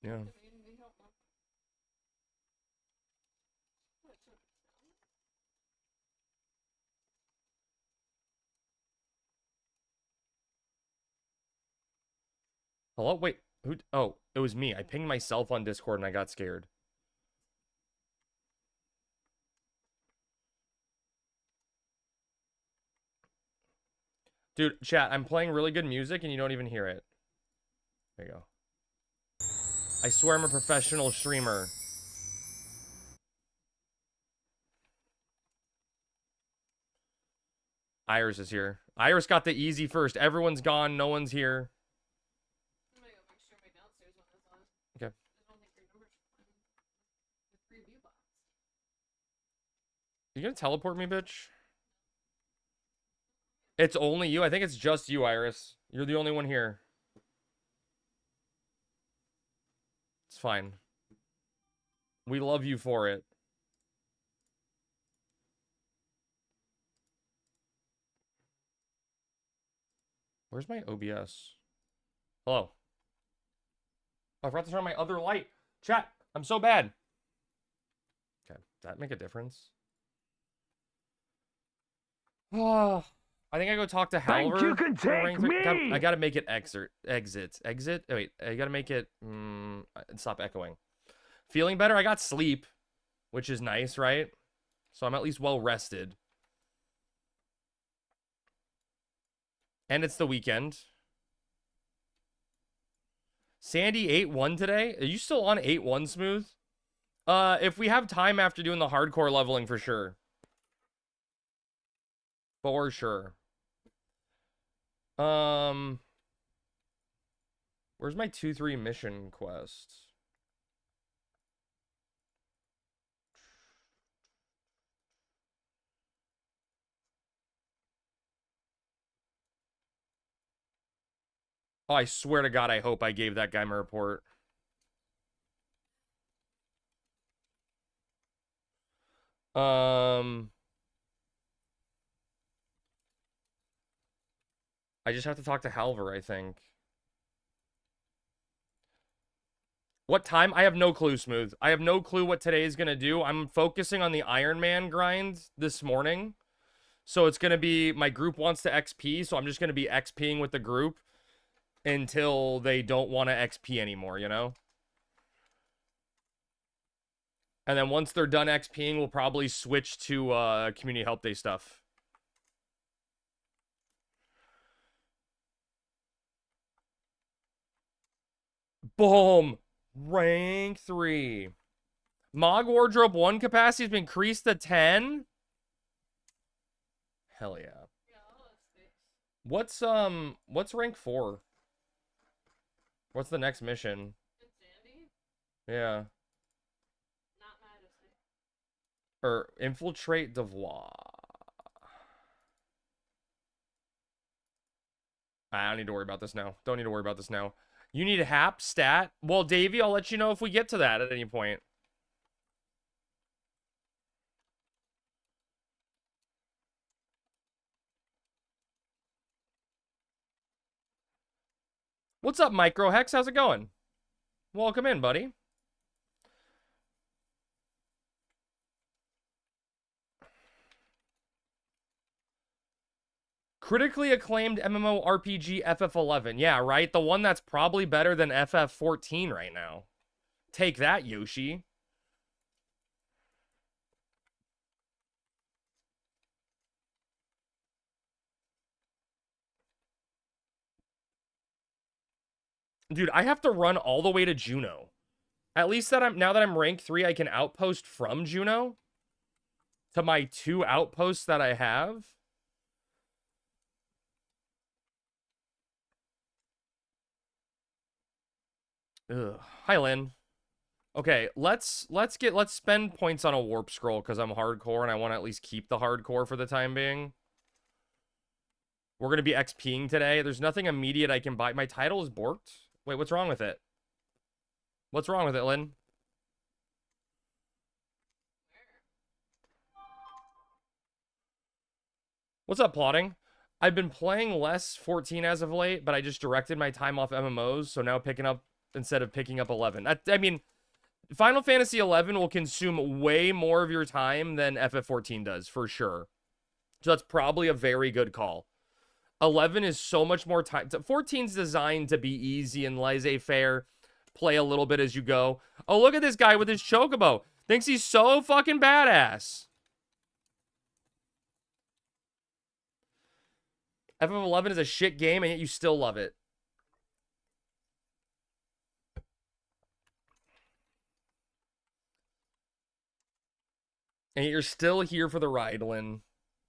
Yeah. Hello? Wait. Who? Oh, it was me. I pinged myself on Discord and I got scared. Dude, chat, I'm playing really good music and you don't even hear it. There you go. I swear I'm a professional streamer. Iris is here. Iris got the easy first. Everyone's gone. No one's here. Okay. You gonna teleport me, bitch? It's only you. I think it's just you, Iris. You're the only one here. It's fine. We love you for it. Where's my OBS? Hello. Oh, I forgot to turn on my other light. Chat, I'm so bad. Okay, that make a difference? Oh, I think I go talk to Halver. Think you can take me! I gotta make it exit. Oh, wait, I gotta make it stop echoing. Feeling better? I got sleep, which is nice, right? So I'm at least well rested. And it's the weekend. Sandy 8-1 today? Are you still on 8-1 smooth? If we have time after doing the hardcore leveling, for sure. For sure. Where's my 2-3 mission quest? Oh, I swear to God, I hope I gave that guy my report. I just have to talk to Halver, I think. What time? I have no clue, Smooth. I have no clue what today is going to do. I'm focusing on the Ironman grind this morning. So it's going to be, my group wants to XP, so I'm just going to be XPing with the group until they don't want to XP anymore, you know? And then once they're done XPing, we'll probably switch to community help day stuff. Boom! Rank 3. Mog Wardrobe 1 capacity has been increased to 10? Hell yeah. What's rank 4? What's the next mission? Yeah. Or infiltrate Devoir. I don't need to worry about this now. Don't need to worry about this now. You need a hap stat? Well, Davey, I'll let you know if we get to that at any point. What's up, Micro Hex? How's it going? Welcome in, buddy. Critically acclaimed MMORPG FF11. Yeah, right? The one that's probably better than FF14 right now. Take that, Yoshi. Dude, I have to run all the way to Juno. At least now that I'm rank 3, I can outpost from Juno to my 2 outposts that I have. Ugh. Hi, Lynn. Okay, let's spend points on a warp scroll because I'm hardcore and I want to at least keep the hardcore for the time being. We're gonna be XPing today. There's nothing immediate I can buy. My title is borked. Wait, what's wrong with it? What's wrong with it, Lynn? What's up, plotting? I've been playing less 14 as of late, but I just directed my time off MMOs, so now picking up instead of picking up 11. I mean, Final Fantasy 11 will consume way more of your time than FF14 does, for sure. So that's probably a very good call. 11 is so much more time. 14's designed to be easy and laissez-faire. Play a little bit as you go. Oh, look at this guy with his chocobo. Thinks he's so fucking badass. FF11 is a shit game, and yet you still love it. And yet you're still here for the ride, Lynn.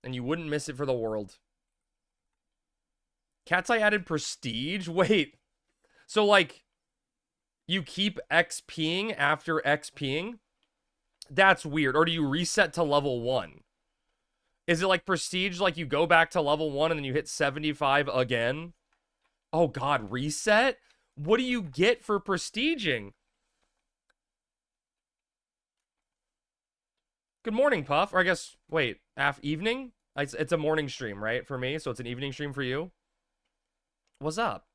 And you wouldn't miss it for the world. Cat's Eye added prestige? Wait. So, like, you keep XPing after XPing? That's weird. Or do you reset to level 1? Is it like prestige, like you go back to level 1 and then you hit 75 again? Oh, God, reset? What do you get for prestiging? Good morning, Puff. Or I guess, wait, evening? It's a morning stream, right, for me? So it's an evening stream for you? What's up?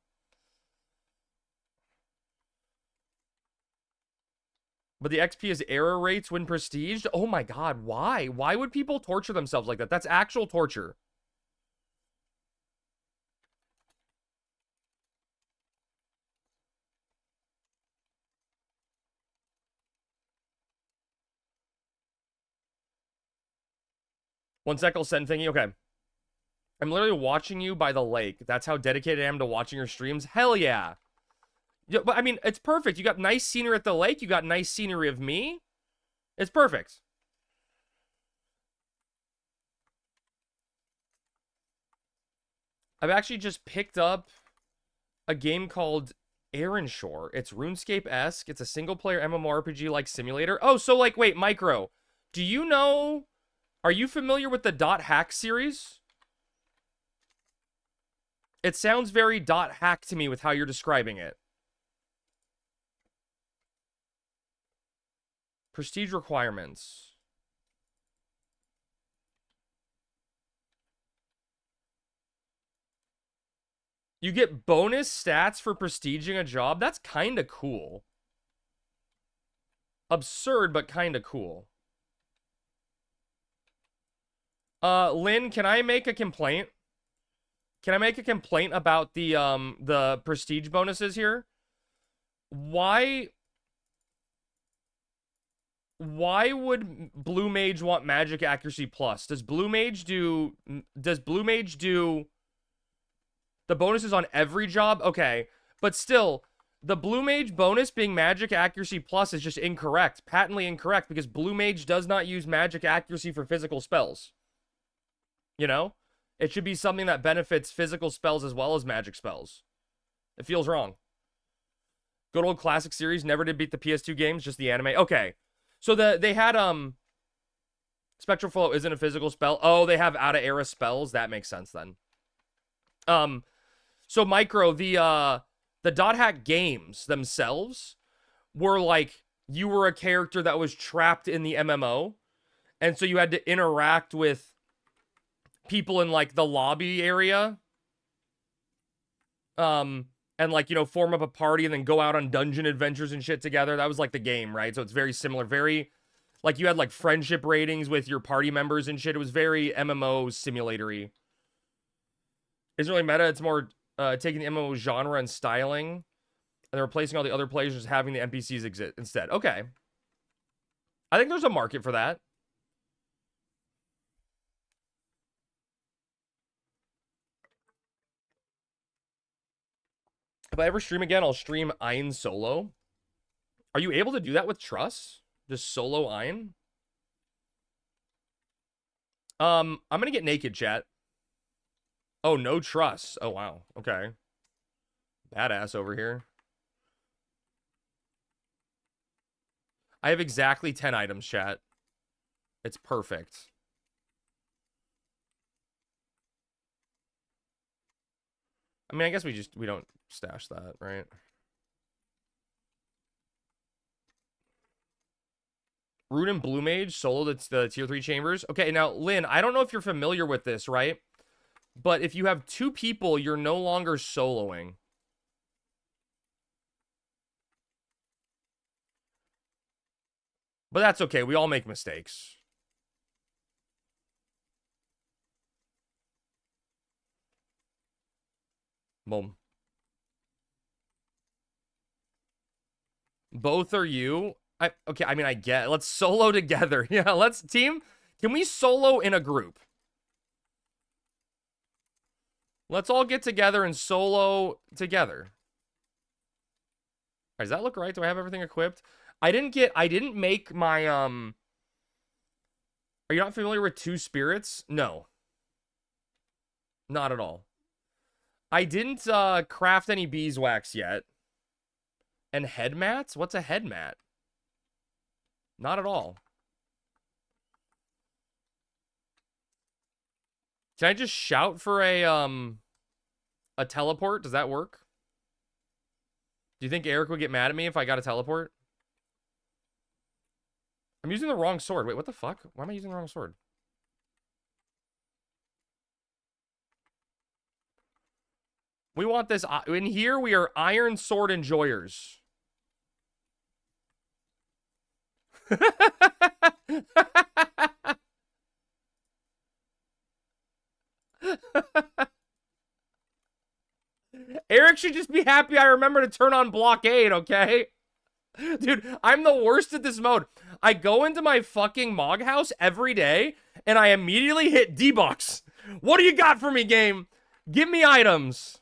But the XP is error rates when prestiged? Oh my god, why? Why would people torture themselves like that? That's actual torture. One sec, I'll send thingy. Okay. I'm literally watching you by the lake. That's how dedicated I am to watching your streams. Hell yeah. Yeah, but I mean, it's perfect. You got nice scenery at the lake. You got nice scenery of me. It's perfect. I've actually just picked up a game called Shore. It's RuneScape-esque. It's a single-player MMORPG-like simulator. Oh, so, like, wait, Micro. Do you know... Are you familiar with the .hack series? It sounds very .hack to me with how you're describing it. Prestige requirements. You get bonus stats for prestiging a job? That's kind of cool. Absurd, but kind of cool. Lynn, can I make a complaint? Can I make a complaint about the prestige bonuses here? Why would Blue Mage want magic accuracy plus? Does Blue Mage do the bonuses on every job? Okay, but still, the Blue Mage bonus being magic accuracy plus is just incorrect, patently incorrect, because Blue Mage does not use magic accuracy for physical spells. You know? It should be something that benefits physical spells as well as magic spells. It feels wrong. Good old classic series, never did beat the PS2 games, just the anime. Okay. So they had Spectral Flow isn't a physical spell. Oh, they have out of era spells. That makes sense then. So Micro, the .hack games themselves were like you were a character that was trapped in the MMO, and so you had to interact with people in like the lobby area. And like, you know, form up a party and then go out on dungeon adventures and shit together. That was like the game, right? So it's very similar. Very, like, you had like friendship ratings with your party members and shit. It was very MMO simulatory. Isn't really meta. It's more taking the MMO genre and styling and then replacing all the other players, just having the NPCs exist instead. Okay. I think there's a market for that. If I ever stream again, I'll stream Ein solo. Are you able to do that with Truss? Just solo Ein? I'm gonna get naked, chat. Oh, no Truss. Oh, wow. Okay. Badass over here. I have exactly 10 items, chat. It's perfect. I mean, I guess we don't stash that, right? Rune and Blue Mage solo the tier 3 chambers. Okay, now, Lynn, I don't know if you're familiar with this, right? But if you have 2 people, you're no longer soloing. But that's okay. We all make mistakes. Boom. Both are you. Okay, I mean, I get. Let's solo together. Yeah, let's team. Can we solo in a group? Let's all get together and solo together. Does that look right? Do I have everything equipped? I didn't make my, Are you not familiar with two spirits? No. Not at all. I didn't, craft any beeswax yet. And head mats? What's a head mat? Not at all. Can I just shout for a teleport? Does that work? Do you think Eric would get mad at me if I got a teleport? I'm using the wrong sword. Wait, what the fuck? Why am I using the wrong sword? We want this. In here, we are iron sword enjoyers. Eric should just be happy I remember to turn on blockade, okay? Dude, I'm the worst at this mode. I go into my fucking Mog house every day, and I immediately hit D-Box. What do you got for me, game? Give me items.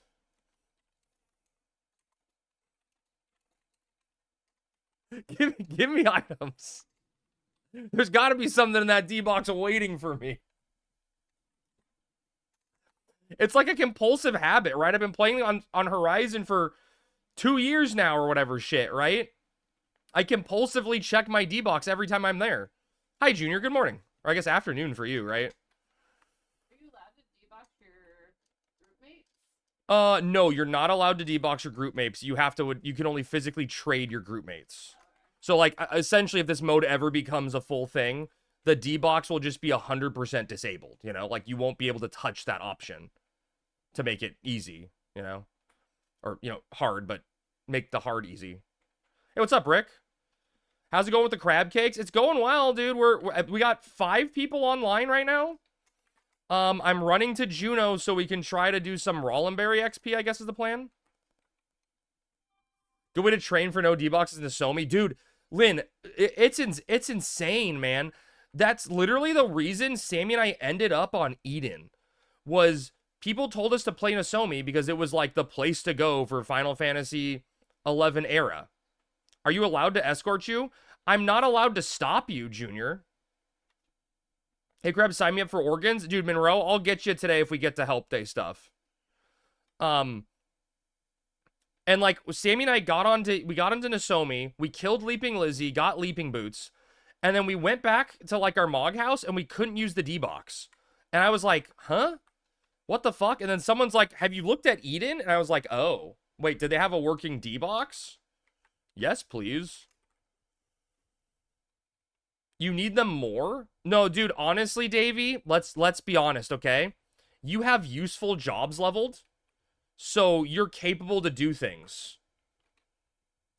Give me items. There's got to be something in that D-Box waiting for me. It's like a compulsive habit, right? I've been playing on Horizon for 2 years now or whatever shit, right? I compulsively check my D-Box every time I'm there. Hi, Junior. Good morning. Or I guess afternoon for you, right? Are you allowed to D-Box your group mates? No, you're not allowed to D-Box your group mates. You can only physically trade your group mates. So, like, essentially, if this mode ever becomes a full thing, the D-Box will just be 100% disabled, you know? Like, you won't be able to touch that option to make it easy, you know? Or, you know, hard, but make the hard easy. Hey, what's up, Rick? How's it going with the crab cakes? It's going well, dude. We got 5 people online right now. I'm running to Juno so we can try to do some Rollenberry XP, I guess is the plan. Good way to train for no D-Boxes in the Somi. Dude, Lynn, it's insane, man. That's literally the reason Sammy and I ended up on Eden. Was people told us to play Nasomi because it was like the place to go for Final Fantasy 11 era. Are you allowed to escort you? I'm not allowed to stop you, Junior. Hey, Crab, sign me up for organs. Dude, Monroe, I'll get you today if we get to help day stuff. And like, Sammy and I got into Nasomi. We killed Leaping Lizzie, got Leaping Boots. And then we went back to like our Mog house and we couldn't use the D-Box. And I was like, huh? What the fuck? And then someone's like, have you looked at Eden? And I was like, oh, wait, did they have a working D-Box? Yes, please. You need them more? No, dude, honestly, Davey, let's be honest, okay? You have useful jobs leveled, so you're capable to do things.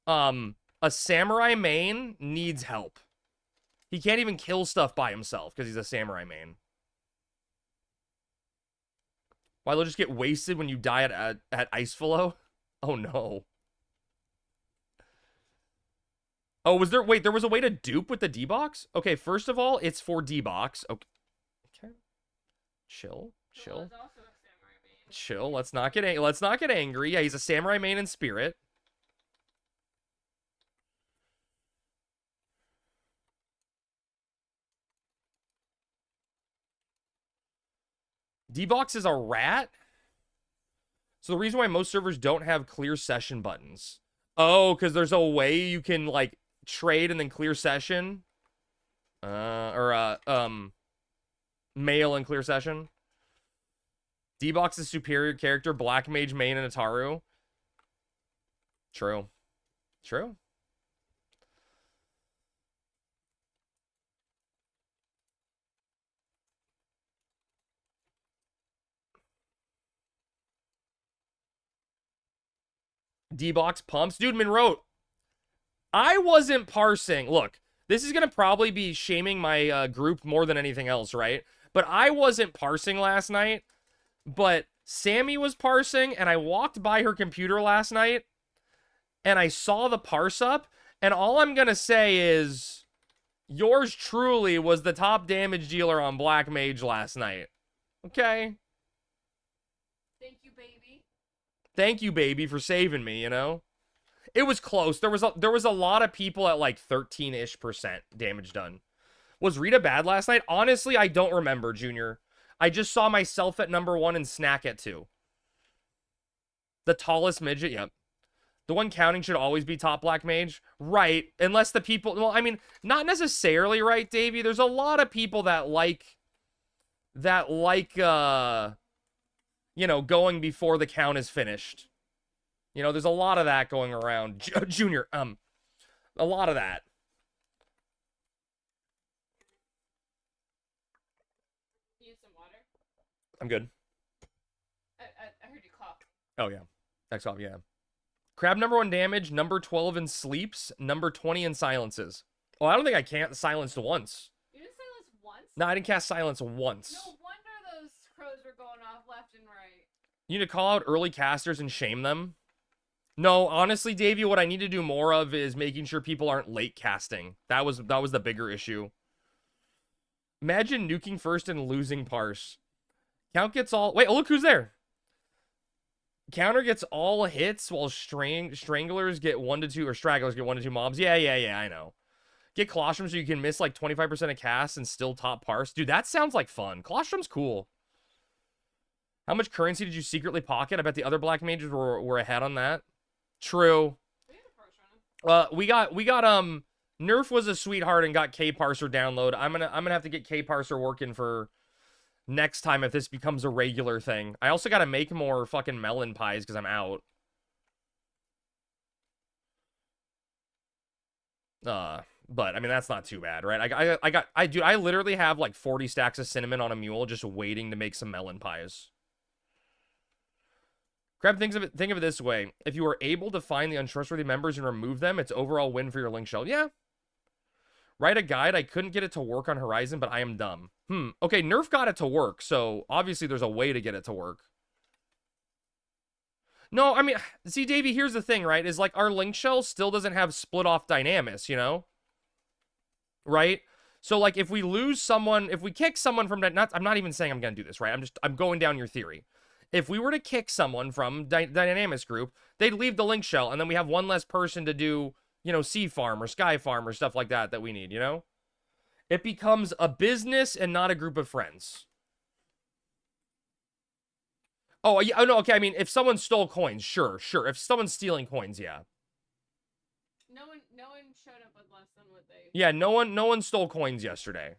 A samurai main needs help. He can't even kill stuff by himself because he's a samurai main. Why, they'll just get wasted when you die at Iceflow? Oh, no. Oh, wait, there was a way to dupe with the D-Box? Okay, first of all, it's for D-Box. Okay. Chill. Chill. Let's not get angry. Yeah, he's a samurai main in spirit. D-Box is a rat? So the reason why most servers don't have clear session buttons. Oh, because there's a way you can, like, trade and then clear session? Mail and clear session? D-Box is superior character, Black Mage main and Ataru. True. True. D-Box pumps. Dude, Monroe, I wasn't parsing. Look, This is going to probably be shaming my group more than anything else, right? But I wasn't parsing last night, but Sammy was parsing, and I walked by her computer last night, and I saw the parse up, and all I'm going to say is yours truly was the top damage dealer on Black Mage last night. Okay? Thank you, baby. Thank you, baby, for saving me, you know? It was close. There was a lot of people at like 13-ish% damage done. Was Rita bad last night? Honestly, I don't remember, Junior. I just saw myself at number 1 and Snack at 2. The tallest midget, yep. The one counting should always be top Black Mage. Right, unless the people... Well, I mean, not necessarily, right, Davey? There's a lot of people that like... you know, going before the count is finished. You know, there's a lot of that going around. Junior, a lot of that. You need some water? I'm good. I heard you cough. Oh, yeah. Next off, yeah. Crab number 1 damage, number 12 in sleeps, number 20 in silences. Oh, I don't think I can't silenced once. You didn't silence once? No, I didn't cast silence once. No wonder those crows were going off left and right. You need to call out early casters and shame them. No, honestly, Davey, what I need to do more of is making sure people aren't late casting. That was the bigger issue. Imagine nuking first and losing parse. Count gets all... Wait, oh, look who's there. Counter gets all hits while stranglers get 1 to 2, or stragglers get 1 to 2 mobs. Yeah, I know. Get Colostrum so you can miss like 25% of casts and still top parse. Dude, that sounds like fun. Colostrum's cool. How much currency did you secretly pocket? I bet the other Black Mages were ahead on that. True. We got Nerf was a sweetheart and got K-Parser download. I'm gonna have to get K-Parser working for next time if this becomes a regular thing. I also gotta make more fucking melon pies because I'm out. But I mean that's not too bad, right? Dude, I literally have like 40 stacks of cinnamon on a mule just waiting to make some melon pies. Crab, think of it this way. If you are able to find the untrustworthy members and remove them, it's overall win for your link shell. Yeah. Write a guide. I couldn't get it to work on Horizon, but I am dumb. Okay, Nerf got it to work, so obviously there's a way to get it to work. No, I mean, see, Davey, here's the thing, right? Is like our link shell still doesn't have split off dynamis, you know? Right? So like if we lose someone, if we kick someone from I'm not even saying I'm gonna do this, right? I'm going down your theory. If we were to kick someone from Dynamis group, they'd leave the link shell, and then we have one less person to do, you know, Sea Farm or Sky Farm or stuff like that we need, you know? It becomes a business and not a group of friends. Oh, yeah, oh, no, okay, I mean, if someone stole coins, sure. If someone's stealing coins, yeah. No one showed up with less than what they... Yeah, no one stole coins yesterday.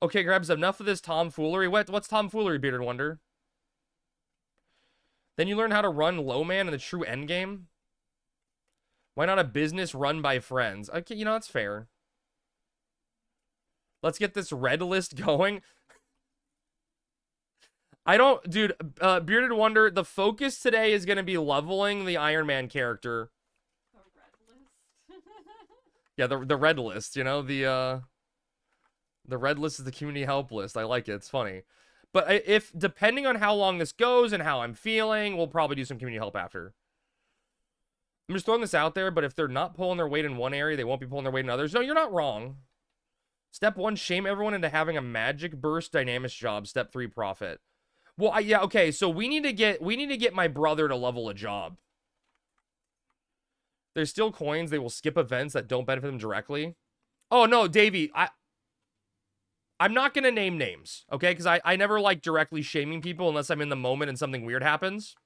Okay, Grabs, enough of this tomfoolery. What's tomfoolery, Bearded Wonder? Then you learn how to run low man in the true endgame? Why not a business run by friends? Okay, you know, that's fair. Let's get this red list going. I don't... Dude, Bearded Wonder, the focus today is going to be leveling the Ironman character. The red list? Yeah, the red list, you know? The red list is the community help list. I like it. It's funny. But if, depending on how long this goes and how I'm feeling, we'll probably do some community help after. I'm just throwing this out there, but if they're not pulling their weight in one area, they won't be pulling their weight in others. No, you're not wrong. Step 1, shame everyone into having a magic burst dynamis job. Step 3, profit. Well, yeah, okay, so we need to get my brother to level a job. There's still coins. They will skip events that don't benefit them directly. Oh, no, Davey, I'm not going to name names, okay? Because I never like directly shaming people unless I'm in the moment and something weird happens.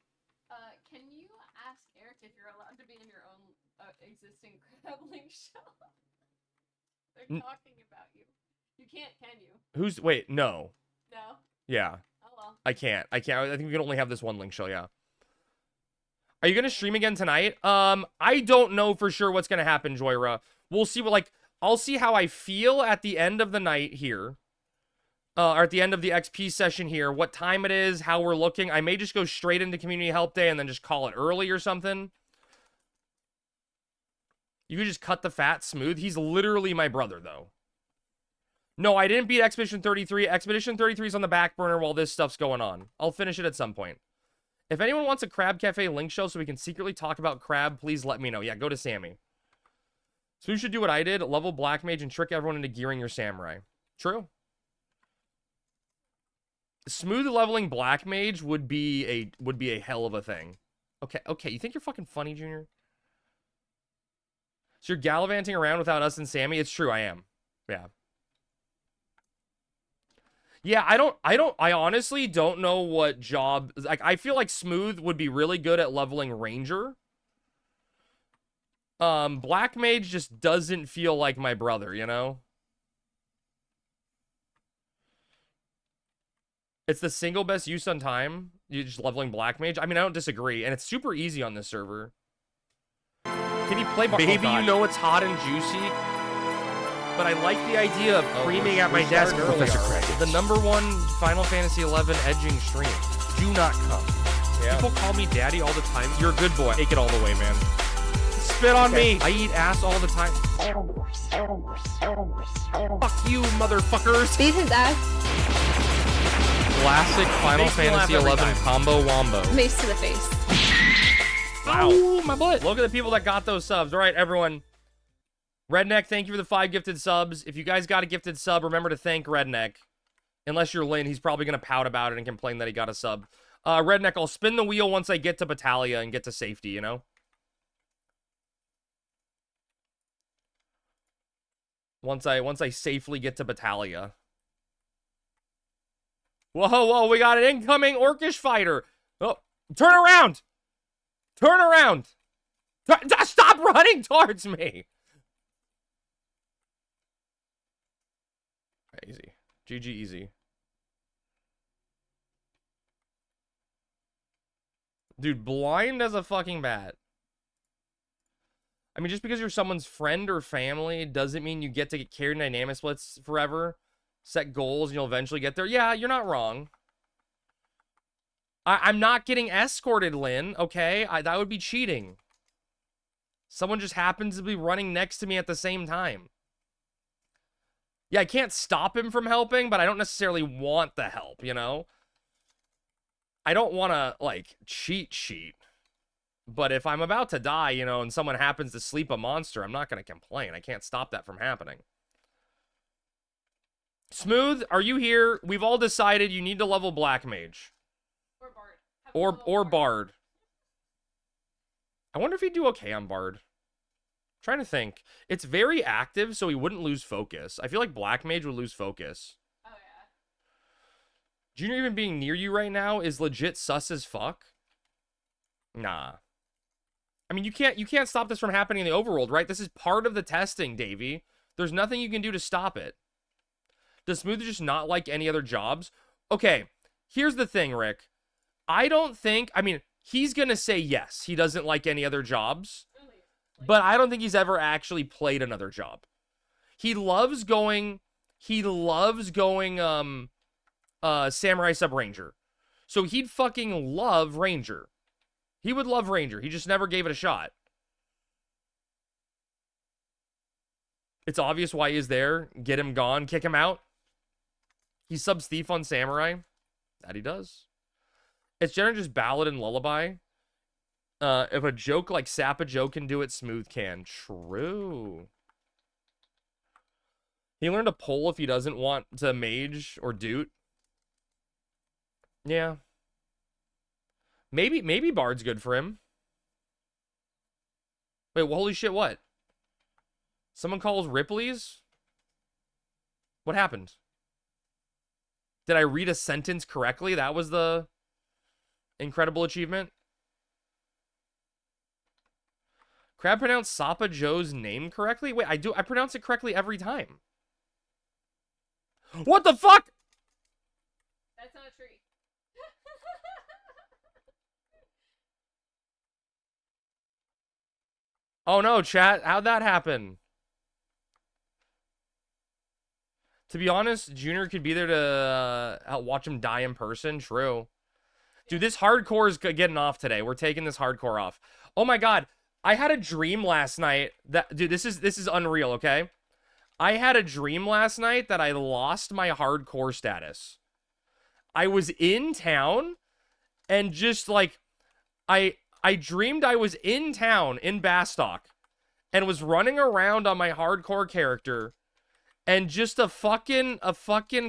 Can you ask Eric if you're allowed to be in your own existing crab link shell? They're talking about you. You can't, can you? Wait, no. No? Yeah. Oh, well. I can't. I think we can only have this one link shell, yeah. Are you going to stream again tonight? I don't know for sure what's going to happen, Joyra. We'll see I'll see how I feel at the end of the night here. Or at the end of the XP session here, what time it is, how we're looking. I may just go straight into Community Help Day and then just call it early or something. You could just cut the fat smooth. He's literally my brother, though. No, I didn't beat Expedition 33. Expedition 33 is on the back burner while this stuff's going on. I'll finish it at some point. If anyone wants a Crab Cafe link show so we can secretly talk about crab, please let me know. Yeah, go to Sammy. So you should do what I did, level Black Mage and trick everyone into gearing your Samurai. True. Smooth leveling Black Mage would be a hell of a thing. Okay, you think you're fucking funny, Junior? So you're gallivanting around without us and Sammy? It's true, I am. Yeah. Yeah, I honestly don't know what job, like, I feel like Smooth would be really good at leveling Ranger. Black Mage just doesn't feel like my brother, you know? It's the single best use on time. You're just leveling Black Mage. I mean, I don't disagree, and it's super easy on this server. Can you play? Baby, you know it's hot and juicy. But I like the idea of creaming at my desk, Professor Craig. The #1 Final Fantasy XI edging stream. Do not come. Yeah. People call me daddy all the time. You're a good boy. Take it all the way, man. Spit on me. I eat ass all the time. Fuck you, motherfuckers. Beat his ass. Classic Final Fantasy XI combo wombo. Mace to the face. Wow. Ooh, my butt. Look at the people that got those subs. All right, everyone. Redneck, thank you for the 5 gifted subs. If you guys got a gifted sub, remember to thank Redneck. Unless you're Lynn, he's probably going to pout about it and complain that he got a sub. Redneck, I'll spin the wheel once I get to Battalia and get to safety, you know? Once I safely get to Battalia. Whoa, we got an incoming Orcish fighter. Oh, turn around. Turn around. Stop running towards me. Easy. GG easy. Dude, blind as a fucking bat. I mean, just because you're someone's friend or family doesn't mean you get to get carried in dynamic splits forever. Set goals and you'll eventually get there. Yeah, you're not wrong. I'm not getting escorted, Lynn, okay? That would be cheating. Someone just happens to be running next to me at the same time. Yeah, I can't stop him from helping, but I don't necessarily want the help, you know? I don't want to, like, cheat sheet. But if I'm about to die, you know, and someone happens to sleep a monster, I'm not going to complain. I can't stop that from happening. Smooth, are you here? We've all decided you need to level Black Mage. Or Bard. Or Bard. I wonder if he'd do okay on Bard. Trying to think. It's very active, so he wouldn't lose focus. I feel like Black Mage would lose focus. Oh, yeah. Junior even being near you right now is legit sus as fuck. Nah. I mean, you can't stop this from happening in the overworld, right? This is part of the testing, Davey. There's nothing you can do to stop it. Does Smooth just not like any other jobs? Okay, here's the thing, Rick. I don't think... I mean, he's gonna say yes. He doesn't like any other jobs. But I don't think he's ever actually played another job. He loves going Samurai Sub Ranger. So he'd fucking love Ranger. He would love Ranger. He just never gave it a shot. It's obvious why he is there. Get him gone. Kick him out. He subs Thief on Samurai. That he does. It's generally just Ballad and Lullaby. If a joke like Sap a Joke can do it, Smooth can. True. He learned to pull if he doesn't want to mage or doot. Yeah. Maybe Bard's good for him. Wait, well, holy shit, what? Someone calls Ripley's? What happened? Did I read a sentence correctly? That was the incredible achievement. Crab pronounced Sapa Joe's name correctly? Wait, I pronounce it correctly every time. What the fuck? That's not a tree. Oh no, chat. How'd that happen? To be honest, Junior could be there to watch him die in person. True. Dude, this hardcore is getting off today. We're taking this hardcore off. Oh my god. I had a dream last night that, dude, this is unreal, okay? I had a dream last night that I lost my hardcore status. I was in town and just like I dreamed I was in town in Bastock and was running around on my hardcore character, and just a fucking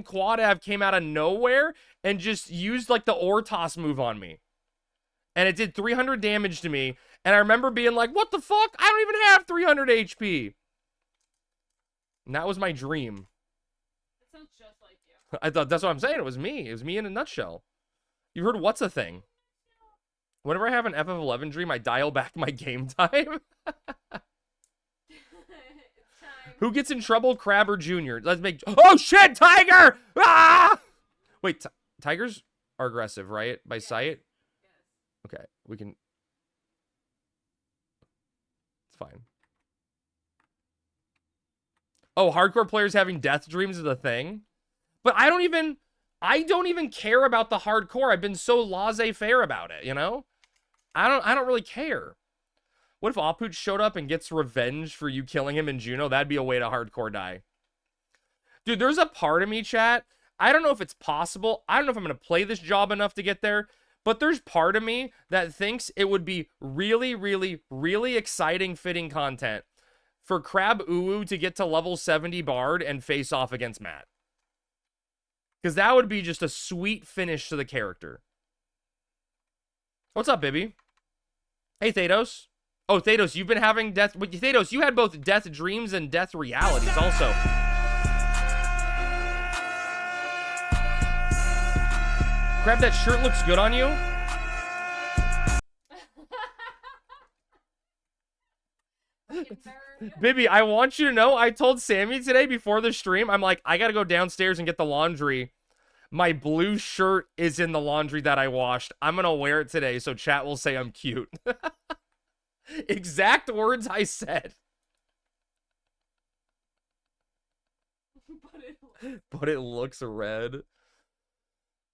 quad av came out of nowhere and just used like the Ortos move on me. And it did 300 damage to me. And I remember being like, what the fuck? I don't even have 300 HP. And that was my dream. That sounds just like you. I thought, that's what I'm saying. It was me. It was me in a nutshell. You heard what's a thing? Whenever I have an FF11 dream, I dial back my game time. It's time. Who gets in trouble, Crab or Junior? Let's make... Oh, shit, Tiger! Ah! Wait, tigers are aggressive, right? By sight? Yes. Okay, we can... It's fine. Oh, hardcore players having death dreams is a thing? But I don't even care about the hardcore. I've been so laissez-faire about it, you know? I don't really care. What if Apuch showed up and gets revenge for you killing him in Juno? That'd be a way to hardcore die. Dude, there's a part of me, chat. I don't know if it's possible. I don't know if I'm going to play this job enough to get there. But there's part of me that thinks it would be really, really, really exciting fitting content for Crab Uwu to get to level 70 Bard and face off against Matt. Because that would be just a sweet finish to the character. What's up, Bibby? Hey, Thanos. Oh, Thanos, you've been having death... Thanos, you had both death dreams and death realities also. Crab, that shirt looks good on you. Bibby, I want you to know, I told Sammy today before the stream, I'm like, I gotta go downstairs and get the laundry. My blue shirt is in the laundry that I washed. I'm gonna wear it today so chat will say I'm cute. Exact words I said. But it looks red.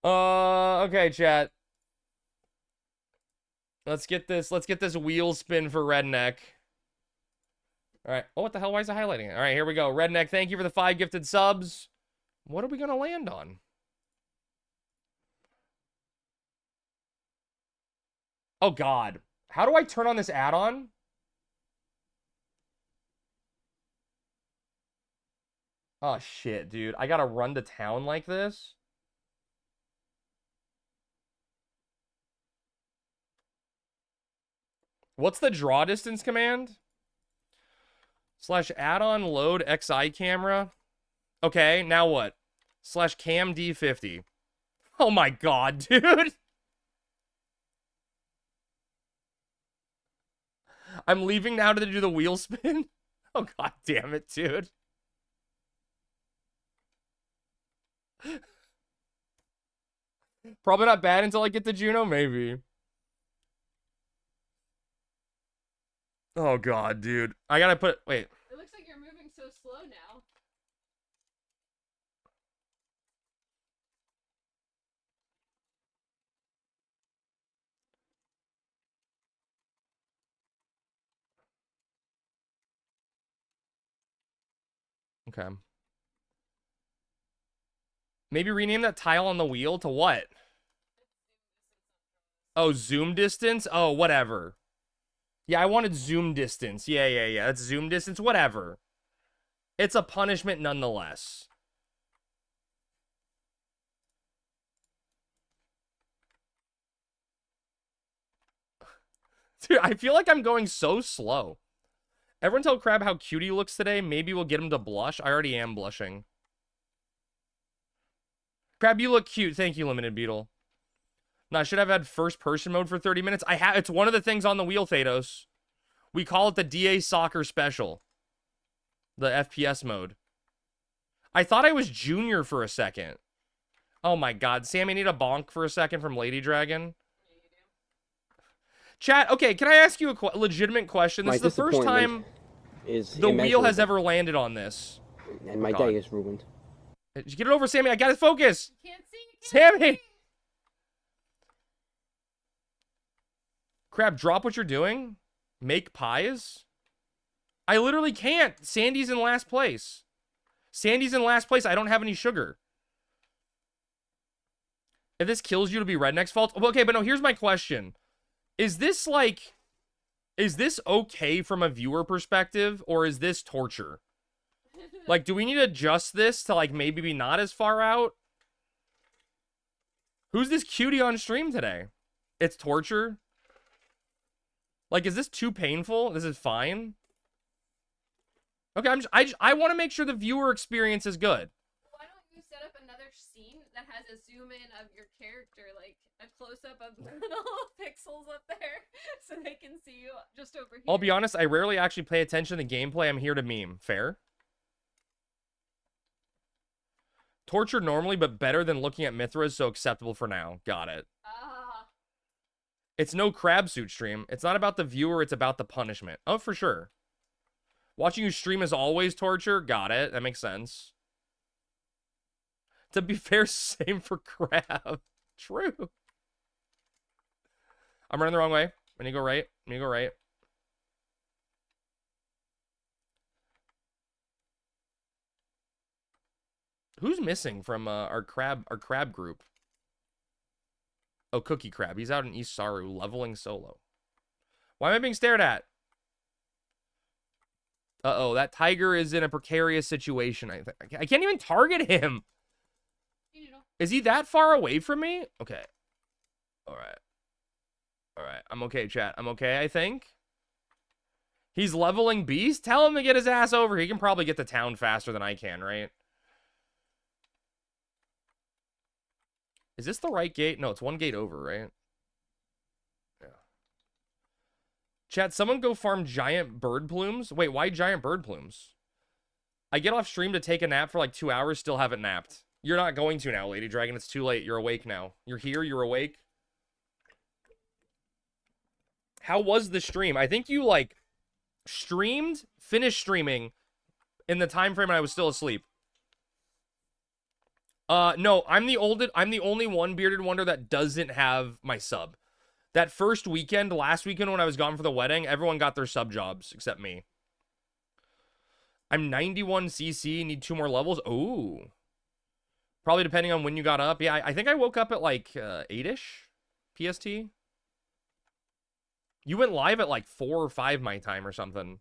Okay, chat. Let's get this wheel spin for Redneck. All right. Oh, what the hell? Why is it highlighting it? All right, here we go. Redneck, thank you for the 5 gifted subs. What are we gonna land on? Oh, God. How do I turn on this add-on? Oh, shit, dude. I gotta run to town like this? What's the draw distance command? / add-on load XI camera. Okay, now what? / cam D50. Oh my god, dude. I'm leaving now to do the wheel spin. Oh god damn it, dude. Probably not bad until I get to Juno, maybe. Oh god, dude. I gotta put... Wait. It looks like you're moving so slow now. Okay. Maybe rename that tile on the wheel to what? Oh, zoom distance? Oh, whatever. Yeah, I wanted zoom distance. Yeah. That's zoom distance. Whatever. It's a punishment nonetheless. Dude, I feel like I'm going so slow. Everyone tell Crab how cute he looks today. Maybe we'll get him to blush. I already am blushing. Crab, you look cute. Thank you, Limited Beetle. No, I should have had first person mode for 30 minutes. I have. It's one of the things on the wheel, Thanos. We call it the DA Soccer Special. The FPS mode. I thought I was Junior for a second. Oh my god. Sam, I need a bonk for a second from Lady Dragon. Chat, okay, can I ask you a legitimate question? This is the first time the wheel has ever landed on this. And my day is ruined. Get it over, Sammy. I gotta focus. You can't see. Sammy! Crab, drop what you're doing. Make pies? I literally can't. Sandy's in last place. Sandy's in last place. I don't have any sugar. If this kills you, to be Redneck's fault. Okay, but no, here's my question. Is this like... Is this okay from a viewer perspective, or is this torture? Like, do we need to adjust this to, like, maybe be not as far out? Who's this cutie on stream today? It's torture? Like, is this too painful? This is fine? Okay, I want to make sure the viewer experience is good. Why don't you set up another scene that has a zoom in of your character, like a close-up of the little pixels up there, so they can see you just over here? I'll be honest, I rarely actually pay attention to the gameplay. I'm here to meme. Fair? Torture normally, but better than looking at Mithras, so acceptable for now. Got it. Ah. It's no crab suit stream. It's not about the viewer, it's about the punishment. Oh, for sure. Watching you stream is always torture. Got it. That makes sense. To be fair, same for crab. True. I'm running the wrong way. I need to go right. I need to go right. Who's missing from our crab group? Oh, Cookie Crab. He's out in East Saru leveling solo. Why am I being stared at? Uh-oh, that tiger is in a precarious situation. I can't even target him. Is he that far away from me? Okay. All right. All right. I'm okay, chat. I'm okay, I think. He's leveling beast? Tell him to get his ass over. He can probably get to town faster than I can, right? Is this the right gate? No, it's one gate over, right? Yeah. Chat, someone go farm giant bird plumes. Wait, why giant bird plumes? I get off stream to take a nap for like 2 hours, still haven't napped. You're not going to now, Lady Dragon. It's too late. You're awake now. You're here. You're awake. How was the stream? I think you, like, streamed, finished streaming in the time frame when I was still asleep. No, I'm the only one Bearded Wonder that doesn't have my sub. That first weekend, last weekend when I was gone for the wedding, everyone got their sub jobs except me. I'm 91 CC, need 2 more levels. Ooh. Probably depending on when you got up. Yeah, I think I woke up at like 8-ish PST. You went live at like 4 or 5 my time or something.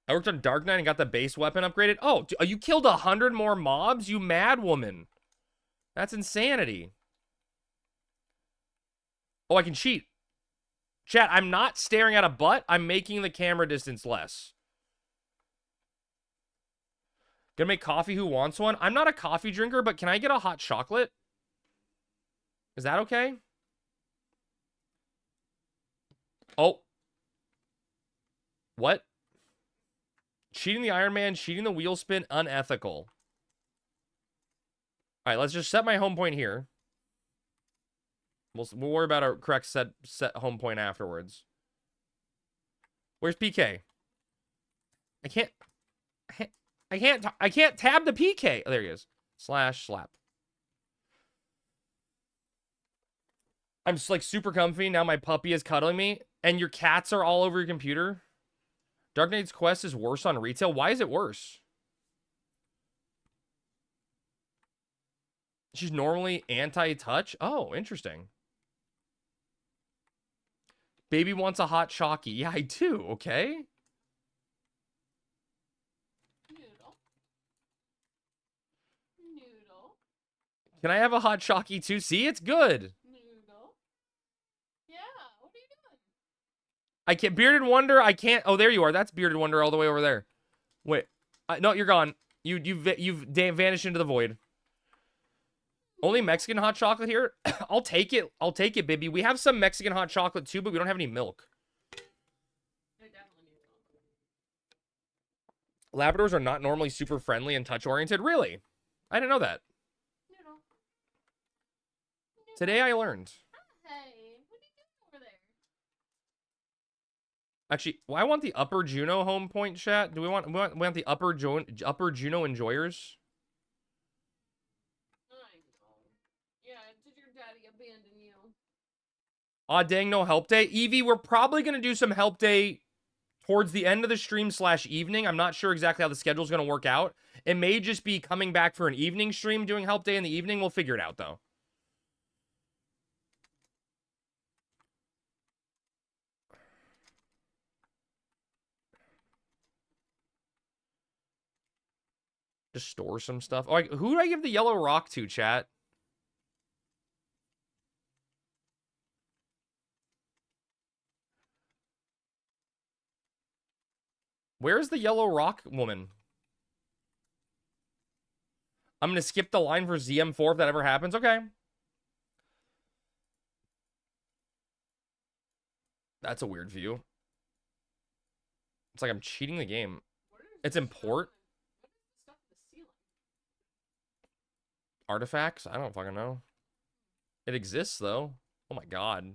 I worked on Dark Knight and got the base weapon upgraded. Oh, you killed 100 more mobs? You mad woman. That's insanity. Oh, I can cheat. Chat, I'm not staring at a butt. I'm making the camera distance less. Gonna make coffee. Who wants one? I'm not a coffee drinker, but can I get a hot chocolate? Is that okay? Oh. What? Cheating the Ironman, cheating the wheel spin, unethical. All right, let's just set my home point here. We'll worry about our correct set home point afterwards. Where's PK? I can't tab the PK. Oh, there he is. Slash slap. I'm just like super comfy. Now my puppy is cuddling me. And your cats are all over your computer. Dark Knight's Quest is worse on retail. Why is it worse? She's normally anti-touch. Oh, interesting. Baby wants a hot chalky. Yeah, I do. Okay. Noodle. Noodle. Can I have a hot chalky too? See, it's good. Noodle. Yeah, what are you doing? I can't. Bearded Wonder, I can't. Oh, there you are. That's Bearded Wonder all the way over there. Wait. No, you're gone. You've vanished into the void. Only Mexican hot chocolate here? I'll take it. I'll take it, baby. We have some Mexican hot chocolate too, but we don't have any milk. Labradors are not normally super friendly and touch-oriented. Really? I didn't know that. Noodle. Today I learned. Hey, what are you doing over there? Actually, well, I want the Upper Juno home point chat. Do we want the Upper Juno enjoyers? I know. Yeah, did your daddy abandon you? Aw, dang, no help day. Evie, we're probably going to do some help day towards the end of the stream / evening. I'm not sure exactly how the schedule's going to work out. It may just be coming back for an evening stream, doing help day in the evening. We'll figure it out, though. Just store some stuff. Oh, who do I give the yellow rock to, chat? Where's the yellow rock woman? I'm going to skip the line for ZM4 if that ever happens. Okay. That's a weird view. It's like I'm cheating the game. It's import. Artifacts? I don't fucking know. It exists, though. Oh my god.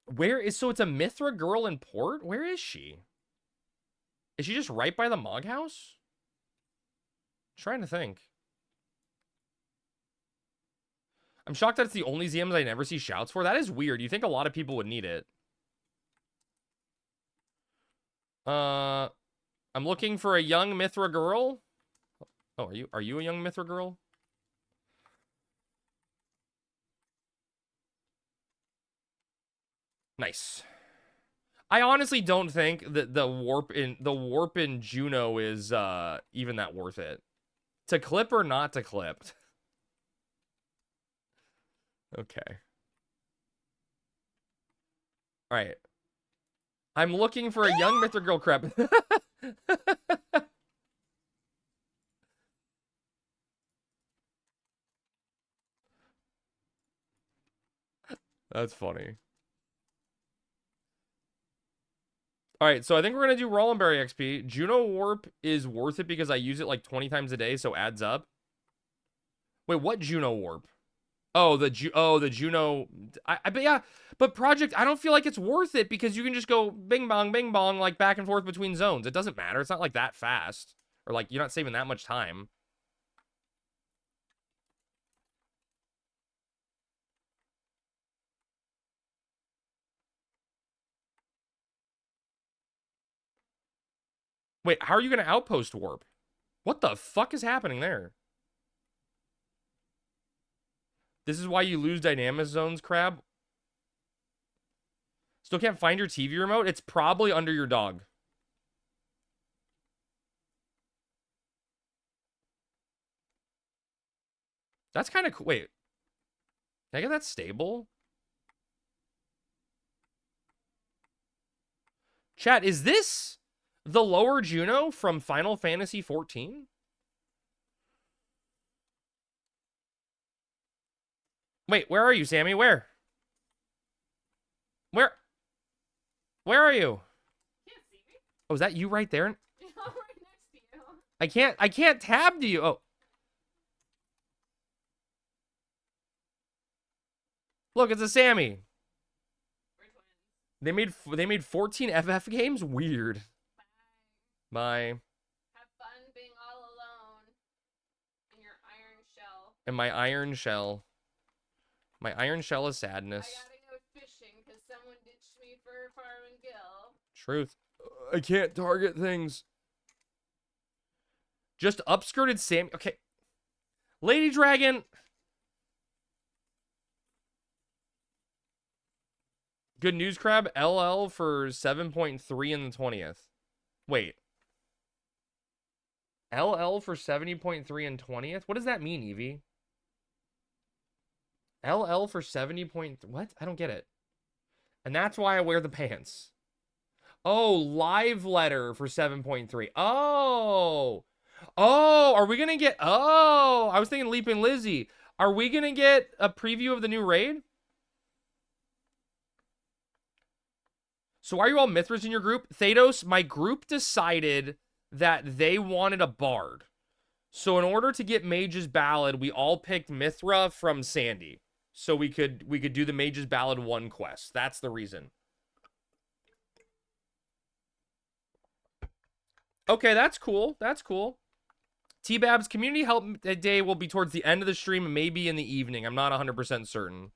Where is... So it's a Mithra girl in port? Where is she? Is she just right by the Mog House? I'm trying to think. I'm shocked that it's the only ZMs I never see shouts for. That is weird. You think a lot of people would need it. I'm looking for a young Mithra girl. Oh, are you a young Mithra girl? Nice. I honestly don't think that the warp in Juno is even that worth it. To clip or not to clip? Okay. All right. I'm looking for a young Mithra girl crap. That's funny. All right, so I think we're going to do Rollenberry XP. Juno Warp is worth it because I use it like 20 times a day, so adds up. Wait, what Juno Warp? Oh, the Juno. But yeah, but Project, I don't feel like it's worth it because you can just go bing bong, like back and forth between zones. It doesn't matter. It's not like that fast. Or like you're not saving that much time. Wait, how are you going to outpost warp? What the fuck is happening there? This is why you lose dynamic zones, Crab? Still can't find your TV remote? It's probably under your dog. That's kind of cool. Wait. Can I get that stable? Chat, is this the lower Juno from Final Fantasy XIV? Wait, where are you, Sammy? Where? Where are you? Can't see me. Oh, is that you right there? Yeah, I'm right next to you. I can't tab to you. Oh. Look, it's a Sammy. We're twins. They made 14 FF games? Weird. Bye. Have fun being all alone in your iron shell. And my iron shell. My iron shell is sadness. I gotta go fishing because someone ditched me for farm and gill. Truth. I can't target things. Just upskirted Sam. Okay. Lady Dragon. Good news, Crab. LL for 7.3 in the 20th. Wait. LL for 70.3 and 20th? What does that mean, Evie? LL for 70 point... What? I don't get it. And that's why I wear the pants. Oh, live letter for 7.3. Oh. Oh, are we going to get... Oh, I was thinking Leaping Lizzie. Are we going to get a preview of the new raid? So are you all Mithras in your group? Thanos, my group decided that they wanted a bard. So in order to get Mage's Ballad, we all picked Mithra from Sandy. So we could do the Mage's Ballad 1 quest. That's the reason. Okay, that's cool. That's cool. T-Babs, community help day will be towards the end of the stream, maybe in the evening. I'm not 100% certain.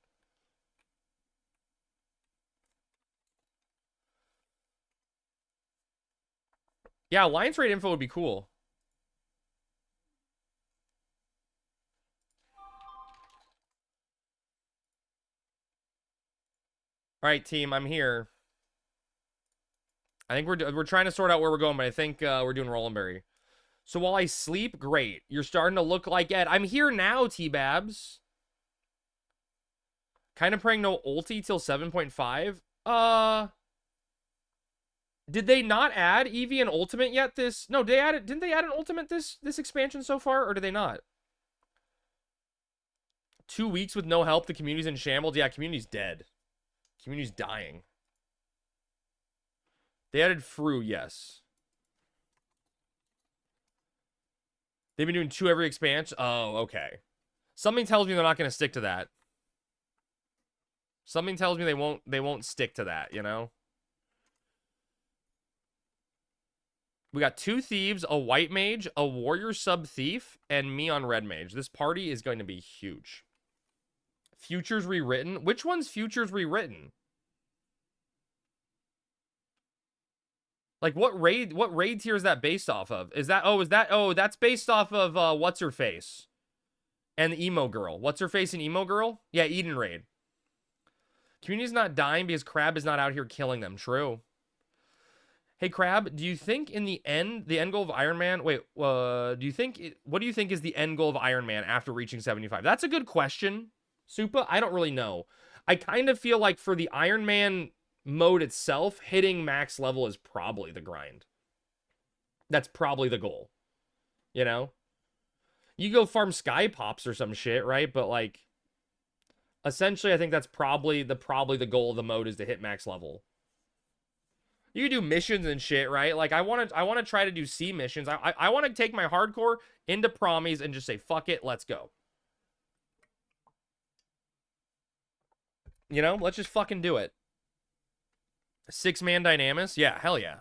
Yeah, Alliance Raid info would be cool. All right, team, I'm here. I think we're trying to sort out where we're going, but I think we're doing Rollenberry. So while I sleep, great. You're starting to look like Ed. I'm here now, T-Babs. Kind of praying no ulti till 7.5. Did they not add Eevee and Ultimate yet? No, didn't they add an Ultimate this expansion so far, or did they not? 2 weeks with no help. The community's in shambles. Yeah, community's dead. Community's dying. They added Fru, yes. They've been doing 2 every expansion. Oh, okay. Something tells me they're not going to stick to that. Something tells me they won't stick to that, you know? We got 2 thieves, a white mage, a warrior sub thief, and me on red mage. This party is going to be huge. Futures rewritten. Which one's futures rewritten? Like what raid tier is that based off of? That's based off of what's her face? And the emo girl. What's her face and emo girl? Yeah, Eden raid. Community's not dying because Crab is not out here killing them. True. Hey Crab, do you think in the end goal of Ironman? Wait, what do you think is the end goal of Ironman after reaching 75? That's a good question, Supa. I don't really know. I kind of feel like for the Ironman mode itself, hitting max level is probably the grind. That's probably the goal. You know? You go farm sky pops or some shit, right? But like essentially I think that's probably the goal of the mode is to hit max level. You can do missions and shit, right? Like I want to try to do C missions. I want to take my hardcore into promies and just say fuck it, let's go. You know, let's just fucking do it. 6-man Dynamis? Yeah, hell yeah.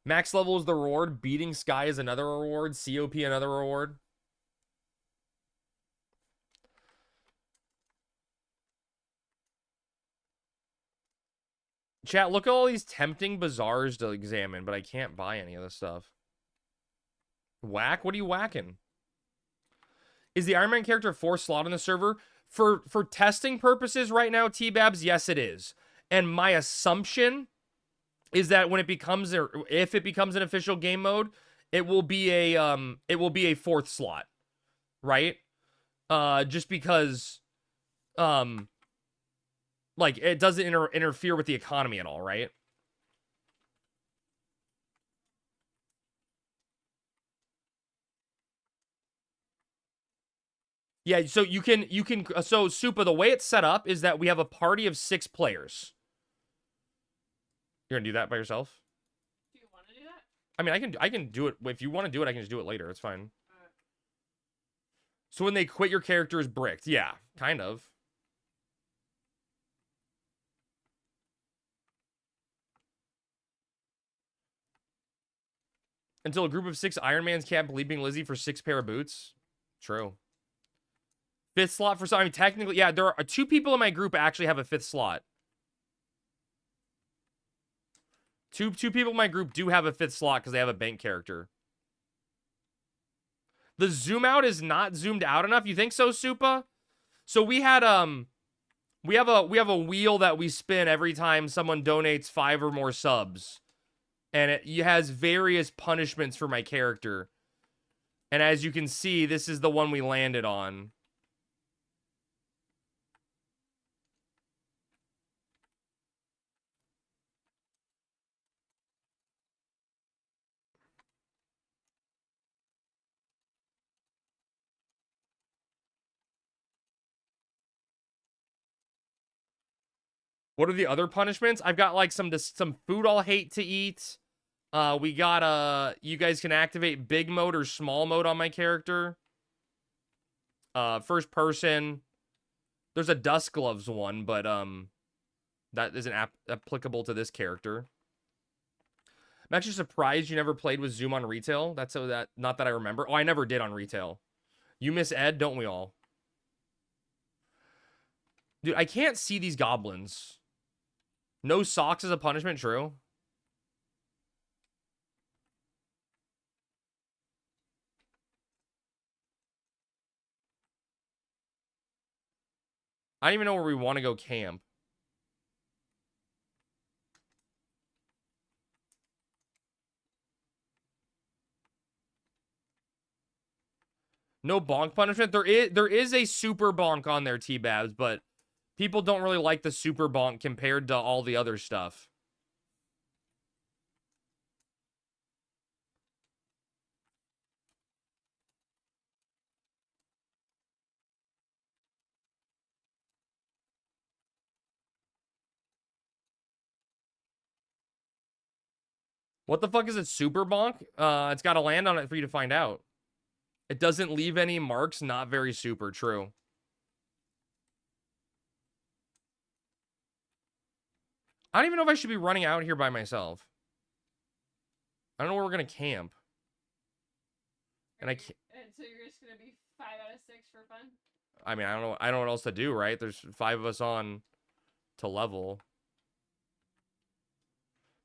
Max level is the reward. Beating Sky is another reward. COP another reward. Chat, look at all these tempting bazaars to examine, but I can't buy any of this stuff. Whack? What are you whacking? Is the Iron Man character 4 slot on the server? For testing purposes right now, T-Babs, yes it is. And my assumption is that when it becomes, if it becomes an official game mode, it will be a 4th slot, right? Just because, like it doesn't interfere with the economy at all, right? Yeah, so you can so Supa, the way it's set up is that we have a party of 6 players. You're gonna do that by yourself? Do you want to do that? I mean, I can do it. If you want to do it, I can just do it later. It's fine. So when they quit, your character is bricked. Yeah, kind of. Until a group of 6 Ironmans can't bleeping Lizzie for 6 pair of boots. True. 5th slot for some. I mean, technically, yeah, there are 2 people in my group actually have a 5th slot. Two people in my group do have a 5th slot because they have a bank character. The zoom out is not zoomed out enough. You think so, Supa? So we had we have a wheel that we spin every time someone donates 5 or more subs. And it has various punishments for my character. And as you can see, this is the one we landed on. What are the other punishments? I've got like some food I'll hate to eat. We got you guys can activate big mode or small mode on my character. First person. There's a Dust Gloves one, but that isn't applicable to this character. I'm actually surprised you never played with Zoom on retail. That's so that not that I remember. Oh, I never did on retail. You miss Ed, don't we all? Dude, I can't see these goblins. No socks as a punishment, true. I don't even know where we want to go camp. No bonk punishment. There is a super bonk on there, T-Babs, but people don't really like the super bonk compared to all the other stuff. What the fuck is it, super bonk? It's got to land on it for you to find out. It doesn't leave any marks, not very super, true. I don't even know if I should be running out here by myself. I don't know where we're going to camp. And I can't... And so you're just gonna be 5 out of 6 for fun? I mean, I don't know what else to do, right? There's 5 of us on to level.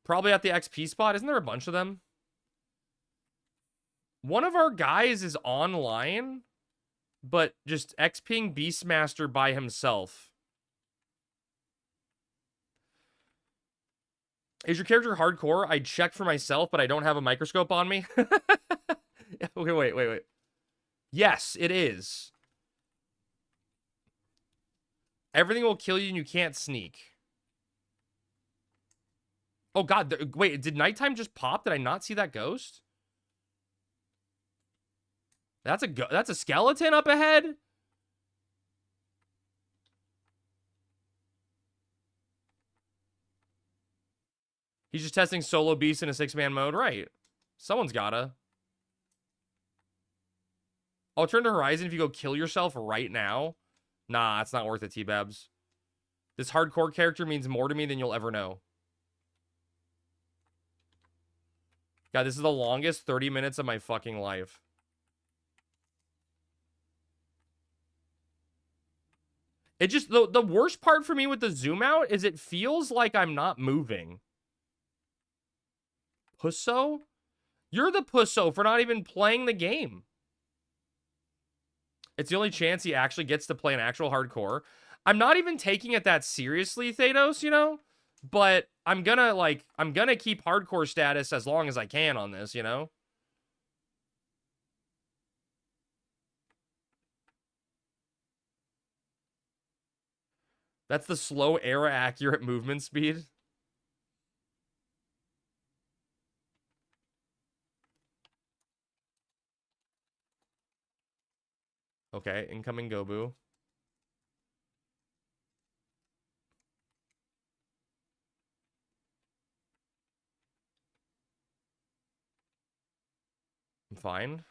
Probably at the XP spot. Isn't there a bunch of them? One of our guys is online, but just XPing Beastmaster by himself. Is your character hardcore? I checked for myself, but I don't have a microscope on me. Okay, wait. Yes, it is. Everything will kill you and you can't sneak. Oh, God. Wait, did nighttime just pop? Did I not see that ghost? That's a skeleton up ahead? He's just testing solo beast in a 6-man mode. Right. Someone's gotta. I'll turn to Horizon if you go kill yourself right now. Nah, it's not worth it, T-Babs. This hardcore character means more to me than you'll ever know. God, this is the longest 30 minutes of my fucking life. It just, the worst part for me with the zoom out is it feels like I'm not moving. Pusso? You're the pusso for not even playing the game. It's the only chance he actually gets to play an actual hardcore. I'm not even taking it that seriously, Thanos, you know? But I'm gonna keep hardcore status as long as I can on this, you know? That's the slow, era-accurate movement speed. Okay, incoming Gobu. I'm fine.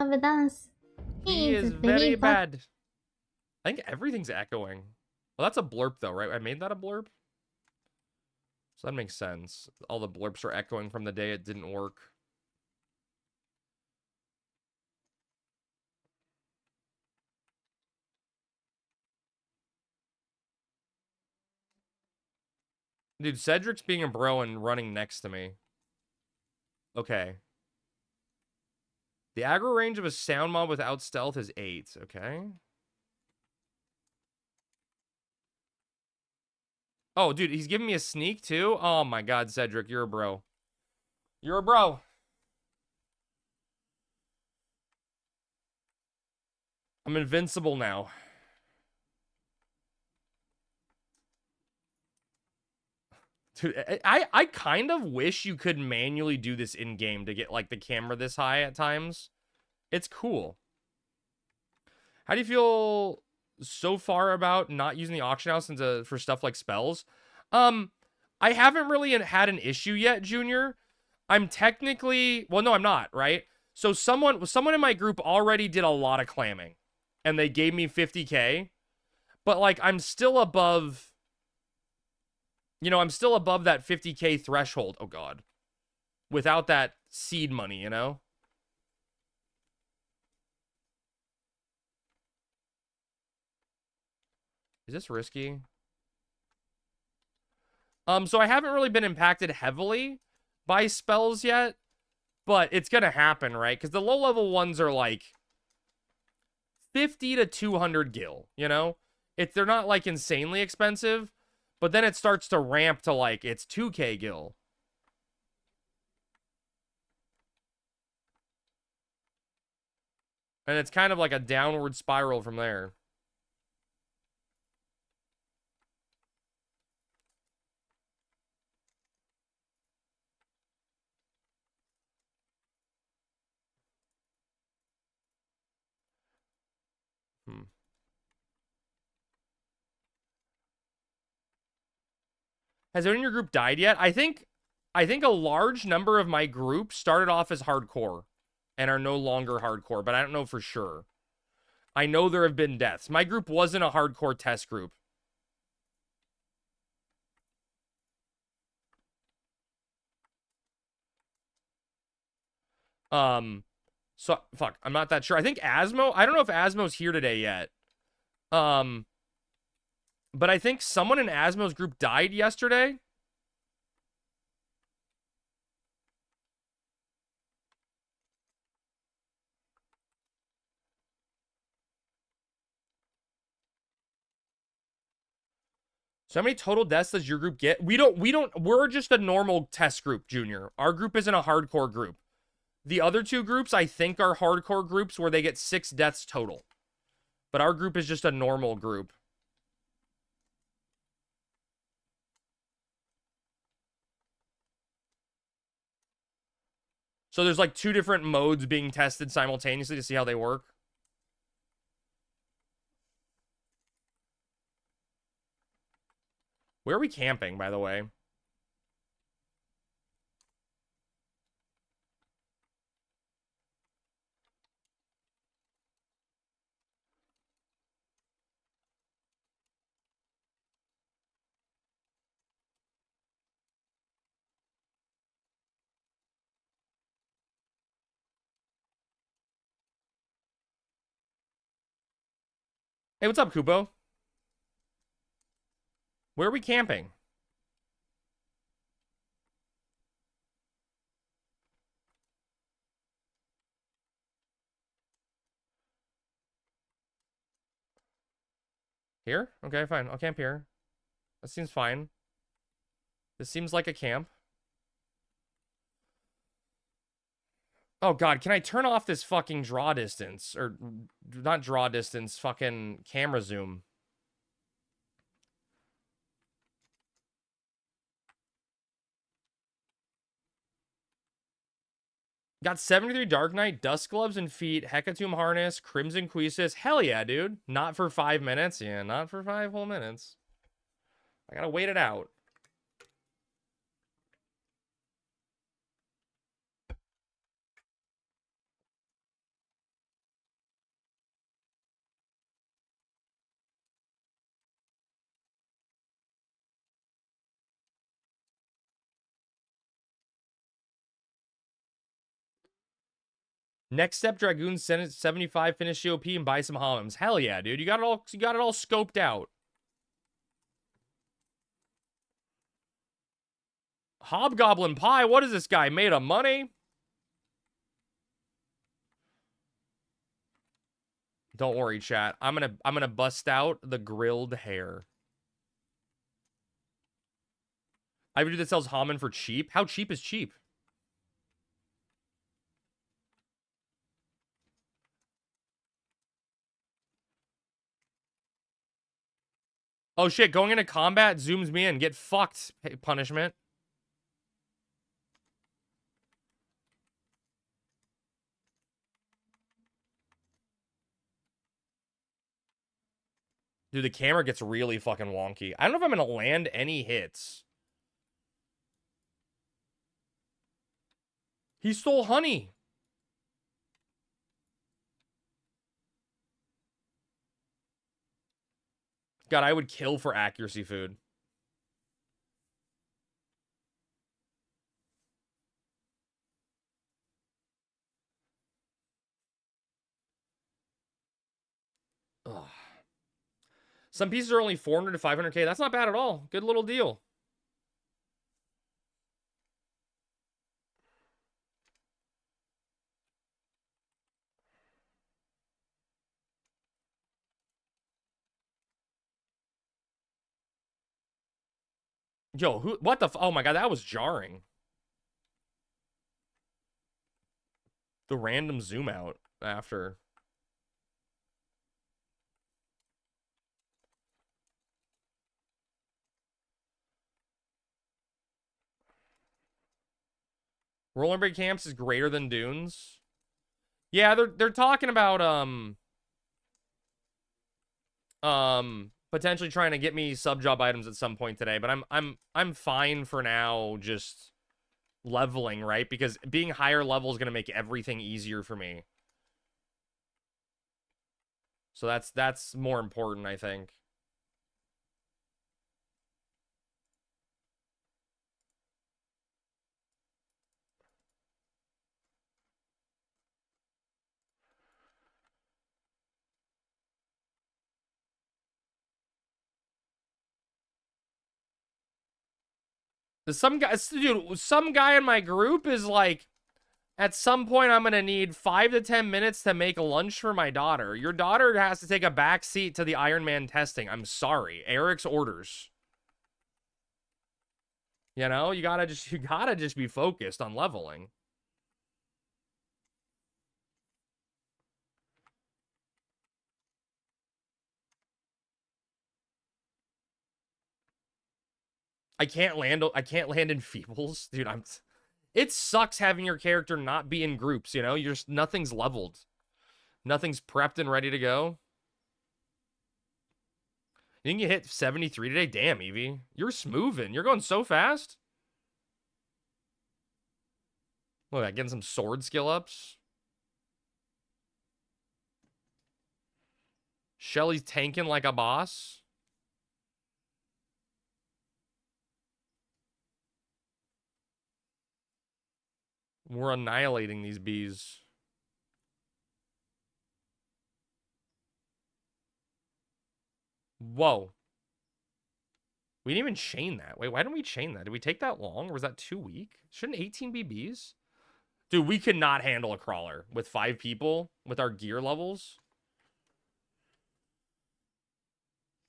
Evidence. He is very bad. I think everything's echoing. Well, that's a blurb, though, right? I made that a blurb? So that makes sense. All the blurps are echoing from the day it didn't work. Dude, Cedric's being a bro and running next to me. Okay. The aggro range of a sound mob without stealth is 8. Okay. Oh, dude, he's giving me a sneak, too? Oh, my God, Cedric, you're a bro. You're a bro. I'm invincible now. Dude, I kind of wish you could manually do this in-game to get, like, the camera this high at times. It's cool. How do you feel so far about not using the auction house for stuff like spells? I haven't really had an issue yet, Junior. I'm technically... Well, no, I'm not, right? So someone in my group already did a lot of clamming. And they gave me 50K. But, like, I'm still above... You know, I'm still above that 50K threshold. Oh, God. Without that seed money, you know? Is this risky? So I haven't really been impacted heavily by spells yet, but it's gonna happen, right? Because the low-level ones are like 50 to 200 gil, you know? They're not like insanely expensive, but then it starts to ramp to like it's 2K gil. And it's kind of like a downward spiral from there. Hmm. Has anyone in your group died yet? I think a large number of my group started off as hardcore and are no longer hardcore, but I don't know for sure. I know there have been deaths. My group wasn't a hardcore test group. So fuck, I'm not that sure. I think Asmo, I don't know if Asmo's here today yet. Um, but I think someone in Asmo's group died yesterday. So how many total deaths does your group get? We're just a normal test group, Junior. Our group isn't a hardcore group. The other two groups, I think, are hardcore groups where they get 6 deaths total. But our group is just a normal group. So there's like 2 different modes being tested simultaneously to see how they work. Where are we camping, by the way? Hey, what's up, Kubo? Where are we camping? Here? Okay, fine. I'll camp here. That seems fine. This seems like a camp. Oh, God. Can I turn off this fucking draw distance? Or not draw distance, fucking camera zoom. Got 73 Dark Knight, Dust Gloves and Feet, Hecatomb Harness, Crimson Cuisis. Hell yeah, dude. Not for 5 minutes. Yeah, not for 5 whole minutes. I gotta wait it out. Next step, Dragoon 75 finish COP and buy some Holloms. Hell yeah, dude. You got it all scoped out. Hobgoblin Pie, what is this guy made of money? Don't worry, chat. I'm gonna bust out the grilled hair. I have a dude that sells Haman for cheap. How cheap is cheap? Oh shit, going into combat zooms me in. Get fucked, punishment. Dude, the camera gets really fucking wonky. I don't know if I'm gonna land any hits. He stole honey. God, I would kill for accuracy food. Some pieces are only 400 to 500k. That's not bad at all. Good little deal. Yo, what the oh my god, that was jarring. The random zoom out after. Rollerblade camps is greater than dunes. Yeah, they're talking about potentially trying to get me sub job items at some point today, but I'm fine for now just leveling, right? Because being higher level is going to make everything easier for me. So that's more important, I think. Some guy, dude, some guy in my group is like, at some point I'm gonna need 5 to 10 minutes to make lunch for my daughter. Your daughter has to take a back seat to the Ironman testing. I'm sorry, Eric's orders. You know, you gotta just be focused on leveling. I can't land in feebles, dude. It sucks having your character not be in groups, you know? You're just nothing's leveled. Nothing's prepped and ready to go. You think you hit 73 today? Damn, Evie. You're smoothing. You're going so fast. Look at that, getting some sword skill ups. Shelly's tanking like a boss. We're annihilating these bees. Whoa. We didn't even chain that. Wait, why didn't we chain that? Did we take that long? Or was that too weak? Shouldn't 18 be bees? Dude, we could not handle a crawler with 5 people with our gear levels.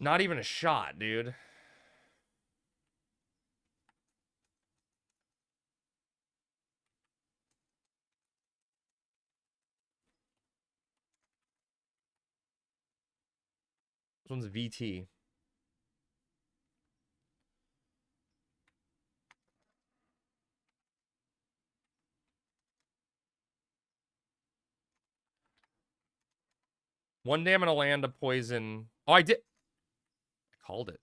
Not even a shot, dude. This one's VT. One day I'm gonna land a poison. Oh, I did. I called it.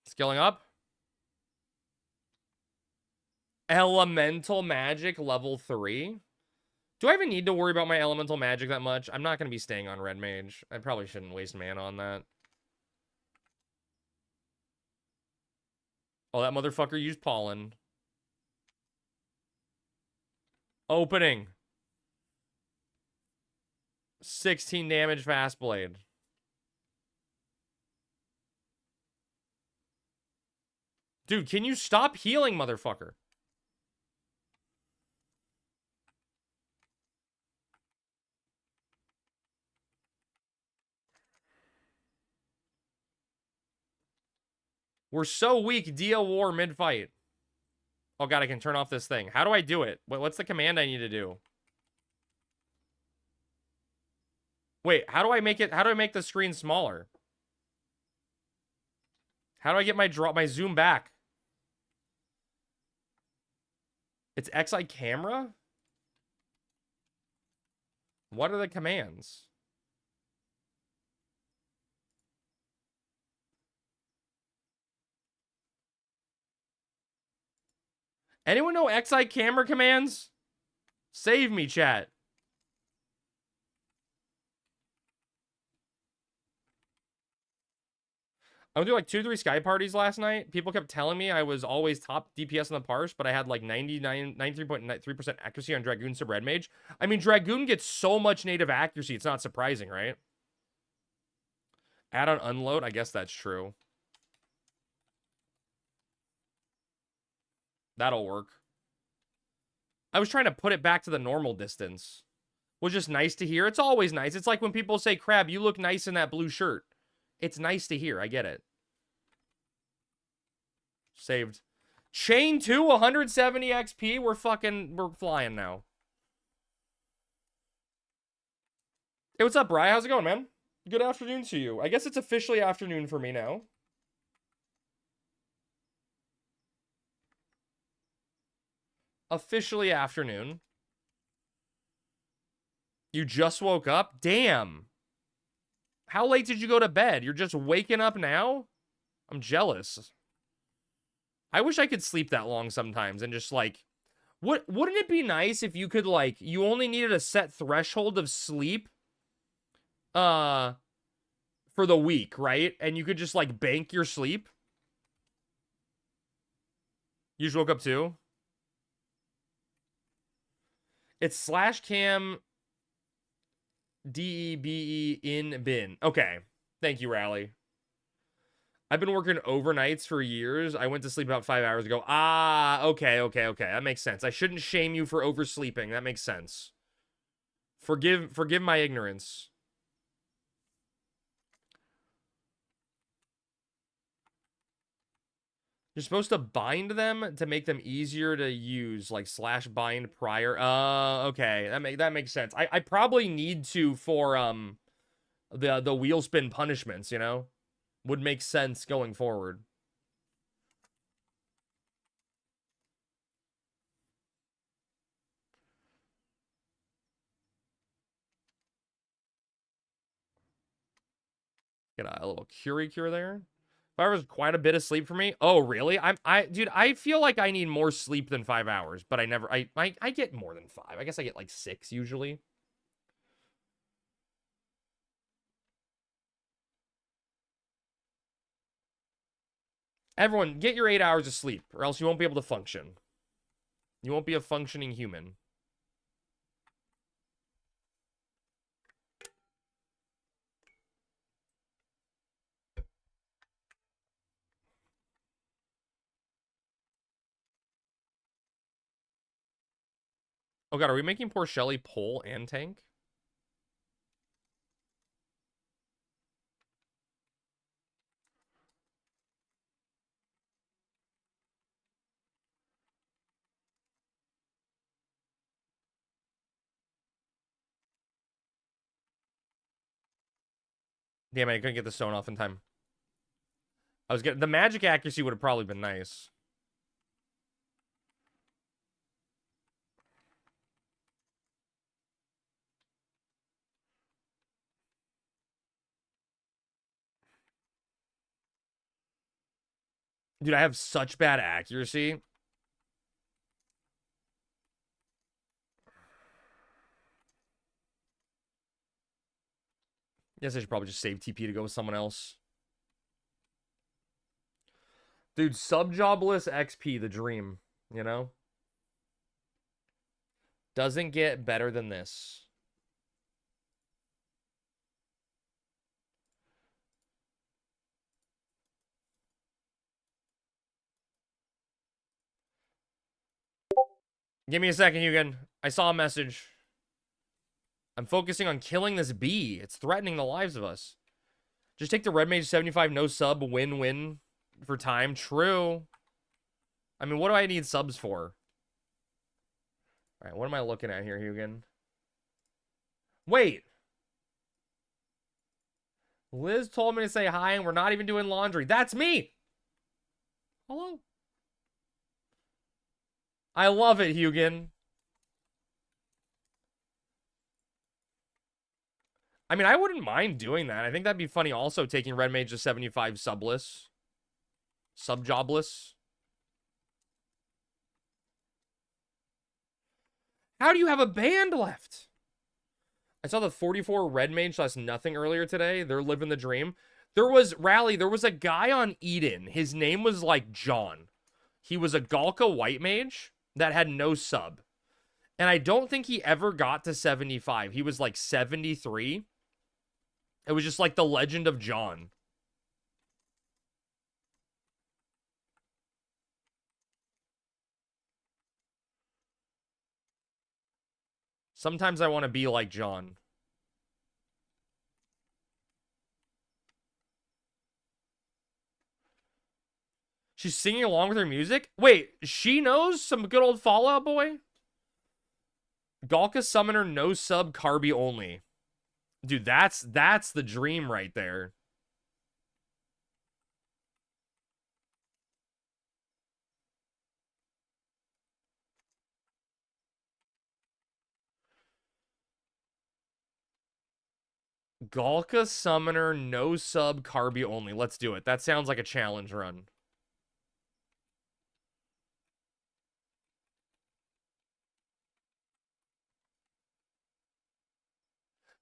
Scaling up. Elemental magic level 3. Do I even need to worry about my elemental magic that much? I'm not going to be staying on red mage. I probably shouldn't waste mana on that. Oh, that motherfucker used pollen. Opening. 16 damage fast blade. Dude, can you stop healing, motherfucker? We're so weak. Dia war mid-fight. Oh, God, I can turn off this thing. How do I do it? What's the command I need to do? Wait, how do I make it? How do I make the screen smaller? How do I get my zoom back? It's XI camera? What are the commands? Anyone know XI camera commands? Save me, chat. I went through like 2 or 3 Sky parties last night. People kept telling me I was always top DPS in the parse, but I had like 93.3% accuracy on Dragoon sub Red Mage. I mean, Dragoon gets so much native accuracy, it's not surprising, right? Add on unload, I guess that's true. That'll work. I was trying to put it back to the normal distance. Was just nice to hear. It's always nice. It's like when people say, Crab, you look nice in that blue shirt. It's nice to hear. I get it. Saved. Chain 2, 170 XP. We're flying now. Hey, what's up, Bri? How's it going, man? Good afternoon to you. I guess it's officially afternoon for me now. Officially afternoon. You just woke up? Damn. How late did you go to bed? You're just waking up now? I'm jealous. I wish I could sleep that long sometimes and just like, wouldn't it be nice if you could like, you only needed a set threshold of sleep for the week, right? And you could just like bank your sleep. You just woke up too? It's slash cam DEBE in bin. Okay. Thank you, Rally. I've been working overnights for years. I went to sleep about 5 hours ago. Ah, okay. That makes sense. I shouldn't shame you for oversleeping. That makes sense. Forgive my ignorance. You're supposed to bind them to make them easier to use, like slash bind prior. Okay, that makes sense. I probably need to for the wheel spin punishments, you know? Would make sense going forward. Get a little Curie cure there. 5 hours is quite a bit of sleep for me. Oh, really? Dude, I feel like I need more sleep than 5 hours, but I get more than 5. I guess I get like 6 usually. Everyone, get your 8 hours of sleep, or else you won't be able to function. You won't be a functioning human. Oh god, are we making poor Shelly pull and tank? Damn it, I couldn't get the stone off in time. I was getting the magic accuracy would have probably been nice. Dude, I have such bad accuracy. Guess I should probably just save TP to go with someone else. Dude, sub-jobless XP, the dream, you know? Doesn't get better than this. Give me a second, Hugan. I saw a message. I'm focusing on killing this bee. It's threatening the lives of us. Just take the Red Mage 75, no sub, win-win for time. True. I mean, what do I need subs for? All right, what am I looking at here, Hugan? Wait. Liz told me to say hi, and we're not even doing laundry. That's me. Hello. I love it, Hugan. I mean, I wouldn't mind doing that. I think that'd be funny also, taking Red Mage to 75 subless. Sub-jobless. How do you have a band left? I saw the 44 Red Mage / nothing earlier today. They're living the dream. There was a guy on Eden. His name was like John. He was a Galka white mage that had no sub. And I don't think he ever got to 75. He was like 73. It was just like the legend of John. Sometimes I want to be like John. She's singing along with her music? Wait, she knows some good old Fallout Boy? Galka Summoner, no sub, Carby only. Dude, that's the dream right there. Galka Summoner, no sub, Carby only. Let's do it. That sounds like a challenge run.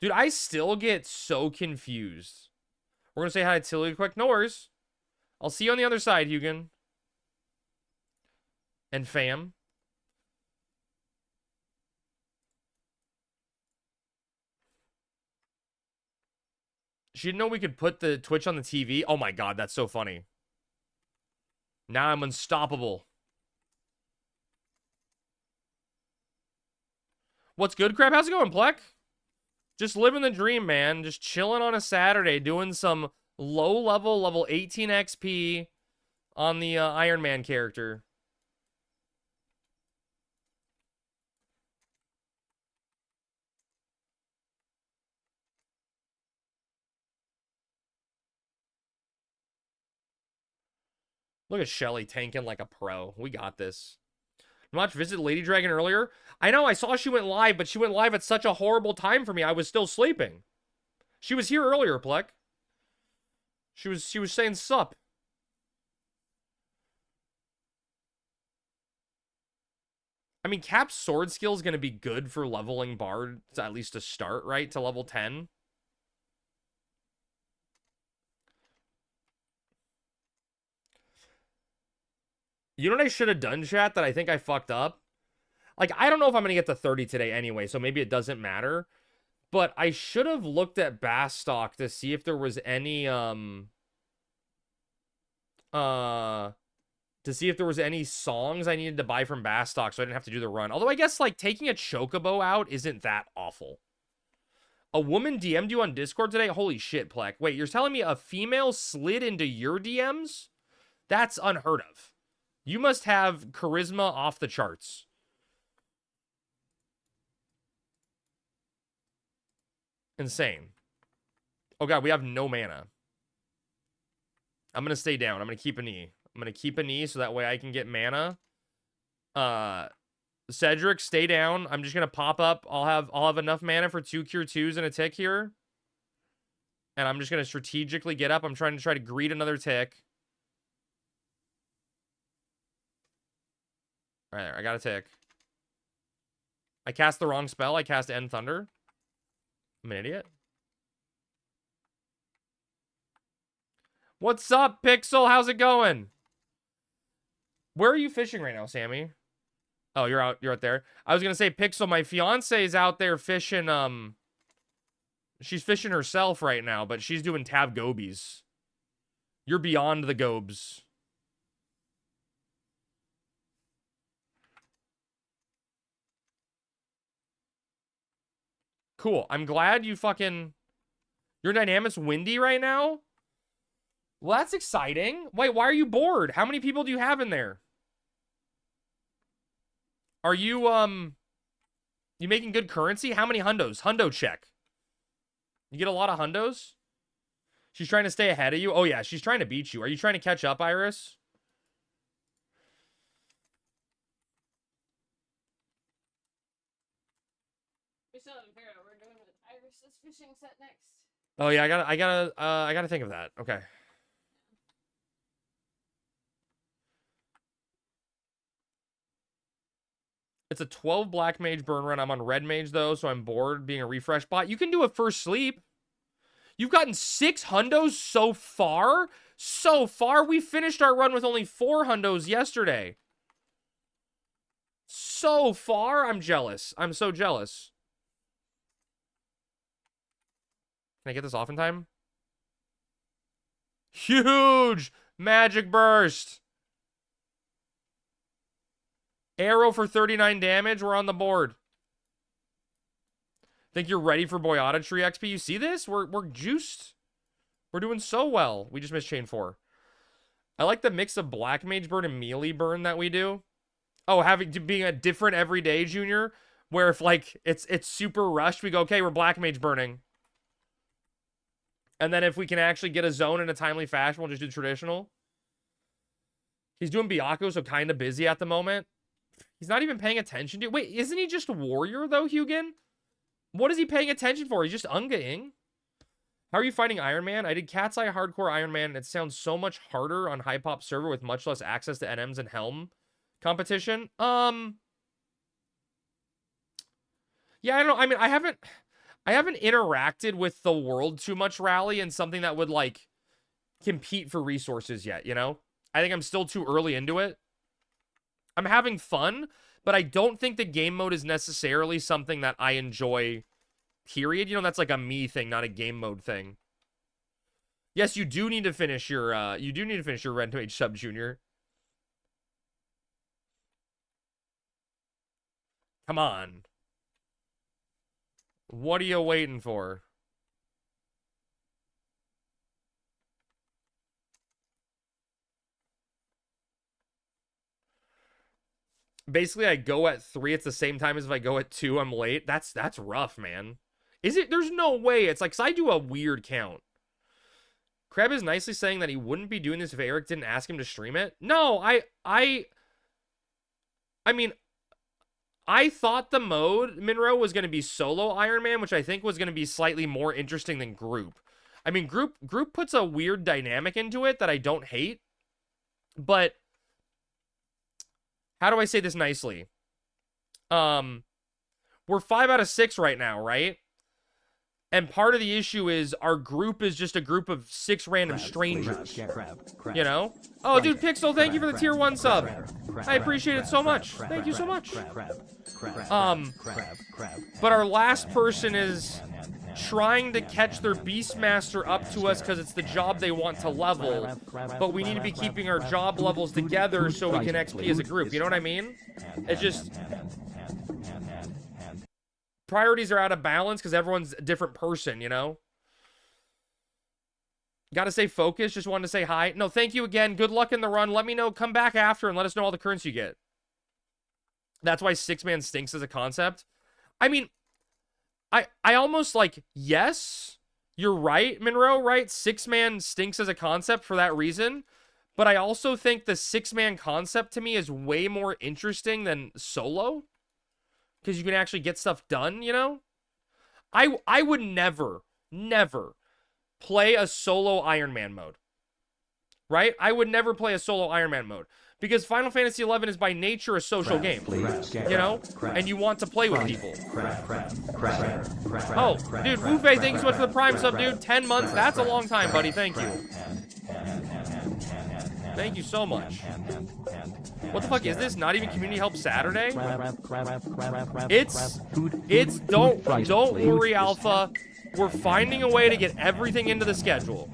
Dude, I still get so confused. We're going to say hi to Tilly quick. No worries. I'll see you on the other side, Hugin. And fam. She didn't know we could put the Twitch on the TV. Oh my god, that's so funny. Now I'm unstoppable. What's good, Crab? How's it going, Plek? Just living the dream, man. Just chilling on a Saturday, doing some low-level, level 18 XP on the Ironman character. Look at Shelly tanking like a pro. We got this. Watch Visit Lady Dragon earlier. I know, I saw she went live, but she went live at such a horrible time for me. I was still sleeping. She was here earlier, Plek. She was saying sup. I mean, Cap's sword skill is going to be good for leveling Bard, at least to start, right? To level 10. You know what I should have done, chat, that I think I fucked up? Like, I don't know if I'm going to get to 30 today anyway, so maybe it doesn't matter. But I should have looked at Bastock to see if there was any, to see if there was any songs I needed to buy from Bastock so I didn't have to do the run. Although I guess, like, taking a Chocobo out isn't that awful. A woman DM'd you on Discord today? Holy shit, Plek. Wait, you're telling me a female slid into your DMs? That's unheard of. You must have charisma off the charts. Insane. Oh god, we have no mana. I'm gonna stay down. I'm gonna keep a knee. I'm gonna keep a knee so that way I can get mana. Cedric, stay down. I'm just gonna pop up. I'll have enough mana for 2 cure 2s and a tick here. And I'm just gonna strategically get up. I'm trying to greet another tick. All right, there. I got a tick. I cast the wrong spell. I cast End Thunder. I'm an idiot. What's up, Pixel? How's it going? Where are you fishing right now, Sammy? Oh, you're out there. I was gonna say, Pixel, my fiance is out there fishing, she's fishing herself right now, but she's doing tab gobies. You're beyond the gobes. Cool. I'm glad you fucking... Your dynamic's windy right now? Well, that's exciting. Wait, why are you bored? How many people do you have in there? Are you, you making good currency? How many hundos? Hundo check. You get a lot of hundos? She's trying to stay ahead of you? Oh, yeah, she's trying to beat you. Are you trying to catch up, Iris? We still haven't figured out what we're doing with Iris's fishing set next. Oh, yeah, I gotta think of that. Okay. It's a 12 black mage burn run. I'm on red mage, though, so I'm bored being a refresh bot. You can do it first sleep. You've gotten 6 hundos so far? So far? We finished our run with only 4 hundos yesterday. So far? I'm jealous. I'm so jealous. Can I get this off in time? Huge magic burst. Arrow for 39 damage. We're on the board. Think you're ready for Boyata Tree XP? You see this? We're juiced. We're doing so well. We just missed chain 4. I like the mix of Black Mage Burn and Melee Burn that we do. Oh, being a different everyday Junior, where if like it's super rushed, we go, okay, we're Black Mage Burning. And then if we can actually get a zone in a timely fashion, we'll just do traditional. He's doing Byaku, so kind of busy at the moment. He's not even paying attention to... Wait, isn't he just a warrior, though, Hugin? What is he paying attention for? He's just Unga-ing. How are you fighting Ironman? I did Cat's Eye Hardcore Ironman, and it sounds so much harder on High Pop server with much less access to NMs and Helm competition. Yeah, I don't know. I mean, I haven't interacted with the world too much, Rally, and something that would, like, compete for resources yet, you know? I think I'm still too early into it. I'm having fun, but I don't think the game mode is necessarily something that I enjoy, period. You know, that's like a me thing, not a game mode thing. Yes, you do need to finish your, Red Mage sub, Junior. Come on. What are you waiting for? Basically, I go at 3. It's the same time as if I go at 2, I'm late. That's rough, man. Is it? There's no way. It's like, 'cause I do a weird count. Kreb is nicely saying that he wouldn't be doing this if Eric didn't ask him to stream it. No, I mean, I thought the mode, Minro, was going to be solo Ironman, which I think was going to be slightly more interesting than group. I mean, group puts a weird dynamic into it that I don't hate, but how do I say this nicely? We're 5 out of 6 right now, right? And part of the issue is our group is just a group of 6 random strangers. You know? Oh, dude, Pixel, thank you for the tier 1 sub. I appreciate it so much. Thank you so much. But our last person is trying to catch their Beastmaster up to us because it's the job they want to level. But we need to be keeping our job levels together so we can XP as a group. You know what I mean? It's just... priorities are out of balance because everyone's a different person, you know? Gotta stay focused. Just wanted to say hi. No, thank you again. Good luck in the run. Let me know. Come back after and let us know all the currency you get. That's why 6-man stinks as a concept. I mean, I almost like, yes, you're right, Monroe, right? 6-man stinks as a concept for that reason. But I also think the 6-man concept to me is way more interesting than solo. Because you can actually get stuff done, you know? I would never play a solo Ironman mode. Right? I would never play a solo Ironman mode. Because Final Fantasy XI is by nature a social game. You know? And you want to play with people. Oh, dude, Wufei, thank you so much for the Prime sub, dude. 10 months, that's a long time, buddy. Thank you. Thank you so much. What the fuck is this? Not even Community Help Saturday? It's don't worry, Alpha. We're finding a way to get everything into the schedule.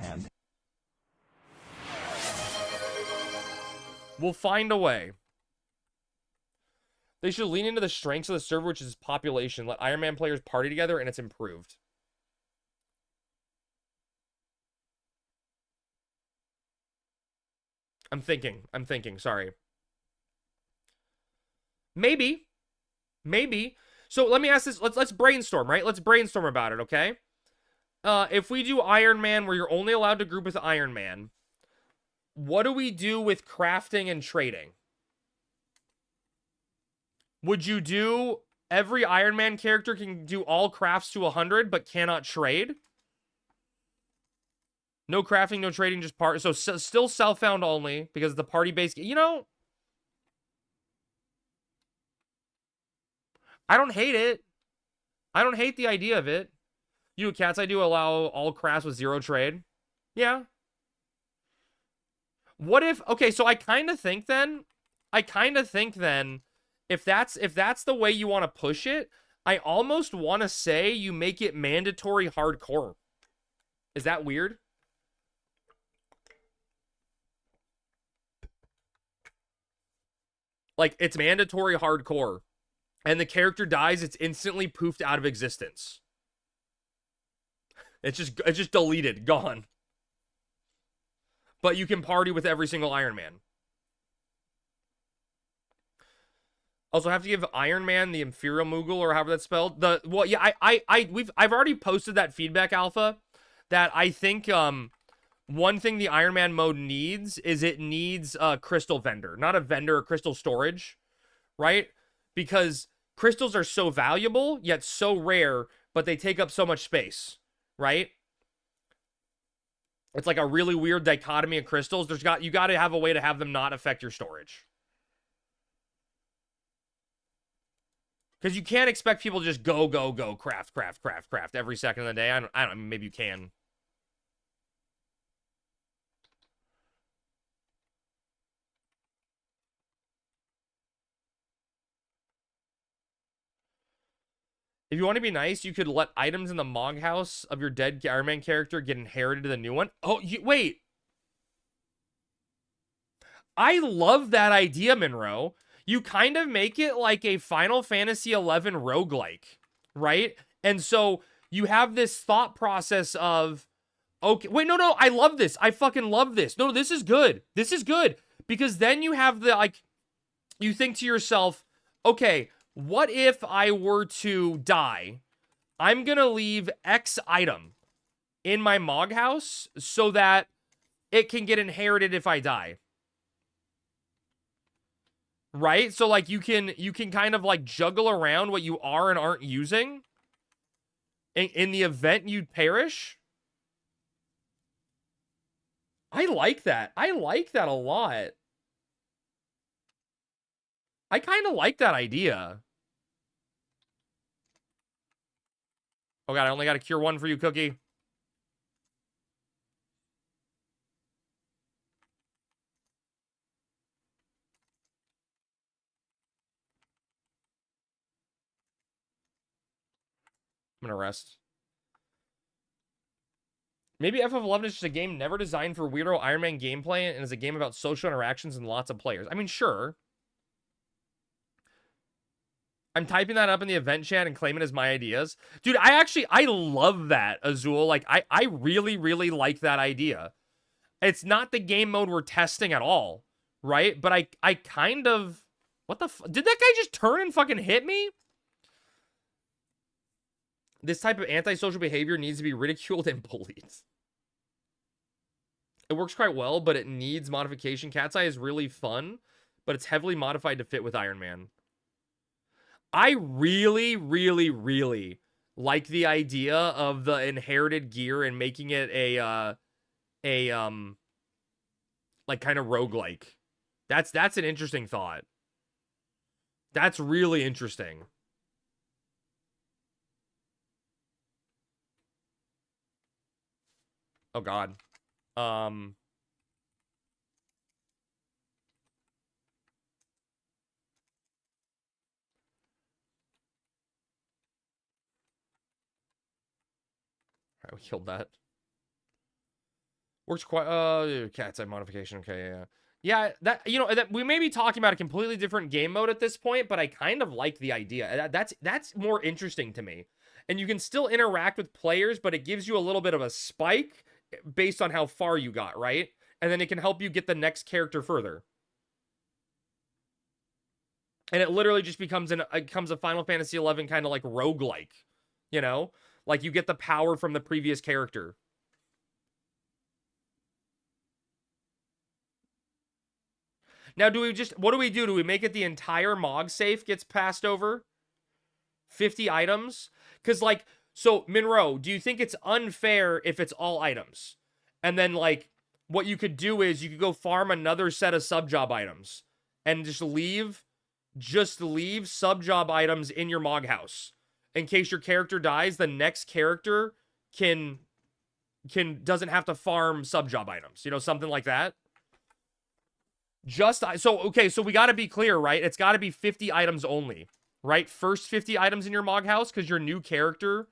We'll find a way. They should lean into the strengths of the server, which is population. Let Ironman players party together, and it's improved. I'm thinking, sorry. Maybe. So let me ask this. Let's brainstorm, right? Let's brainstorm about it, okay? If we do Iron Man where you're only allowed to group with Iron Man, what do we do with crafting and trading? Would you do every Iron Man character can do all crafts to 100 but cannot trade? No crafting, no trading, just part. So still self-found only because the party-based... You know... I don't hate it. I don't hate the idea of it. You know, Cat's I do allow all crafts with 0 trade. Yeah. What if, okay, so I kind of think then, if that's the way you want to push it, I almost want to say you make it mandatory hardcore. Is that weird? Like, it's mandatory hardcore. And the character dies, it's instantly poofed out of existence. It's just deleted, gone. But you can party with every single Iron Man. Also, have to give Iron Man the Imperial Moogle, or however that's spelled. Well, yeah, I've already posted that feedback alpha. That I think one thing the Iron Man mode needs is it needs a crystal vendor, not a vendor, a crystal storage, right? Because crystals are so valuable yet so rare, but they take up so much space, right? It's like a really weird dichotomy of crystals. You got to have a way to have them not affect your storage. Because you can't expect people to just go, craft every second of the day. I don't, maybe you can. If you want to be nice, you could let items in the Mog house of your dead Iron Man character get inherited to the new one. Oh, wait. I love that idea, Monroe. You kind of make it like a Final Fantasy XI roguelike, right? And so you have this thought process of, okay, wait, no, I love this. I fucking love this. No, this is good. This is good. Because then you have the, like, you think to yourself, okay, what if I were to die? I'm gonna leave X item in my Mog house so that it can get inherited if I die. Right? So like you can kind of like juggle around what you are and aren't using in the event you'd perish. I like that. I like that a lot. I kind of like that idea. Oh god, I only got to cure 1 for you, Cookie. I'm gonna rest. Maybe FF11 is just a game never designed for weirdo Iron Man gameplay and is a game about social interactions and lots of players. I mean, sure. I'm typing that up in the event chat and claiming it as my ideas. Dude, I love that, Azul. Like, I really, really like that idea. It's not the game mode we're testing at all, right? But I kind of... What the f... Did that guy just turn and fucking hit me? This type of antisocial behavior needs to be ridiculed and bullied. It works quite well, but it needs modification. Cat's Eye is really fun, but it's heavily modified to fit with Iron Man. I really, really, really like the idea of the inherited gear and making it a like kind of roguelike. That's an interesting thought. That's really interesting. Oh god. Alright, we killed that. Works quite Cat's Eye modification. Okay, yeah. Yeah, that, you know, that we may be talking about a completely different game mode at this point, but I kind of like the idea. That's more interesting to me. And you can still interact with players, but it gives you a little bit of a spike based on how far you got, right? And then it can help you get the next character further. And it literally just becomes a Final Fantasy XI kind of like roguelike, you know? Like you get the power from the previous character. Now, what do we do? Do we make it the entire Mog safe gets passed over? 50 items? Because, like, so, Monroe, do you think it's unfair if it's all items? And then, like, what you could do is you could go farm another set of sub-job items and just leave sub-job items in your Mog house. In case your character dies, the next character doesn't have to farm sub job items, you know, something like that. So we got to be clear, right? It's got to be 50 items only, right? First 50 items in your Mog House, because your new character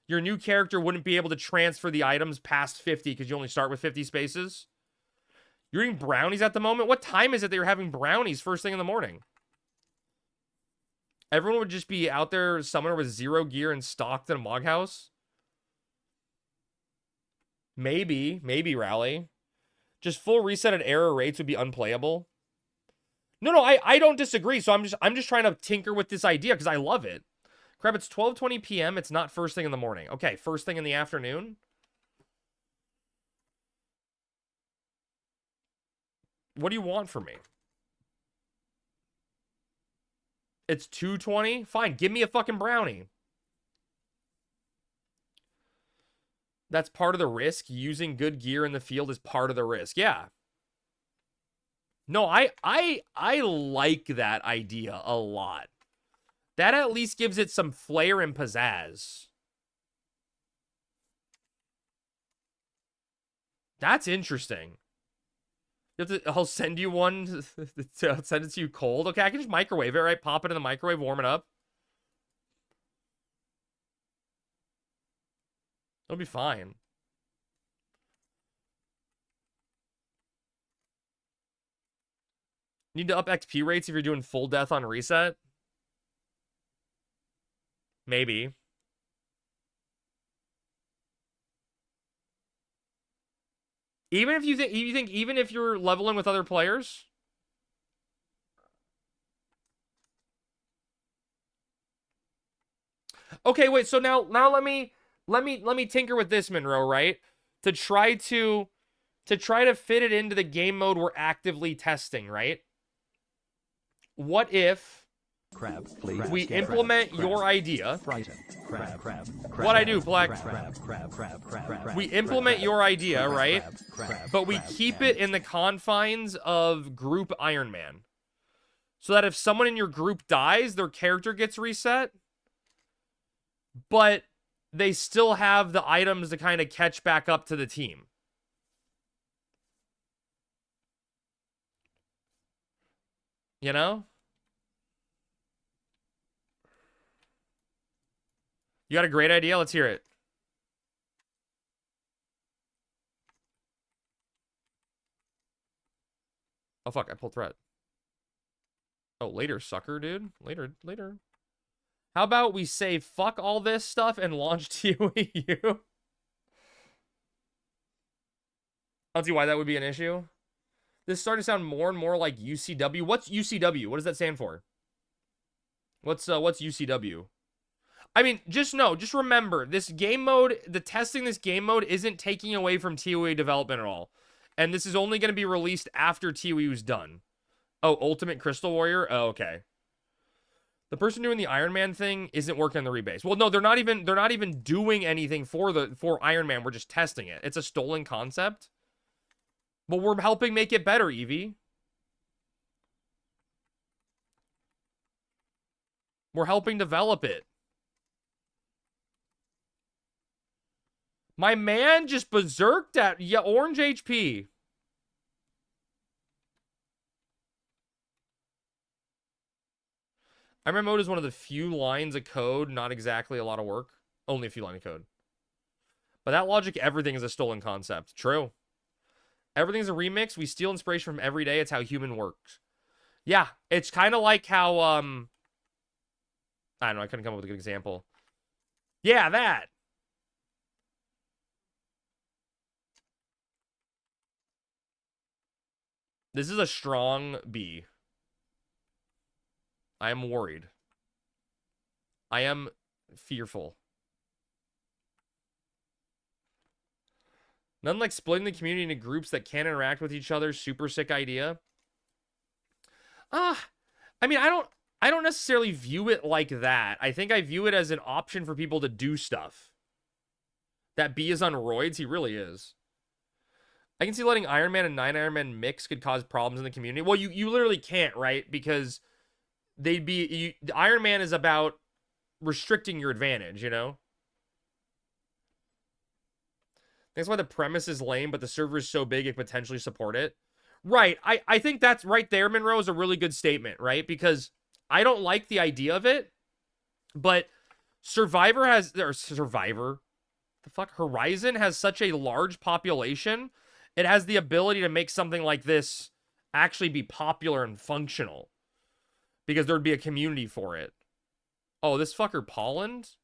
wouldn't be able to transfer the items past 50 because you only start with 50 spaces. You're eating brownies at the moment? What time is it that you're having brownies first thing in the morning? Everyone would just be out there, summoner with 0 gear and stocked in a Mog House? Maybe Rally. Just full reset at error rates would be unplayable. No, I don't disagree. So I'm just trying to tinker with this idea because I love it. Crap, it's 12:20 p.m. It's not first thing in the morning. Okay, first thing in the afternoon. What do you want from me? It's 2:20? Fine, give me a fucking brownie. That's part of the risk. Using good gear in the field is part of the risk. Yeah. No, I like that idea a lot. That at least gives it some flair and pizzazz. That's interesting. I'll send you one. Send it to you cold. Okay, I can just microwave it, right? Pop it in the microwave, warm it up. It'll be fine. Need to up XP rates if you're doing full death on reset? Maybe. Even if you think even if you're leveling with other players? Okay, wait, so now let me tinker with this, Monroe, right? To try to fit it into the game mode we're actively testing, right? What if we implement your idea? What I do, Black? We implement your idea, right? But we keep it in the confines of group Ironman. So that if someone in your group dies, their character gets reset. But they still have the items to kind of catch back up to the team. You know? You got a great idea? Let's hear it. Oh, fuck. I pulled threat. Oh, later, sucker, dude. Later. How about we say fuck all this stuff and launch TOEU? I don't see why that would be an issue. This is starting to sound more and more like UCW. What's UCW? What does that stand for? What's UCW? I mean, just remember, this game mode, the testing this game mode isn't taking away from TOEU development at all. And this is only going to be released after TOEU is done. Oh, Ultimate Crystal Warrior? Oh, okay. The person doing the Ironman thing isn't working on the rebase. Well, no, they're not even doing anything for Ironman. We're just testing it. It's a stolen concept. But we're helping make it better, Evie. We're helping develop it. My man just berserked at orange HP. Ironman mode is one of the few lines of code, not exactly a lot of work. Only a few lines of code. But that logic, everything is a stolen concept. True. Everything's a remix. We steal inspiration from every day. It's how human works. Yeah, it's kind of like how, I don't know, I couldn't come up with a good example. Yeah, that. This is a strong B. I am worried. I am fearful. Nothing like splitting the community into groups that can't interact with each other. Super sick idea. I mean, I don't necessarily view it like that. I think I view it as an option for people to do stuff. That B is on roids. He really is. I can see letting Iron Man and 9 Iron Man mix could cause problems in the community. Well, you literally can't, right? Because Iron Man is about restricting your advantage, you know? That's why the premise is lame, but the server is so big it could potentially support it. Right. I think that's right there, Monroe, is a really good statement, right? Because I don't like the idea of it, but Horizon has such a large population. It has the ability to make something like this actually be popular and functional because there'd be a community for it. Oh, this fucker Polland?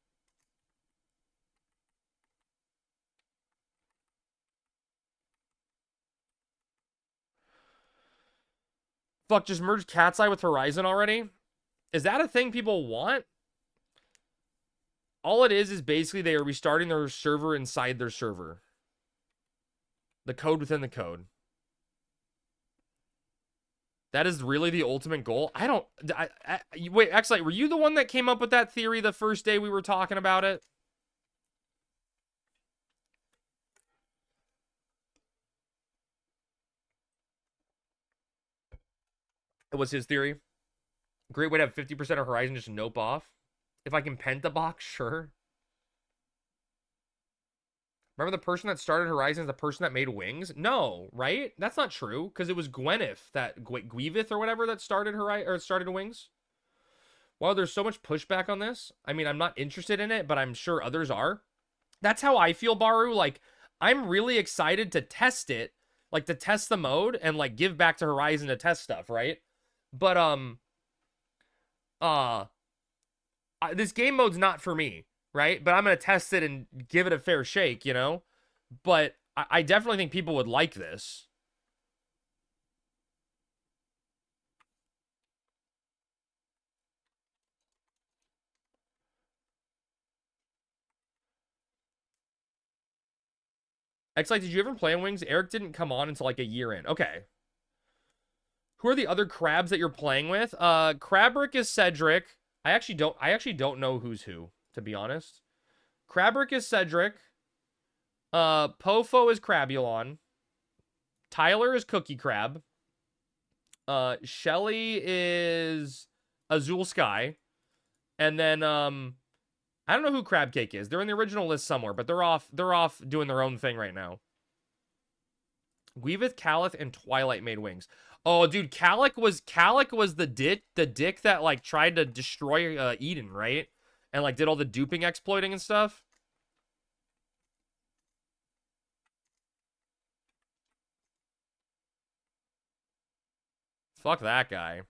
Fuck, just merge Cat's Eye with Horizon already? Is that a thing people want? All it is basically they are restarting their server inside their server. The code within the code. That is really the ultimate goal. Wait, actually, were you the one that came up with that theory the first day we were talking about it? It was his theory. Great way to have 50% of Horizon just nope off. If I can pentabox, sure. Remember the person that started Horizon is the person that made Wings? No, right? That's not true, because it was Gwyneth, that Gwevith or whatever that started started Wings. While there's so much pushback on this, I mean, I'm not interested in it, but I'm sure others are. That's how I feel, Baru. Like, I'm really excited to test it, like to test the mode and like give back to Horizon to test stuff, right? But this game mode's not for me, right? But I'm gonna test it and give it a fair shake, you know. But I definitely think people would like this. X-Light, did you ever play on Wings? Eric didn't come on until like a year in. Okay. Who are the other crabs that you're playing with? Krabrick is Cedric. I actually don't know who's who, to be honest. Krabrick is Cedric. Pofo is Crabulon. Tyler is Cookie Crab. Shelly is Azul Sky. And then I don't know who Crab Cake is. They're in the original list somewhere, but they're off doing their own thing right now. Gwevith, Calith, and Twilight made Wings. Oh, dude, Calic was the dick that like tried to destroy Eden, right? And like did all the duping exploiting and stuff. Fuck that guy.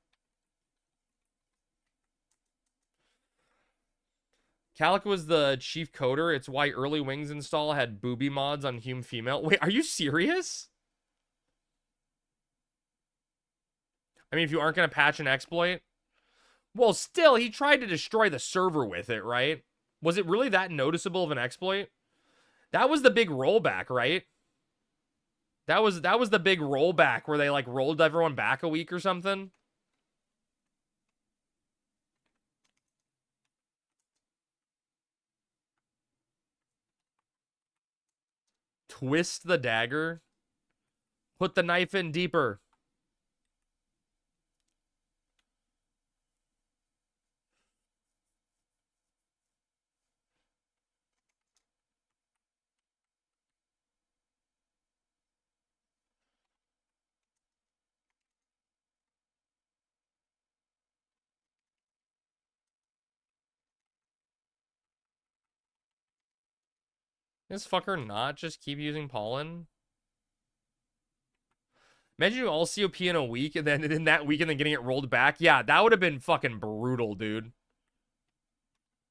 Calic was the chief coder. It's why early Wings install had booby mods on Hume Female. Wait, are you serious? I mean, if you aren't going to patch an exploit. Well, still, he tried to destroy the server with it, right? Was it really that noticeable of an exploit? That was the big rollback, right? That was the big rollback where they like rolled everyone back a week or something. Twist the dagger. Put the knife in deeper. This fucker not just keep using pollen? Imagine you all COP in a week and then in that week and then getting it rolled back. Yeah, that would have been fucking brutal, dude.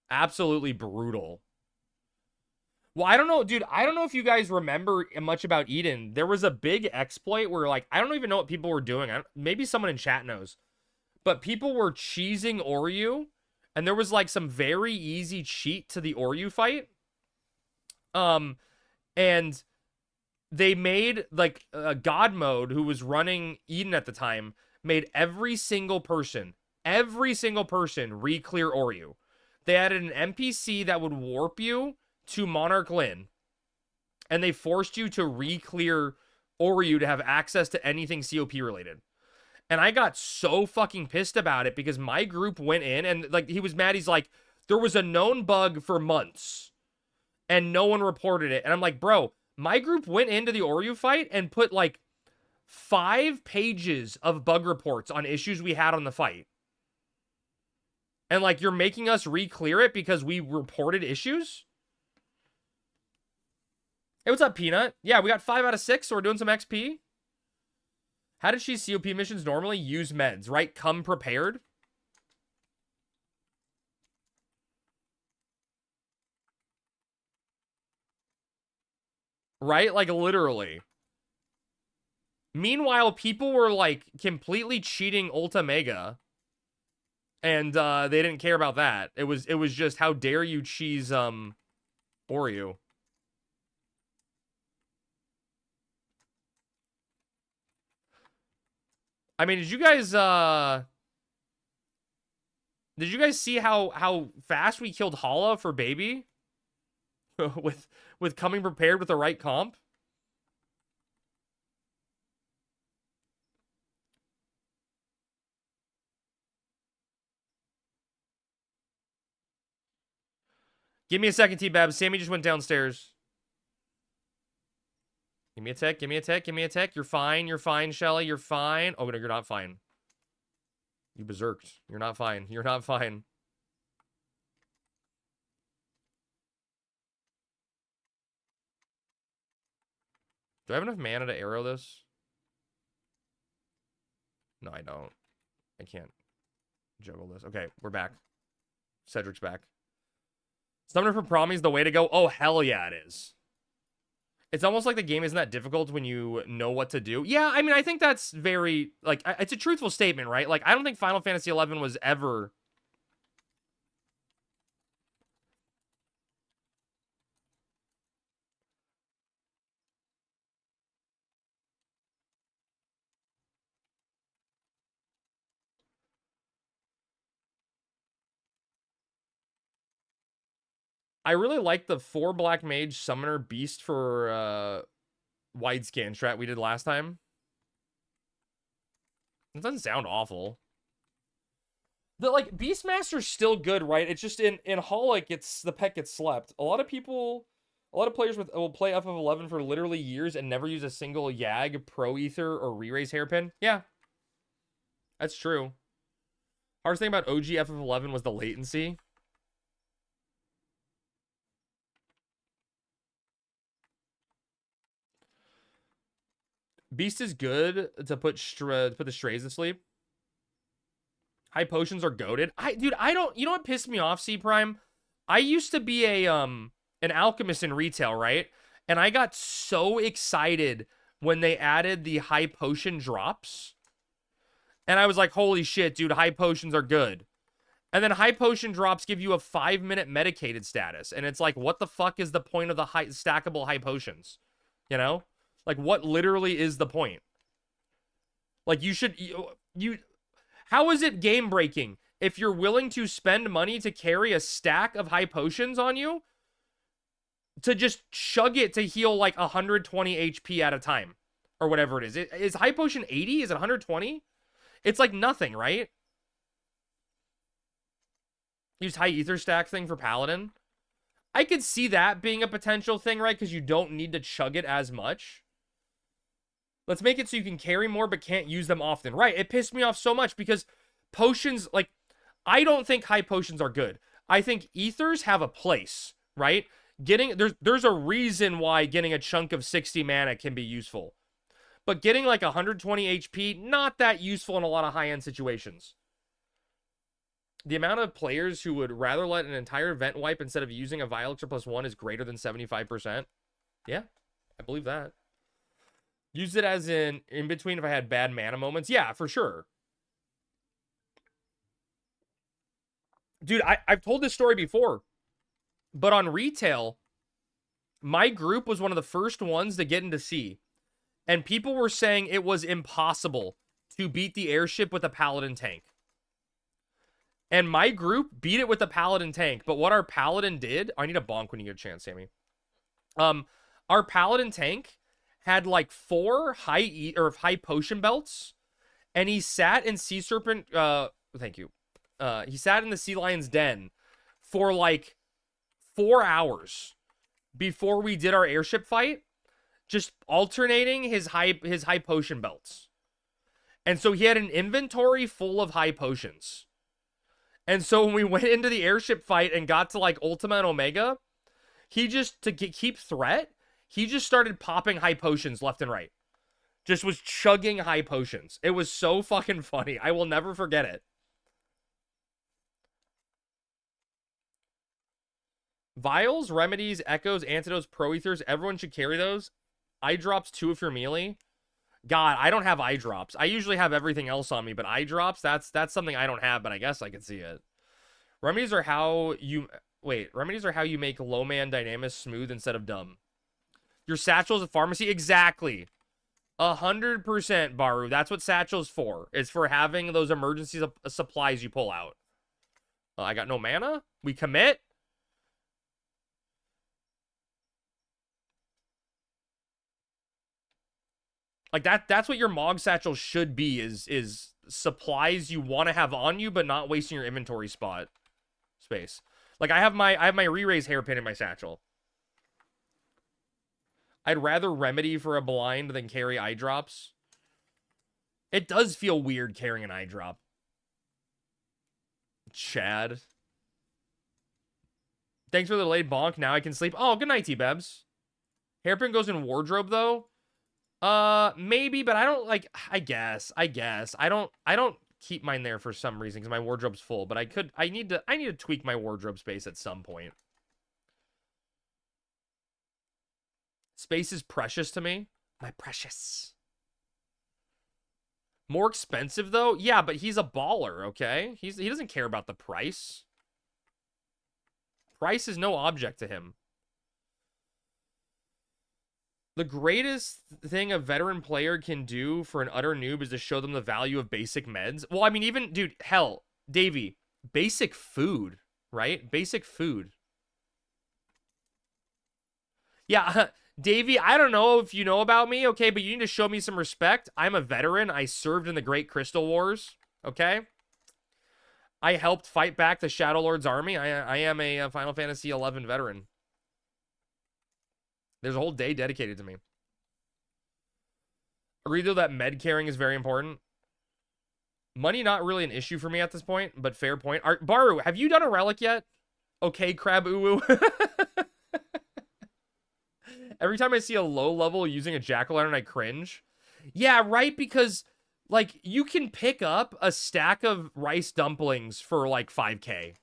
Absolutely brutal. Well, I don't know, dude. I don't know if you guys remember much about Eden. There was a big exploit where, like, I don't even know what people were doing. Maybe someone in chat knows. But people were cheesing Oryu, and there was, like, some very easy cheat to the Oryu fight. And they made, like, God Mode, who was running Eden at the time, made every single person re-clear Oryu. They added an NPC that would warp you to Monarch Lin, and they forced you to re-clear Oryu to have access to anything COP related. And I got so fucking pissed about it because my group went in and like he was mad. He's like, there was a known bug for months and no one reported it. And I'm like, bro, My group went into the Oryu fight and put like 5 pages of bug reports on issues we had on the fight. And like, you're making us re-clear it because we reported issues? Hey, what's up, Peanut? Yeah, we got 5 out of 6, so we're doing some XP. How did she COP missions normally? Use meds, right? Come prepared. Right? Like, literally. Meanwhile, people were, like, completely cheating Ulta Mega. And, they didn't care about that. It was just, how dare you cheese, Oreo. I mean, did you guys see how fast we killed Hala for baby? with coming prepared with the right comp? Give me a second, T-Bab. Sammy just went downstairs. Give me a tick, give me a tick, give me a tick. You're fine, Shelly. You're fine. Oh, no, you're not fine. You berserked. You're not fine. You're not fine. Do I have enough mana to arrow this? No, I don't. I can't juggle this. Okay, we're back. Cedric's back. Summoner for Promi is the way to go. Oh, hell yeah, it is. It's almost like the game isn't that difficult when you know what to do. Yeah, I mean, I think that's very, like, it's a truthful statement, right? Like, I don't think Final Fantasy XI was ever... I really like the 4 Black Mage Summoner Beast for wide scan strat we did last time. It doesn't sound awful. The, like, Beastmaster's still good, right? It's just in Holic, it's the pet gets slept. A lot of players will play FF11 for literally years and never use a single YAG, Pro Ether, or Re-Raise hairpin. Yeah. That's true. Hardest thing about OG FF11 was the latency. Beast is good to put the strays to sleep. High potions are goated. Dude, I don't... You know what pissed me off, C Prime? I used to be an alchemist in retail, right? And I got so excited when they added the high potion drops. And I was like, holy shit, dude, high potions are good. And then high potion drops give you a 5-minute medicated status. And it's like, what the fuck is the point of the stackable high potions? You know? Like, what literally is the point? Like, you should... How is it game breaking if you're willing to spend money to carry a stack of high potions on you to just chug it to heal like 120 HP at a time or whatever it is? Is high potion 80? Is it 120? It's like nothing, right? Use high ether stack thing for paladin. I could see that being a potential thing, right? Because you don't need to chug it as much. Let's make it so you can carry more but can't use them often. Right, it pissed me off so much because potions, like, I don't think high potions are good. I think ethers have a place, right? There's a reason why getting a chunk of 60 mana can be useful. But getting like 120 HP, not that useful in a lot of high-end situations. The amount of players who would rather let an entire event wipe instead of using a Vile Elixir +1 is greater than 75%. Yeah, I believe that. Use it as in between if I had bad mana moments. Yeah, for sure. Dude, I've told this story before. But on retail, my group was one of the first ones to get into C. And people were saying it was impossible to beat the airship with a paladin tank. And my group beat it with a paladin tank. But what our paladin did... I need a bonk when you get a chance, Sammy. Our paladin tank had like 4 high potion belts, and he sat in Sea Serpent, thank you. He sat in the Sea Lion's den for like 4 hours before we did our airship fight. just alternating his high potion belts. And so he had an inventory full of high potions. And so when we went into the airship fight and got to like Ultima and Omega, he just, to keep threat, he just started popping high potions left and right. Just was chugging high potions. It was so fucking funny. I will never forget it. Vials, remedies, echoes, antidotes, pro ethers. Everyone should carry those. Eye drops too if you're melee. God, I don't have eye drops. I usually have everything else on me, but eye drops, that's something I don't have, but I guess I can see it. Remedies are how you make low man dynamis smooth instead of dumb. Your satchel's a pharmacy? Exactly. 100%, Baru. That's what satchel's for. It's for having those emergency supplies you pull out. I got no mana? We commit? Like that's what your Mog satchel should be, is supplies you want to have on you but not wasting your inventory space. Like I have my re-raise hairpin in my satchel. I'd rather remedy for a blind than carry eye drops. It does feel weird carrying an eye drop. Chad. Thanks for the delayed bonk. Now I can sleep. Oh, good night, T-Bebs. Hairpin goes in wardrobe though. Maybe, but I don't like, I guess. I don't keep mine there for some reason because my wardrobe's full, but I need to tweak my wardrobe space at some point. Space is precious to me. My precious. More expensive though? Yeah, but he's a baller, okay? He doesn't care about the price. Price is no object to him. The greatest thing a veteran player can do for an utter noob is to show them the value of basic meds. Well, I mean, even, dude, hell, Davey, basic food, right? Basic food. Yeah, Davey, I don't know if you know about me, okay, but you need to show me some respect. I'm a veteran. I served in the Great Crystal Wars, okay? I helped fight back the Shadow Lord's army. I am a Final Fantasy XI veteran. There's a whole day dedicated to me. Agree, though, that med carrying is very important. Money not really an issue for me at this point, but fair point. Baru, have you done a relic yet? Okay, Crab Uwu. Every time I see a low level using a jack-o'-lantern, I cringe. Yeah, right, because, like, you can pick up a stack of rice dumplings for, like, 5K.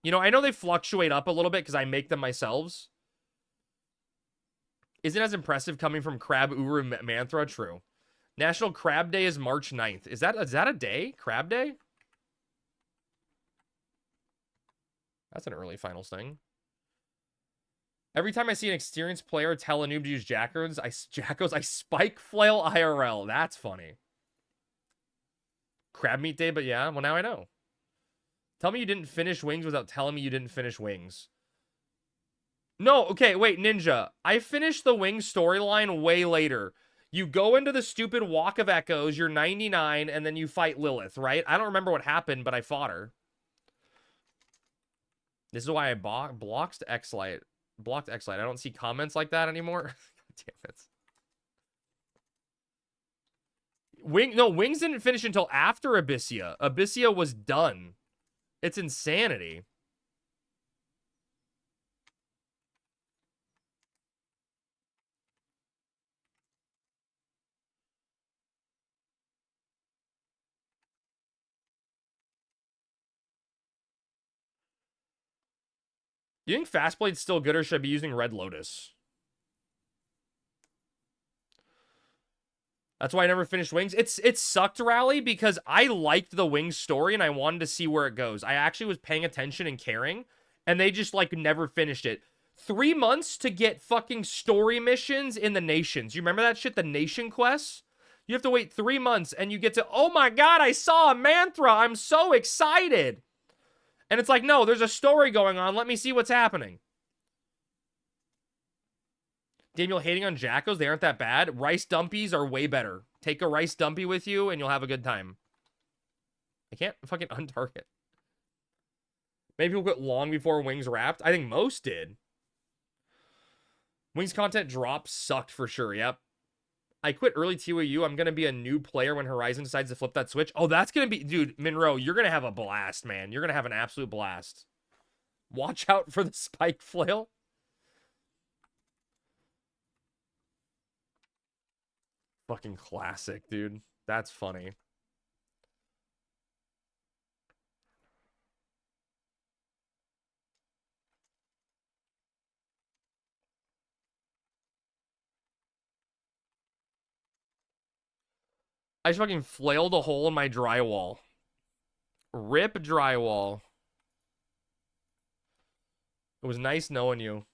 You know, I know they fluctuate up a little bit because I make them myself. Isn't as impressive coming from Crab Uru Manthra? True. National Crab Day is March 9th. Is that a day? Crab Day? That's an early finals thing. Every time I see an experienced player tell a noob to use Jackos, I spike flail IRL. That's funny. Crab meat day, but yeah, well now I know. Tell me you didn't finish Wings without telling me you didn't finish Wings. No, okay, wait, Ninja. I finished the Wings storyline way later. You go into the stupid Walk of Echoes, you're 99, and then you fight Lilith, right? I don't remember what happened, but I fought her. This is why I blocked X-Lite. Blocked X-Lite. I don't see comments like that anymore. Damn it. No, Wings didn't finish until after Abyssia. Abyssia was done. It's insanity. You think Fastblade's still good or should I be using Red Lotus? That's why I never finished Wings. It sucked, Rally, because I liked the Wings story and I wanted to see where it goes. I actually was paying attention and caring, and they just, like, never finished it. 3 months to get fucking story missions in the nations. You remember that shit? The nation quests? You have to wait 3 months and you get to, oh my god, I saw a Manthra. I'm so excited. And it's like, no, there's a story going on. Let me see what's happening. Daniel hating on Jackos. They aren't that bad. Rice dumpies are way better. Take a rice dumpy with you and you'll have a good time. I can't fucking untarget. Maybe people quit long before Wings wrapped. I think most did. Wings content drop sucked for sure. Yep. I quit early TYU. I'm going to be a new player when Horizon decides to flip that switch. Oh, that's going to be... Dude, Monroe, you're going to have a blast, man. You're going to have an absolute blast. Watch out for the spike flail. Fucking classic, dude. That's funny. I just fucking flailed a hole in my drywall. Rip drywall. It was nice knowing you.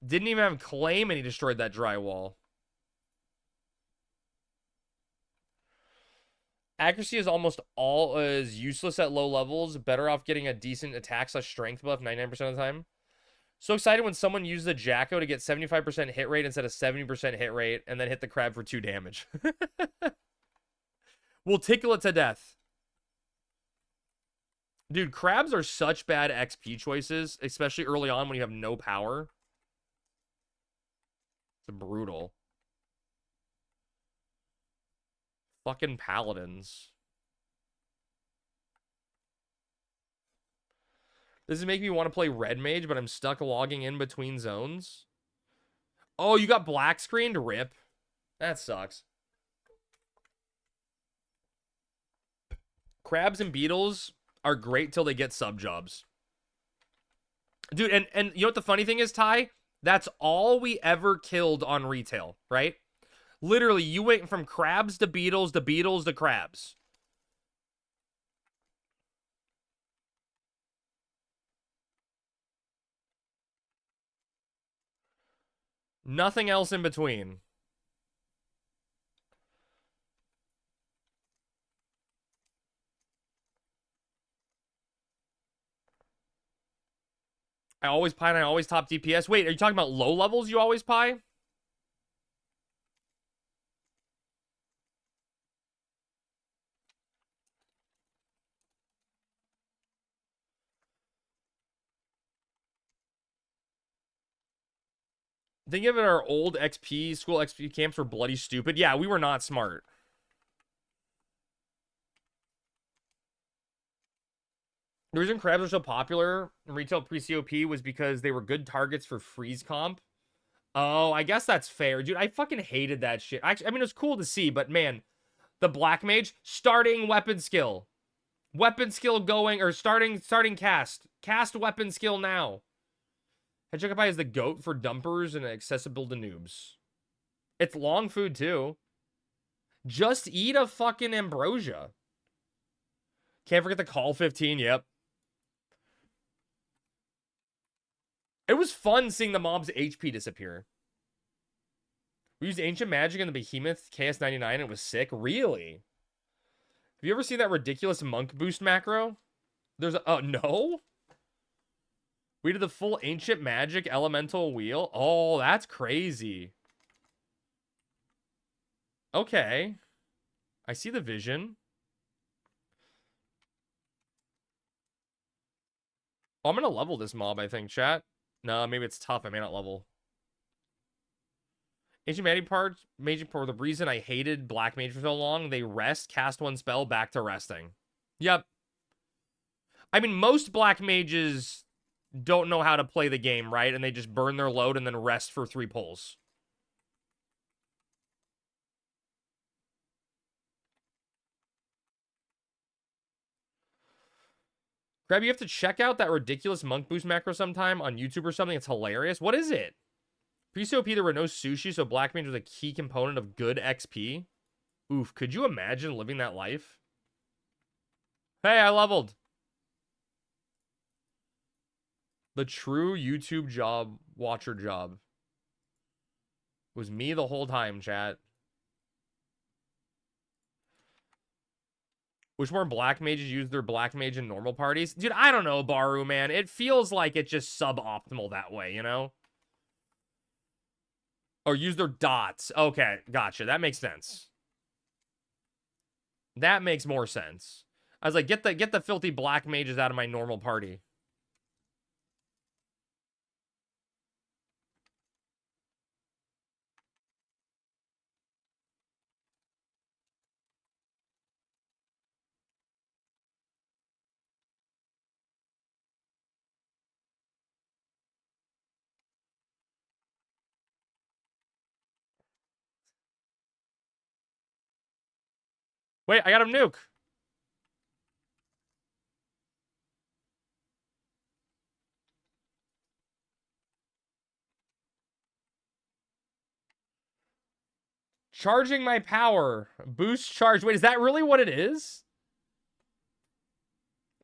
Didn't even have claim and he destroyed that drywall. Accuracy is almost all is useless at low levels. Better off getting a decent attack / strength buff 99% of the time. So excited when someone uses a Jacko to get 75% hit rate instead of 70% hit rate and then hit the crab for 2 damage. We'll tickle it to death. Dude, crabs are such bad XP choices, especially early on when you have no power. It's brutal. Fucking paladins. This is making me want to play red mage, but I'm stuck logging in between zones. Oh, you got black screened? Rip. That sucks. Crabs and beetles are great till they get sub jobs. Dude, and you know what the funny thing is, Ty? That's all we ever killed on retail, right? Literally, you went from crabs to beetles to crabs. Nothing else in between. I always pie and I always top DPS. Wait, are you talking about low levels you always pie? Think of it, our old XP, school XP camps were bloody stupid. Yeah, we were not smart. The reason crabs are so popular in retail pre-COP was because they were good targets for freeze comp. Oh, I guess that's fair. Dude, I fucking hated that shit. Actually, I mean, it was cool to see, but man, the black mage, starting weapon skill. Weapon skill going, or starting cast. Cast weapon skill now. Hedgehog is the goat for dumpers and accessible to noobs. It's long food, too. Just eat a fucking ambrosia. Can't forget the call 15, yep. It was fun seeing the mob's HP disappear. We used ancient magic in the behemoth KS99 and it was sick. Really? Have you ever seen that ridiculous monk boost macro? There's a... Oh, no? We did the full ancient magic elemental wheel. Oh, that's crazy. Okay. I see the vision. Oh, I'm going to level this mob, I think, chat. No, maybe it's tough. I may not level. Ancient Magic for the reason I hated Black Mage for so long, they rest, cast one spell, back to resting. Yep. I mean, most Black Mages don't know how to play the game, right? And they just burn their load and then rest for 3 pulls. Grab, you have to check out that ridiculous monk boost macro sometime on YouTube or something. It's hilarious. What is it? Pre-COP, there were no sushi, so Black Mage was a key component of good XP. Oof, could you imagine living that life? Hey, I leveled. The true YouTube job, watcher job. Was me the whole time, chat. Which more Black Mages use their Black Mage in normal parties? Dude, I don't know, Baru, man. It feels like it's just suboptimal that way, you know? Or use their dots. Okay, gotcha. That makes sense. That makes more sense. I was like, get the filthy black mages out of my normal party. Wait, I got him nuke. Charging my power. Boost charge. Wait, is that really what it is?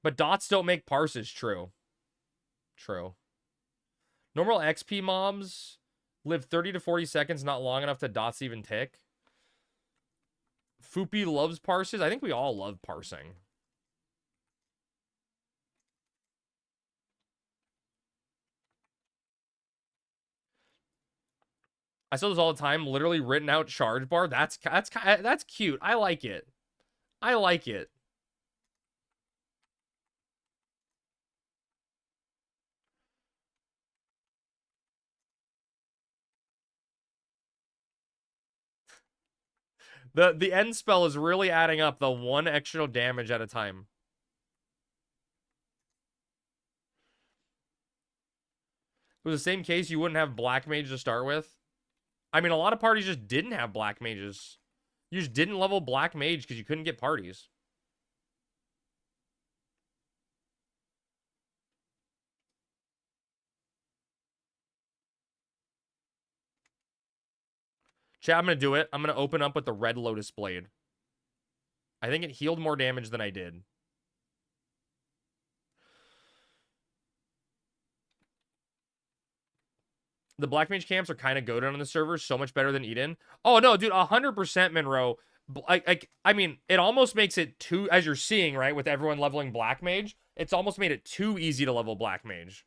But dots don't make parses. True. True. Normal XP mobs live 30 to 40 seconds, not long enough to dots even tick. Foopy loves parses. I think we all love parsing. I saw this all the time. Literally written out charge bar. That's cute. I like it. I like it. The end spell is really adding up the one extra damage at a time. If it was the same case, you wouldn't have black mage to start with. I mean, a lot of parties just didn't have black mages. You just didn't level black mage because you couldn't get parties. Chat, I'm going to do it. I'm going to open up with the red lotus blade. I think it healed more damage than I did. The black mage camps are kind of goated on the server. So much better than Eden. Oh, no, dude. 100% Monroe. I mean, it almost makes it too, as you're seeing, right, with everyone leveling black mage, it's almost made it too easy to level black mage.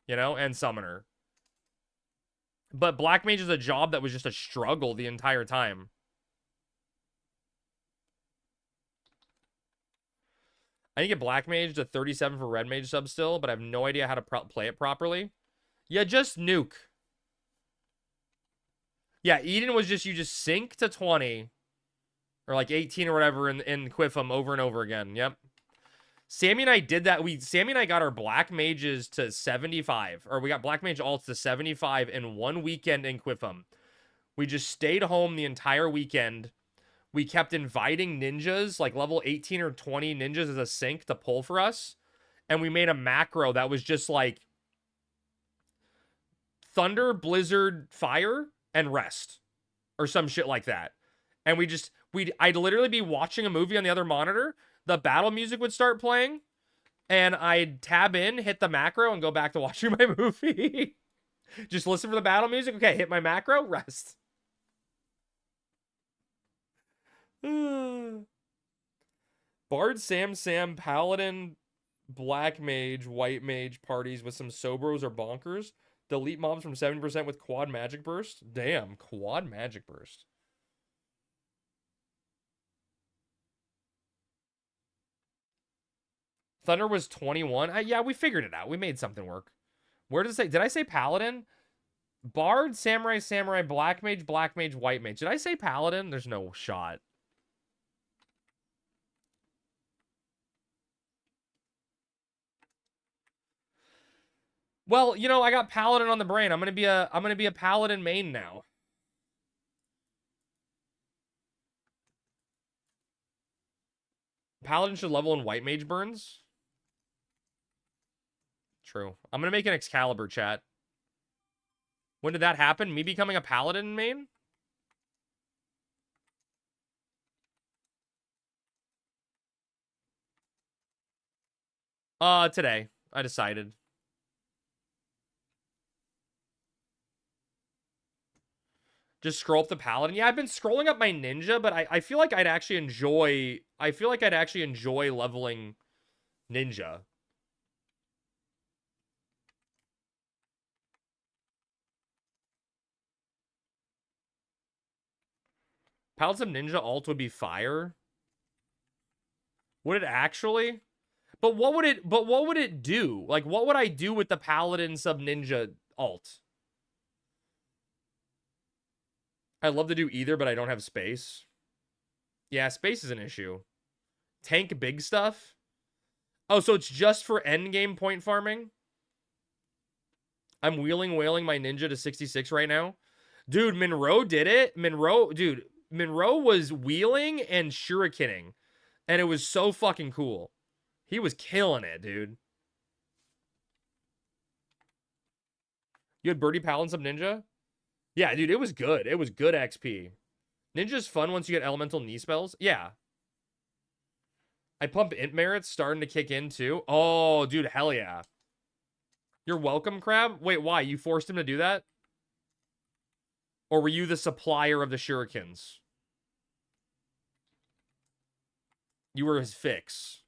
You know? And summoner. But black mage is a job that was just a struggle the entire time. I need to get black mage to 37 for red mage sub still, but I have no idea how to play it properly. Yeah, just nuke. Yeah, Eden was just, you just sink to 20. Or like 18 or whatever in Quiffum over and over again. Yep. Sammy and I did that. Sammy and I got our black mages to 75. Or we got black mage alts to 75 in one weekend in Quiffum. We just stayed home the entire weekend. We kept inviting ninjas, like level 18 or 20 ninjas as a sync to pull for us. And we made a macro that was just like thunder, blizzard, fire, and rest. Or some shit like that. And I'd literally be watching a movie on the other monitor. The battle music would start playing. And I'd tab in, hit the macro, and go back to watching my movie. Just listen for the battle music. Okay, hit my macro, rest. Bard, Sam, Paladin, Black Mage, White Mage parties with some Sobros or Bonkers. Delete mobs from 70% with Quad Magic Burst. Damn, Quad Magic Burst. Thunder was 21. Yeah, we figured it out. We made something work. Where does it say? Did I say Paladin? Bard, Samurai, Black Mage, White Mage. Did I say Paladin? There's no shot. Well, you know, I got Paladin on the brain. I'm gonna be a Paladin main now. Paladin should level in White Mage burns. True. I'm gonna make an Excalibur chat. When did that happen? Me becoming a Paladin main? Today. I decided. Just scroll up the Paladin. Yeah, I've been scrolling up my Ninja, but I feel like I'd actually enjoy... I feel like I'd actually enjoy leveling Ninja. Paladin Ninja alt would be fire. Would it actually? But what would it do? Like, what would I do with the Paladin sub ninja alt? I'd love to do either, but I don't have space. Yeah, space is an issue. Tank big stuff? Oh, so it's just for endgame point farming? I'm wailing my ninja to 66 right now. Dude, Monroe did it. Monroe was wheeling and shurikening. And it was so fucking cool. He was killing it, dude. You had Birdie Paladin sub ninja? Yeah, dude, it was good. It was good XP. Ninja's fun once you get elemental knee spells. Yeah. I pump int merits starting to kick in too. Oh, dude, hell yeah. You're welcome, Crab? Wait, why? You forced him to do that? Or were you the supplier of the shurikens? You were his fix.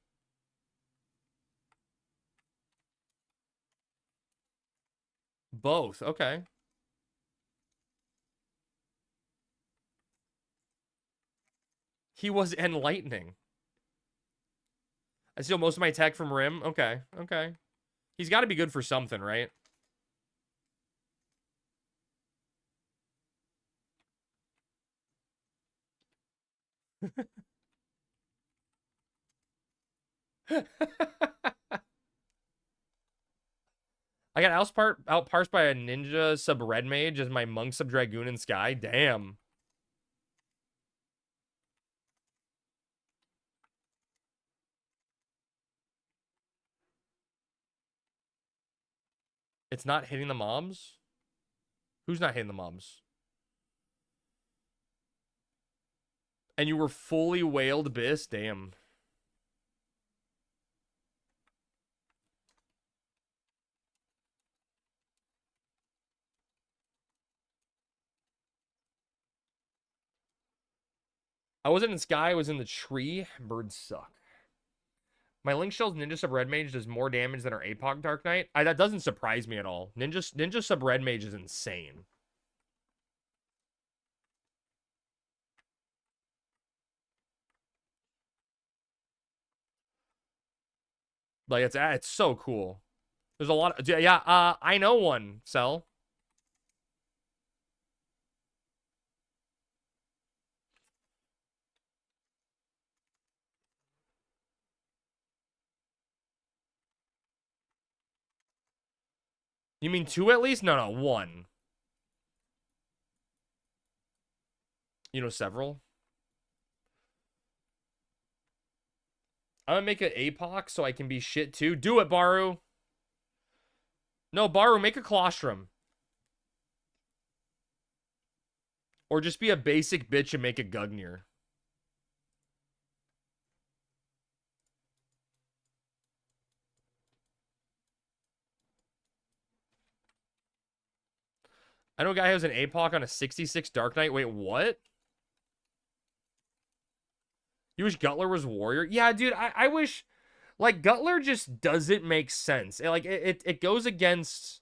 Both. Okay. He was enlightening. I steal most of my tech from Rim. Okay. Okay. He's got to be good for something, right? I got outparsed by a ninja sub red mage as my monk sub dragoon and sky. Damn. It's not hitting the mobs? Who's not hitting the mobs? And you were fully whaled, Biss? Damn. I wasn't in sky, I was in the tree. Birds suck. My Link Shell's Ninja Sub Red Mage does more damage than our APOC Dark Knight. That doesn't surprise me at all. Ninja Sub Red Mage is insane. Like, it's so cool. There's a lot of, yeah, I know one, Cell. You mean two at least? No, one. You know several? I'm gonna make an APOC so I can be shit too. Do it, Baru. No, Baru, make a Colostrum. Or just be a basic bitch and make a Gugnir. I know a guy who has an APOC on a 66 Dark Knight. Wait, what? You wish Gutler was Warrior? Yeah, dude, I wish... Like, Gutler just doesn't make sense. It goes against...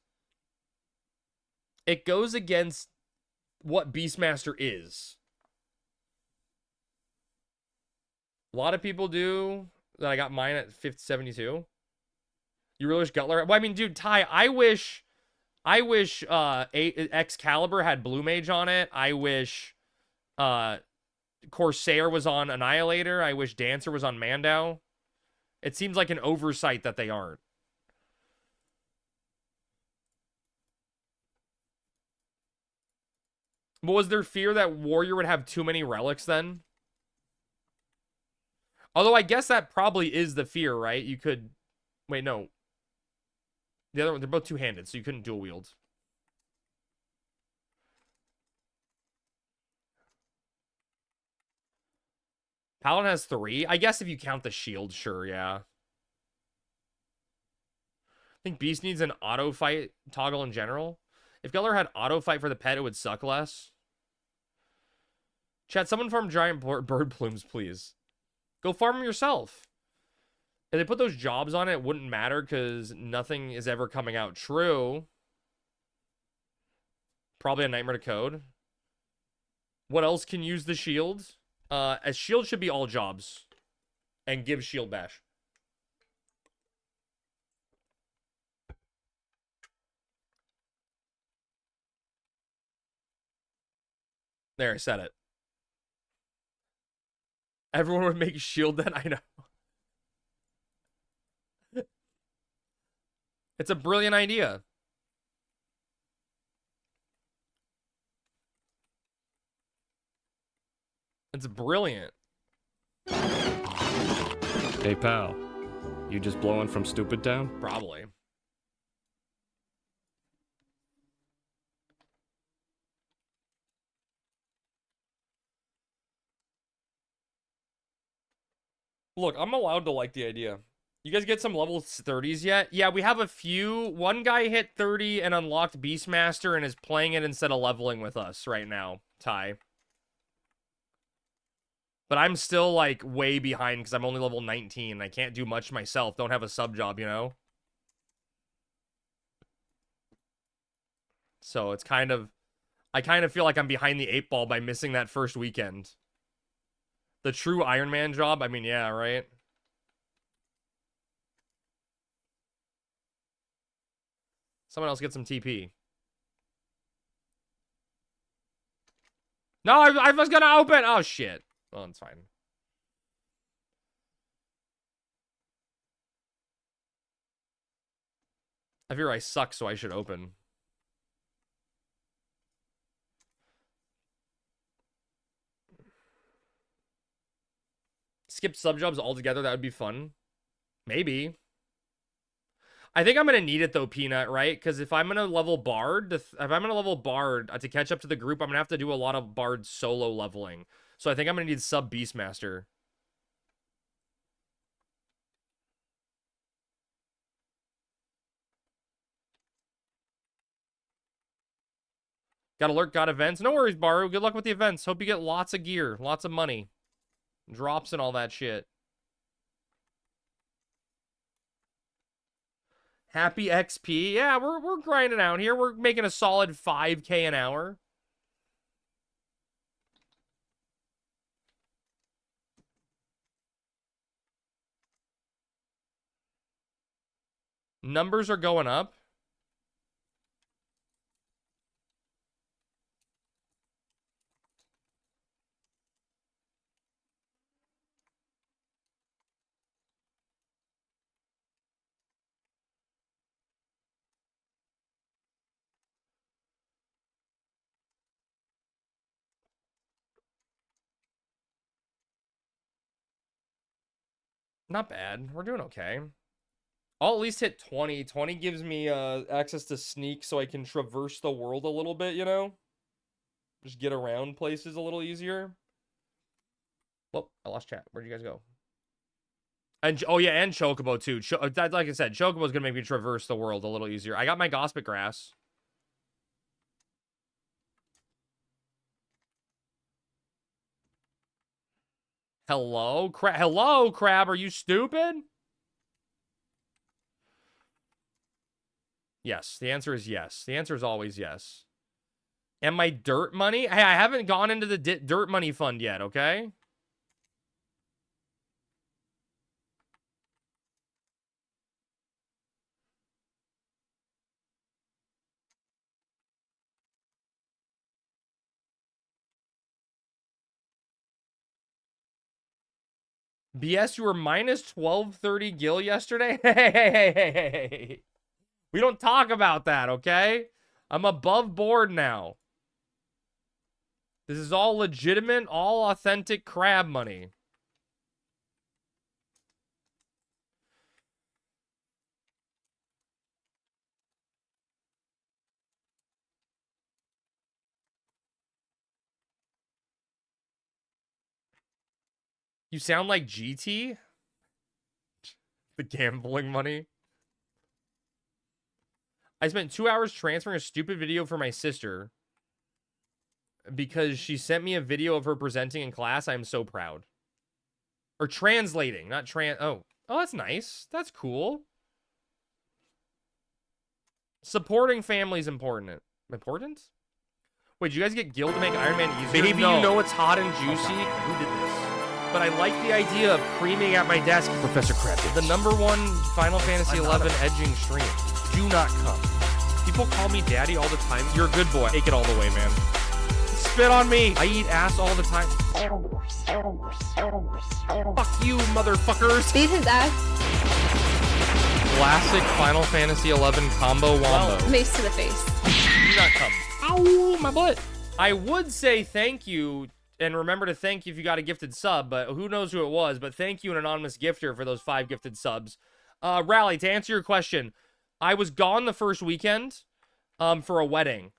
It goes against what Beastmaster is. A lot of people do. That I got mine at 72. You really wish Gutler... Well, I mean, dude, Ty, I wish Excalibur had Blue Mage on it. I wish Corsair was on Annihilator. I wish Dancer was on Mandau. It seems like an oversight that they aren't. But was there fear that Warrior would have too many relics then? Although I guess that probably is the fear, right? You could... Wait, no. The other one, they're both two-handed, so you couldn't dual wield. Paladin has 3. I guess if you count the shield, sure, yeah. I think Beast needs an auto fight toggle in general. If Gutler had auto fight for the pet, it would suck less. Chat, someone farm giant bird plumes, please. Go farm them yourself. If they put those jobs on it, it wouldn't matter because nothing is ever coming out. True. Probably a Nightmare to Code. What else can use the shield? A shield should be all jobs. and give shield bash. There, I said it. Everyone would make shield that. I know. It's a brilliant idea. It's brilliant. Hey, pal. You just blowing from Stupid Town? Probably. Look, I'm allowed to like the idea. You guys get some level 30s yet? Yeah, we have a few. One guy hit 30 and unlocked Beastmaster and is playing it instead of leveling with us right now, Ty. But I'm still, like, way behind because I'm only level 19. I can't do much myself. Don't have a sub job, you know? So it's kind of... I kind of feel like I'm behind the 8 ball by missing that first weekend. The true Ironman job? I mean, yeah, right? Someone else get some TP. No, I was gonna open! Oh, shit. Well, it's fine. I fear I suck, so I should open. Skip subjobs altogether, that would be fun. Maybe. I think I'm gonna need it though, Peanut, right? Because if I'm gonna level Bard, to catch up to the group, I'm gonna have to do a lot of Bard solo leveling. So I think I'm gonna need sub Beastmaster. Got alert, got events. No worries, Baru. Good luck with the events. Hope you get lots of gear, lots of money, drops and all that shit. Happy XP. Yeah, we're grinding out here. We're making a solid 5K an hour. Numbers are going up. Not bad. We're doing okay. I'll at least hit 20. 20 gives me access to sneak so I can traverse the world a little bit, you know? Just get around places a little easier. Well, I lost chat. Where'd you guys go? And oh yeah, and Chocobo too. Like I said, Chocobo's gonna make me traverse the world a little easier. I got my Gospel Grass. Hello, Crab. Hello, Crab. Are you stupid? Yes. The answer is yes. The answer is always yes. And my dirt money? Hey, I haven't gone into the dirt money fund yet, okay? BS, you were minus 1230 gil yesterday? Hey. We don't talk about that, okay? I'm above board now. This is all legitimate, all authentic crab money. You sound like GT? The gambling money. I spent 2 hours transferring a stupid video for my sister because she sent me a video of her presenting in class. I am so proud. Or translating, not oh, that's nice. That's cool. Supporting family is important. Important? Wait, did you guys get guild to make Iron Man easier? Baby, no. You know it's hot and juicy. Who did this? but I like the idea of creaming at my desk, Professor Kravitz. The #1 Final Fantasy 11 edging stream. Do not come. People call me daddy all the time. You're a good boy. Take it all the way, man. Spit on me. I eat ass all the time. Fuck you, motherfuckers. Beat his ass. Classic Final Fantasy 11 combo wombo. Mace to the face. Do not come. Ow, my butt. I would say thank you, and remember to thank you if you got a gifted sub, but who knows who it was, but thank you, an anonymous gifter, for those 5 gifted subs. Rally, to answer your question, I was gone the first weekend for a wedding.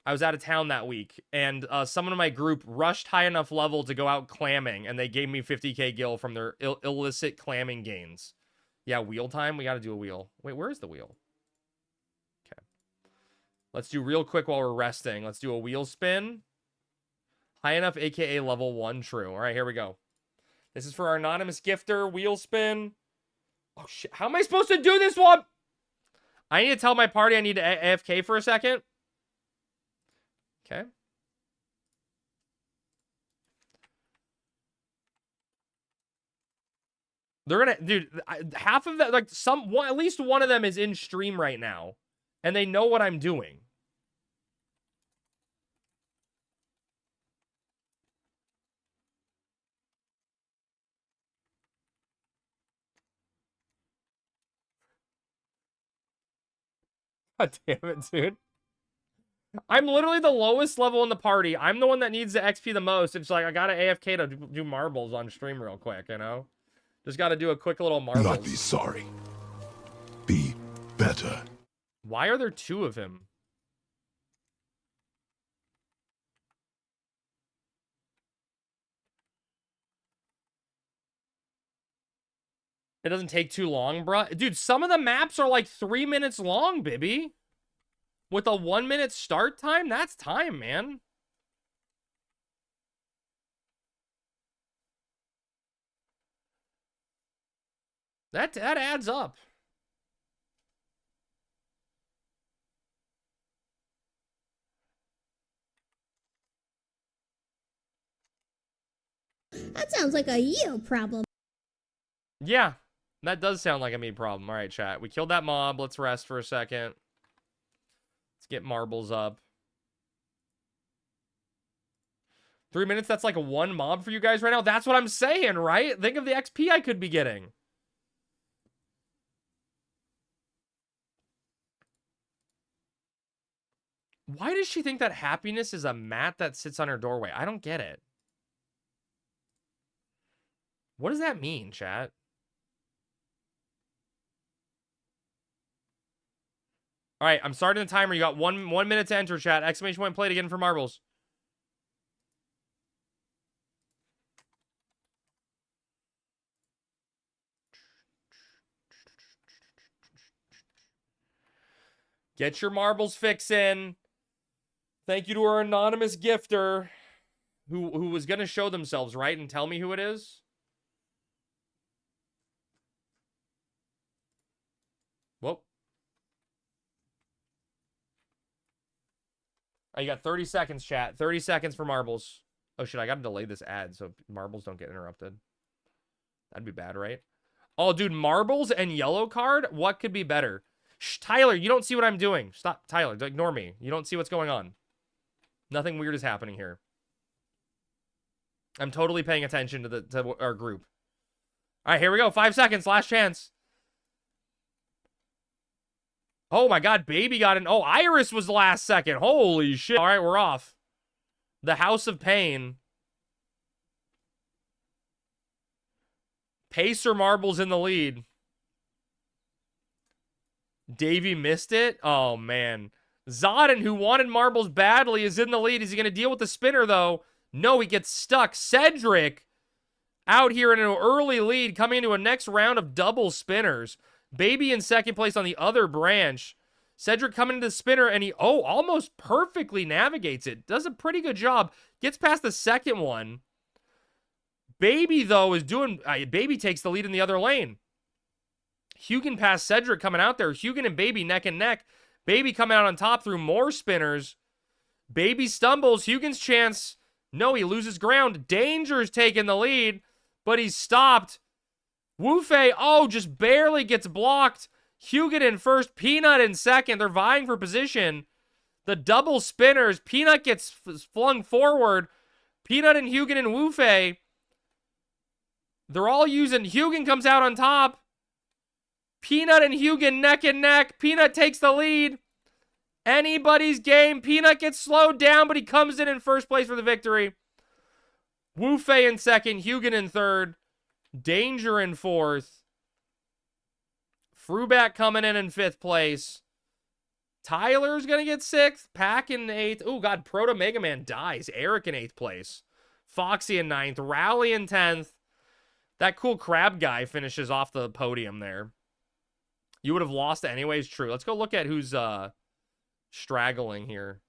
I was out of town that week, and someone in my group rushed high enough level to go out clamming, and they gave me 50k gil from their illicit clamming gains. Yeah, wheel time? We gotta do a wheel. Wait, where's the wheel? Okay. Let's do real quick while we're resting. Let's do a wheel spin. High enough, aka level 1, true. All right, here we go. This is for our anonymous gifter, wheel spin. Oh, shit. How am I supposed to do this one? I need to tell my party I need to AFK for a second. Okay. They're gonna, dude, half of that, like, at least one of them is in stream right now. And they know what I'm doing. God damn it, dude. I'm literally the lowest level in the party. I'm the one that needs the XP the most. It's like, I gotta AFK to do marbles on stream real quick, you know? Just gotta do a quick little marbles. Do not be sorry. Be better. Why are there 2 of him? It doesn't take too long, bruh. Dude, some of the maps are like 3 minutes long, Bibby. With a 1-minute start time? That's time, man. That adds up. That sounds like a you problem. Yeah, that does sound like a me problem. All right, chat. We killed that mob. Let's rest for a second. Let's get marbles up. 3 minutes, that's like a 1 mob for you guys right now? That's what I'm saying, right? Think of the XP I could be getting. Why does she think that happiness is a mat that sits on her doorway? I don't get it. What does that mean, chat? All right, I'm starting the timer. You got one minute to enter, chat. Exclamation point, play it again for marbles. Get your marbles fixin'. Thank you to our anonymous gifter who was going to show themselves, right? And tell me who it is. Whoop. Oh, you got 30 seconds, chat. 30 seconds for marbles. Oh, shit, I got to delay this ad so marbles don't get interrupted. That'd be bad, right? Oh, dude, marbles and yellow card? What could be better? Shh, Tyler, you don't see what I'm doing. Stop, Tyler, ignore me. You don't see what's going on. Nothing weird is happening here. I'm totally paying attention to our group. All right, here we go. 5 seconds, last chance. Oh my God, baby got in. Oh, Iris was the last second. Holy shit. All right, we're off. The House of Pain. Pacer Marbles in the lead. Davey missed it. Oh, man. Zodin, who wanted marbles badly, is in the lead. Is he going to deal with the spinner, though? No, he gets stuck. Cedric out here in an early lead, coming into a next round of double spinners. Baby in second place on the other branch. Cedric coming into the spinner, and he, almost perfectly navigates it. Does a pretty good job. Gets past the second one. Baby, though, is doing... Baby takes the lead in the other lane. Hugin past Cedric coming out there. Hugin and Baby neck and neck. Baby coming out on top through more spinners. Baby stumbles. Hugin's chance. No, he loses ground. Danger's taking the lead. but he's stopped. Wu Fei, oh, just barely gets blocked. Hugan in first, Peanut in second. They're vying for position. The double spinners. Peanut gets flung forward. Peanut and Hugan and Wu Fei. They're all using. Hugan comes out on top. Peanut and Hugan neck and neck. Peanut takes the lead. Anybody's game. Peanut gets slowed down, but he comes in first place for the victory. Wu Fei in second. Hugan in third. Danger in fourth. Fruback coming in fifth place. Tyler's going to get sixth. Pack in eighth. Oh, God. Proto Mega Man dies. Eric in eighth place. Foxy in ninth. Rally in 10th. That cool crab guy finishes off the podium there. You would have lost anyways. True. Let's go look at who's straggling here.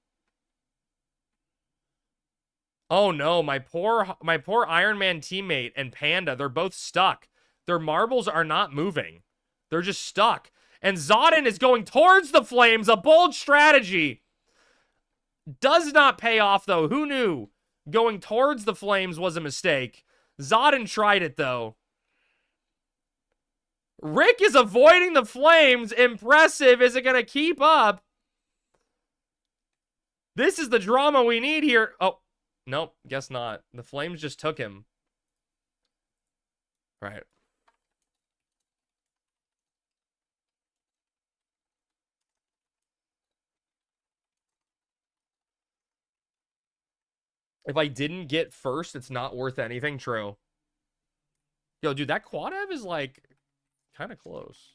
Oh no, my poor Ironman teammate and Panda, they're both stuck. Their marbles are not moving. They're just stuck. And Zodin is going towards the flames, a bold strategy. Does not pay off though. Who knew going towards the flames was a mistake? Zodin tried it though. Rick is avoiding the flames. Impressive. Is it going to keep up? This is the drama we need here. Oh. Nope, guess not. The flames just took him. Right. If I didn't get first, it's not worth anything. True. Yo, dude, that quad ev is like kind of close.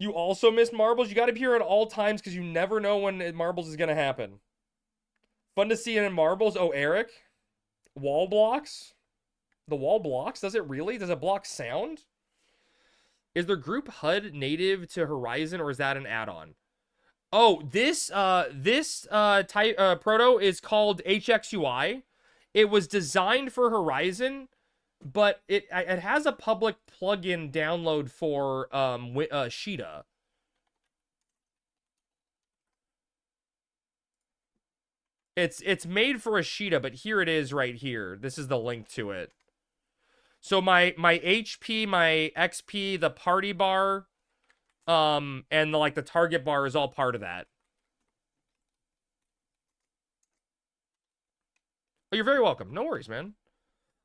You also missed marbles. You got to be here at all times because you never know when marbles is going to happen. Fun to see it in marbles. Oh, Eric. Wall blocks. The wall blocks? Does it really? Does it block sound? Is their group HUD native to Horizon or is that an add-on? Oh, this proto is called HXUI. It was designed for Horizon, but it has a public plugin download for Sheeta. It's made for a Sheeta, but here it is right here. This is the link to it. So my HP, my XP, the party bar, and the target bar is all part of that. Oh, you're very welcome. No worries, man.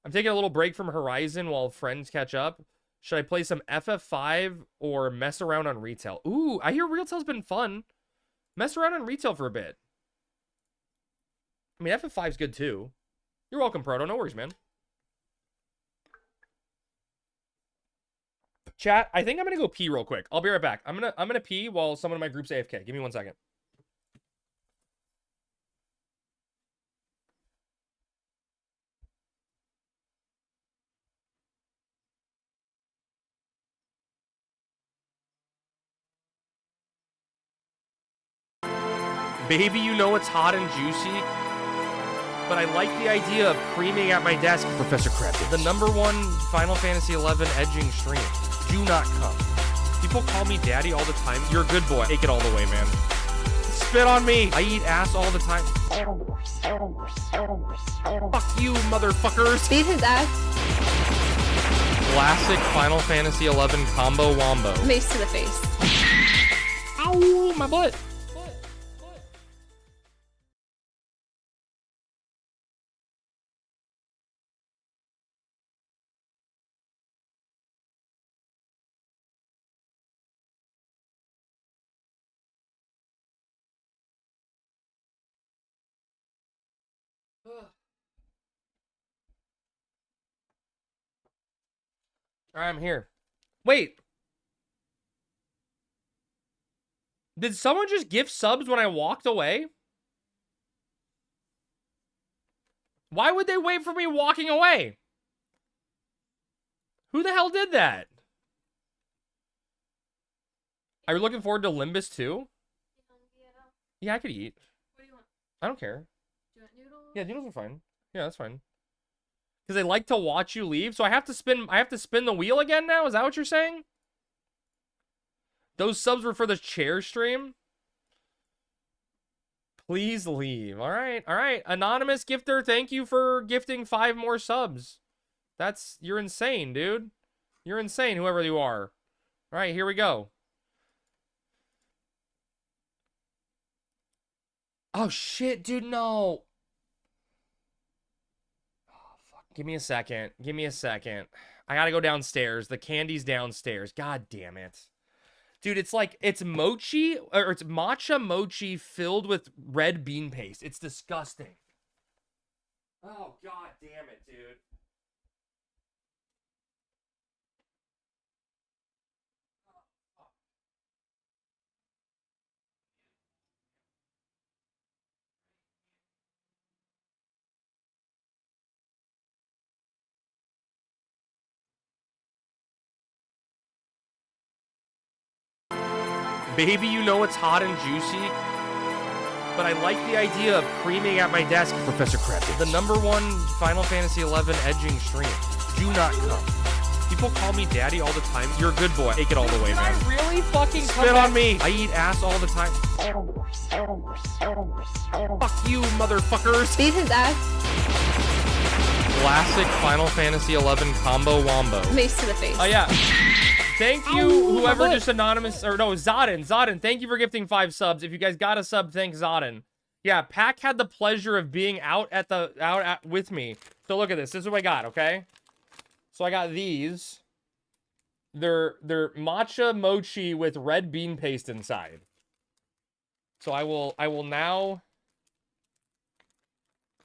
I'm taking a little break from Horizon while friends catch up. Should I play some FF5 or mess around on retail? Ooh, I hear retail's been fun. Mess around on retail for a bit. I mean, FF5's good too. You're welcome, Proto. No worries, man. Chat, I think I'm gonna go pee real quick. I'll be right back. I'm gonna pee while someone in my group's AFK. Give me 1 second. Baby, you know it's hot and juicy, but I like the idea of creaming at my desk. Professor Krebs, the #1 Final Fantasy XI edging stream. Do not come. People call me daddy all the time. You're a good boy. Take it all the way, man. Spit on me. I eat ass all the time. Fuck you, motherfuckers. Beat his ass. Classic Final Fantasy XI combo wombo. Mace to the face. Ow, my butt. All right, I'm here. Wait. Did someone just gift subs when I walked away? Why would they wait for me walking away? Who the hell did that? Are you looking forward to Limbus too? Yeah, I could eat. What do you want? I don't care. Do you want noodles? Yeah, noodles are fine. Yeah, that's fine. Because they like to watch you leave, so I have to spin the wheel again now? Is that what you're saying? Those subs were for the chair stream? Please leave. All right. All right. Anonymous gifter, thank you for gifting 5 more subs. You're insane, dude. You're insane, whoever you are. All right, here we go. Oh, shit, dude, no. Oh, fuck. Give me a second. Give me a second. I gotta go downstairs. The candy's downstairs. God damn it. Dude, it's mochi, or it's matcha mochi filled with red bean paste. It's disgusting. Oh, god damn it, dude. Baby, you know it's hot and juicy, but I like the idea of creaming at my desk. Professor Kravitz, the #1 Final Fantasy XI edging stream. Do not come. People call me daddy all the time. You're a good boy. Take it all the way, man. I really fucking spit on me. I eat ass all the time. Fuck you, motherfuckers. Beat his ass. Classic Final Fantasy XI combo wombo. Mace to the face. Oh, yeah. Thank you, whoever just anonymous, or no, Zodin. Zodin, thank you for gifting 5 subs. If you guys got a sub, thanks, Zodin. Yeah, Pack had the pleasure of being out with me. So look at this. This is what I got, okay? So I got these. They're matcha mochi with red bean paste inside. So I will now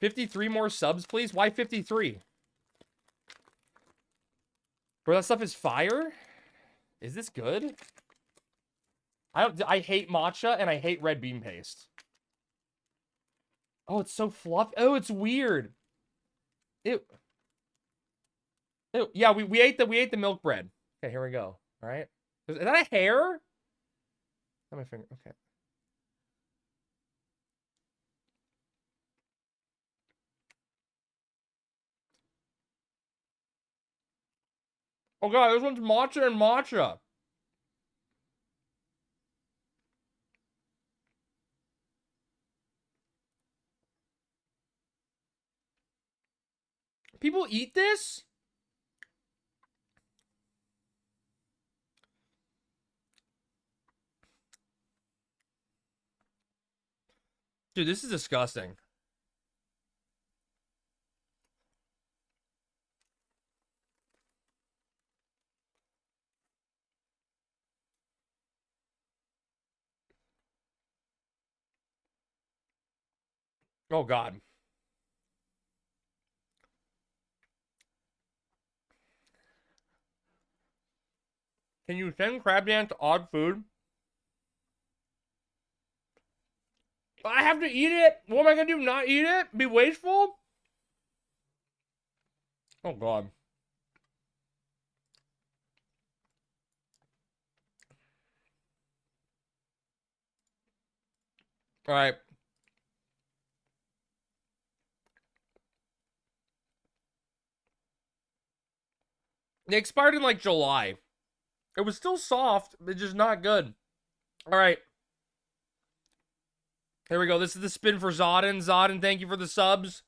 53 more subs, please. Why 53? Bro, that stuff is fire. Is this good? I hate matcha and I hate red bean paste. Oh, it's so fluffy. Oh, it's weird. Ew. Ew. Yeah, we ate the milk bread. Okay, here we go. All right. Is that a hair? On my finger. Okay. Oh god, this one's matcha and matcha. People eat this? Dude, this is disgusting. Oh god. Can you send Crabdance to odd food? I have to eat it? What am I gonna do? Not eat it? Be wasteful? Oh god. Alright. They expired in like July. It was still soft, but just not good. Alright. Here we go. This is the spin for Zodin. Zodin, thank you for the subs.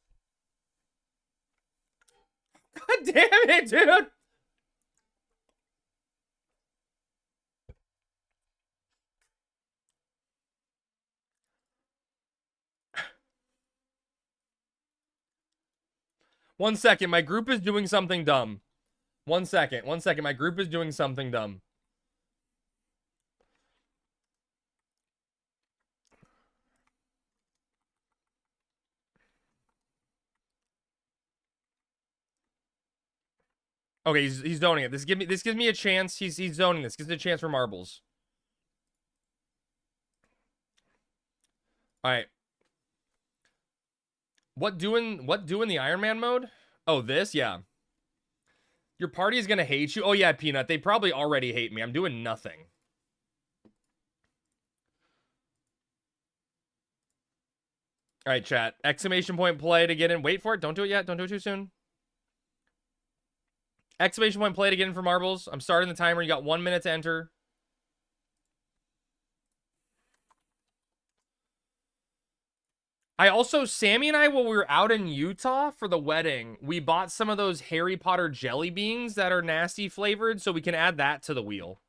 God damn it, dude. One second. My group is doing something dumb. One second. One second. My group is doing something dumb. Okay, he's zoning it. This gives me a chance. He's zoning this. Gives me a chance for marbles. All right. What doing the Iron Man mode? Oh, this? Yeah. Your party is gonna hate you? Oh yeah, Peanut. They probably already hate me. I'm doing nothing. All right, chat. Exclamation point play to get in. Wait for it. Don't do it yet. Don't do it too soon. Exclamation point play to get in for marbles. I'm starting the timer. You got 1 minute to enter. I also, Sammy and I, when we were out in Utah for the wedding, we bought some of those Harry Potter jelly beans that are nasty flavored, so we can add that to the wheel.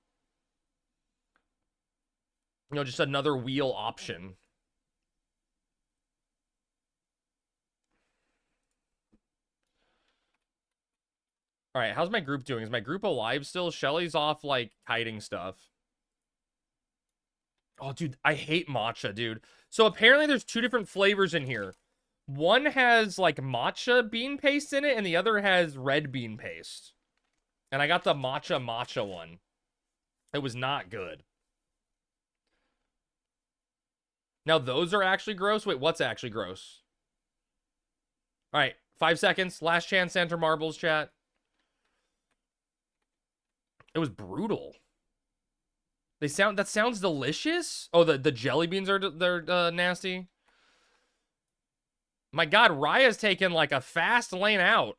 You know, just another wheel option. All right, how's my group doing? Is my group alive still? Shelly's off, like, hiding stuff. Oh, dude, I hate matcha, dude. So apparently there's 2 different flavors in here. One has, like, matcha bean paste in it, and the other has red bean paste. And I got the matcha one. It was not good. Now, those are actually gross? Wait, what's actually gross? All right, 5 seconds. Last chance to enter marbles, chat. It was brutal. That sounds delicious. Oh, the jelly beans are they're nasty. My God, Raya's taken like a fast lane out.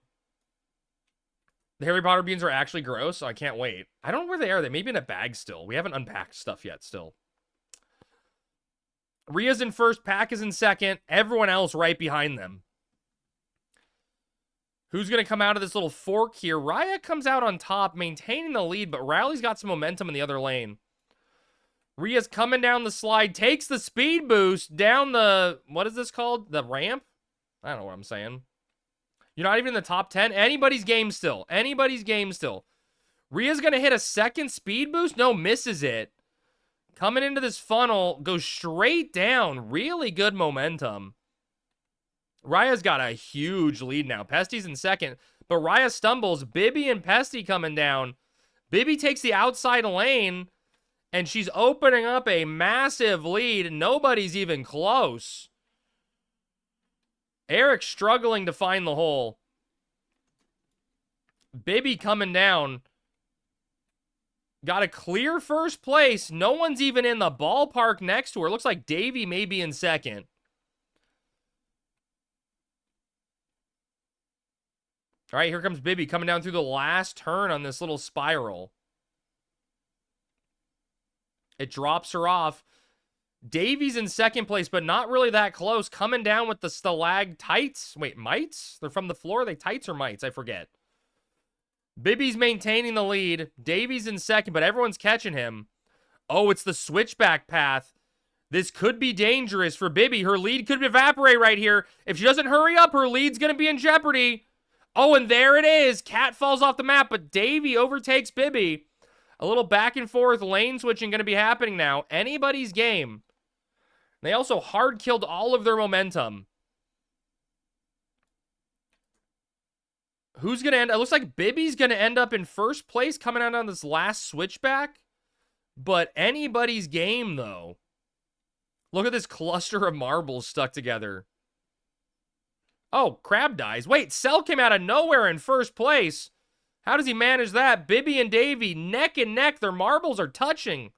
The Harry Potter beans are actually gross, so I can't wait. I don't know where they are. They may be in a bag still. We haven't unpacked stuff yet still. Ria's in first, Pack is in second, everyone else right behind them. Who's going to come out of this little fork here? Raya comes out on top, maintaining the lead, but Riley's got some momentum in the other lane. Ria's coming down the slide, takes the speed boost down the, what is this called? The ramp? I don't know what I'm saying. You're not even in the top 10. Anybody's game still. Anybody's game still. Ria's going to hit a second speed boost. No, misses it. Coming into this funnel, goes straight down. Really good momentum. Raya's got a huge lead now. Pesty's in second, but Raya stumbles. Bibby and Pesty coming down. Bibby takes the outside lane, and she's opening up a massive lead. Nobody's even close. Eric struggling to find the hole. Bibby coming down. Got a clear first place. No one's even in the ballpark next to her. Looks like Davey may be in second. All right, here comes Bibby coming down through the last turn on this little spiral. It drops her off. Davey's in second place, but not really that close. Coming down with the stalactites. Wait, mites? They're from the floor? Are they tights or mites? I forget. Bibby's maintaining the lead. Davey's in second, but everyone's catching him. Oh, it's the switchback path. This could be dangerous for Bibby. Her lead could evaporate right here. If she doesn't hurry up, her lead's going to be in jeopardy. Oh, and there it is. Cat falls off the map, but Davey overtakes Bibby. A little back and forth lane switching going to be happening now. Anybody's game. They also hard killed all of their momentum. Who's going to end? It looks like Bibby's going to end up in first place coming out on this last switchback. But anybody's game, though. Look at this cluster of marbles stuck together. Oh, Crab dies. Wait, Cell came out of nowhere in first place. How does he manage that? Bibby and Davey neck and neck. Their marbles are touching.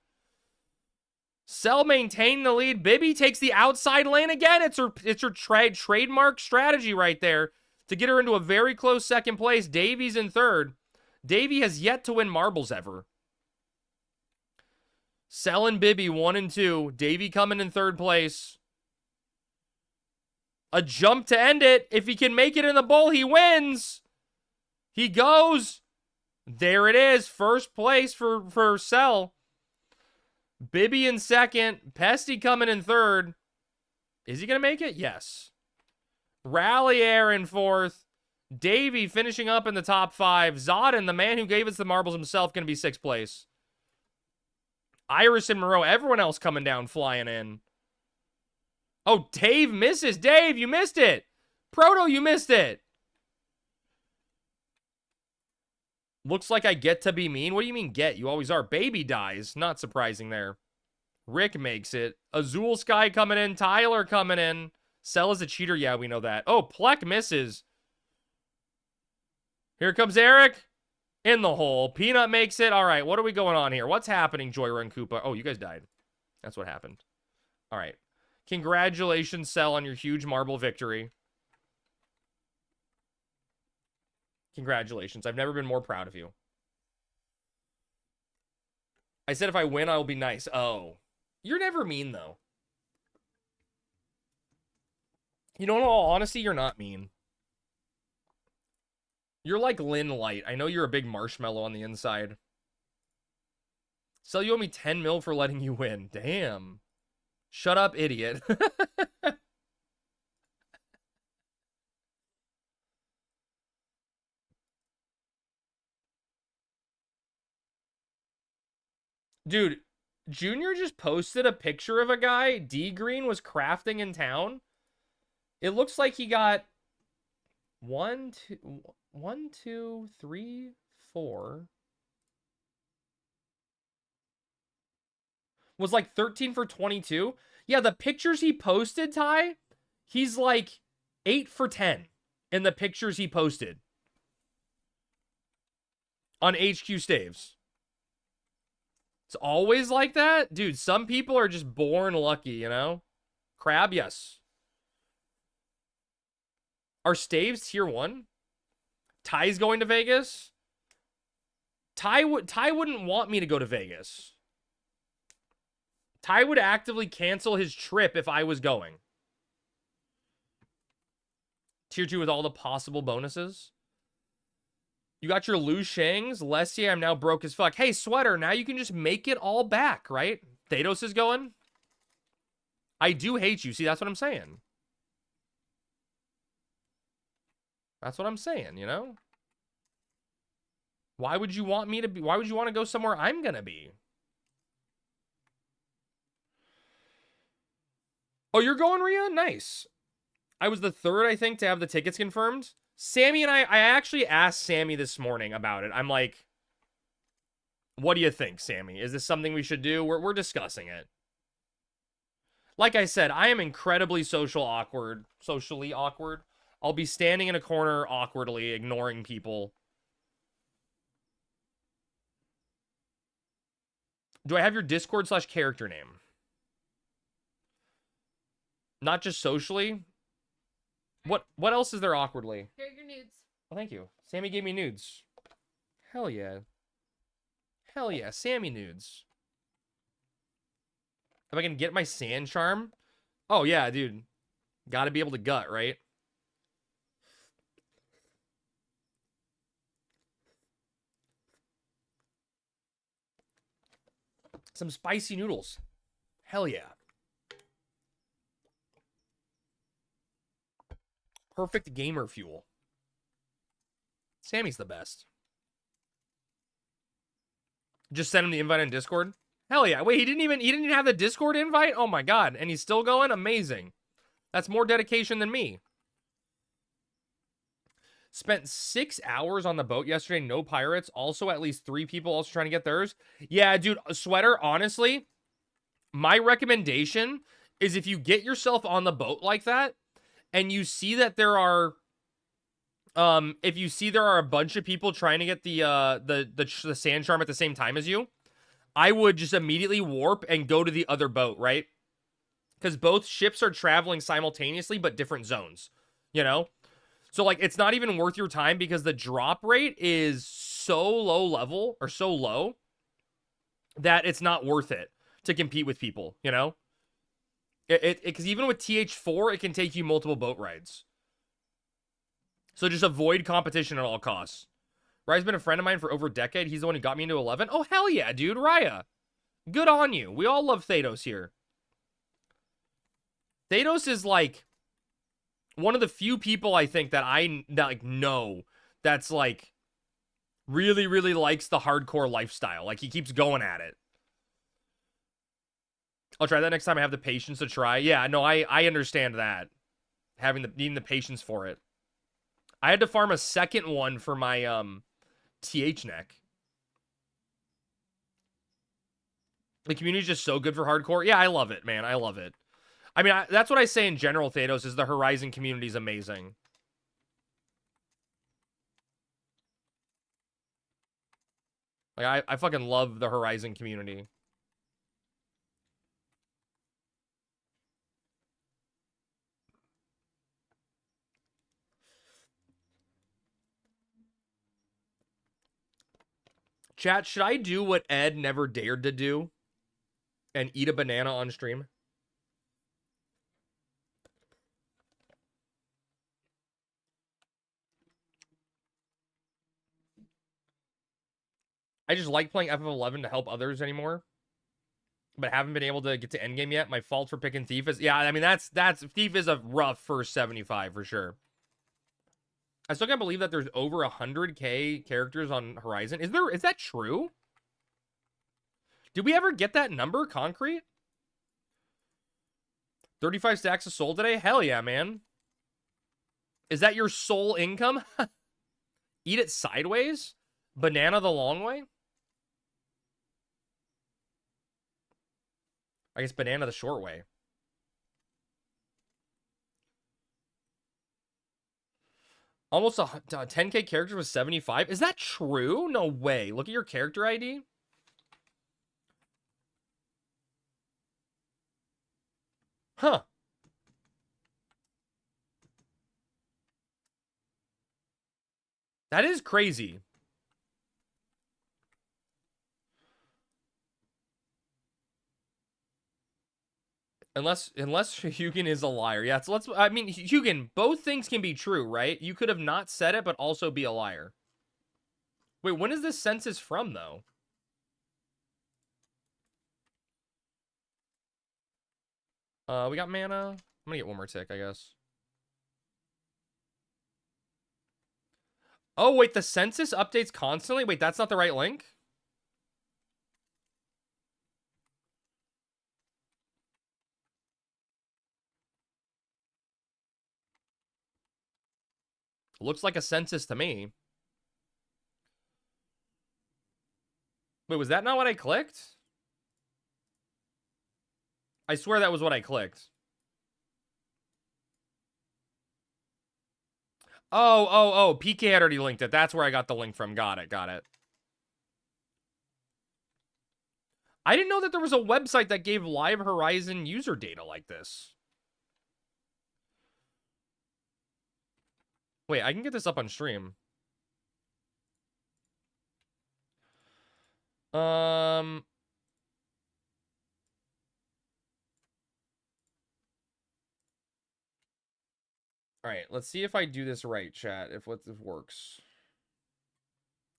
Cell maintained the lead. Bibby takes the outside lane again. It's her trademark strategy right there to get her into a very close second place. Davey's in third. Davey has yet to win marbles ever. Cell and Bibby 1 and 2. Davey coming in third place. A jump to end it. If he can make it in the bowl, he wins. He goes. There it is. First place for Cell. Bibby in second. Pesty coming in third. Is he going to make it? Yes. Rallier in fourth. Davey finishing up in the top 5. Zodin, the man who gave us the marbles himself, going to be 6th place. Iris and Moreau, everyone else coming down, flying in. Oh, Dave misses. Dave, you missed it. Proto, you missed it. Looks like I get to be mean. What do you mean get? You always are. Baby dies. Not surprising there. Rick makes it. Azul Sky coming in. Tyler coming in. Cell is a cheater. Yeah, we know that. Oh, Plek misses. Here comes Eric. In the hole. Peanut makes it. All right, what are we going on here? What's happening, Joyra and Koopa? Oh, you guys died. That's what happened. All right. Congratulations, Cell, on your huge marble victory. Congratulations. I've never been more proud of you. I said if I win, I will be nice. Oh. You're never mean, though. You know, in all honesty, you're not mean. You're like Lynn Light. I know you're a big marshmallow on the inside. So you owe me 10 mil for letting you win. Damn. Shut up, idiot. Dude, Junior just posted a picture of a guy D Green was crafting in town. It looks like he got 1, 2, 3, 4. Was like 13 for 22. Yeah, the pictures he posted, Ty, he's like 8 for 10 in the pictures he posted on HQ Staves. It's always like that? Dude, some people are just born lucky, you know? Crab, yes. Are Staves tier 1? Ty's going to Vegas? Ty wouldn't want me to go to Vegas. Ty would actively cancel his trip if I was going. Tier 2 with all the possible bonuses. You got your Lu Shangs. Lessie, I'm now broke as fuck. Hey, Sweater, now you can just make it all back, right? Thanos is going. I do hate you. See, that's what I'm saying. That's what I'm saying, you know? Why would you want me to be? Why would you want to go somewhere I'm going to be? Oh, you're going, Rhea? Nice. I was the third, I think, to have the tickets confirmed. Sammy and I actually asked Sammy this morning about it. I'm like, what do you think, Sammy? Is this something we should do? We're discussing it. Like I said, I am incredibly socially awkward. I'll be standing in a corner awkwardly, ignoring people. Do I have your Discord/character name? Not just socially. What else is there awkwardly? Here are your nudes. Oh, thank you. Sammy gave me nudes. Hell yeah. Hell yeah, Sammy nudes. If I can get my sand charm? Oh yeah, dude. Gotta be able to gut, right? Some spicy noodles. Hell yeah. Perfect gamer fuel. Sammy's the best. Just send him the invite on Discord. Hell yeah. Wait, he didn't even have the Discord invite? Oh my god. And he's still going? Amazing. That's more dedication than me. Spent 6 hours on the boat yesterday. No pirates. Also, at least 3 people also trying to get theirs. Yeah, dude, Sweater, honestly, my recommendation is if you get yourself on the boat like that, and you see that there are, if you see there are a bunch of people trying to get the sand charm at the same time as you, I would just immediately warp and go to the other boat, right? Because both ships are traveling simultaneously, but different zones, you know? So, like, it's not even worth your time because the drop rate is so low level, or so low, that it's not worth it to compete with people, you know? Because even with TH4, it can take you multiple boat rides. So just avoid competition at all costs. Raya's been a friend of mine for over a decade. He's the one who got me into 11. Oh, hell yeah, dude. Raya. Good on you. We all love Thanos here. Thanos is like one of the few people I think that know that's like really, really likes the hardcore lifestyle. Like he keeps going at it. I'll try that next time I have the patience to try. Yeah, no, I understand that. Needing the patience for it. I had to farm a second one for my TH neck. The community is just so good for hardcore. Yeah, I love it, man. I love it. I mean, that's what I say in general, Thanos, is the Horizon community is amazing. Like, I fucking love the Horizon community. Chat, should I do what Ed never dared to do and eat a banana on stream? I just like playing FF11 to help others anymore, but haven't been able to get to endgame yet. My fault for picking Thief is, yeah, I mean, that's Thief is a rough first 75 for sure. I still can't believe that there's over 100K characters on Horizon. Is that true? Did we ever get that number concrete? 35 stacks of soul today? Hell yeah, man. Is that your sole income? Eat it sideways? Banana the long way? I guess banana the short way. Almost a 10K character with 75? Is that true? No way. Look at your character ID. Huh. That is crazy. Unless Hugin is a liar. Yeah, so I mean, Hugin, both things can be true, right? You could have not said it, but also be a liar. Wait, when is this census from, though? We got mana. I'm gonna get one more tick, I guess. Oh, wait, the census updates constantly? Wait, that's not the right link? Looks like a census to me. Wait, was that not what I clicked? I swear that was what I clicked. Oh, PK had already linked it. That's where I got the link from. Got it. I didn't know that there was a website that gave live Horizon user data like this. Wait, I can get this up on stream. All right, let's see if I do this right, chat. If what this works.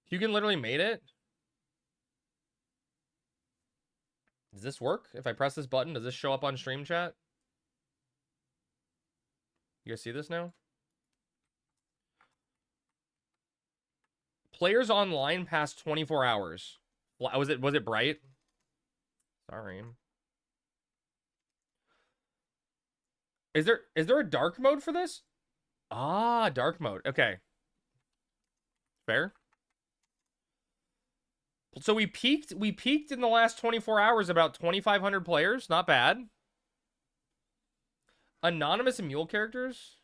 You can literally made it. Does this work? If I press this button, does this show up on stream chat? You guys see this now? Players online past 24 hours. Was it bright? Sorry. Is there a dark mode for this? Ah, dark mode. Okay. Fair. So we peaked in the last 24 hours about 2,500 players. Not bad. Anonymous and mule characters.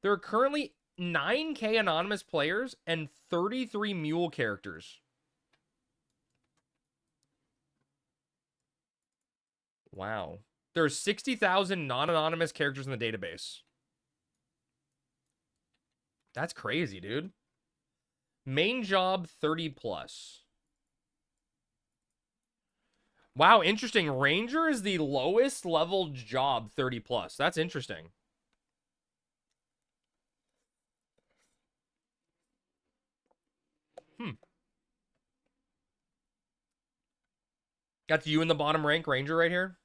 There are currently 9K anonymous players and 33 mule characters. Wow. There are 60,000 non-anonymous characters in the database. That's crazy, dude. Main job 30 plus. Wow, interesting. Ranger is the lowest level job 30 plus. That's interesting. That's you in the bottom rank, Ranger, right here.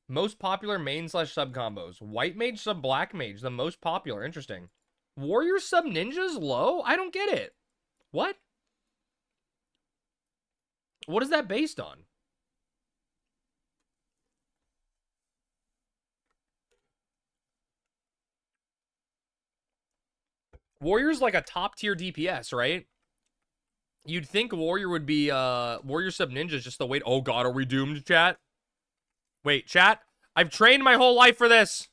Most popular main / sub combos. White mage sub black mage, the most popular. Interesting. Warrior sub ninjas low? I don't get it. What? What is that based on? Warrior's like a top tier DPS, right? You'd think Warrior would be Warrior sub ninjas just the wait. Oh god, are we doomed, chat? Wait, chat. I've trained my whole life for this.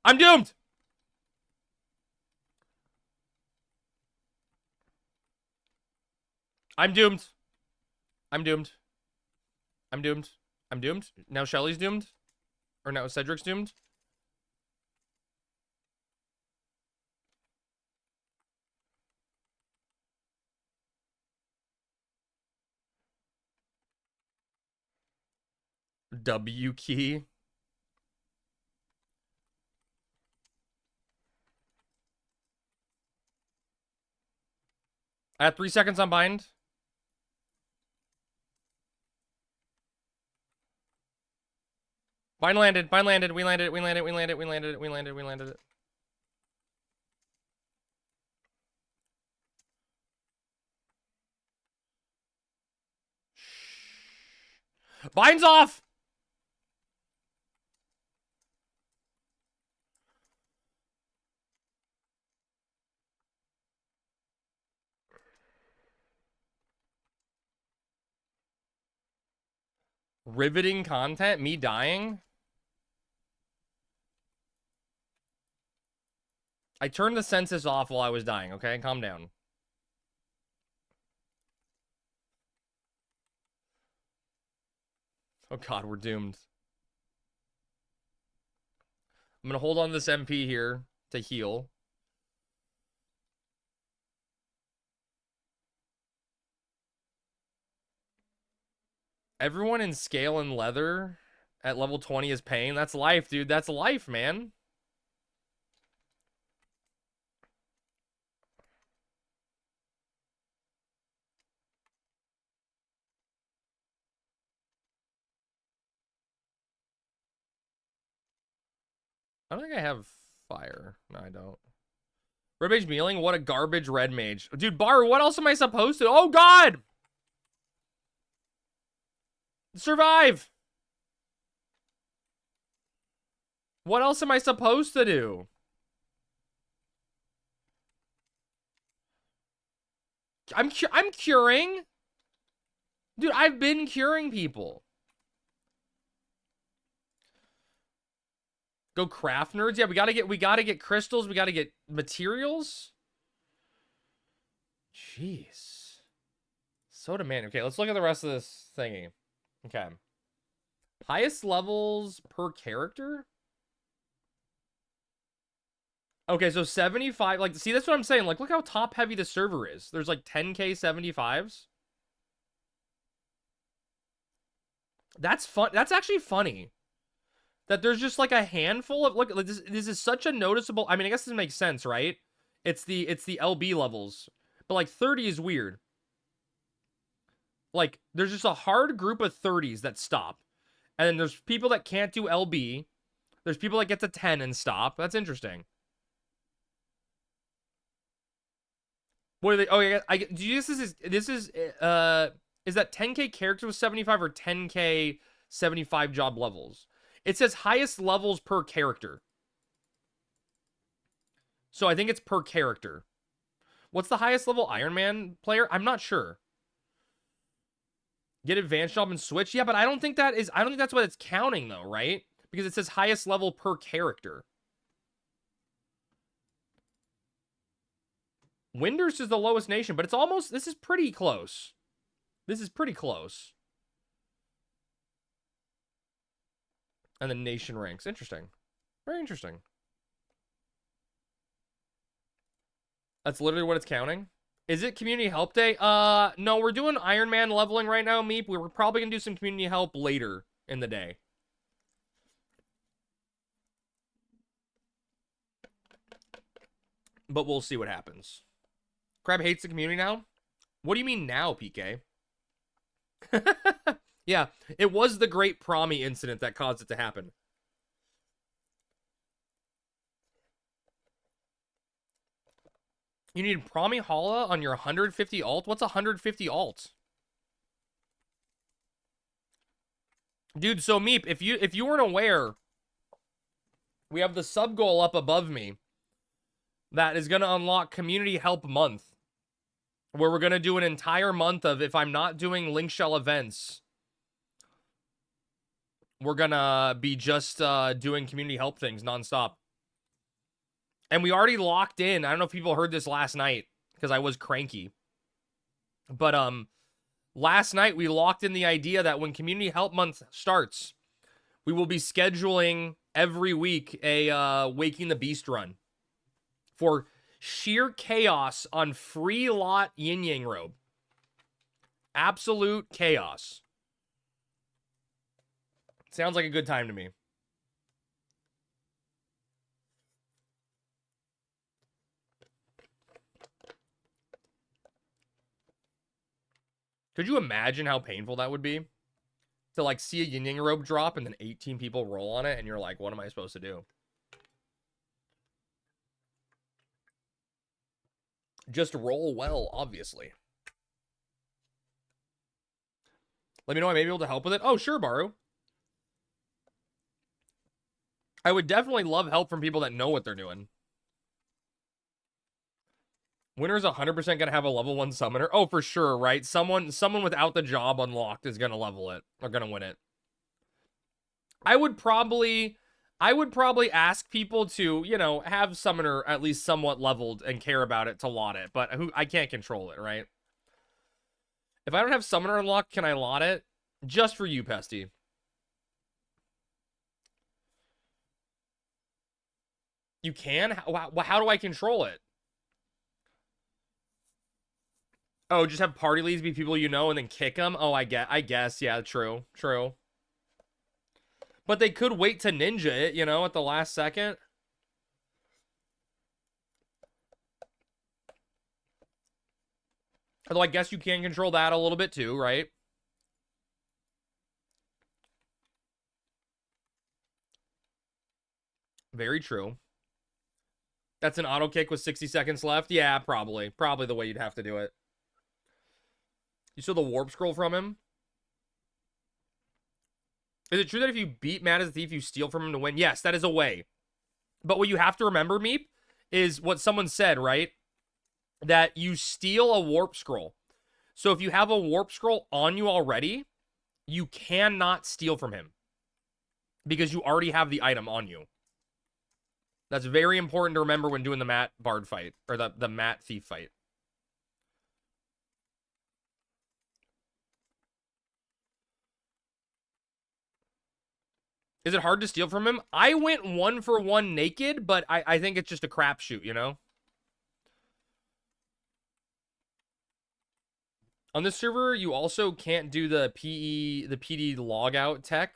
I'm doomed. I'm doomed. I'm doomed. I'm doomed. I'm doomed. Now Shelly's doomed. Or now Cedric's doomed. W key. I have 3 seconds on bind. Bind landed. Bind landed. We landed it. We landed it. We landed it. We landed it. We landed it. We landed it. Bind's off! Riveting content? Me dying? I turned the census off while I was dying, okay? Calm down. Oh god, we're doomed. I'm gonna hold on to this MP here to heal. Everyone in scale and leather at level 20 is pain. That's life, dude. That's life, man. I don't think I have fire. No, I don't. Red Mage Mealing? What a garbage red mage. Dude, Bar, what else am I supposed to? Oh, God! Survive! What else am I supposed to do? I'm curing. Dude, I've been curing people. Go craft nerds. Yeah, we gotta get crystals. We gotta get materials. Jeez. So demanding. Okay, let's look at the rest of this thingy. Okay. Highest levels per character? Okay, so 75, like, see, that's what I'm saying. Like, look how top heavy the server is. There's like 10k 75s. That's fun. That's actually funny. That there's just like a handful of, look, this is such a noticeable, I mean, I guess this makes sense, right? It's the LB levels. But like 30 is weird. Like, there's just a hard group of 30s that stop. And then there's people that can't do LB. There's people that get to 10 and stop. That's interesting. What are they? Oh, yeah. Do you, this is that 10k character with 75 or 10k 75 job levels? It says highest levels per character. So I think it's per character. What's the highest level Ironman player? I'm not sure. Get advanced job and switch? Yeah, but I don't think that's what it's counting though, right? Because it says highest level per character. Winders is the lowest nation, but it's almost, this is pretty close. This is pretty close. And the nation ranks. Interesting. Very interesting. That's literally what it's counting. Is it community help day? No, we're doing Ironman leveling right now, Meep. We're probably gonna do some community help later in the day. But we'll see what happens. Crab hates the community now? What do you mean now, PK? Yeah, it was the Great Promi incident that caused it to happen. You need Promi Hala on your 150 alt? What's 150 alt? Dude, so Meep, if you weren't aware, we have the sub goal up above me that is going to unlock Community Help Month, where we're going to do an entire month of, if I'm not doing Link Shell events, we're going to be just doing community help things nonstop. And we already locked in. I don't know if people heard this last night because I was cranky. But last night we locked in the idea that when Community Help Month starts, we will be scheduling every week a Waking the Beast run for sheer chaos on free lot Yin Yang Robe. Absolute chaos. Sounds like a good time to me. Could you imagine how painful that would be? To like see a yin yang rope drop and then 18 people roll on it and you're like, what am I supposed to do? Just roll well, obviously. Let me know I may be able to help with it. Oh, sure, Baru. I would definitely love help from people that know what they're doing. Winner's 100% going to have a level 1 summoner. Oh, for sure, right? Someone without the job unlocked is going to level it. Or going to win it. I would probably ask people to, you know, have summoner at least somewhat leveled and care about it to lot it. But I can't control it, right? If I don't have summoner unlocked, can I lot it? Just for you, Pesty. You can? How do I control it? Oh, just have party leads be people you know and then kick them? Oh, I guess. Yeah, true. But they could wait to ninja it, you know, at the last second. Although I guess you can control that a little bit too, right? Very true. That's an auto kick with 60 seconds left? Yeah, probably. Probably the way you'd have to do it. You saw the warp scroll from him? Is it true that if you beat Matt as a thief, you steal from him to win? Yes, that is a way. But what you have to remember, Meep, is what someone said, right? That you steal a warp scroll. So if you have a warp scroll on you already, you cannot steal from him. Because you already have the item on you. That's very important to remember when doing the Matt Bard fight. Or the Matt Thief fight. Is it hard to steal from him? I went 1-for-1 naked, but I think it's just a crapshoot, you know? On this server, you also can't do the PD logout tech,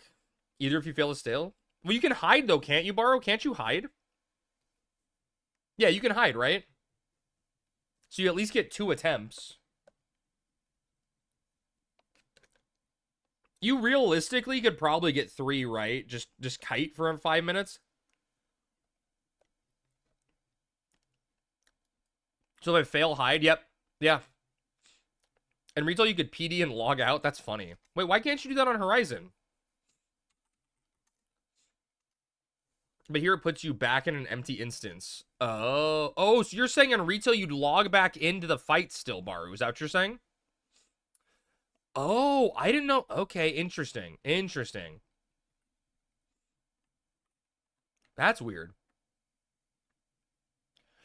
either if you fail to steal. Well, you can hide, though, can't you, Borrow? Can't you hide? Yeah, you can hide, right? So you at least get 2 attempts. You realistically could probably get 3, right? Just kite for 5 minutes. So if I fail hide, yep. Yeah. And retail, you could PD and log out. That's funny. Wait, why can't you do that on Horizon? But here it puts you back in an empty instance. Oh, so you're saying on retail you'd log back into the fight still, Baru. Is that what you're saying? Oh, I didn't know. Okay, interesting. That's weird.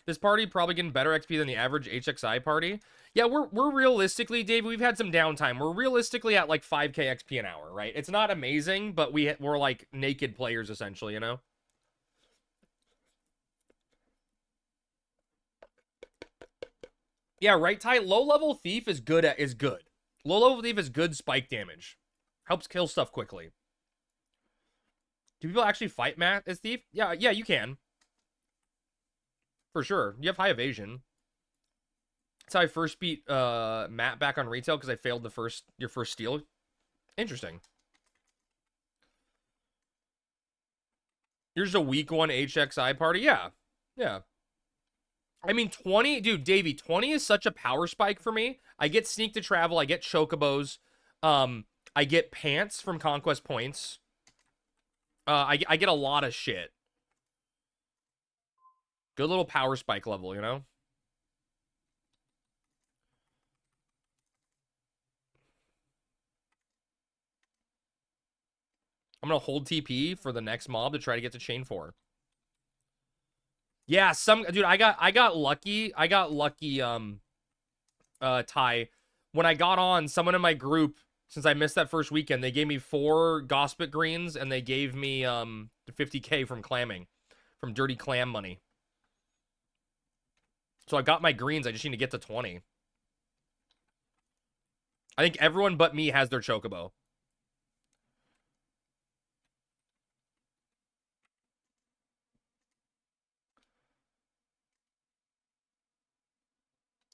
This party probably getting better XP than the average HXI party. Yeah, we're realistically, Dave, we've had some downtime. We're realistically at like 5k XP an hour, right? It's not amazing, but we're like naked players essentially, you know? Yeah, right, Ty. Low-level thief is good. Low-level thief is good spike damage. Helps kill stuff quickly. Do people actually fight Matt as thief? Yeah, you can. For sure. You have high evasion. That's how I first beat Matt back on retail because I failed your first steal. Interesting. Here's a week 1 HXI party. Yeah. I mean, 20, dude, Davey, 20 is such a power spike for me. I get sneak to travel. I get chocobos. I get pants from conquest points. I get a lot of shit. Good little power spike level, you know? I'm going to hold TP for the next mob to try to get to chain 4. Yeah, dude, I got lucky. Ty. When I got on, someone in my group, since I missed that first weekend, they gave me 4 Gospit greens and they gave me 50k from clamming. From dirty clam money. So I got my greens, I just need to get to 20. I think everyone but me has their chocobo.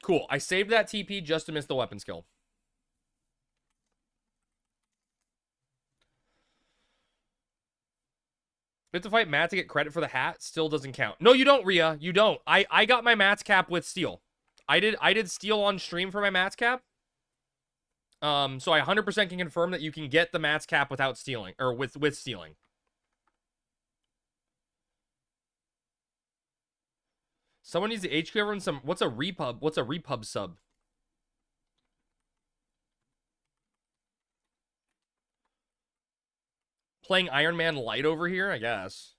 Cool. I saved that TP just to miss the weapon skill. We have to fight Matt to get credit for the hat. Still doesn't count. No, you don't, Rhea. You don't. I got my Matt's cap with steel. I did steel on stream for my Matt's cap. So I 100% can confirm that you can get the Matt's cap without stealing, or with stealing. Someone needs the HQ everyone some. What's a repub? What's a repub sub? Playing Ironman light over here, I guess.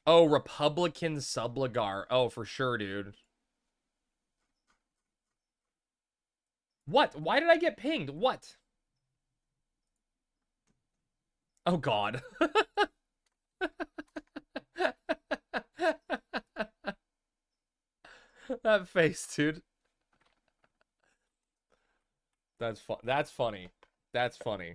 Oh, Republican Subligar. Oh, for sure, dude. What? Why did I get pinged? What? Oh, God. That face, dude. That's fun. That's funny. That's funny.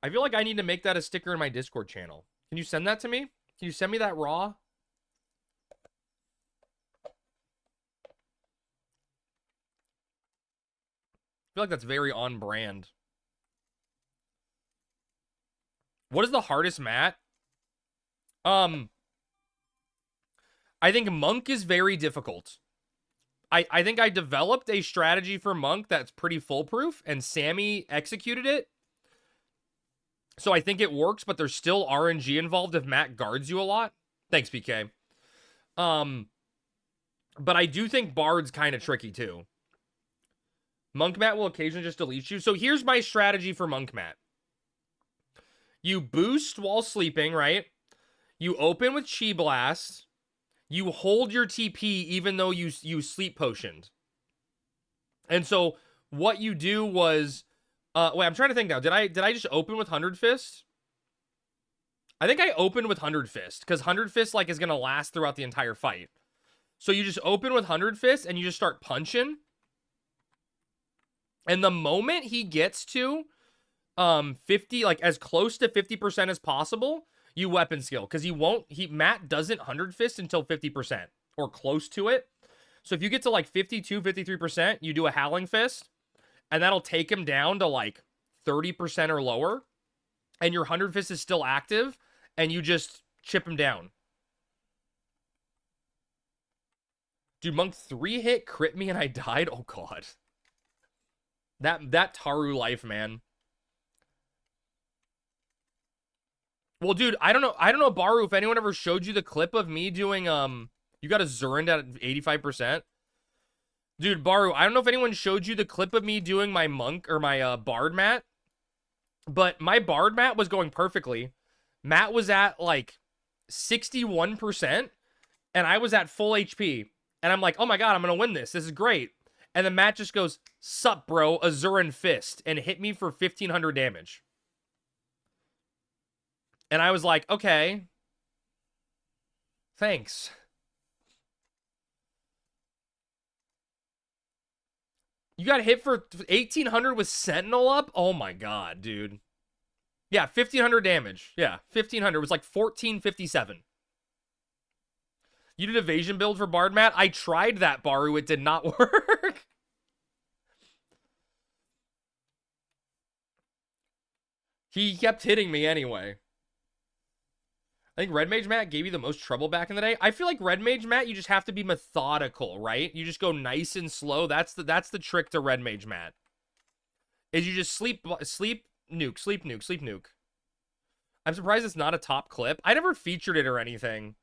I feel like I need to make that a sticker in my Discord channel. Can you send that to me? Can you send me that raw? I feel like that's very on brand. What is the hardest mat? I think Monk is very difficult. I think I developed a strategy for Monk that's pretty foolproof, and Sammy executed it. So I think it works, but there's still RNG involved if Matt guards you a lot. Thanks, BK. But I do think Bard's kind of tricky too. Monk Mat will occasionally just delete you. So here's my strategy for Monk Mat. You boost while sleeping, right? You open with Chi Blast. You hold your TP even though you sleep potioned. And so what you do was... wait, I'm trying to think now. Did I just open with 100 Fist? I think I opened with 100 Fist, because 100 Fist, like, is going to last throughout the entire fight. So you just open with 100 Fist, and you just start punching. And the moment he gets to 50, like, as close to 50% as possible, you weapon skill. Because Matt doesn't 100 Fist until 50%, or close to it. So if you get to, like, 52, 53%, you do a Howling Fist. And that'll take him down to like 30% or lower. And your 100 Fist is still active. And you just chip him down. Dude, Monk 3-hit crit me and I died? Oh, God. That Taru life, man. Well, dude, I don't know, Baru, if anyone ever showed you the clip of me doing, you got a Zurand at 85%. Dude, Baru, I don't know if anyone showed you the clip of me doing my Monk or my Bard mat, but my Bard mat was going perfectly. Matt was at like 61%, and I was at full HP. And I'm like, oh my God, I'm going to win this. This is great. And then Matt just goes, sup, bro, Azuran Fist, and hit me for 1,500 damage. And I was like, okay. Thanks. You got hit for 1,800 with Sentinel up? Oh my God, dude. Yeah, 1,500 damage. Yeah, 1,500. It was like 1,457. You did evasion build for Bard Matt? I tried that, Baru. It did not work. He kept hitting me anyway. I think Red Mage Matt gave you the most trouble back in the day. I feel like Red Mage Matt, you just have to be methodical, right? You just go nice and slow. That's the trick to Red Mage Matt. Is you just sleep nuke. I'm surprised it's not a top clip. I never featured it or anything.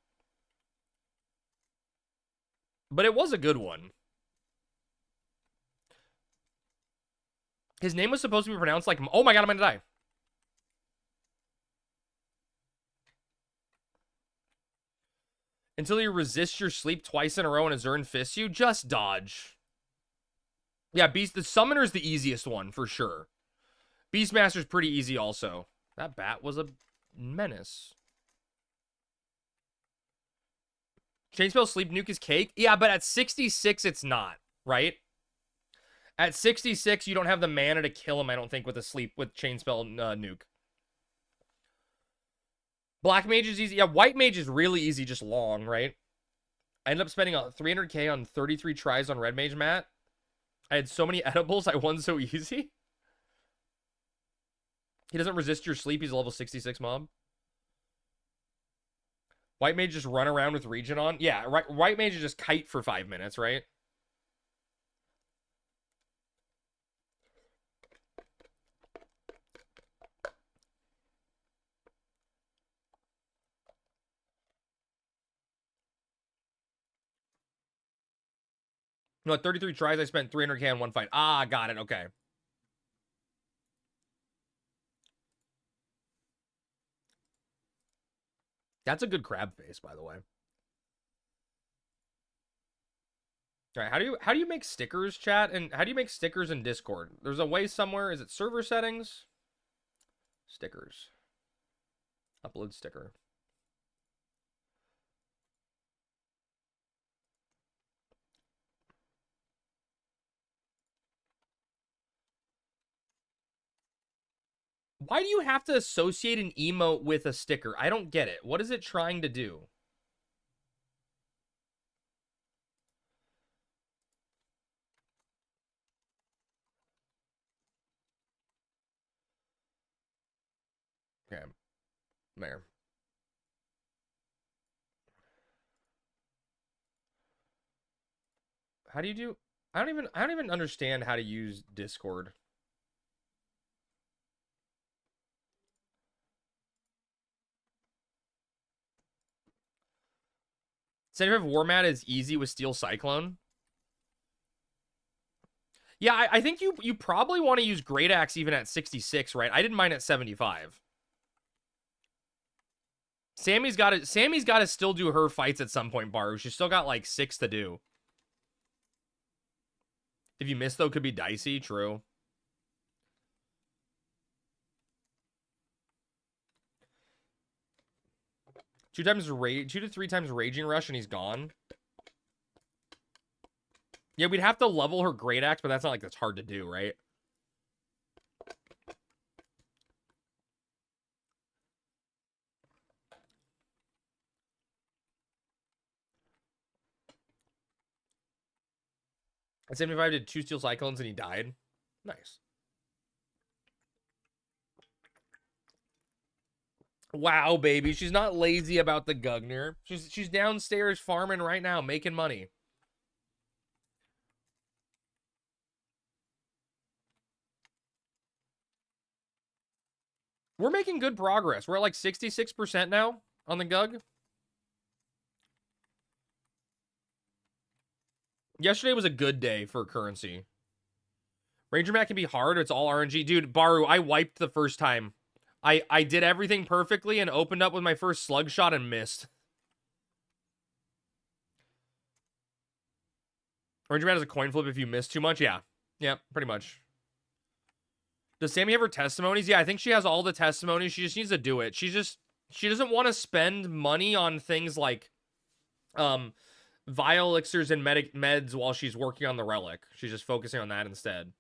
But it was a good one. His name was supposed to be pronounced like, oh my God, I'm gonna die. Until you resist your sleep twice in a row and Azuran fists you, just dodge. Yeah, the Summoner's the easiest one, for sure. Beastmaster's pretty easy also. That bat was a menace. Chainspell Sleep Nuke is cake? Yeah, but at 66, it's not, right? At 66, you don't have the mana to kill him, I don't think, with Chainspell Nuke. Black Mage is easy. Yeah, White Mage is really easy, just long, right? I ended up spending 300k on 33 tries on Red Mage Matt. I had so many edibles, I won so easy. He doesn't resist your sleep. He's a level 66 mob. White mage just run around with regen on. Yeah, right. White mage just kite for 5 minutes, right? No, at 33 tries, I spent 300k on one fight. Ah, got it. Okay. That's a good crab face, by the way. All right, how do you make stickers, chat? And how do you make stickers in Discord? There's a way somewhere. Is it server settings? Stickers. Upload sticker. Why do you have to associate an emote with a sticker? I don't get it. What is it trying to do? Okay. There. How do you do? I don't even understand how to use Discord. Center of Warmat is easy with Steel Cyclone. Yeah, I think you probably want to use Great Axe even at 66, right? I didn't mind at 75. Sammy's got to still do her fights at some point, Baru. She's still got like 6 to do. If you miss though, could be dicey. True. Two to three times Raging Rush and he's gone. Yeah, we'd have to level her Great Axe, but that's not like that's hard to do, right? At 75 did 2 Steel Cyclones and he died. Nice. Wow, baby. She's not lazy about the Gugner. She's downstairs farming right now, making money. We're making good progress. We're at like 66% now on the Gug. Yesterday was a good day for currency. Ranger Mac can be hard. It's all RNG. Dude, Baru, I wiped the first time. I did everything perfectly and opened up with my first slug shot and missed. Ranger Mac has a coin flip if you miss too much. Yeah. Yeah, pretty much. Does Sammy have her testimonies? Yeah, I think she has all the testimonies. She just needs to do it. She doesn't want to spend money on things like vial elixirs and meds while she's working on the relic. She's just focusing on that instead.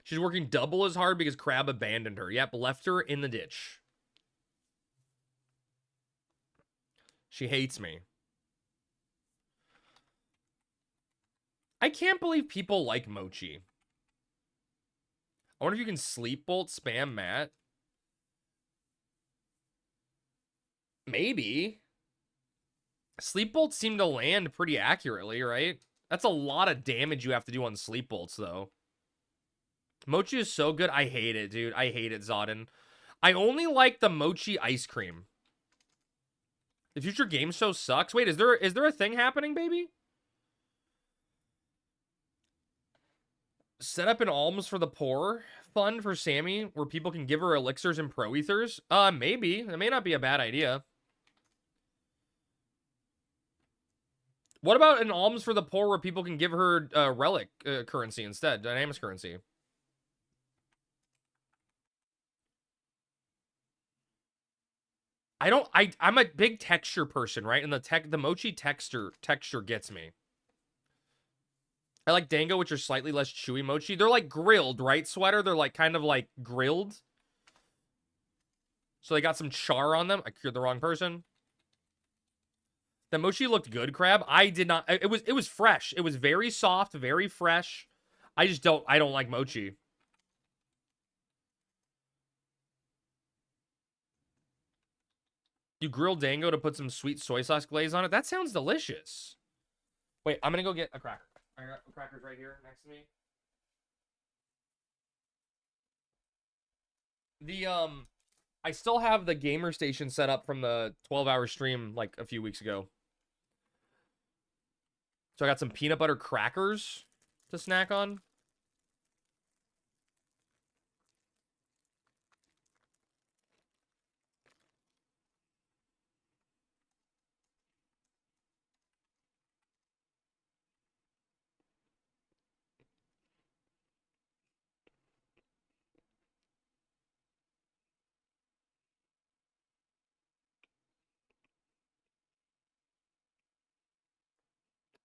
She's working double as hard because Crab abandoned her. Yep, left her in the ditch. She hates me. I can't believe people like Mochi. I wonder if you can sleep bolt spam Matt. Maybe. Sleep bolts seem to land pretty accurately, right? That's a lot of damage you have to do on sleep bolts, though. Mochi is so good. I hate it, dude. I hate it, Zodin. I only like the mochi ice cream. The future game show sucks. Wait, is there a thing happening, baby? Set up an alms for the poor fund for Sammy where people can give her elixirs and pro ethers? Maybe. That may not be a bad idea. What about an alms for the poor where people can give her relic currency instead, dynamis currency? I'm a big texture person, right? And the mochi texture gets me. I like dango, which are slightly less chewy mochi. They're like grilled, right, Sweater? They're like kind of like grilled. So they got some char on them. I cured the wrong person. The mochi looked good, Crab. I did not. It was fresh. It was very soft, very fresh. I don't like mochi. You grill dango to put some sweet soy sauce glaze on it? That sounds delicious. Wait, I'm gonna go get a cracker. I got crackers right here next to me. I still have the gamer station set up from the 12-hour stream like a few weeks ago. So I got some peanut butter crackers to snack on.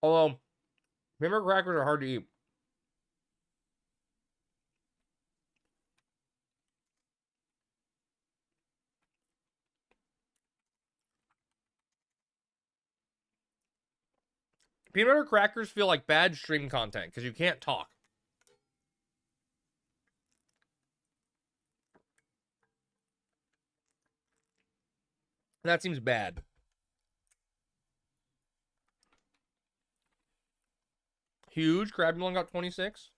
Although, peanut butter crackers are hard to eat. Peanut butter crackers feel like bad stream content because you can't talk. That seems bad. Huge. Crab Melon got 26.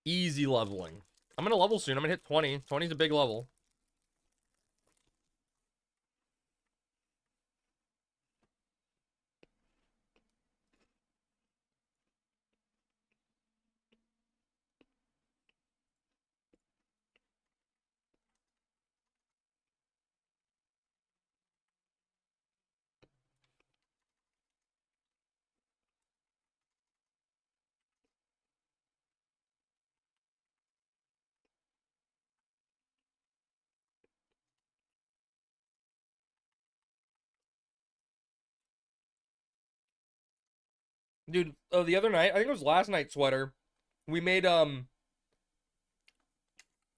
Easy leveling. I'm going to level soon. I'm going to hit 20. 20 is a big level. Dude, the other night, I think it was last night, Sweater. We made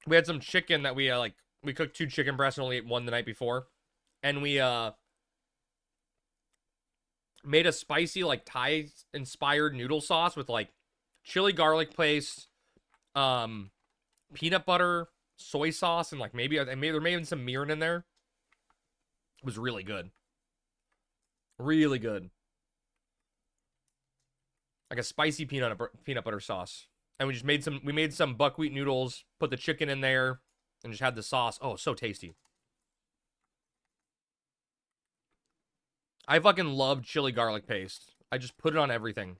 we had some chicken that we cooked 2 chicken breasts and only ate 1 the night before. And we made a spicy like Thai inspired noodle sauce with like chili garlic paste, peanut butter, soy sauce, and like maybe there may have been some mirin in there. It was really good. Really good. Like a spicy peanut butter sauce. And we made some buckwheat noodles, put the chicken in there, and just had the sauce. Oh, so tasty. I fucking love chili garlic paste. I just put it on everything.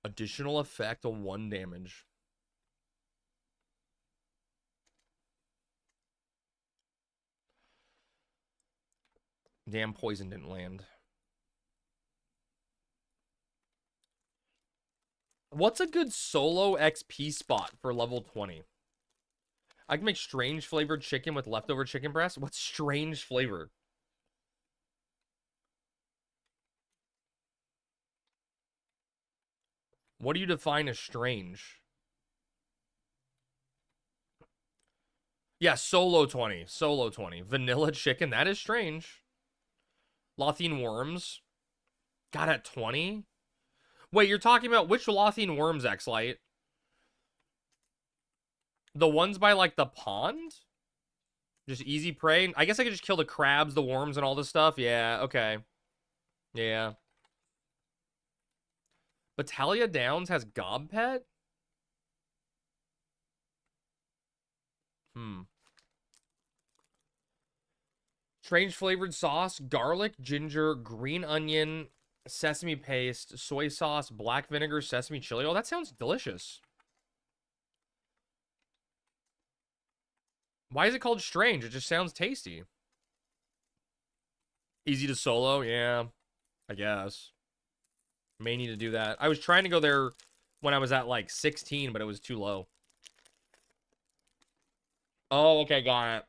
Additional effect of 1 damage. Damn, poison didn't land. What's a good solo XP spot for level 20? I can make strange flavored chicken with leftover chicken breast. What's strange flavor? What do you define as strange? Yeah, solo 20. Solo 20. Vanilla chicken. That is strange. Lothine worms. Got at 20? Wait, you're talking about which Lothine worms, X-Light? The ones by, like, the pond? Just easy prey? I guess I could just kill the crabs, the worms, and all this stuff. Yeah, okay. Yeah. Battalia Downs has Gob Pet? Strange flavored sauce, garlic, ginger, green onion, sesame paste, soy sauce, black vinegar, sesame chili. Oh, that sounds delicious. Why is it called strange? It just sounds tasty. Easy to solo, yeah. I guess. May need to do that. I was trying to go there when I was at like 16, but it was too low. Oh, okay, got it.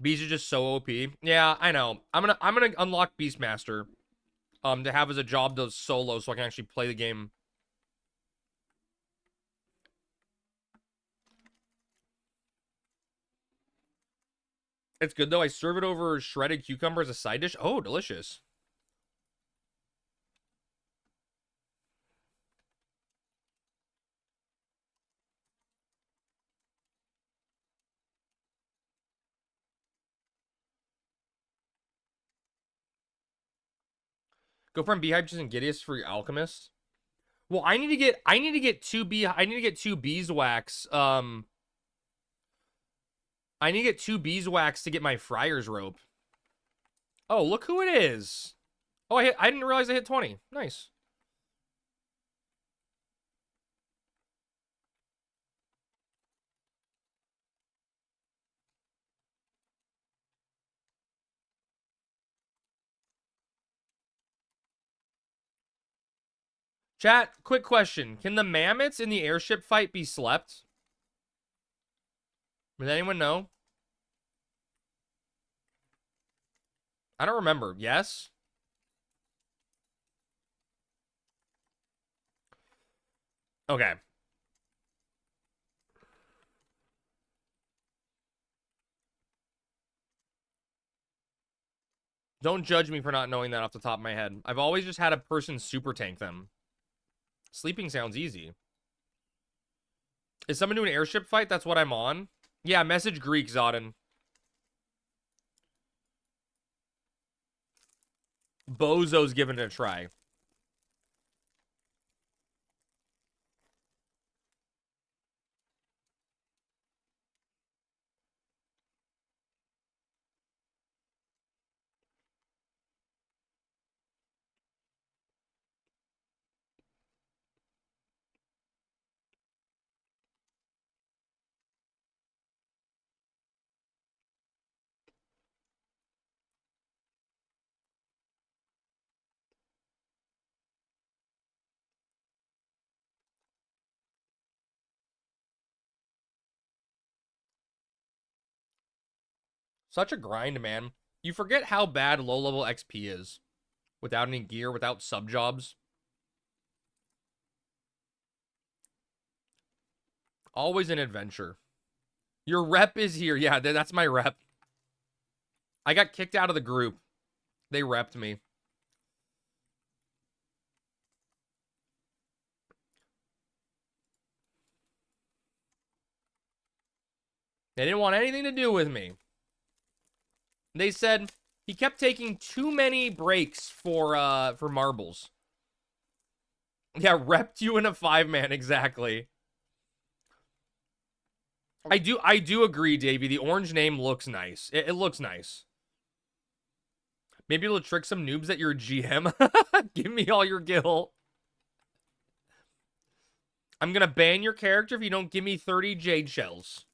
Bees are just so OP. Yeah, I know. I'm gonna unlock Beastmaster. To have as a job those solo so I can actually play the game. It's good though. I serve it over shredded cucumber as a side dish. Oh, delicious. Go from Beehive and Gideus for your alchemist. Well, I need to get two beeswax. I need to get two beeswax to get my friar's rope. Oh, look who it is. Oh, I didn't realize I hit 20. Nice. Chat, quick question. Can the mammoths in the airship fight be slept? Does anyone know? I don't remember. Yes? Okay. Don't judge me for not knowing that off the top of my head. I've always just had a person super tank them. Sleeping sounds easy. Is someone doing an airship fight? That's what I'm on. Yeah, message Greek, Zodin. Bozo's giving it a try. Such a grind, man. You forget how bad low-level XP is. Without any gear, without sub-jobs. Always an adventure. Your rep is here. Yeah, that's my rep. I got kicked out of the group. They repped me. They didn't want anything to do with me. They said he kept taking too many breaks for marbles. Yeah, repped you in a 5-man, exactly. I do agree, Davey. The orange name looks nice. It looks nice. Maybe it'll trick some noobs that you're a GM. Give me all your gil. I'm gonna ban your character if you don't give me 30 jade shells.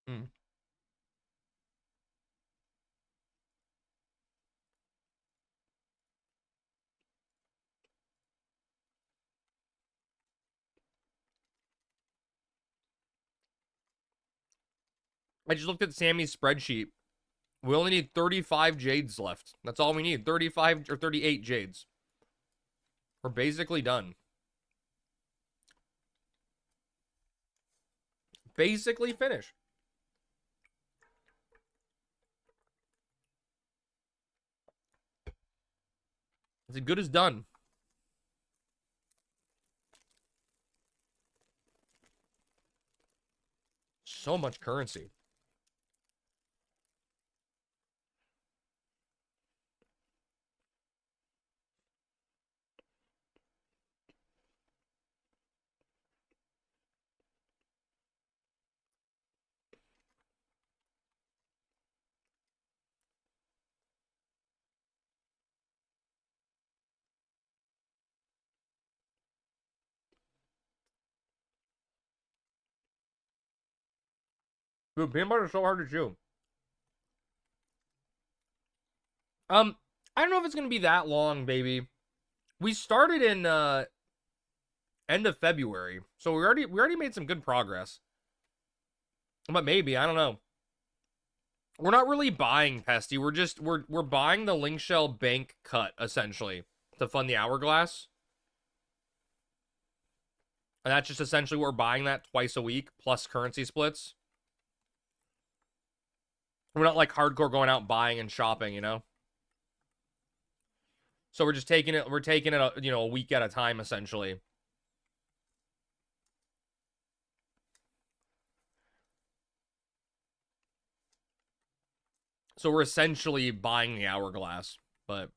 Hmm. I just looked at Sammy's spreadsheet. We only need 35 jades left. That's all we need. 35 or 38 jades. We're basically done. Basically finish. It's as good as done. So much currency. Dude, peanut butter is so hard to chew. I don't know if it's gonna be that long, baby. We started in end of February, so we already made some good progress. But maybe, I don't know. We're not really buying Pesty. We're buying the Link Shell bank cut essentially to fund the Hourglass. And that's just essentially we're buying that twice a week plus currency splits. We're not like hardcore going out buying and shopping, you know? So we're just taking it, a week at a time essentially. So we're essentially buying the Hourglass, but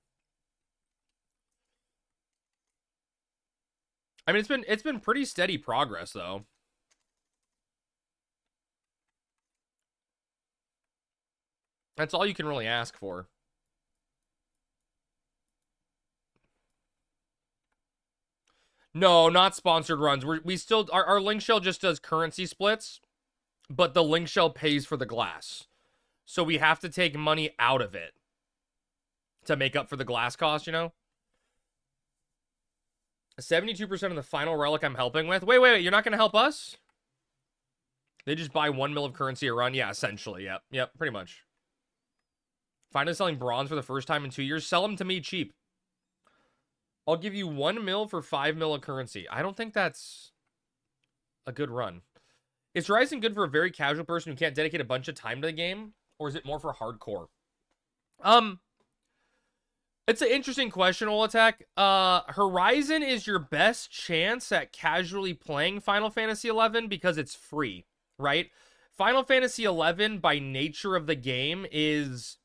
I mean it's been pretty steady progress though. That's all you can really ask for. No, not sponsored runs. We still our Link Shell just does currency splits, but the Link Shell pays for the glass. So we have to take money out of it to make up for the glass cost, you know? 72% of the final relic I'm helping with. Wait. You're not going to help us? They just buy 1 mil of currency a run? Yeah, essentially. Yep, pretty much. Finally selling bronze for the first time in 2 years. Sell them to me cheap. I'll give you 1 mil for 5 mil of currency. I don't think that's a good run. Is Horizon good for a very casual person who can't dedicate a bunch of time to the game? Or is it more for hardcore? It's an interesting question, Olatek. Horizon is your best chance at casually playing Final Fantasy XI because it's free, right? Final Fantasy XI, by nature of the game, is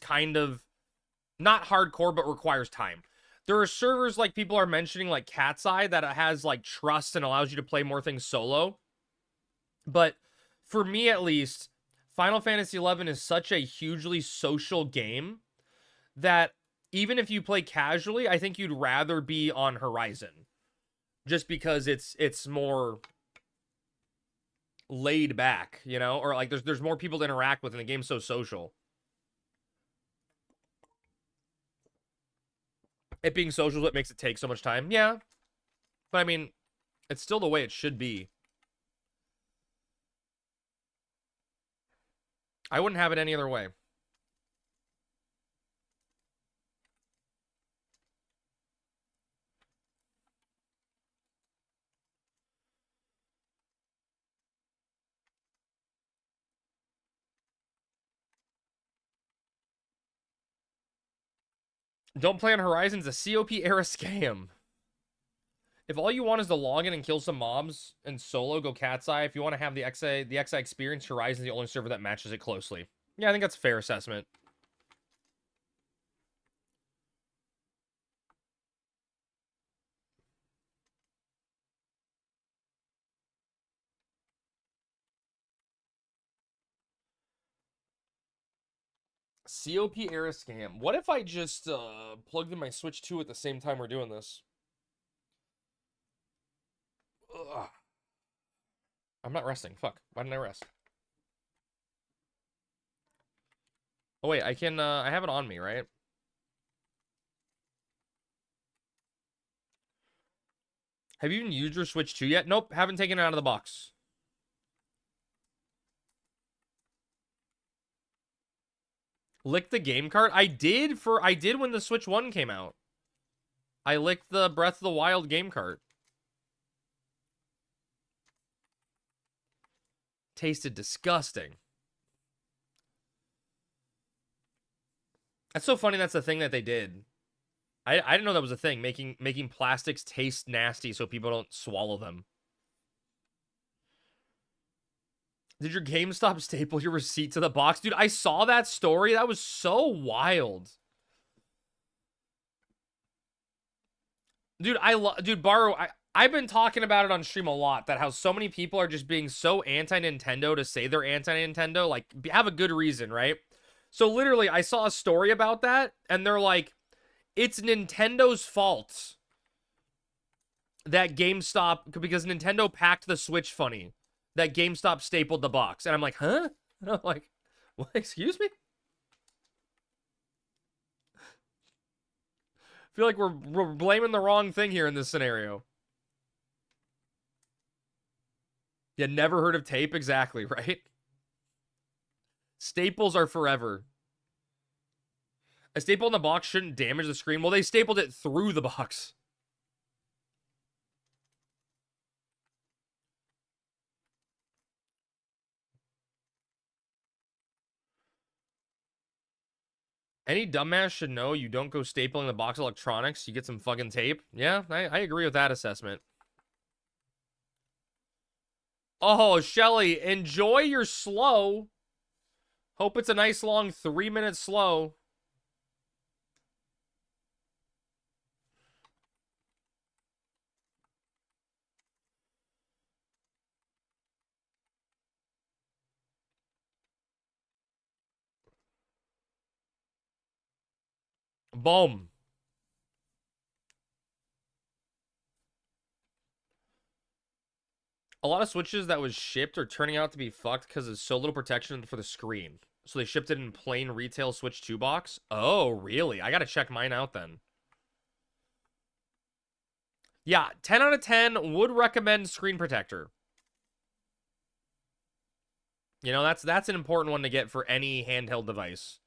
kind of not hardcore, but requires time. There are servers like people are mentioning, like Cat's Eye, that has like trust and allows you to play more things solo. But for me, at least, Final Fantasy XI is such a hugely social game that even if you play casually, I think you'd rather be on Horizon. Just because it's more laid back, you know? Or like there's more people to interact with and the game's so social. It being social is what makes it take so much time. Yeah. But I mean, it's still the way it should be. I wouldn't have it any other way. Don't play on Horizon's a COP era scam. If all you want is to log in and kill some mobs and solo, go Cat's Eye. If you want to have the XI experience, Horizon's the only server that matches it closely. Yeah, I think that's a fair assessment. COP era scam. What if I just plugged in my Switch 2 at the same time we're doing this? Ugh. I'm not resting. Fuck. Why didn't I rest? Oh wait, I can I have it on me, right? Have you even used your Switch 2 yet? Nope, haven't taken it out of the box. Licked the game cart? I did when the Switch 1 came out. I licked the Breath of the Wild game cart. tasted disgusting. That's so funny. That's the thing that they did. I didn't know that was a thing. Making plastics taste nasty so people don't swallow them. Did your GameStop staple your receipt to the box? Dude, I saw that story. That was so wild. Dude, dude, Baro, I've been talking about it on stream a lot, that how so many people are just being so anti-Nintendo to say they're anti-Nintendo. Like, have a good reason, right? So literally, I saw a story about that, and they're like, it's Nintendo's fault that GameStop, because Nintendo packed the Switch funny, that GameStop stapled the box. And I'm like, huh? And I'm like, what? Excuse me? I feel like we're blaming the wrong thing here in this scenario. Yeah, never heard of tape? Exactly, right? Staples are forever. A staple in the box shouldn't damage the screen. Well, they stapled it through the box. Any dumbass should know you don't go stapling the box of electronics. You get some fucking tape. Yeah, I agree with that assessment. Oh, Shelly, enjoy your slow. Hope it's a nice long 3-minute slow. Boom. A lot of Switches that was shipped are turning out to be fucked because there's so little protection for the screen. So they shipped it in plain retail Switch 2 box. Oh, really? I gotta check mine out then. Yeah, 10 out of 10 would recommend screen protector. You know, that's an important one to get for any handheld device.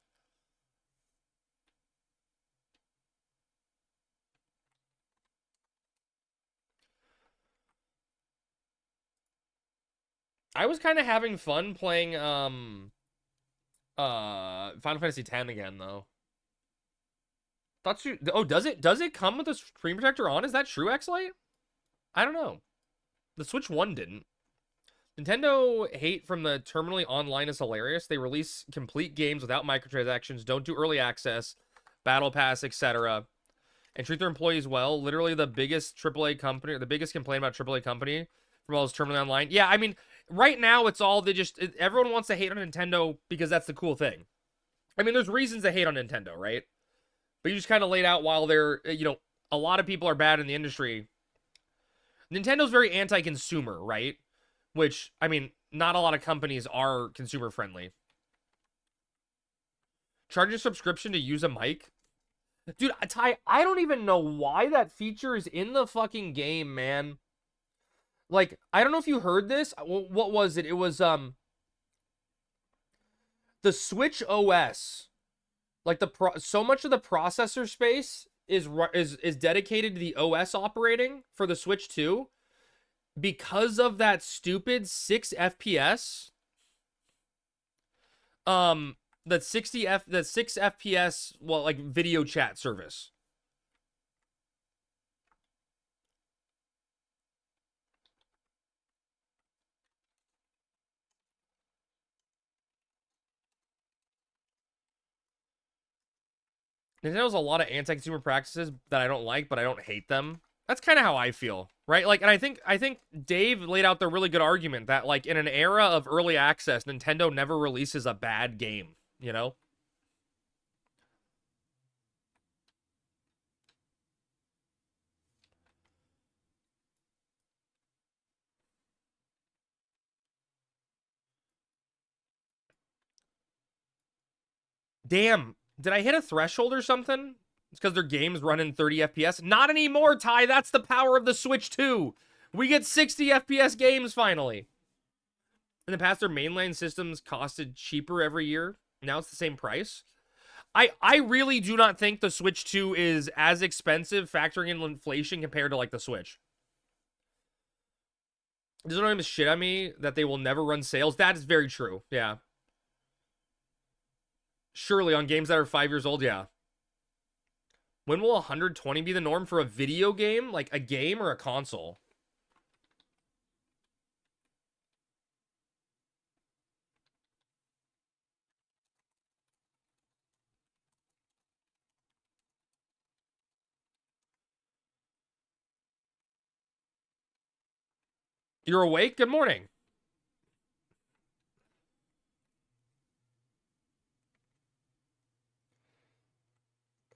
I was kind of having fun playing Final Fantasy X again though. Thought you does it come with a screen protector on? Is that true, Xlite? I don't know. The Switch 1 didn't. Nintendo hate from the terminally online is hilarious. They release complete games without microtransactions, don't do early access, battle pass, etc., and treat their employees well. Literally the biggest AAA company, or the biggest complaint about AAA company from all this terminally online. Yeah, I mean, right now it's all everyone wants to hate on Nintendo because that's the cool thing. I mean, there's reasons to hate on Nintendo, right? But you just kind of laid out while they're, a lot of people are bad in the industry. Nintendo's very anti-consumer, right? Which, I mean, not a lot of companies are consumer friendly. Charge a subscription to use a mic? Dude, Ty, I don't even know why that feature is in the fucking game, man. Like, I don't know if you heard this. What was it? It was, the Switch OS. Like, so much of the processor space is dedicated to the OS operating for the Switch 2. Because of that stupid 6 FPS, that 6 FPS, well, like video chat service. Nintendo's a lot of anti-consumer practices that I don't like, but I don't hate them. That's kind of how I feel, right? Like, and I think Dave laid out the really good argument that, like, in an era of early access, Nintendo never releases a bad game, you know? Damn, did I hit a threshold or something? It's because their games run in 30 FPS. Not anymore, Ty. That's the power of the Switch 2. We get 60 FPS games finally. In the past, their mainline systems costed cheaper every year. Now it's the same price. I really do not think the Switch 2 is as expensive factoring in inflation compared to like the Switch. Does anyone shit on me that they will never run sales? That is very true. Yeah. Surely on games that are 5 years old, yeah. When will 120 be the norm for a video game? Like a game or a console? You're awake? Good morning.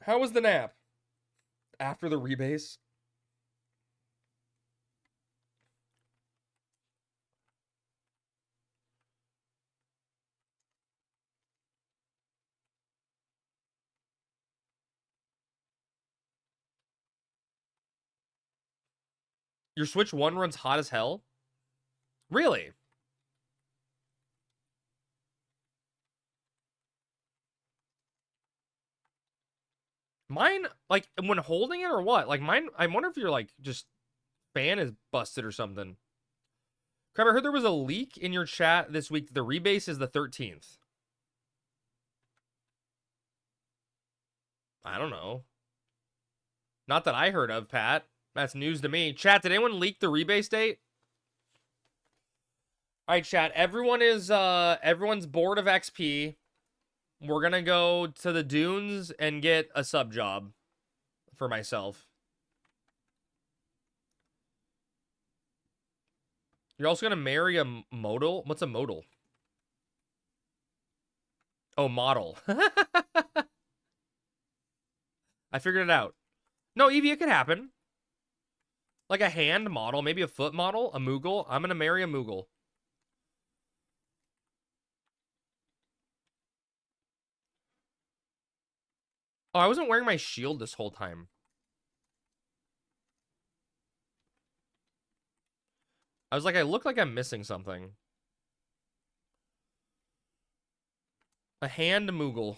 How was the nap? After the rebase? Your Switch 1 runs hot as hell? Really? Mine, like, when holding it or what? Like, mine, I wonder if you're, like, just fan is busted or something. Crab, I heard there was a leak in your chat this week that the rebase is the 13th. I don't know. Not that I heard of, Pat. That's news to me. Chat, did anyone leak the rebase date? All right, chat. Everyone's bored of XP. We're gonna go to the dunes and get a sub job for myself. You're also gonna marry a modal? What's a modal? Oh, model. I figured it out. No, Evie, it could happen. Like a hand model, maybe a foot model, a Moogle. I'm gonna marry a Moogle. Oh, I wasn't wearing my shield this whole time. I was like, I look like I'm missing something. A hand Moogle.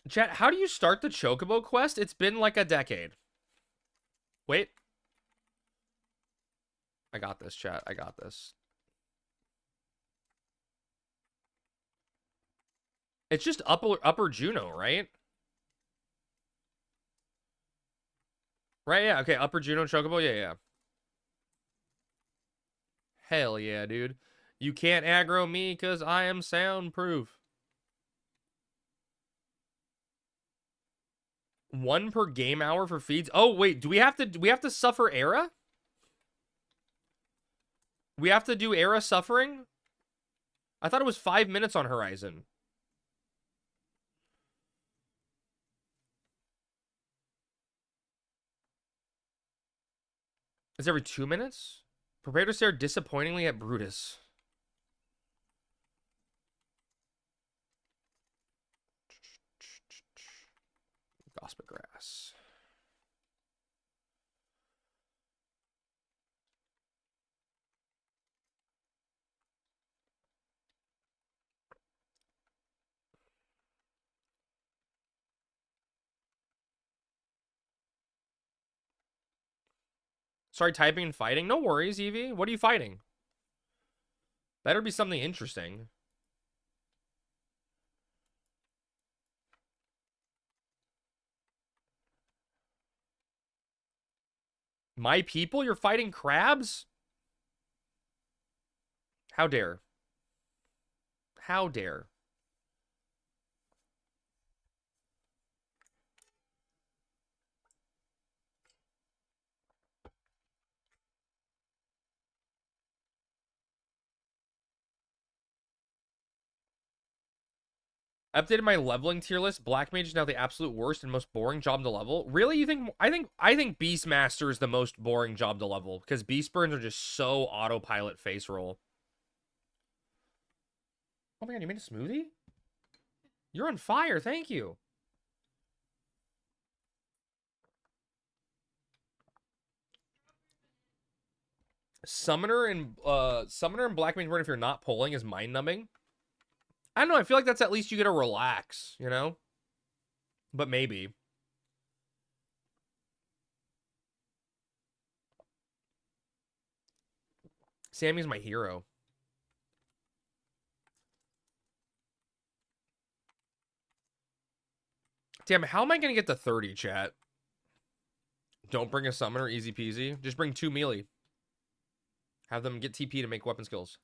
Chat, how do you start the Chocobo quest? It's been like a decade. Wait. I got this, chat. I got this. It's just upper Juno, right? Right, yeah. Okay, upper Juno Chocobo. Yeah, yeah. Hell yeah, dude. You can't aggro me because I am soundproof. 1 per game hour for feeds. Oh, wait. Do we have to suffer era? We have to do era suffering? I thought it was 5 minutes on Horizon. It's every 2 minutes? Prepare to stare disappointingly at Brutus. Gospel grass. Sorry, typing and fighting. No worries, Evie. What are you fighting? Better be something interesting. My people? You're fighting crabs? How dare? How dare? I updated my leveling tier list. Black Mage is now the absolute worst and most boring job to level. Really? You think? I think Beastmaster is the most boring job to level because Beast Burns are just so autopilot face roll. Oh my god, you made a smoothie? You're on fire. Thank you. Summoner and Black Mage Burn if you're not pulling is mind numbing. I don't know. I feel like that's at least you get to relax, you know? But maybe. Sammy's my hero. Damn, how am I gonna get to 30, chat? Don't bring a summoner, easy peasy. Just bring 2 melee. Have them get TP to make weapon skills.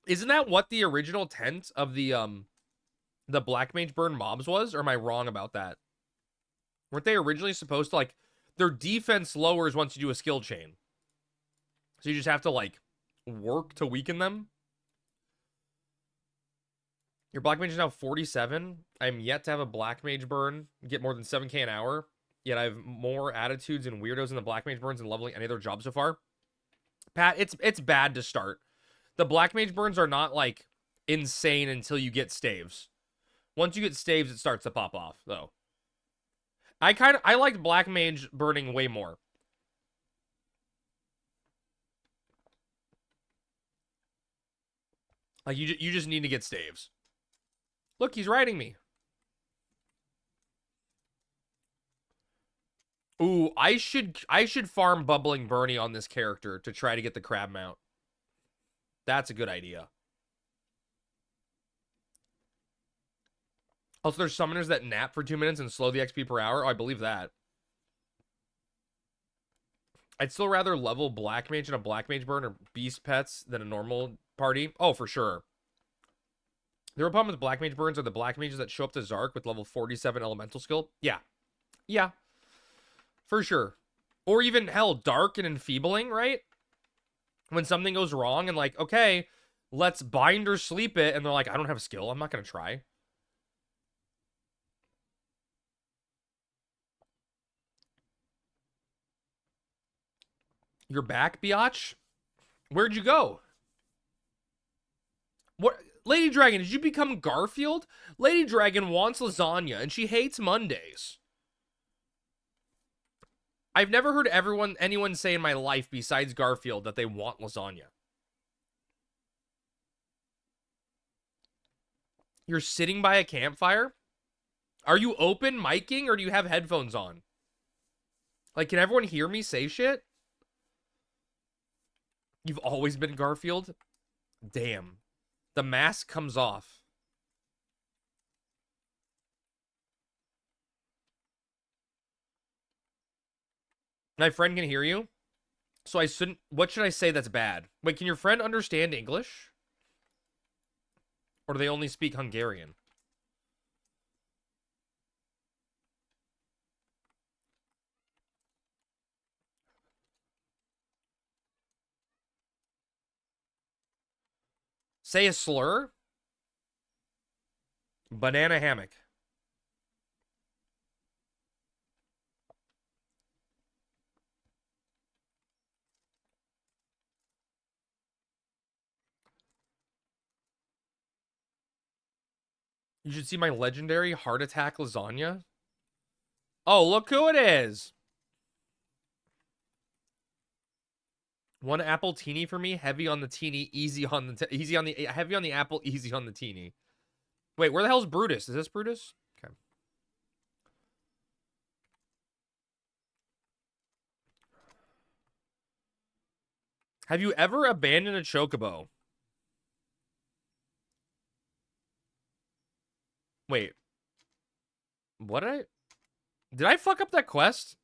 Isn't that what the original intent of the Black Mage Burn mobs was? Or am I wrong about that? Weren't they originally supposed to, like, their defense lowers once you do a skill chain? So you just have to, like, work to weaken them? Your Black Mage is now 47. I'm yet to have a Black Mage burn get more than 7k an hour. Yet I have more attitudes and weirdos in the Black Mage burns than leveling any other job so far. Pat, it's bad to start. The Black Mage burns are not, like, insane until you get staves. Once you get staves, it starts to pop off, though. I liked Black Mage burning way more. Like, you just need to get staves. Look, he's riding me. Ooh, I should farm Bubbling Bernie on this character to try to get the crab mount. That's a good idea. Also, there's summoners that nap for 2 minutes and slow the XP per hour. Oh, I believe that. I'd still rather level Black Mage and a Black Mage burn or Beast Pets than a normal party. Oh, for sure. The real problem with Black Mage burns are the Black Mages that show up to Zark with level 47 elemental skill. Yeah. Yeah. For sure. Or even, hell, Dark and Enfeebling, right? When something goes wrong and like, okay, let's bind or sleep it. And they're like, I don't have a skill. I'm not going to try. You're back, biatch? Where'd you go? What? Lady Dragon, did you become Garfield? Lady Dragon wants lasagna, and she hates Mondays. I've never heard anyone say in my life besides Garfield that they want lasagna. You're sitting by a campfire? Are you open miking, or do you have headphones on? Like, can everyone hear me say shit? You've always been Garfield? Damn. The mask comes off. My friend can hear you? So I shouldn't... What should I say that's bad? Wait, can your friend understand English? Or do they only speak Hungarian? Say a slur? Banana hammock. You should see my legendary heart attack lasagna. Oh, look who it is. One apple teeny for me, heavy on the teeny, easy on the heavy on the apple, easy on the teeny. Wait, where the hell's Brutus? Is this Brutus? Okay. Have you ever abandoned a chocobo? Wait. What did I fuck up that quest?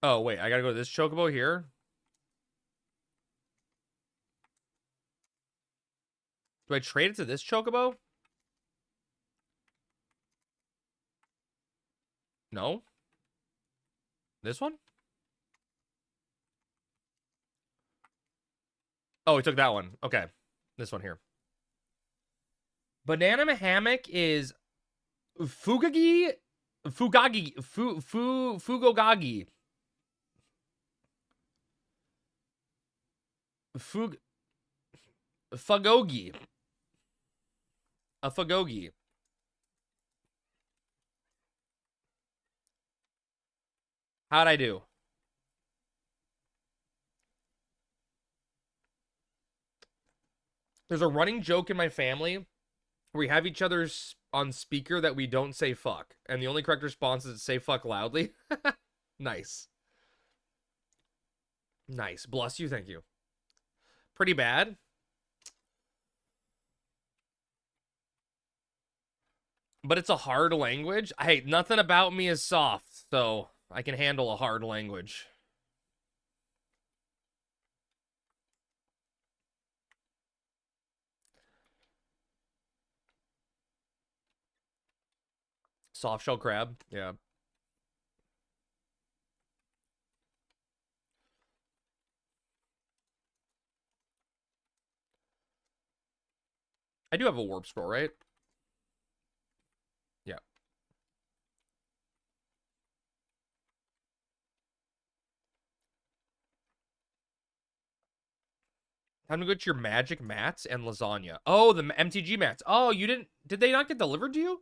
Oh, wait, I gotta go to this chocobo here. Do I trade it to this chocobo? No. This one? Oh, we took that one. Okay. This one here. Banana hammock is Fugogagi. Fagogi. A fagogi. How'd I do? There's a running joke in my family where we have each other's on speaker that we don't say fuck. And the only correct response is to say fuck loudly. Nice. Nice. Bless you. Thank you. Pretty bad. But it's a hard language. Hey, nothing about me is soft, so I can handle a hard language. Soft shell crab. Yeah. I do have a warp scroll, right? Yeah. Time to go to your magic mats and lasagna. Oh, the MTG mats. Oh, you didn't... Did they not get delivered to you?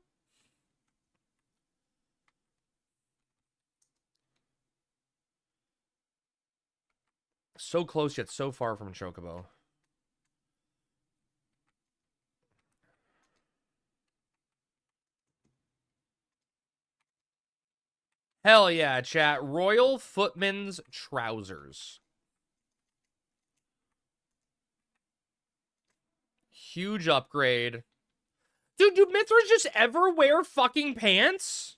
So close yet so far from Chocobo. Hell yeah, chat. Royal Footman's trousers. Huge upgrade. Dude, do Mithras just ever wear fucking pants?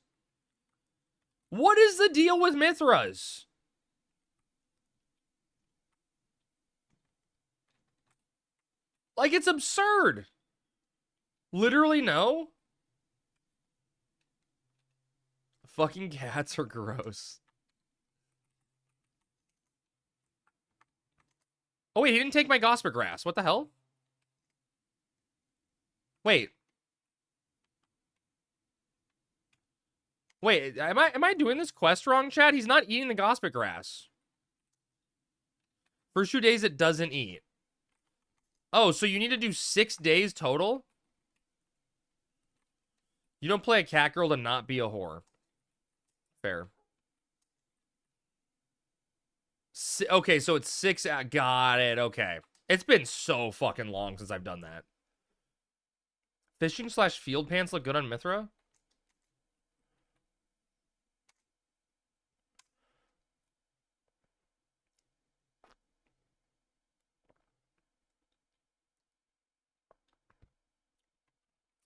What is the deal with Mithras? Like, it's absurd. Literally no. Fucking cats are gross. Oh, wait, he didn't take my Gosper Grass. What the hell? Wait. Wait, am I doing this quest wrong, chat? He's not eating the Gosper Grass. First 2 days it doesn't eat. Oh, so you need to do 6 days total? You don't play a cat girl to not be a whore. Fair. Okay, so it's 6. Got it. Okay. It's been so fucking long since I've done that. Fishing / field pants look good on Mithra?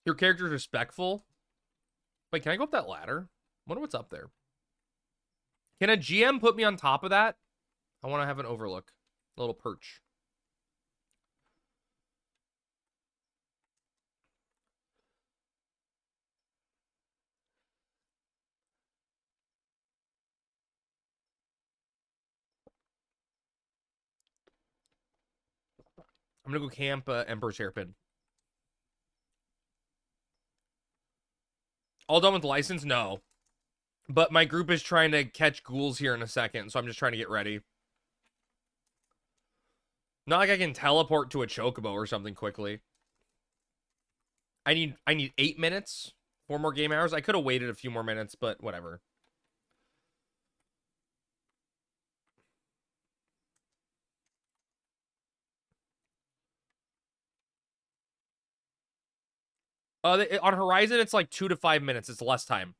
Your character's respectful. Wait, can I go up that ladder? Wonder what's up there. Can a GM put me on top of that? I want to have an overlook. A little perch. I'm going to go camp Emperor's Hairpin. All done with license? No. But my group is trying to catch ghouls here in a second, so I'm just trying to get ready. Not like I can teleport to a chocobo or something quickly. I need 8 minutes. 4 more game hours. I could have waited a few more minutes, but whatever. On Horizon, it's like 2 to 5 minutes. It's less time.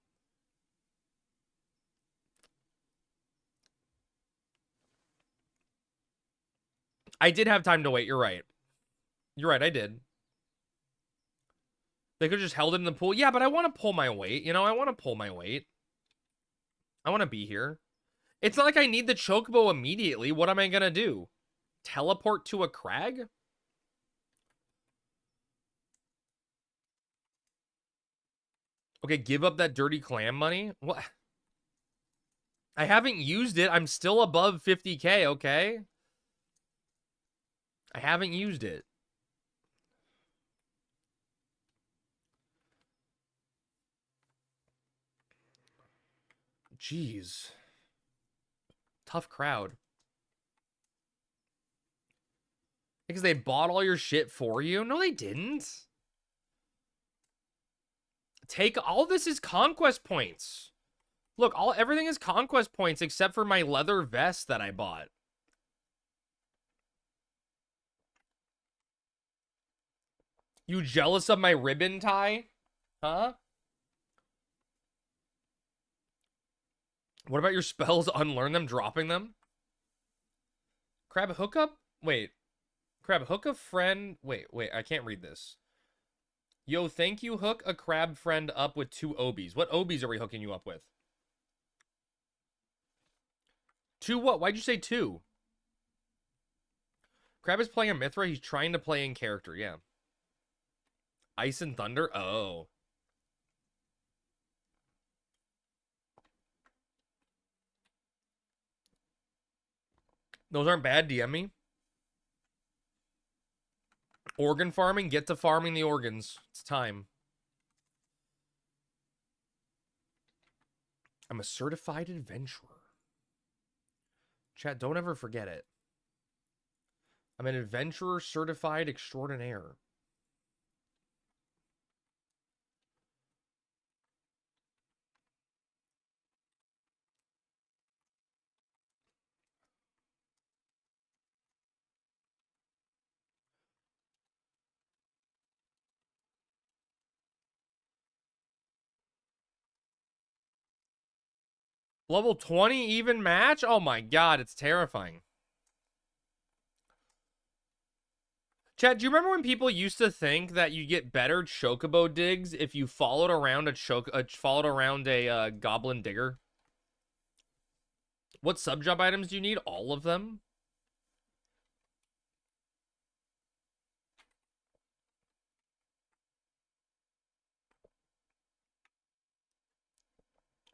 I did have time to wait. You're right. You're right. I did. They could have just held it in the pool. Yeah, but I want to pull my weight. You know, I want to pull my weight. I want to be here. It's not like I need the chocobo immediately. What am I going to do? Teleport to a crag? Okay, give up that dirty clam money? What? I haven't used it. I'm still above 50K, okay? I haven't used it. Jeez. Tough crowd. Because they bought all your shit for you? No, they didn't. All this is conquest points. Look, everything is conquest points except for my leather vest that I bought. You jealous of my ribbon tie? Huh? What about your spells? Unlearn them, dropping them? Crab hookup? Wait. Crab hook a friend. Wait, I can't read this. Yo, thank you. Hook a crab friend up with 2 obies. What obies are we hooking you up with? 2 what? Why'd you say 2? Crab is playing a Mithra. He's trying to play in character. Yeah. Ice and Thunder? Oh. Those aren't bad, DM me. Organ farming? Get to farming the organs. It's time. I'm a certified adventurer. Chat, don't ever forget it. I'm an adventurer certified extraordinaire. Level 20 even match? Oh my god, it's terrifying. Chat, do you remember when people used to think that you get better chocobo digs if you followed around a goblin digger? What sub-job items do you need? All of them?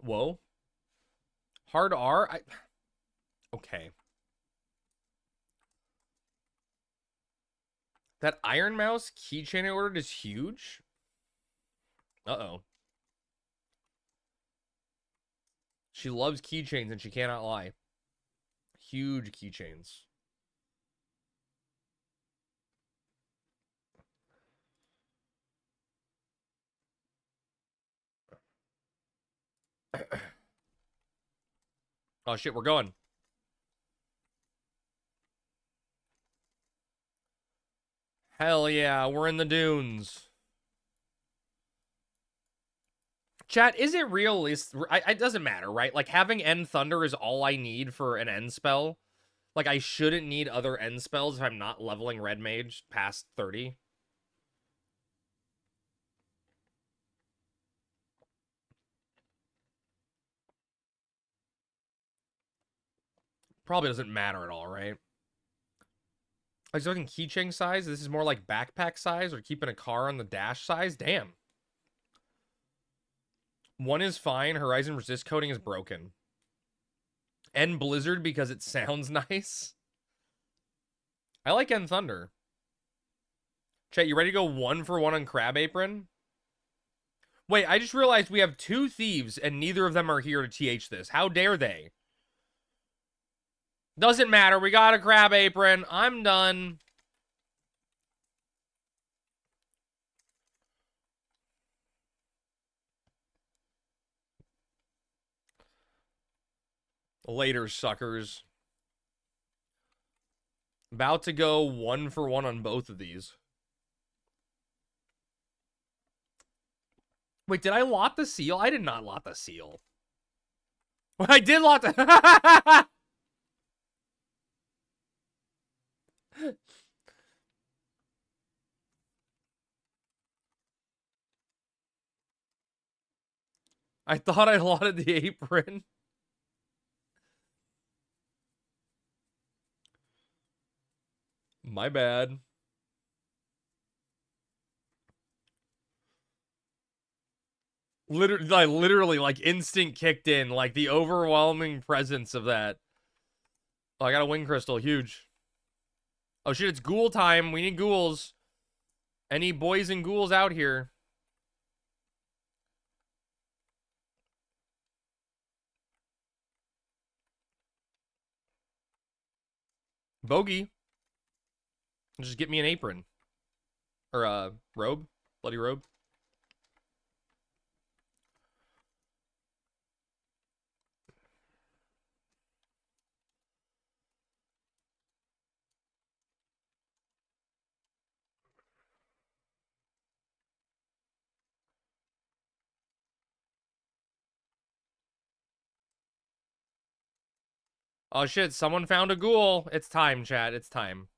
Whoa. Hard R? Okay. That Iron Mouse keychain I ordered is huge? Uh-oh. She loves keychains and she cannot lie. Huge keychains. Oh shit, we're going. Hell yeah, we're in the dunes. Chat, is it realistic? It doesn't matter, right? Like, having End Thunder is all I need for an end spell. Like, I shouldn't need other end spells if I'm not leveling Red Mage past 30. Probably doesn't matter at all, right? I was looking keychain size. This is more like backpack size or keeping a car on the dash size. Damn. One is fine. Horizon resist coating is broken. End Blizzard because it sounds nice. I like End Thunder. Chat, you ready to go 1-for-1 on Crab Apron? Wait, I just realized we have 2 thieves and neither of them are here to TH this. How dare they? Doesn't matter. We got a Crab Apron. I'm done. Later, suckers. About to go 1-for-1 on both of these. Wait, did I lot the seal? I did not lot the seal. I did lot the... I thought I lotted the apron. My bad. Literally, like, instinct kicked in. Like, the overwhelming presence of that. Oh, I got a wing crystal. Huge. Oh, shit, it's ghoul time. We need ghouls. Any boys and ghouls out here? Bogey. Just get me an apron. Or a robe. Bloody robe. Oh shit, someone found a ghoul. It's time, chat. It's time.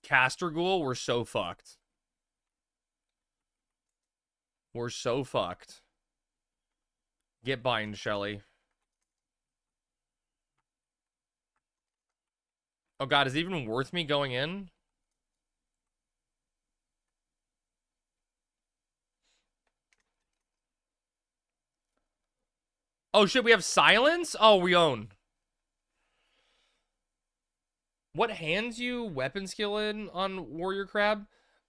Caster ghoul, we're so fucked. We're so fucked. Get bind, Shelly. Oh god, is it even worth me going in? Oh shit, we have silence? Oh, we own. What hands you weapon skill in on Warrior Crab?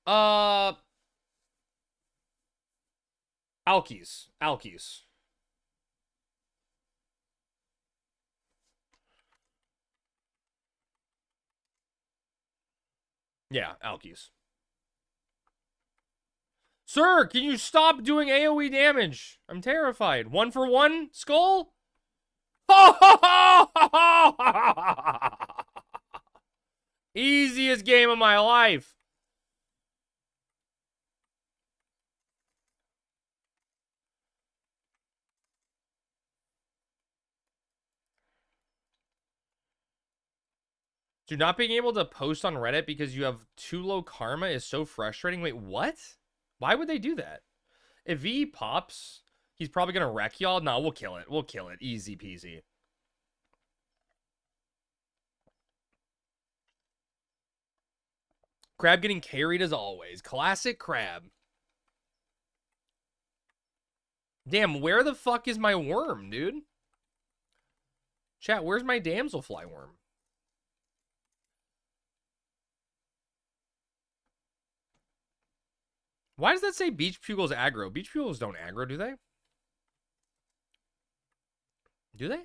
Alkies. Alkies. Yeah, Alkies. Sir, can you stop doing AoE damage? I'm terrified. 1 for 1, skull? Easiest game of my life. Dude, not being able to post on Reddit because you have too low karma is so frustrating. Wait, what? Why would they do that? If V pops, he's probably going to wreck y'all. No, we'll kill it. We'll kill it. Easy peasy. Crab getting carried as always. Classic Crab. Damn, where the fuck is my worm, dude? Chat, where's my damselfly worm? Why does that say beach pugils aggro? Beach pugils don't aggro, do they? Do they?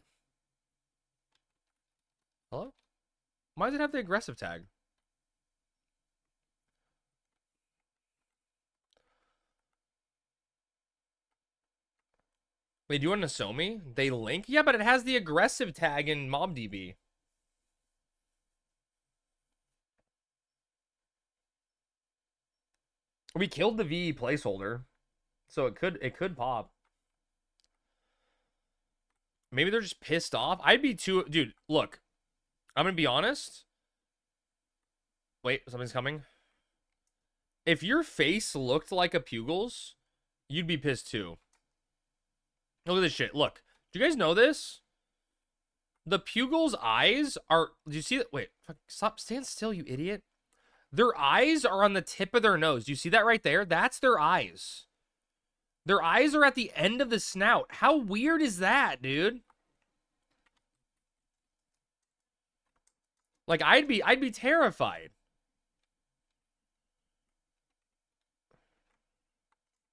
Hello? Why does it have the aggressive tag? Wait, do you want to show me? They link? Yeah, but it has the aggressive tag in MobDB. We killed the VE placeholder, so it could pop. Maybe they're just pissed off. I'd be too... Dude, look. I'm gonna be honest. Wait, something's coming. If your face looked like a Pugil's, you'd be pissed too. Look at this shit. Look. Do you guys know this? The Pugil's eyes are... Do you see that? Wait. Stop. Stand still, you idiot. Their eyes are on the tip of their nose. Do you see that right there? That's their eyes. Their eyes are at the end of the snout. How weird is that, dude? Like, I'd be terrified.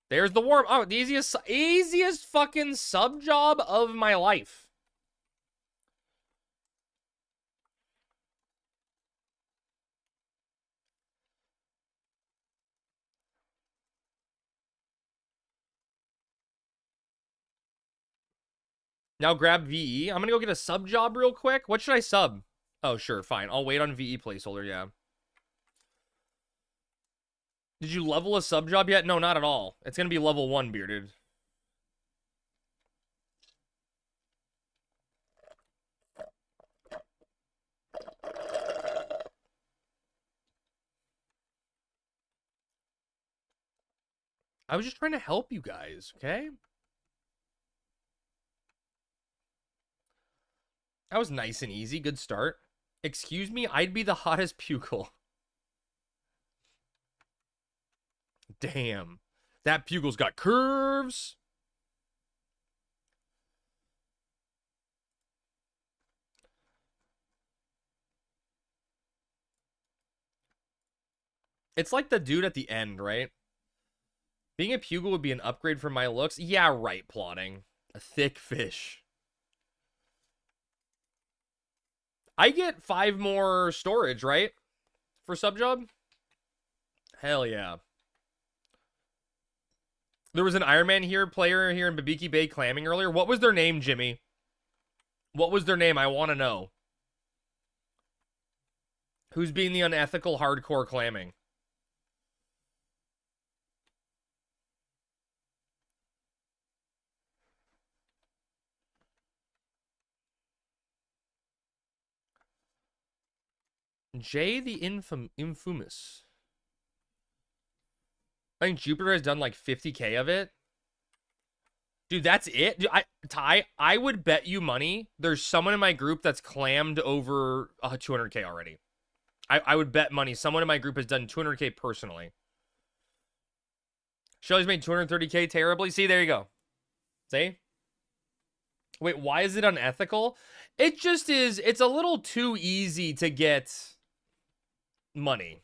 There's the worm. Oh, the easiest fucking sub job of my life. Now grab VE. I'm gonna go get a sub job real quick. What should I sub? Oh, sure, fine. I'll wait on VE placeholder, yeah. Did you level a sub job yet? No, not at all. It's gonna be level 1, bearded. I was just trying to help you guys, okay? That was nice and easy. Good start. Excuse me, I'd be the hottest pugil. Damn. That pugil's got curves. It's like the dude at the end, right? Being a pugil would be an upgrade for my looks. Yeah, right, plotting. A thick fish. I get 5 more storage, right? For sub job? Hell yeah. There was an Ironman player here in Babiki Bay clamming earlier. What was their name, Jimmy? What was their name? I want to know. Who's being the unethical hardcore clamming? Jay the Infamous. I think Jupiter has done like 50K of it. Dude, that's it? Dude, I would bet you money there's someone in my group that's clammed over 200K already. I would bet money someone in my group has done 200K personally. Shelly's made 230K terribly. See, there you go. See? Wait, why is it unethical? It just is. It's a little too easy to get money.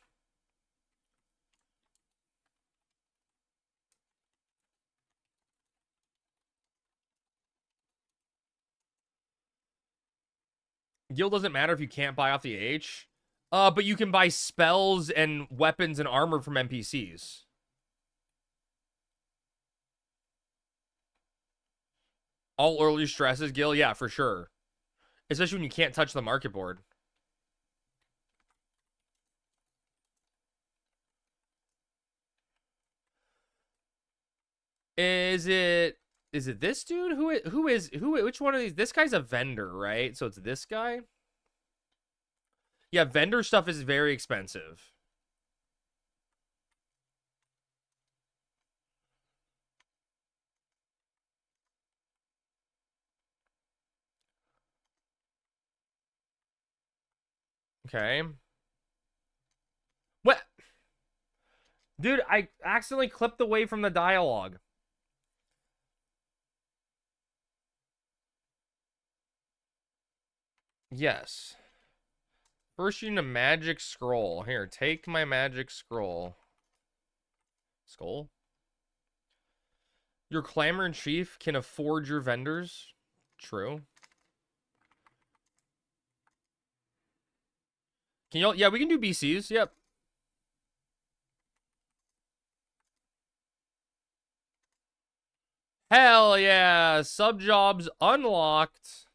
Guild doesn't matter if you can't buy off the H. But you can buy spells and weapons and armor from NPCs. All early stresses, Gil? Yeah, for sure. Especially when you can't touch the market board. Is it this dude? Which one of these? This guy's a vendor, right? So it's this guy? Yeah, vendor stuff is very expensive. Okay. What? Dude, I accidentally clipped away from the dialogue. Yes. First, you need a magic scroll. Here, take my magic scroll. Skull? Your clamor in chief can afford your vendors. True. Can y'all? Yeah, we can do BCs. Yep. Hell yeah. Sub jobs unlocked.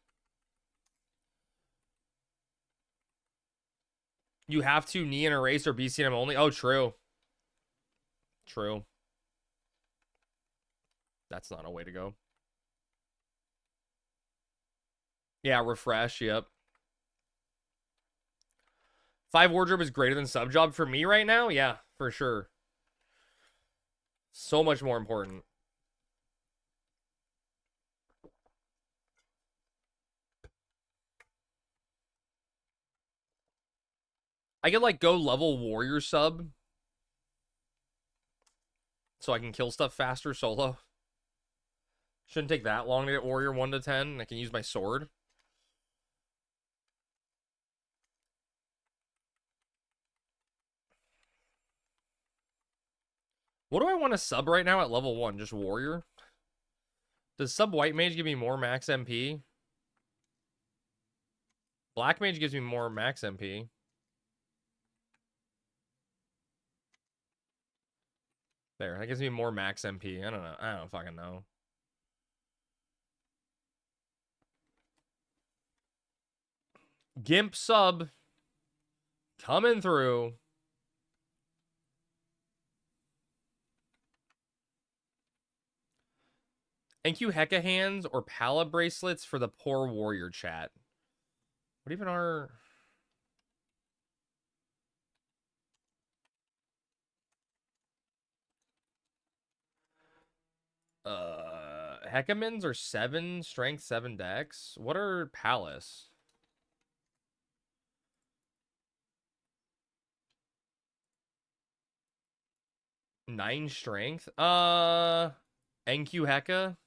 You have to knee and erase or BCM only. Oh, true. True. That's not a way to go. Yeah, refresh. Yep. 5 wardrobe is greater than sub job for me right now. Yeah, for sure. So much more important. I could like go level warrior sub so I can kill stuff faster solo. Shouldn't take that long to get warrior 1 to 10. I can use my sword. What do I want to sub right now at level 1? Just warrior? Does sub white mage give me more max MP? Black mage gives me more max MP. There, that gives me more max MP. I don't know. I don't fucking know. Gimp sub. Coming through. Thank you, Hecka hands or Pala bracelets for the poor warrior chat. What even are... Heckamans are 7 strength, 7 dex. What are Palace? 9 strength. NQ Hecka.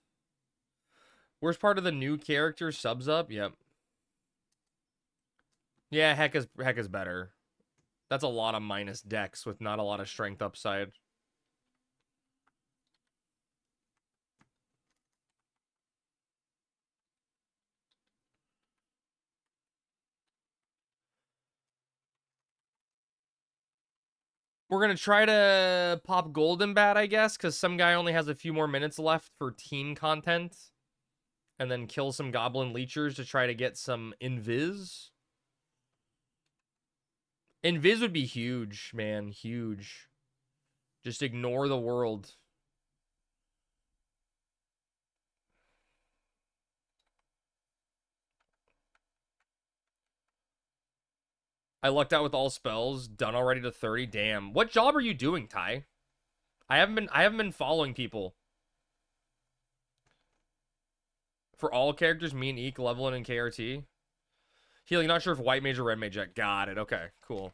Where's part of the new character subs up? Yep. Yeah, Hecka's better. That's a lot of minus dex with not a lot of strength upside. We're going to try to pop Golden Bat, I guess, because some guy only has a few more minutes left for team content. And then kill some Goblin Leechers to try to get some Invis. Invis would be huge, man. Huge. Just ignore the world. I lucked out with all spells. Done already to 30. Damn. What job are you doing, Ty? I haven't been following people. For all characters, me and Eek, Levelin, and KRT. Healing, not sure if white mage or red mage yet. Got it. Okay, cool.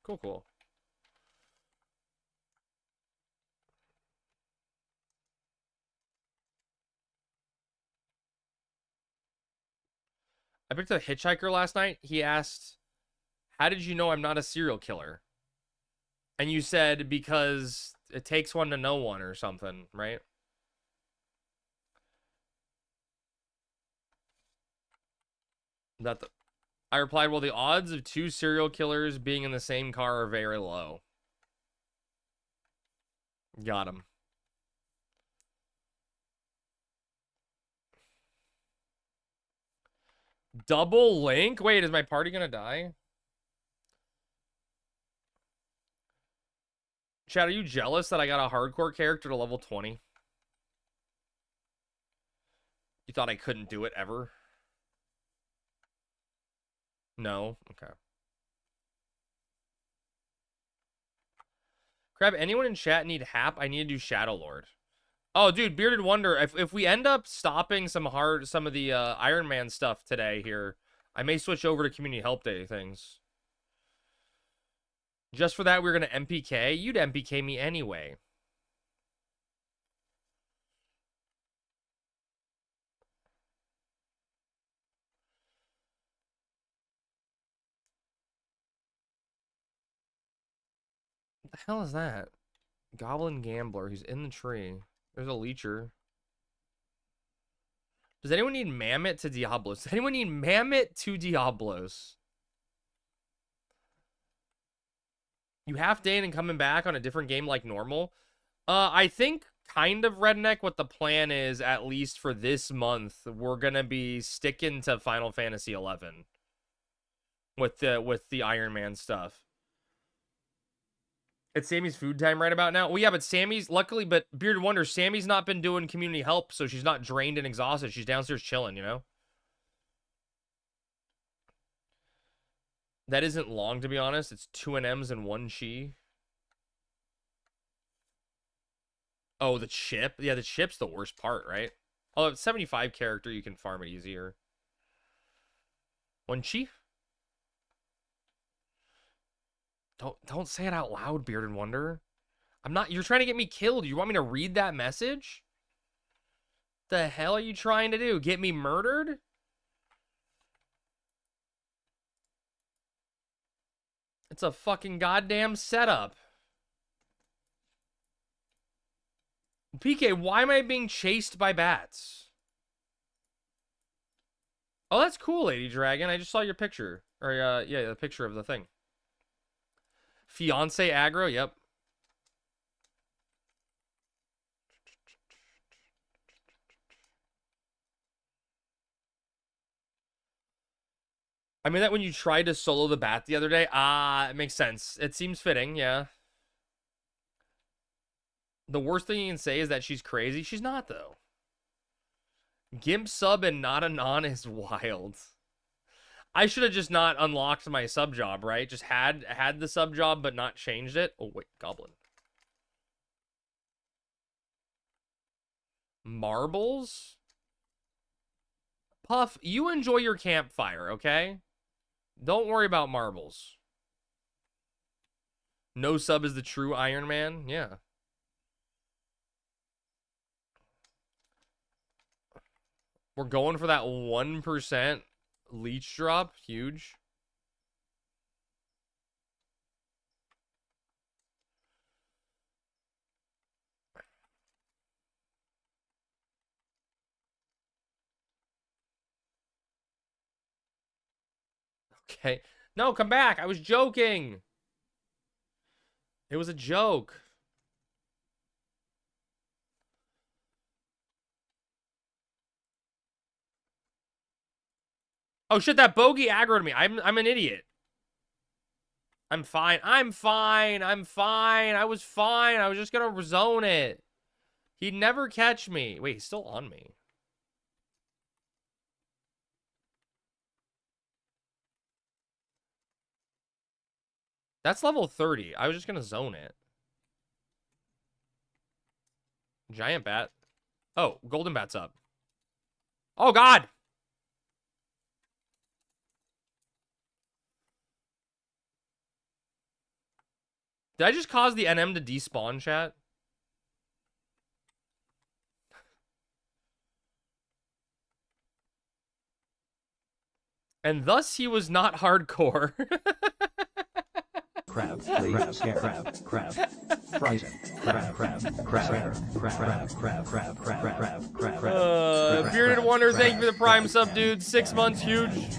Cool. I picked a hitchhiker last night. He asked, how did you know I'm not a serial killer? And you said, because it takes one to know one or something, right? I replied, well, the odds of 2 serial killers being in the same car are very low. Got him. Double link? Wait, is my party gonna die? Chad, are you jealous that I got a hardcore character to level 20? You thought I couldn't do it ever? No? Okay. Crab, anyone in chat need hap? I need to do Shadow Lord. Oh, dude, Bearded Wonder, if we end up stopping some of the Iron Man stuff today here, I may switch over to Community Help Day things. Just for that, we're going to MPK? You'd MPK me anyway. What the hell is that? Goblin Gambler. He's in the tree. There's a Leecher. Does anyone need Mammoth to Diablos? Does anyone need Mammoth to Diablos? You half day and coming back on a different game like normal? I think kind of redneck what the plan is, at least for this month. We're gonna be sticking to Final Fantasy 11 with the Iron Man stuff. It's Sammy's food time right about now. Well, yeah, but Sammy's luckily, but Bearded Wonder, Sammy's not been doing community help, so she's not drained and exhausted. She's downstairs chilling, you know? That isn't long, to be honest. It's 2 NMs and 1 Chi. Oh, the chip? Yeah, the chip's the worst part, right? Oh, it's 75 character, you can farm it easier. 1 Chi? Don't say it out loud, Bearded Wonder. I'm not... You're trying to get me killed. You want me to read that message? The hell are you trying to do? Get me murdered? It's a fucking goddamn setup. PK, why am I being chased by bats? Oh, that's cool, Lady Dragon. I just saw your picture. Or, yeah, the picture of the thing. Fiance aggro, yep. I mean that when you tried to solo the bat the other day. Ah, it makes sense. It seems fitting, yeah. The worst thing you can say is that she's crazy. She's not, though. Gimp sub and not a non is wild. I should have just not unlocked my sub job, right? Just had the sub job but not changed it. Oh, wait, goblin. Marbles? Puff, you enjoy your campfire, okay? Don't worry about marbles. No sub is the true Iron Man? Yeah. We're going for that 1% leech drop. Huge. Okay. No, come back. I was joking. It was a joke. Oh shit, that bogey aggroed me. I'm an idiot. I'm fine. I'm fine. I'm fine. I was fine. I was just gonna zone it. He'd never catch me. Wait, he's still on me. That's level 30. I was just gonna zone it. Giant bat. Oh, golden bat's up. Oh, God! Did I just cause the NM to despawn, chat? And thus he was not hardcore. Crab, please. Crab. Fries it. Crab. Bearded Wonder, thank you for the Prime sub, dude. 6 months, huge. Is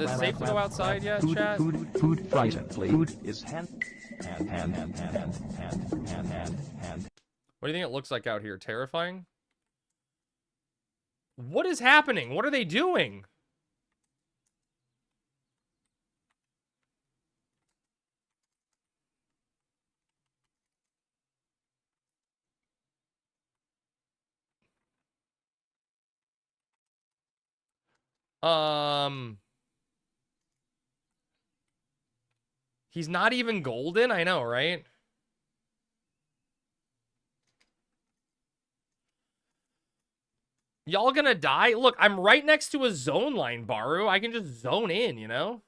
it safe to go outside yet, chat? Food, fries it, please. Food is hand. What do you think it looks like out here? Terrifying? What is happening? What are they doing? He's not even golden? I know, right? Y'all gonna die? Look, I'm right next to a zone line, Baru. I can just zone in, you know?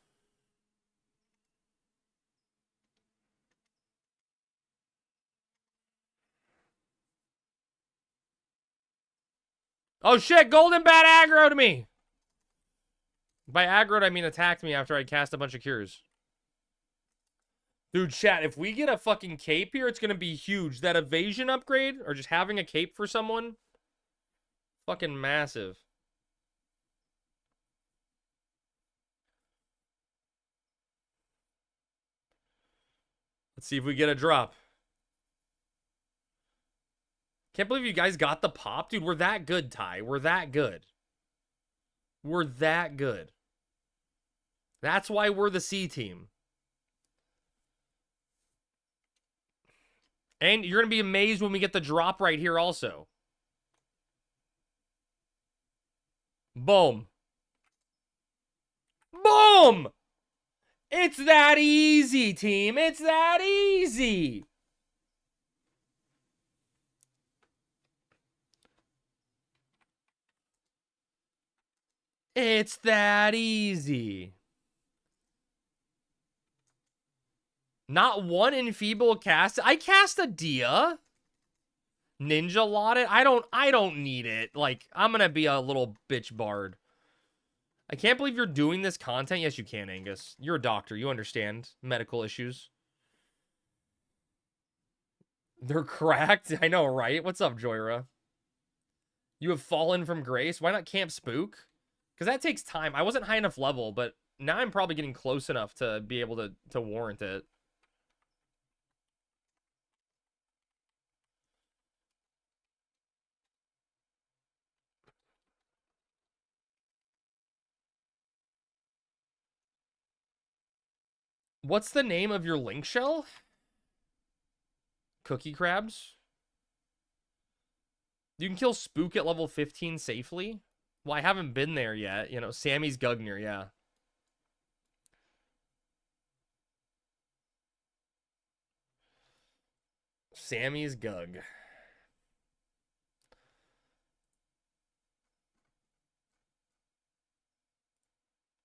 Oh shit, golden bat aggroed me! By aggroed, I mean attacked me after I cast a bunch of cures. Dude, chat, if we get a fucking cape here, it's gonna be huge. That evasion upgrade, or just having a cape for someone, fucking massive. Let's see if we get a drop. Can't believe you guys got the pop. Dude, we're that good, Ty. We're that good. We're that good. That's why we're the C team. And you're going to be amazed when we get the drop right here also. Boom. Boom! It's that easy, team. It's that easy. It's that easy. Not one enfeeble cast. I cast a Dia. Ninja Lauded. I don't need it. Like, I'm gonna be a little bitch bard. I can't believe you're doing this content. Yes, you can, Angus. You're a doctor. You understand medical issues. They're cracked. I know, right? What's up, Joyra? You have fallen from grace. Why not Camp Spook? Because that takes time. I wasn't high enough level, but now I'm probably getting close enough to be able to warrant it. What's the name of your link shell? Cookie crabs? You can kill Spook at level 15 safely? Well, I haven't been there yet. You know, Sammy's Gugnir, yeah. Sammy's Gug.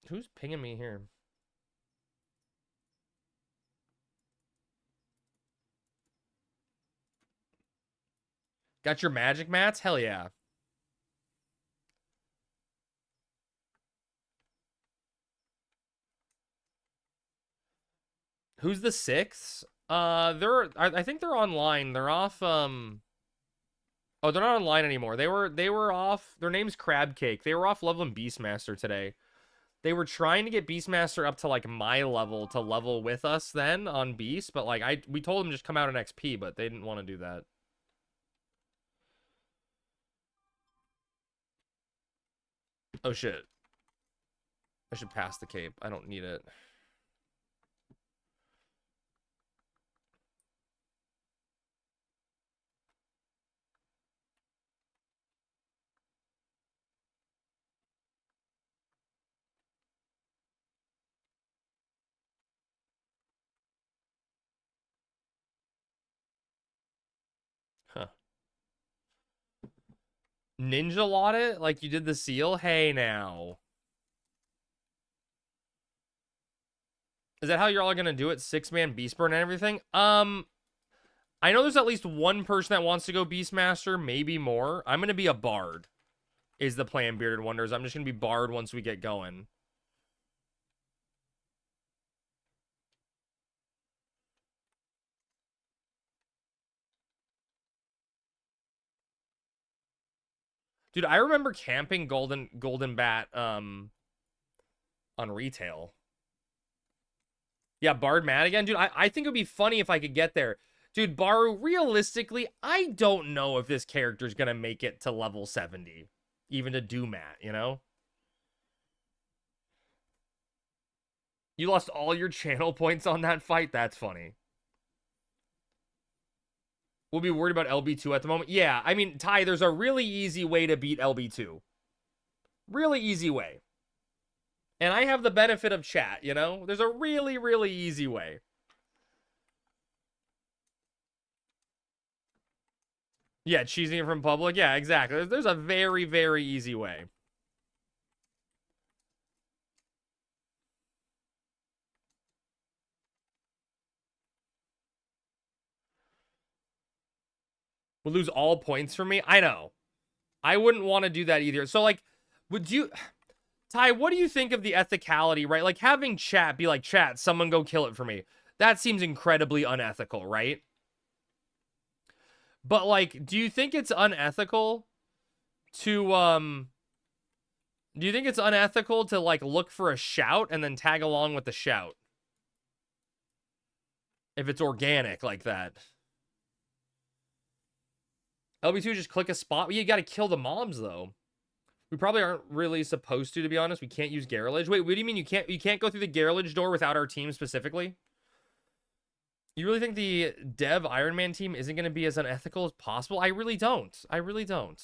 Who's pinging me here? Got your magic mats? Hell yeah. Who's the sixth? I think they're online. They're off oh, they're not online anymore. They were off. Their name's Crab Cake. They were off leveling Beastmaster today. They were trying to get Beastmaster up to like my level to level with us then on Beast, but like we told them just come out in XP, but they didn't want to do that. Oh shit. I should pass the cape. I don't need it. Ninja lot it like you did the seal? Hey, now. Is that how you're all gonna do it? 6-man Beastburn and everything? I know there's at least one person that wants to go Beastmaster, maybe more. I'm gonna be a Bard, is the plan, Bearded Wonders. I'm just gonna be Bard once we get going. Dude, I remember camping Golden Bat on retail. Yeah, Bard mad again? Dude, I think it would be funny if I could get there. Dude, Baru, realistically, I don't know if this character's gonna make it to level 70. Even to do Matt, you know? You lost all your channel points on that fight? That's funny. We'll be worried about LB2 at the moment. Yeah, I mean, Ty, there's a really easy way to beat LB2. Really easy way. And I have the benefit of chat, you know? There's a really, really easy way. Yeah, cheesing it from public. Yeah, exactly. There's a very, very easy way. We'll lose all points for me. I know. I wouldn't want to do that either. So, like, would you... Ty, what do you think of the ethicality, right? Like, having chat be like, chat, someone go kill it for me. That seems incredibly unethical, right? But, like, do you think it's unethical to, do you think it's unethical to, like, look for a shout and then tag along with the shout? If it's organic like that. LB2, just click a spot. You gotta kill the mobs, though. We probably aren't really supposed to be honest. We can't use garrelage. Wait, what do you mean you can't go through the garrelage door without our team specifically? You really think the dev Ironman team isn't going to be as unethical as possible? I really don't. I really don't.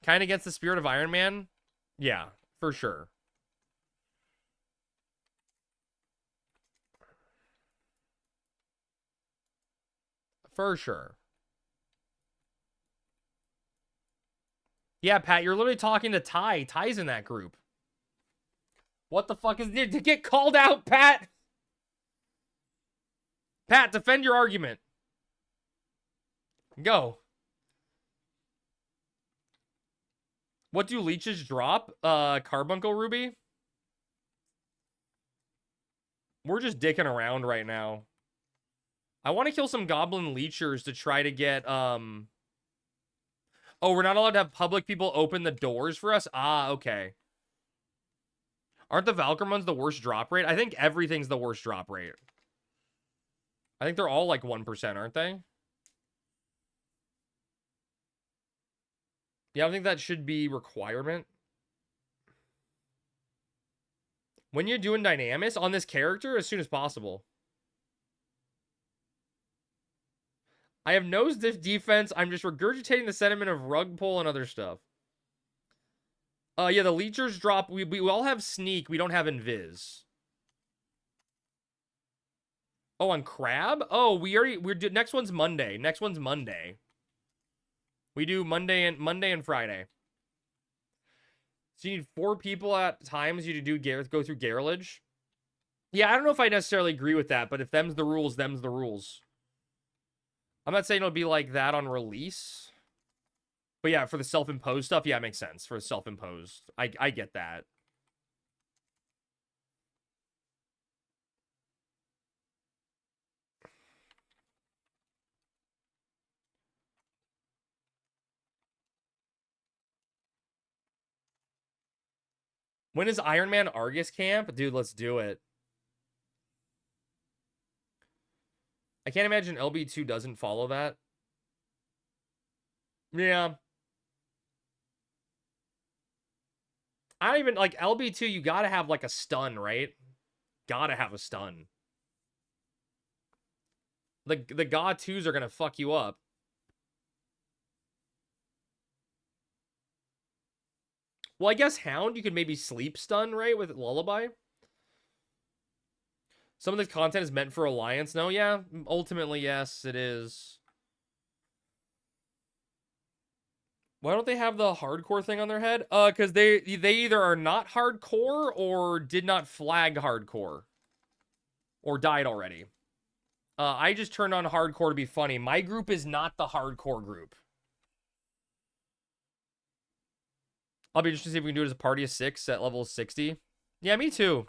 Kind of against the spirit of Ironman? Yeah, for sure. For sure. Yeah, Pat, you're literally talking to Ty. Ty's in that group. What the fuck is there to get called out, Pat? Pat, defend your argument. Go. What do leeches drop? Carbuncle Ruby? We're just dicking around right now. I want to kill some goblin leechers to try to get, Oh, we're not allowed to have public people open the doors for us? Ah, okay. Aren't the Valkyr ones the worst drop rate? I think everything's the worst drop rate. I think they're all like 1%, aren't they? Yeah, I think that should be requirement. When you're doing Dynamis on this character, as soon as possible. I have no defense. I'm just regurgitating the sentiment of rug pull and other stuff. Yeah, the leechers drop. We all have sneak. We don't have invis. Oh, on crab? Oh, we're next one's Monday. Next one's Monday. We do Monday and Friday. So you need 4 people at times you to do go through garrelage. Yeah, I don't know if I necessarily agree with that, but if them's the rules, them's the rules. I'm not saying it'll be like that on release. But yeah, for the self-imposed stuff, yeah, it makes sense. For self-imposed. I get that. When is Ironman Argus camp? Dude, let's do it. I can't imagine LB2 doesn't follow that. Yeah. I don't even, like, LB2, you gotta have, like, a stun, right? Gotta have a stun. The God 2s are gonna fuck you up. Well, I guess Hound, you could maybe sleep stun, right? With Lullaby. Some of this content is meant for Alliance. No, yeah. Ultimately, yes, it is. Why don't they have the hardcore thing on their head? Because they either are not hardcore or did not flag hardcore. Or died already. I just turned on hardcore to be funny. My group is not the hardcore group. I'll be interested to see if we can do it as a party of 6 at level 60. Yeah, me too.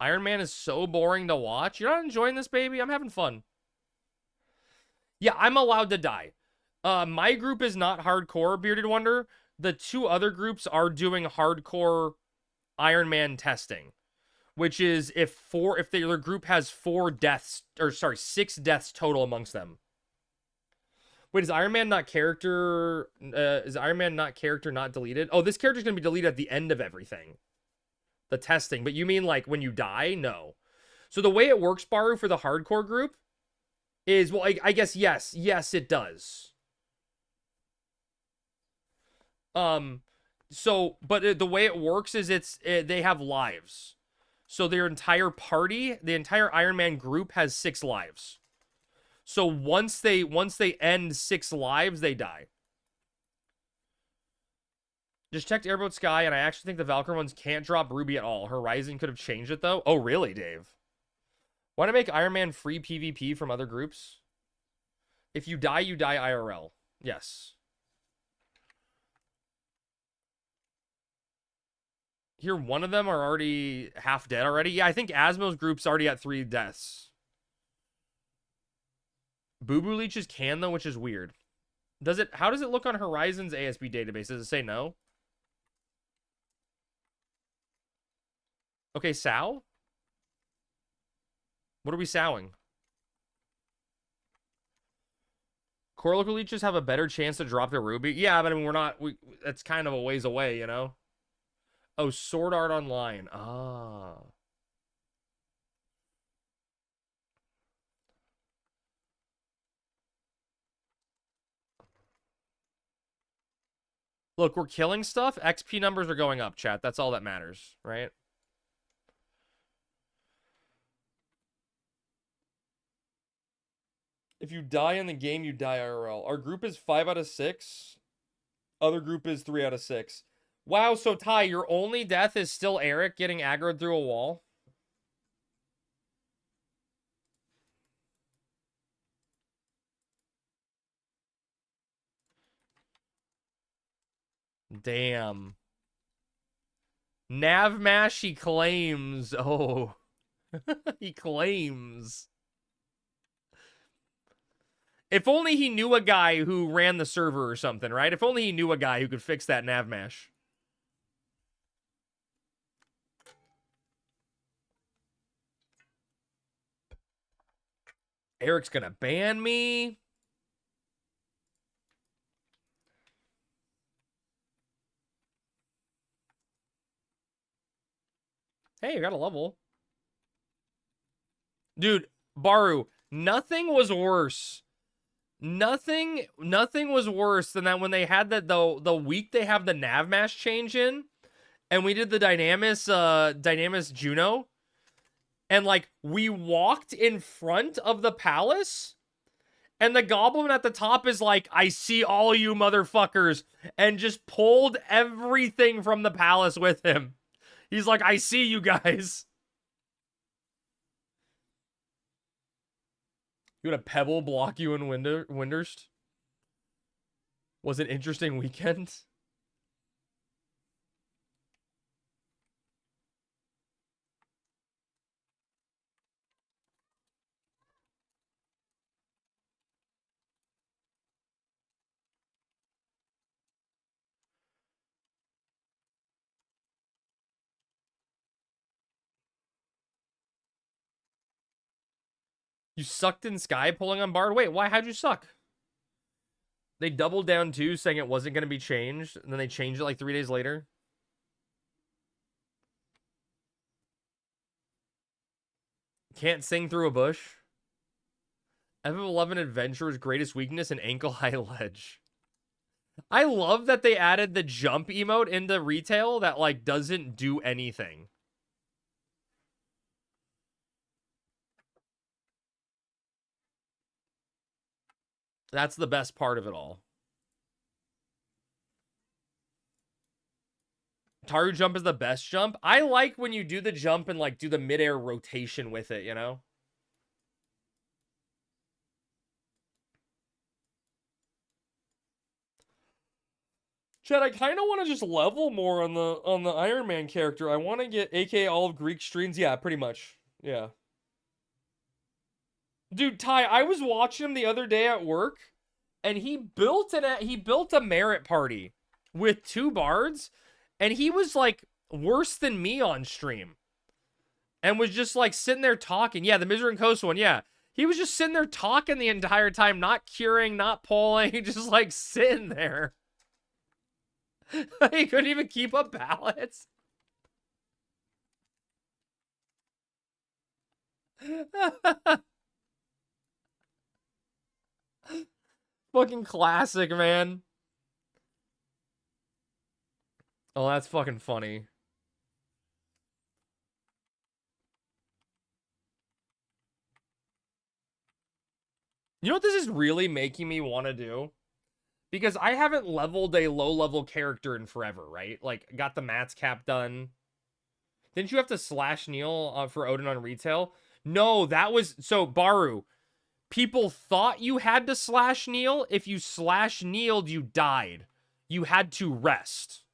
Ironman is so boring to watch. You're not enjoying this, baby? I'm having fun. Yeah, I'm allowed to die. My group is not hardcore, Bearded Wonder. The 2 other groups are doing hardcore Ironman testing, which is if the other group has 4 deaths, or sorry, 6 deaths total amongst them. Wait, is Iron Man not character? Is Iron Man not character not deleted? Oh, this character's gonna be deleted at the end of everything. The testing, but you mean like when you die? No. So the way it works, Baru, for the hardcore group is, well, I guess yes, it does. So, but the way it works is they have lives. So their entire party, the entire Iron Man group has 6 lives. So once they end 6 lives, they die. Just checked Airboat Sky, and I actually think the Valkyrie ones can't drop Ruby at all. Horizon could have changed it, though. Oh, really, Dave? Why not make Iron Man free PvP from other groups? If you die IRL. Yes. Here, one of them are already half dead already. Yeah, I think Asmo's group's already at 3 deaths. Boo Boo Leeches can, though, which is weird. How does it look on Horizon's ASB database? Does it say no? Okay, sow? What are we sowing? Core local leeches have a better chance to drop their ruby. Yeah, but I mean, that's kind of a ways away, you know? Oh, Sword Art Online. Ah. Look, we're killing stuff. XP numbers are going up, chat. That's all that matters, right? If you die in the game, you die IRL. Our group is 5 out of 6. Other group is 3 out of 6. Wow, so Ty, your only death is still Eric getting aggroed through a wall? Damn. Navmash, he claims. Oh. He claims. If only he knew a guy who ran the server or something, right? If only he knew a guy who could fix that Navmash. Eric's gonna ban me. Hey, I got a level. Dude, Baru, nothing was worse. Nothing was worse than that when they had the week they have the Navmash change in, and we did the Dynamis Juno, and like we walked in front of the palace, and the goblin at the top is like, I see all you motherfuckers, and just pulled everything from the palace with him. He's like, I see you guys. You had a pebble block you in Winderst? Was it an interesting weekend? You sucked in Sky pulling on Bard? Wait, why? How'd you suck? They doubled down too, saying it wasn't going to be changed, and then they changed it like 3 days later. Can't sing through a bush. FF11 Adventurer's greatest weakness, an ankle high ledge. I love that they added the jump emote into retail that like doesn't do anything. That's the best part of it all. Taru jump is the best jump. I like when you do the jump and like do the midair rotation with it, you know? Chad, I kind of want to just level more on the Iron Man character. I want to get AK all of Greek streams. Yeah, pretty much. Yeah. Dude, Ty, I was watching him the other day at work, and he built a merit party with 2 bards, and he was like worse than me on stream. And was just like sitting there talking. Yeah, the Misery and Coast one, yeah. He was just sitting there talking the entire time, not curing, not pulling, just like sitting there. He couldn't even keep up balance. Fucking classic, man. Oh, that's fucking funny. You know what this is really making me want to do? Because I haven't leveled a low-level character in forever, right? Like, got the Mats cap done. Didn't you have to slash Neil for Odin on retail? No, that was... So, Baru, people thought you had to slash Neil. If you slash Neiled, you died. You had to rest.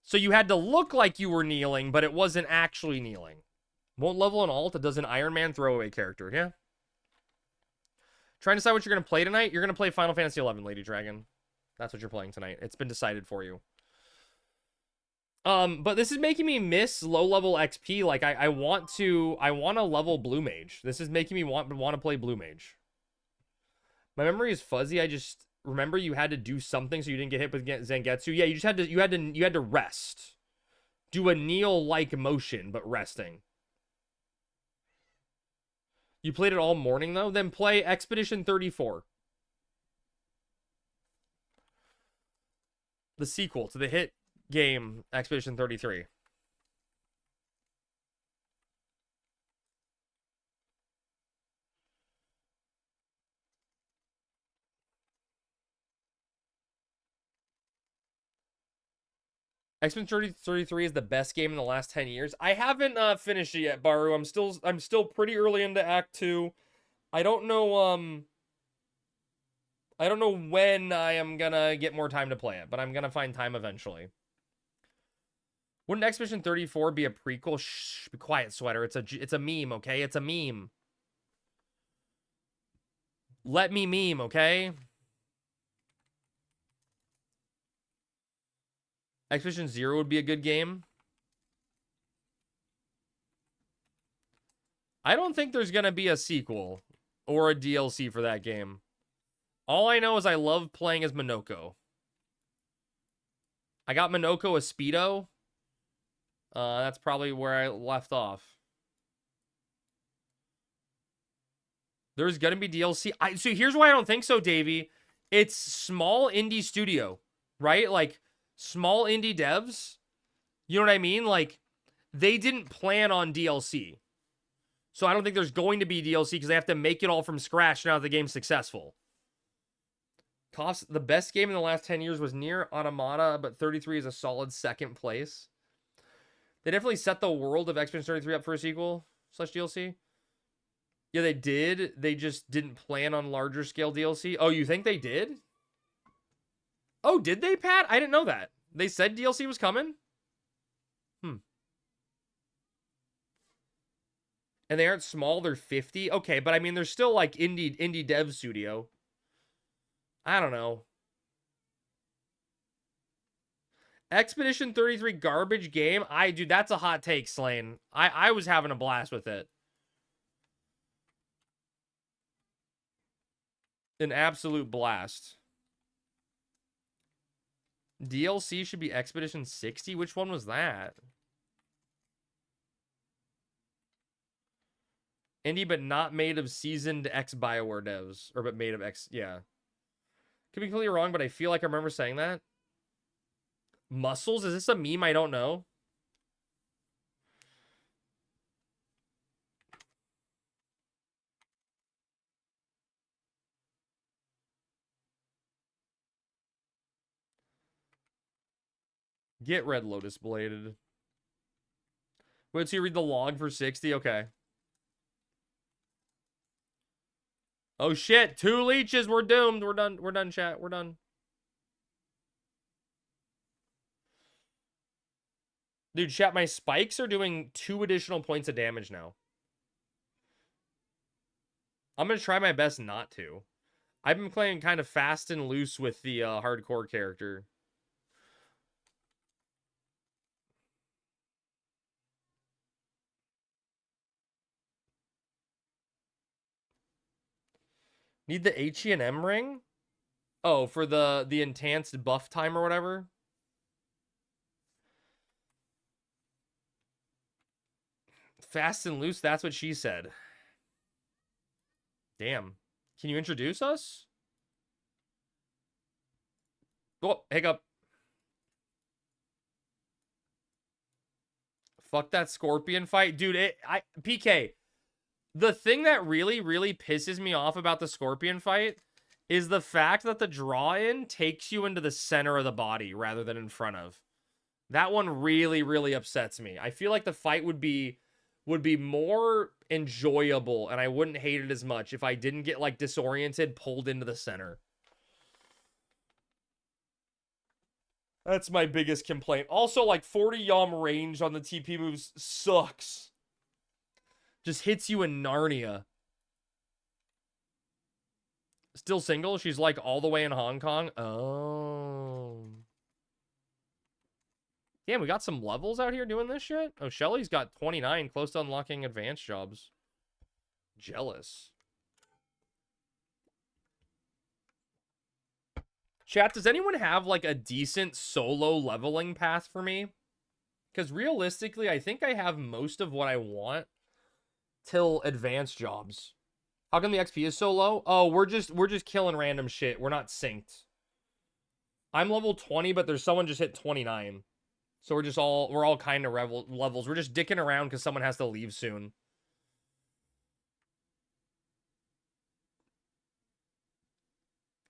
So you had to look like you were kneeling, but it wasn't actually kneeling. Won't level an alt. It does an Iron Man throwaway character. Yeah. Trying to decide what you're going to play tonight? You're going to play Final Fantasy XI, Lady Dragon. That's what you're playing tonight. It's been decided for you. But this is making me miss low-level XP. Like, I want to level Blue Mage. This is making me want to play Blue Mage. My memory is fuzzy. I just remember you had to do something so you didn't get hit with Zangetsu. Yeah, you had to rest. Do a kneel-like motion, but resting. You played it all morning, though? Then play Expedition 34. The sequel to the hit game, Expedition 33. Expedition 33 is the best game in the last 10 years. I haven't finished it yet, Baru. I'm still pretty early into Act 2. I don't know when I am gonna get more time to play it, but I'm gonna find time eventually. Wouldn't Expedition 34 be a prequel? Shh, be quiet, Sweater. It's a meme, okay? It's a meme. Let me meme, okay? Expedition 0 would be a good game. I don't think there's gonna be a sequel or a DLC for that game. All I know is I love playing as Minoko. I got Minoko as Speedo. That's probably where I left off. There's gonna be DLC. So here's why I don't think so, Davey. It's small indie studio, right? Like, small indie devs. You know what I mean? Like, they didn't plan on DLC. So I don't think there's going to be DLC because they have to make it all from scratch now that the game's successful. The best game in the last 10 years was Nier Automata, but 33 is a solid second place. They definitely set the world of Expedition 33 up for a sequel / DLC. Yeah, they did. They just didn't plan on larger scale DLC. Oh, you think they did? Oh, did they, Pat? I didn't know that. They said DLC was coming? And they aren't small, they're 50? Okay, but I mean, they're still like indie dev studio. I don't know. Expedition 33 garbage game? Dude, that's a hot take, Slane. I was having a blast with it. An absolute blast. DLC should be Expedition 60? Which one was that? Indie, but not made of seasoned ex-BioWare devs. Or, but made of ex... Yeah. Could be completely wrong, but I feel like I remember saying that. Muscles? Is this a meme I don't know? Get Red Lotus bladed. Wait till you read the log for 60? Okay. Oh shit, 2 leeches, we're doomed. We're done, chat. We're done. Dude, chat, my spikes are doing 2 additional points of damage now. I'm gonna try my best not to. I've been playing kind of fast and loose with the hardcore character. Need the H&M ring? Oh, for the enhanced buff time or whatever? Fast and loose, that's what she said. Damn. Can you introduce us? Oh, hiccup. Fuck that scorpion fight. Dude, PK, the thing that really, really pisses me off about the scorpion fight is the fact that the draw-in takes you into the center of the body rather than in front of. That one really, really upsets me. I feel like the fight would be more enjoyable and I wouldn't hate it as much if I didn't get, like, disoriented, pulled into the center. That's my biggest complaint. Also, like, 40 yom range on the TP moves sucks. Just hits you in Narnia. Still single? She's, like, all the way in Hong Kong? Oh. Damn, we got some levels out here doing this shit? Oh, Shelly's got 29, close to unlocking advanced jobs. Jealous. Chat, does anyone have, like, a decent solo leveling path for me? Because realistically, I think I have most of what I want till advanced jobs. How come the XP is so low? Oh, we're just killing random shit. We're not synced. I'm level 20, but there's someone just hit 29. So we're all kind of levels. We're just dicking around because someone has to leave soon.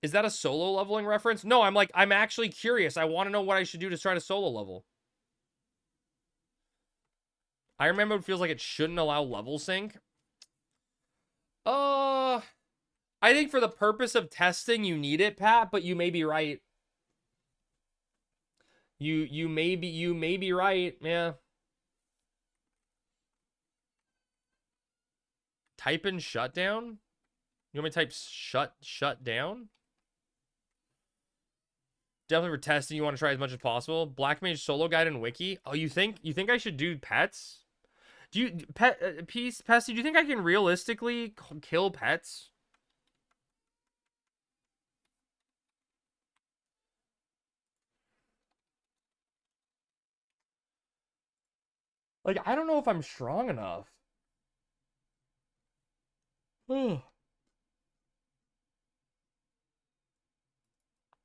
Is that a solo leveling reference? No, I'm actually curious. I want to know what I should do to try to solo level. Ironman mode feels like it shouldn't allow level sync. I think for the purpose of testing, you need it, Pat, but you may be right. You may be right, yeah. Type in shutdown? You want me to type shut down? Definitely for testing, you want to try as much as possible. Black Mage solo guide and wiki. Oh, you think I should do pets? Do you Pesty, do you think I can realistically kill pets? Like, I don't know if I'm strong enough.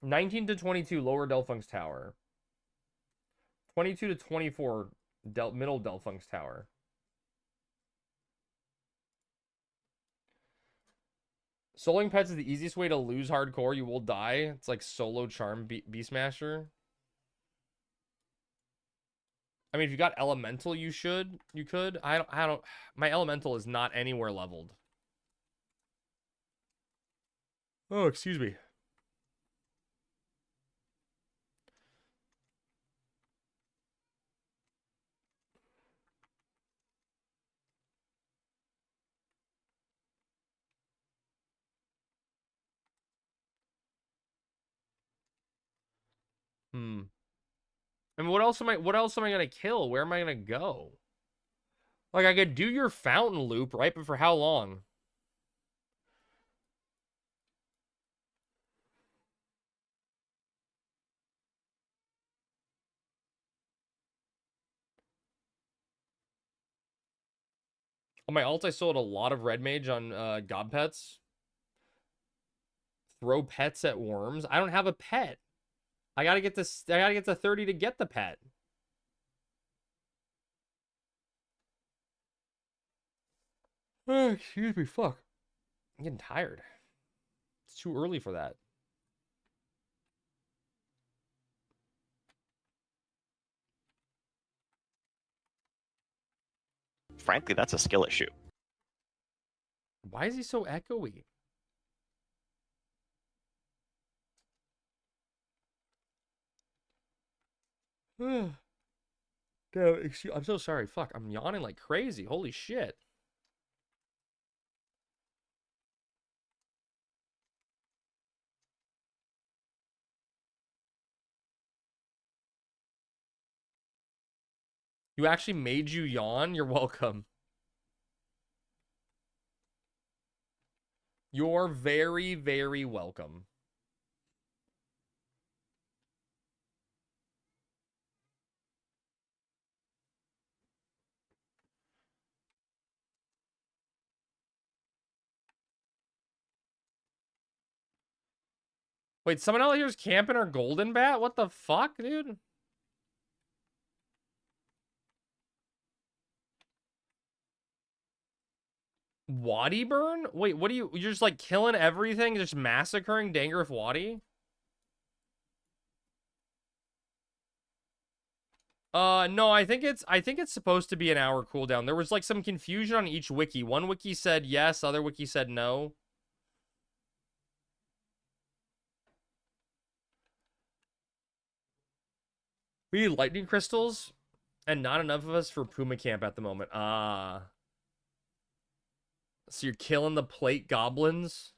19 to 22, lower Delphunc's Tower. 22 to 24, middle Delphunc's Tower. Soloing pets is the easiest way to lose hardcore. You will die. It's like solo charm Beastmaster. I mean, if you got elemental, you could. I don't. My elemental is not anywhere leveled. Oh, excuse me. I mean, what else am I gonna kill? Where am I gonna go? Like, I could do your fountain loop, right? But for how long? On my alt, I sold a lot of red mage on god pets. Throw pets at worms. I don't have a pet. I gotta get this. I gotta get to 30 to get the pet. Oh, excuse me. Fuck. I'm getting tired. It's too early for that. frankly, that's a skill issue. Why is he so echoey? Damn, I'm so sorry. Fuck, I'm yawning like crazy. Holy shit. You actually made you yawn? You're welcome. You're very, very welcome. Wait, someone out here's camping our golden bat? What the fuck, dude? Wadi burn? Wait, what are you're just like killing everything, just massacring Dangerous Wadi? No, I think it's supposed to be an hour cooldown. There was like some confusion on each wiki. One wiki said yes, other wiki said no. We need lightning crystals, and not enough of us for Puma Camp at the moment. Ah. So you're killing the plate goblins?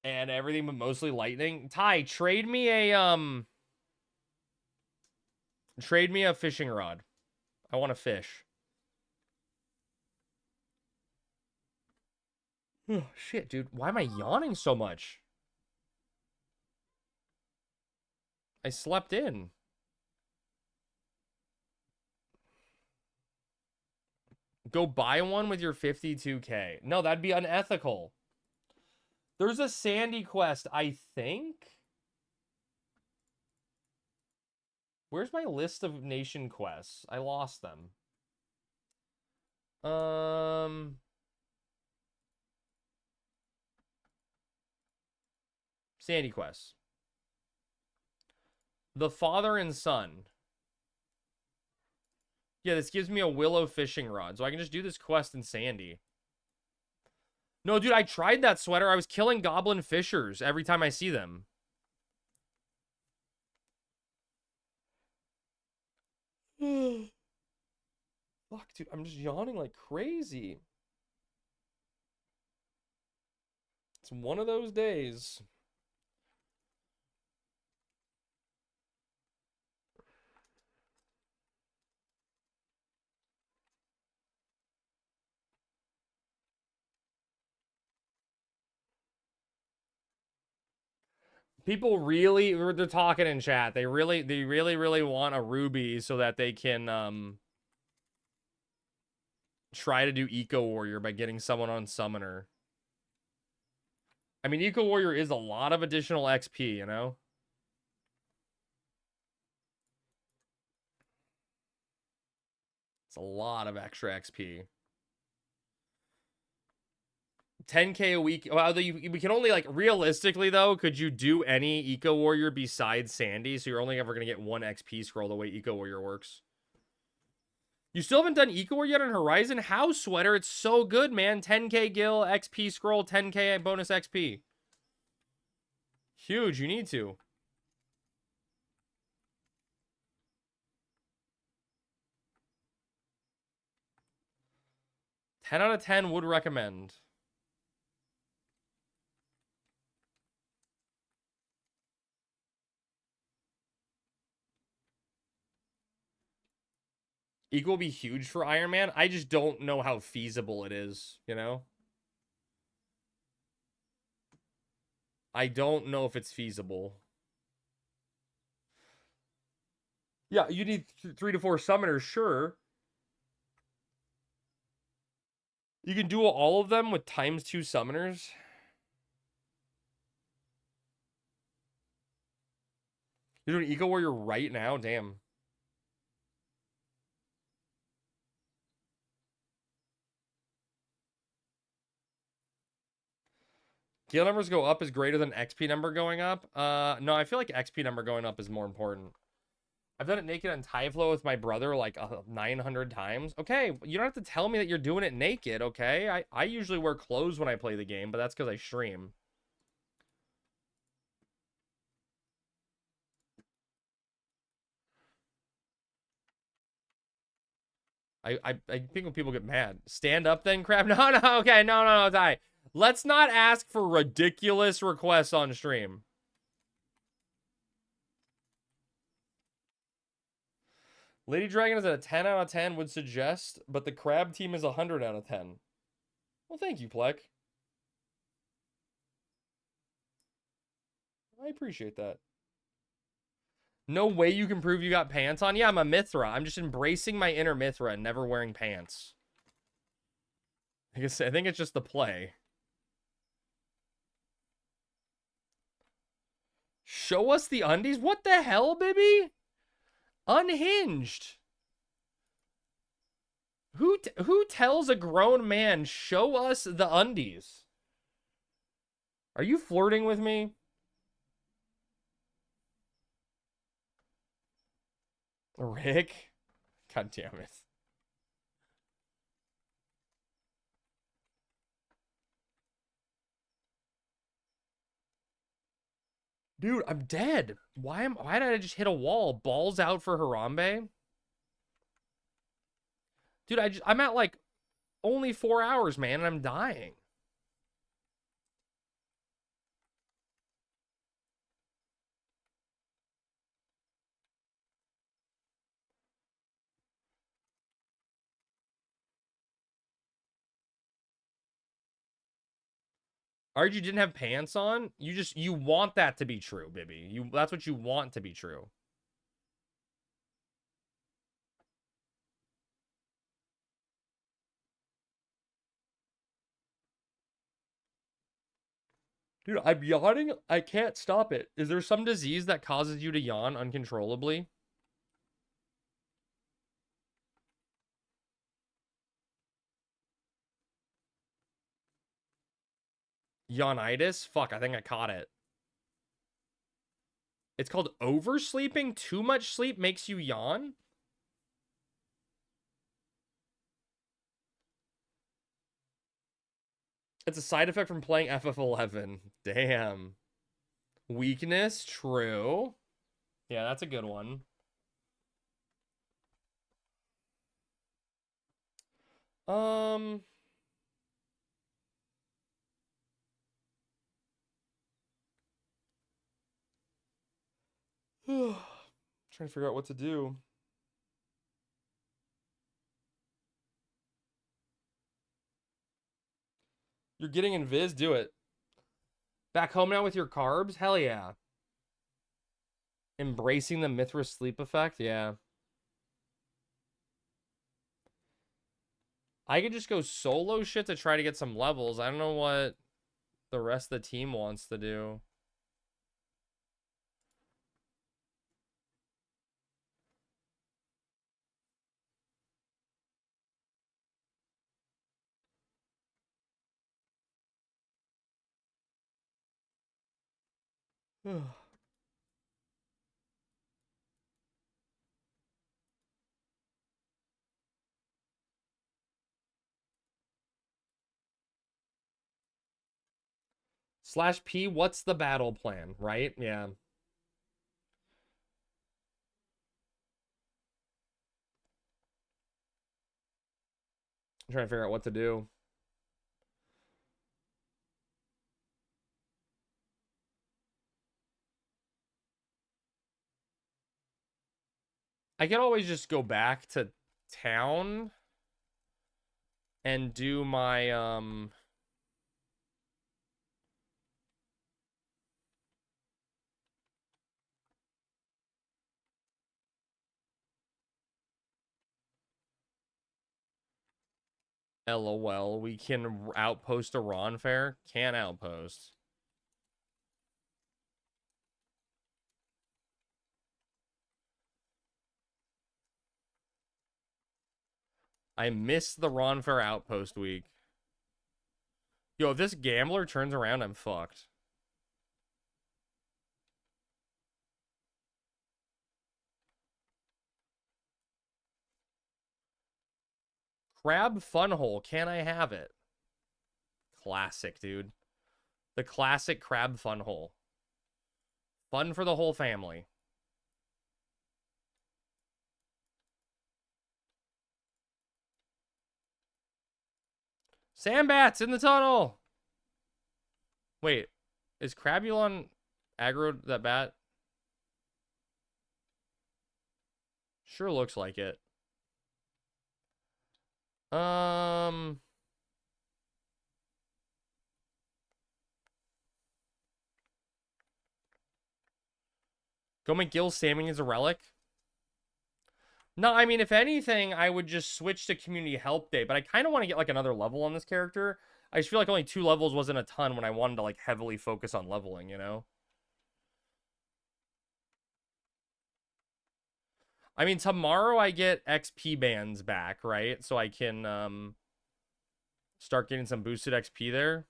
And everything but mostly lightning. Ty, trade me a fishing rod. I want to fish. Oh, shit, dude. Why am I yawning so much? I slept in. Go buy one with your 52K. No, that'd be unethical. There's a Sandy quest, I think. Where's my list of nation quests? I lost them. Sandy quests. The father and son. Yeah, this gives me a willow fishing rod, so I can just do this quest in Sandy. No, dude, I tried that sweater. I was killing goblin fishers every time I see them. Fuck, dude, I'm just yawning like crazy. It's one of those days. People really, they're talking in chat. They really want a ruby so that they can try to do Eco Warrior by getting someone on Summoner. I mean, Eco Warrior is a lot of additional XP, you know? It's a lot of extra XP. 10K a week. Well, we can only, like, realistically, though, could you do any Eco Warrior besides Sandy? So you're only ever going to get one XP scroll the way Eco Warrior works. You still haven't done Eco Warrior yet on Horizon? How, Sweater? It's so good, man. 10K Gil, XP scroll, 10K bonus XP. Huge. You need to. Ten out of 10 would recommend. Eco will be huge for Ironman. I just don't know how feasible it is, you know? I don't know if it's feasible. Yeah, you need 3 to 4 summoners, sure. You can do all of them with ×2 summoners. You're doing Eco Warrior right now? Damn. Kill numbers go up is greater than XP number going up. No, I feel like XP number going up is more important. I've done it naked on Tyflow with my brother like 900 times. Okay, you don't have to tell me that you're doing it naked, okay? I usually wear clothes when I play the game, but that's because I stream. I think when people get mad. Stand up then, crap? No, no, okay, no, die. Let's not ask for ridiculous requests on stream. Lady Dragon is at a 10 out of 10, would suggest, but the crab team is 100 out of 10. Well, thank you, Plek. I appreciate that. No way you can prove you got pants on? Yeah, I'm a Mithra. I'm just embracing my inner Mithra and never wearing pants. I think it's just the play. Show us the undies? What the hell, baby? Unhinged. Who tells a grown man, show us the undies? Are you flirting with me? Rick? God damn it. Dude, I'm dead. Why did I just hit a wall? Balls out for Harambe? Dude, I'm at like only 4 hours, man, and I'm dying. RG didn't have pants on? You want that to be true, Bibby. That's what you want to be true. Dude, I'm yawning. I can't stop it. Is there some disease that causes you to yawn uncontrollably? Yawnitis? Fuck, I think I caught it. It's called oversleeping? Too much sleep makes you yawn? It's a side effect from playing FF11. Damn. Weakness? True. Yeah, that's a good one. Um... Trying to figure out what to do. You're getting invis? Do it. Back home now with your carbs? Hell yeah. Embracing the Mithra sleep effect? Yeah. I could just go solo shit to try to get some levels. I don't know what the rest of the team wants to do. Slash P, what's the battle plan, right? Yeah. I'm trying to figure out what to do. I can always just go back to town and do my LOL. We can outpost a Ron Fair. Can't outpost. I missed the Ron Fair Outpost week. Yo, if this gambler turns around, I'm fucked. Crab Fun Hole. Can I have it? Classic, dude. The classic Crab Fun Hole. Fun for the whole family. Sandbats in the tunnel. Wait, is Crabulon aggroed that bat? Sure looks like it. Go make Gil Salmon as a relic? No, I mean, if anything, I would just switch to Community Help Day, but I kind of want to get, like, another level on this character. I just feel like only 2 levels wasn't a ton when I wanted to, like, heavily focus on leveling, you know? I mean, tomorrow I get XP bands back, right? So I can, start getting some boosted XP there.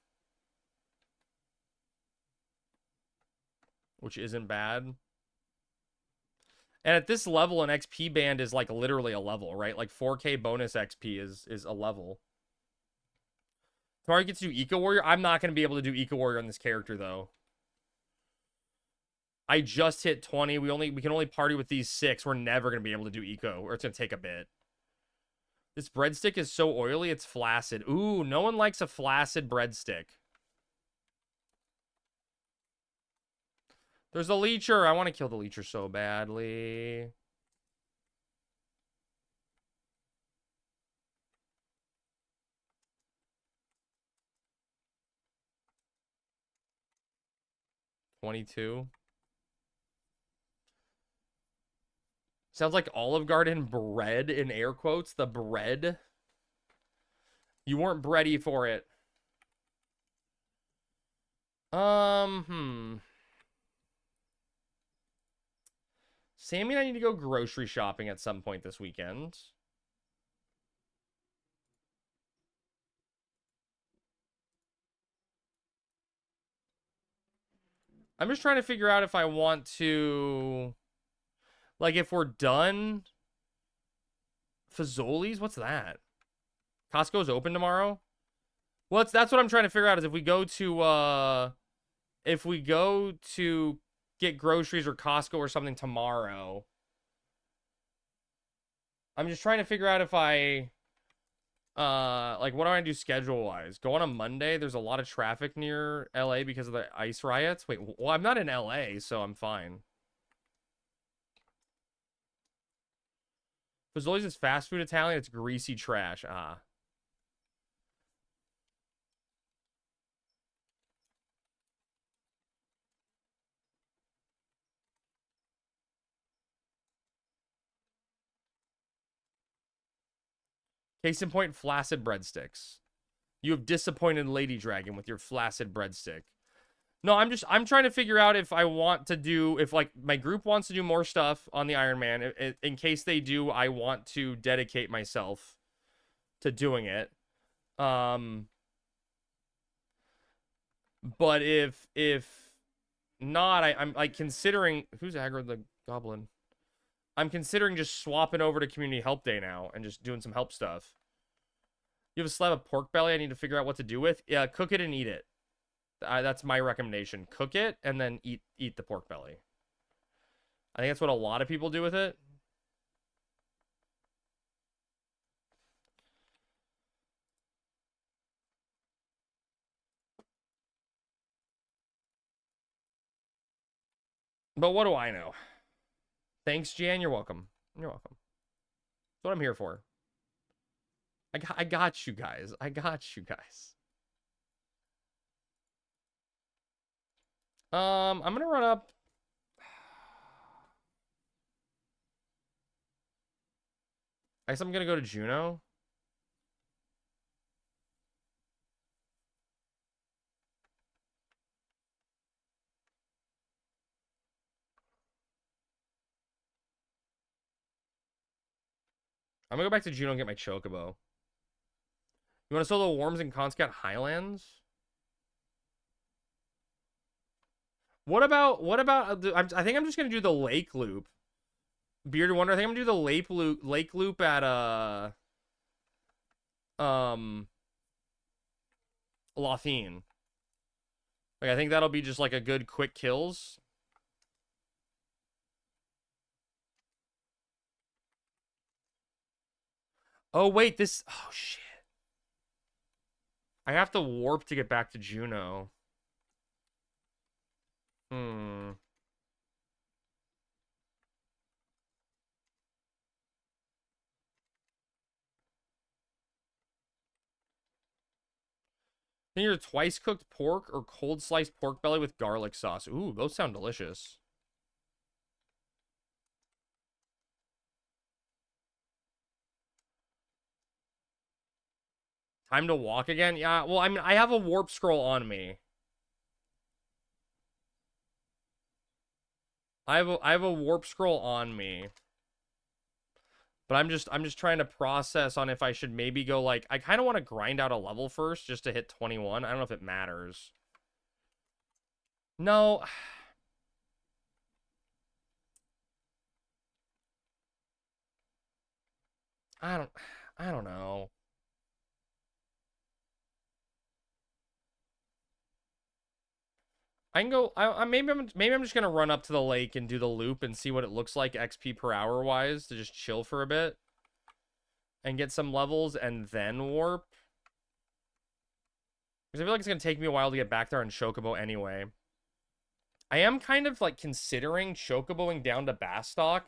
Which isn't bad. And at this level, an XP band is, like, literally a level, right? Like, 4K bonus XP is a level. Tomorrow you get to do Eco Warrior. I'm not going to be able to do Eco Warrior on this character, though. I just hit 20. We can only party with these 6. We're never going to be able to do Eco, or it's going to take a bit. This breadstick is so oily, it's flaccid. Ooh, no one likes a flaccid breadstick. There's a leecher. I want to kill the leecher so badly. $22. Sounds like Olive Garden bread in air quotes. The bread. You weren't bready for it. Sammy and I need to go grocery shopping at some point this weekend. I'm just trying to figure out if I want to... Like, if we're done... Fazoli's? What's that? Costco's open tomorrow? Well, that's what I'm trying to figure out, is if we go to, if we go to get groceries or Costco or something tomorrow... I'm just trying to figure out if I... like, what do I do schedule-wise? Go on a Monday? There's a lot of traffic near LA because of the ICE riots? Wait, well, I'm not in LA, so I'm fine. Fazoli's is fast food Italian. It's greasy trash. Ah. Case in point, flaccid breadsticks. You have disappointed Lady Dragon with your flaccid breadstick. No, I'm trying to figure out if I want to do, if, like, my group wants to do more stuff on the Ironman. In case they do, I want to dedicate myself to doing it. But if not, I'm like considering, who's aggroed the goblin? I'm considering just swapping over to Community Help Day now and just doing some help stuff. You have a slab of pork belly I need to figure out what to do with? Yeah, cook it and eat it. That's my recommendation. Cook it and then eat the pork belly. I think that's what a lot of people do with it. But what do I know? Thanks, Jan. You're welcome. You're welcome. That's what I'm here for. I got you guys. I got you guys. I'm gonna run up. I guess I'm gonna go to Juneau. I'm gonna go back to Juno and get my Chocobo. You want to solo Worms in Conscat Highlands? What about I think I'm just gonna do the Lake Loop. Bearded Wonder. I think I'm gonna do the Lake Loop at Lothine. Like, I think that'll be just like a good quick kills. Oh wait, this. Oh shit. I have to warp to get back to Juno. Hmm. Then you're twice cooked pork or cold sliced pork belly with garlic sauce. Ooh, those sound delicious. Time to walk again? Yeah, well, I mean, I have a warp scroll on me. I have a warp scroll on me. But I'm just trying to process on if I should maybe go like I kind of want to grind out a level first just to hit 21. I don't know if it matters. No. I don't I don't know. I can go maybe I'm just going to run up to the lake and do the loop and see what it looks like XP per hour wise to just chill for a bit and get some levels and then warp. Because I feel like it's going to take me a while to get back there on Chocobo anyway. I am kind of like considering Chocoboing down to Bastock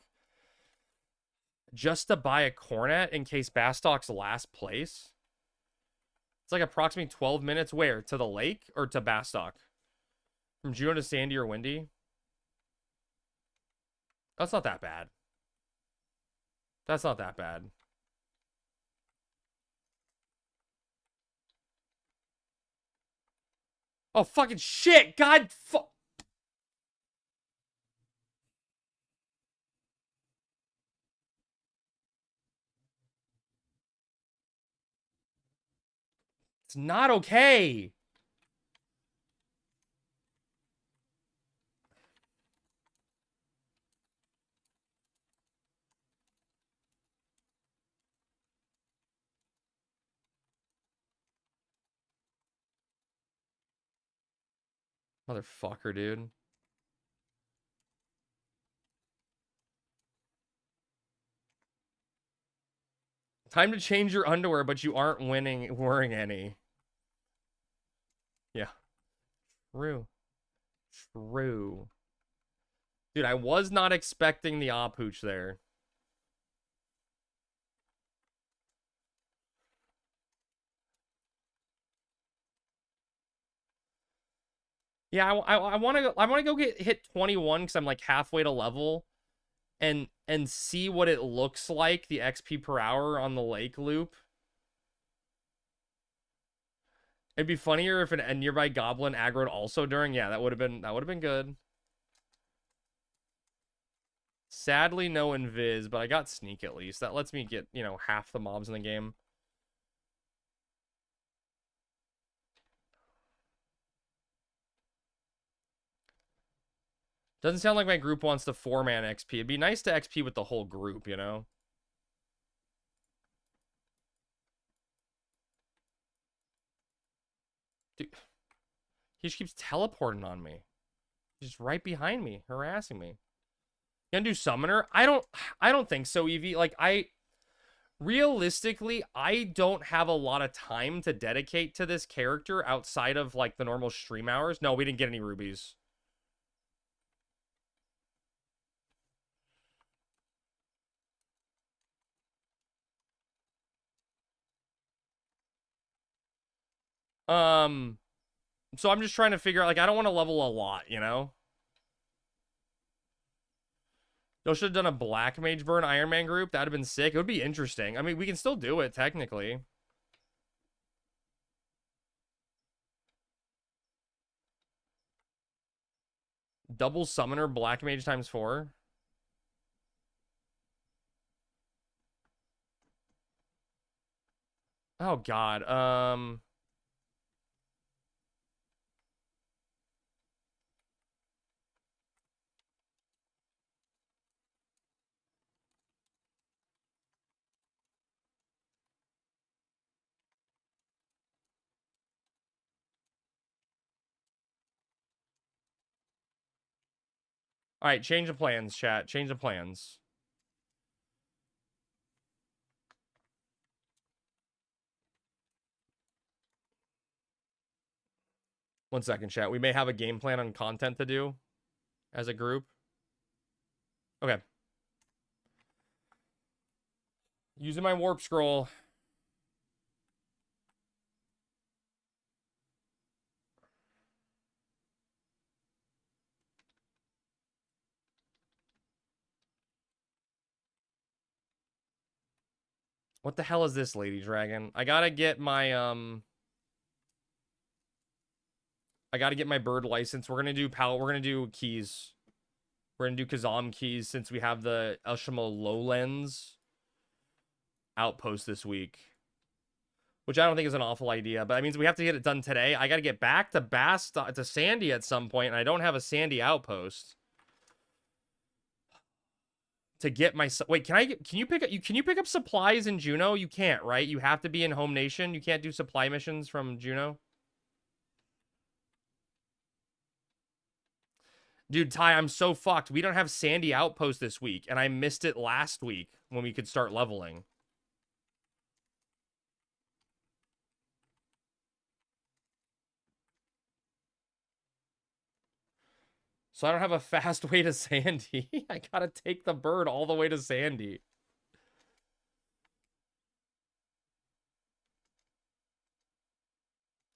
just to buy a Cornet in case Bastock's last place. It's like approximately 12 minutes where? To the lake or to Bastock? From Juno to Sandy or Windy? That's not that bad. That's not that bad. Oh, fucking shit! God fuck! It's not okay! Motherfucker, dude. Time to change your underwear, but you aren't wearing any. Yeah. True. True. Dude, I was not expecting the op hooch there. Yeah, I want to go hit 21 because I'm like halfway to level and see what it looks like, the XP per hour on the lake loop. It'd be funnier if a nearby goblin aggroed also during. Yeah, that would have been good. Sadly, no invis, but I got sneak at least. That lets me get, you know, half the mobs in the game. Doesn't sound like my group wants to 4-man XP. It'd be nice to XP with the whole group, you know? Dude, he just keeps teleporting on me. He's just right behind me, harassing me. You gonna do Summoner? I don't think so, Evie. Like, realistically, I don't have a lot of time to dedicate to this character outside of, like, the normal stream hours. No, we didn't get any rubies. So I'm just trying to figure out, like, I don't want to level a lot, you know? Y'all should have done a Black Mage Burn Ironman group. That would have been sick. It would be interesting. I mean, we can still do it, technically. Double Summoner Black Mage times 4. Oh God. All right, change the plans, chat. Change the plans. One second, chat. We may have a game plan on content to do as a group. Okay. Using my warp scroll. What the hell is this, Lady Dragon? I gotta get my bird license. We're gonna do keys. We're gonna do Kazam keys since we have the Elshamo Lowlands outpost this week. Which I don't think is an awful idea, but that means we have to get it done today. I gotta get back to to Sandy at some point, and I don't have a Sandy outpost. To get my wait, can you pick up supplies in Juneau? You can't, right? You have to be in Home Nation. You can't do supply missions from Juneau. Dude, Ty, I'm so fucked. We don't have Sandy Outpost this week, and I missed it last week when we could start leveling. So I don't have a fast way to Sandy. I gotta take the bird all the way to Sandy.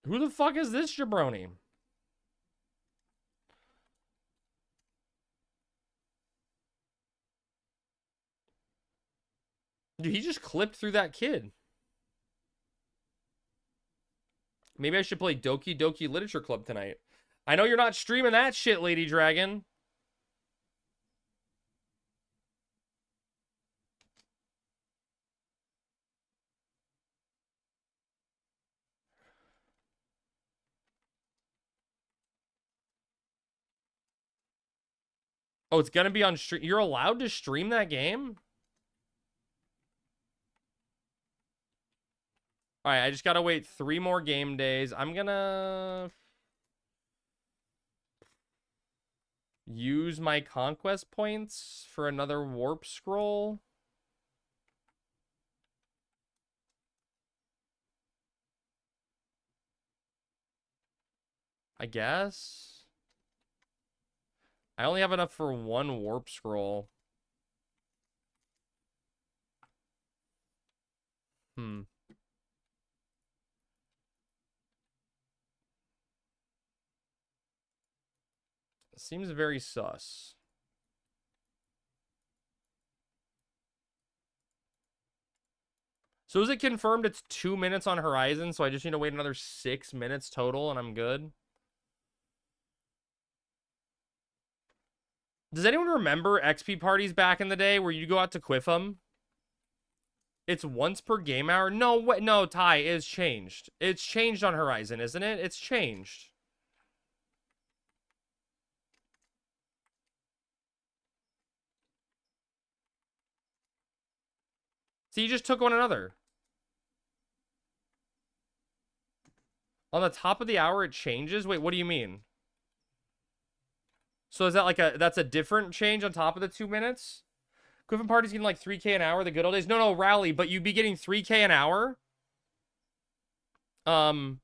Who the fuck is this jabroni? Dude, he just clipped through that kid. Maybe I should play Doki Doki Literature Club tonight. I know you're not streaming that shit, Lady Dragon. Oh, it's gonna be on stream. You're allowed to stream that game? All right, I just gotta wait 3 more game days. I'm gonna use my conquest points for another warp scroll. I guess. I only have enough for 1 warp scroll. Seems very sus. So is it confirmed it's 2 minutes on Horizon, so I just need to wait another 6 minutes total and I'm good? Does anyone remember XP parties back in the day where you go out to Quiffum? It's once per game hour? No, wait, no, Ty, it's changed. It's changed on Horizon, isn't it? It's changed. So you just took one another. On the top of the hour, it changes? Wait, what do you mean? So is that like that's a different change on top of the 2 minutes? Quiffin Party's getting like 3K an hour, the good old days. No, Rally, but you'd be getting 3K an hour? You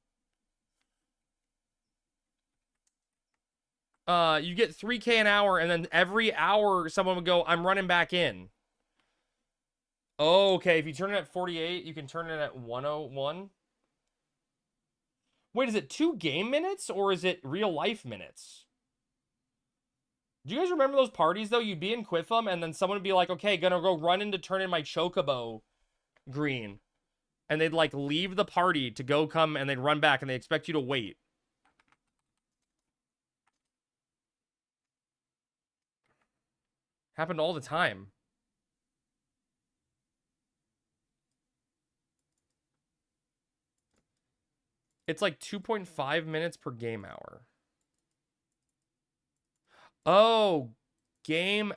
get 3K an hour, and then every hour someone would go, I'm running back in. Oh, okay, if you turn it at 48, you can turn it at 101. Wait, is it 2 game minutes, or is it real life minutes? Do you guys remember those parties, though? You'd be in Quiffum, and then someone would be like, okay, gonna go run in to turn in my Chocobo green. And they'd, like, leave the party to go come, and they'd run back, and they expect you to wait. Happened all the time. It's like 2.5 minutes per game hour. Oh, game.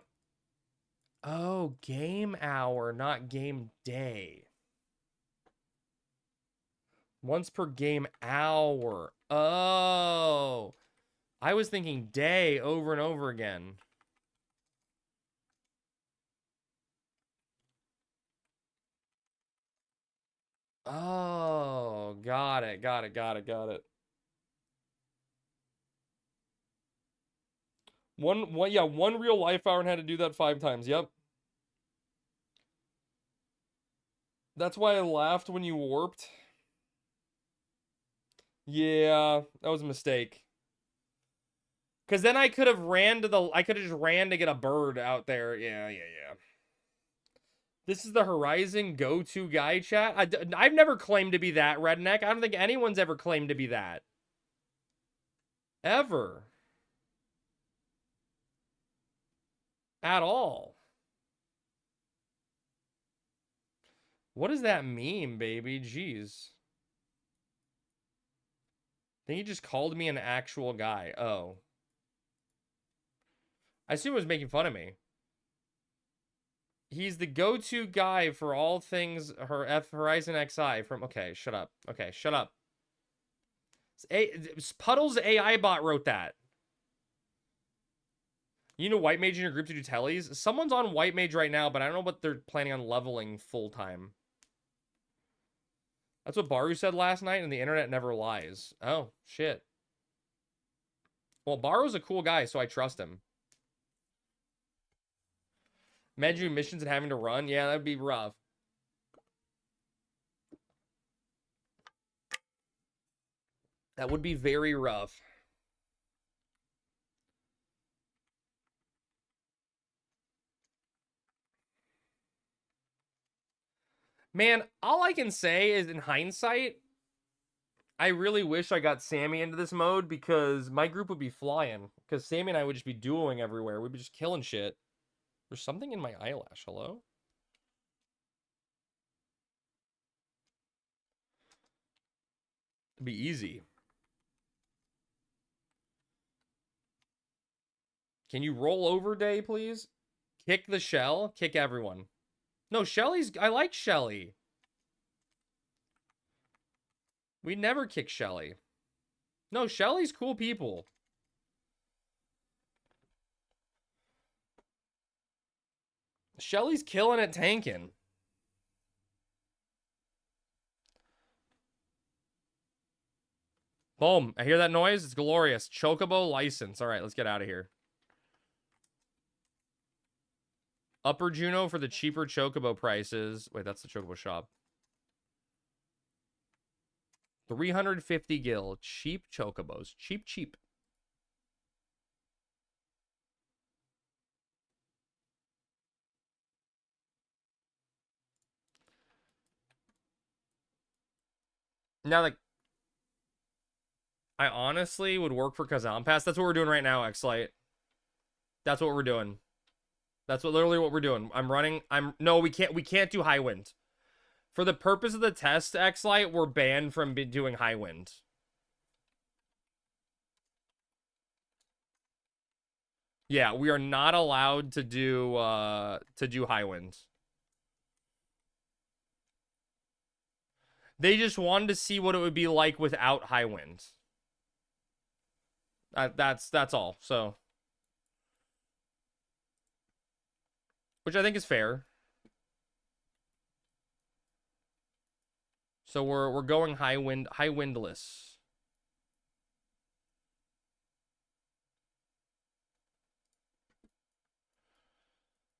Oh, game hour, not game day. Once per game hour. Oh. I was thinking day over and over again. Oh, got it. One real life hour and had to do that 5 times. Yep. That's why I laughed when you warped. Yeah, that was a mistake. Cause then I could have just ran to get a bird out there. Yeah. This is the Horizon go-to guy chat. I've never claimed to be that, Redneck. I don't think anyone's ever claimed to be that. Ever. At all. What does that mean, baby? Jeez. I think he just called me an actual guy. Oh. I assume he was making fun of me. He's the go-to guy for all things Horizon XI from... Okay, shut up. Okay, shut up. Puddle's AI bot wrote that. You know White Mage in your group to do tellies? Someone's on White Mage right now, but I don't know what they're planning on leveling full-time. That's what Baru said last night, and the internet never lies. Oh, shit. Well, Baru's a cool guy, so I trust him. Imagine missions and having to run? Yeah, that'd be rough. That would be very rough. Man, all I can say is in hindsight, I really wish I got Sammy into this mode because my group would be flying. Because Sammy and I would just be dueling everywhere. We'd be just killing shit. There's something in my eyelash. Hello? It'd be easy. Can you roll over day, please? Kick the shell? Kick everyone. No, Shelly's... I like Shelly. We never kick Shelly. No, Shelly's cool people. Shelly's killing at tanking. Boom. I hear that noise. It's glorious. Chocobo license. All right, let's get out of here. Upper Juno for the cheaper Chocobo prices. Wait, that's the Chocobo shop. 350 gil. Cheap Chocobos. Cheap. Now, like, I honestly would work for Kazan Pass. That's what we're doing right now, X-Lite. That's what we're doing. That's literally what we're doing. No, we can't do high wind. For the purpose of the test, X-Lite, we're banned from doing high wind. Yeah, we are not allowed to do high wind. They just wanted to see what it would be like without high wind. That's all. So, which I think is fair. So we're going high windless.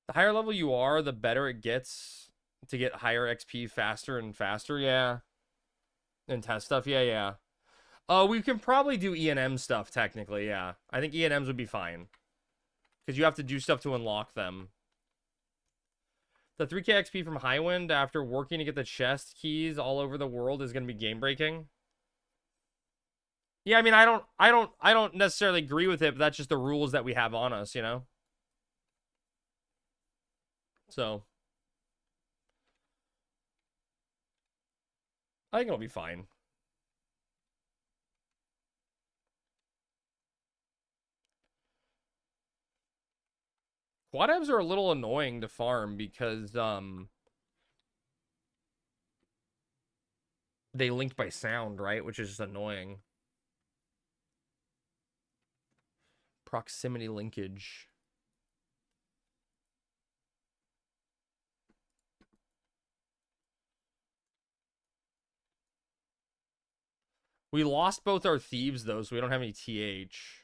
The higher level you are, the better it gets to get higher XP faster and faster. Yeah. And test stuff. Yeah. We can probably do E&M stuff technically. Yeah. I think E&Ms would be fine. Because you have to do stuff to unlock them. The 3k XP from Highwind after working to get the chest keys all over the world is going to be game breaking. Yeah, I mean, I don't necessarily agree with it, but that's just the rules that we have on us, you know? So I think it'll be fine. Quad evs are a little annoying to farm because they link by sound, right? Which is just annoying. Proximity linkage. We lost both our thieves though, so we don't have any TH.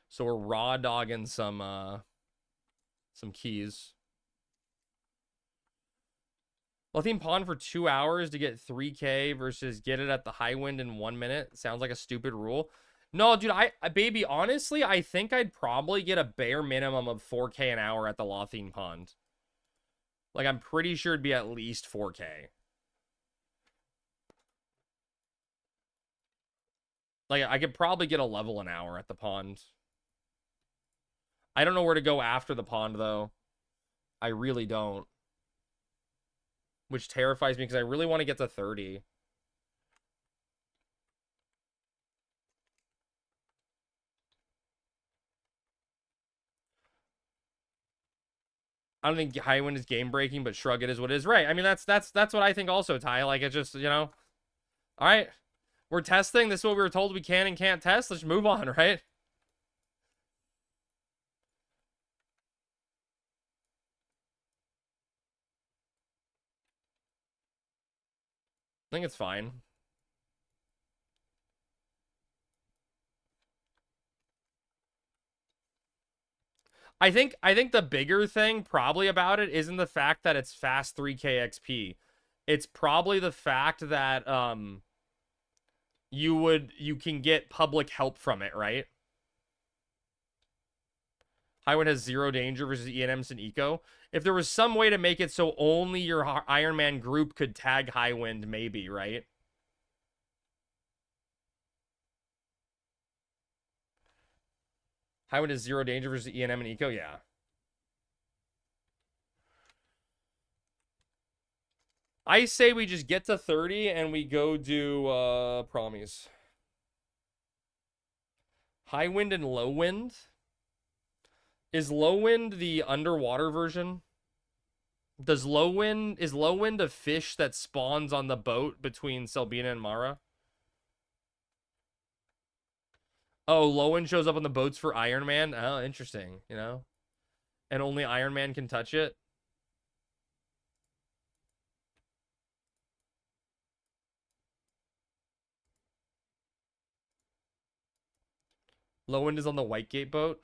So we're raw dogging some keys. Lethine pawn for 2 hours to get 3K versus get it at the high wind in 1 minute. Sounds like a stupid rule. No, dude, baby, honestly, I think I'd probably get a bare minimum of 4K an hour at the Lethine Pond. Like, I'm pretty sure it'd be at least 4K. Like, I could probably get a level an hour at the pond. I don't know where to go after the pond, though. I really don't. Which terrifies me because I really want to get to 30. I don't think high wind is game breaking, but shrug it is what it is. Right. I mean, that's what I think also, Ty. Like, it just, you know. All right. We're testing. This is what we were told we can and can't test. Let's move on, right? I think it's fine. I think the bigger thing probably about it isn't the fact that it's fast 3K XP. It's probably the fact that you can get public help from it, right? Highwind has 0 danger versus ENMs and Eco. If there was some way to make it so only your Ironman group could tag Highwind, maybe, right? Highwind has 0 danger versus ENM and Eco, yeah. I say we just get to 30 and we go do promies. High wind and low wind. Is low wind the underwater version? Is low wind a fish that spawns on the boat between Selbina and Mara? Oh, low wind shows up on the boats for Iron Man. Oh, interesting, you know? And only Iron Man can touch it. Low wind is on the Whitegate boat.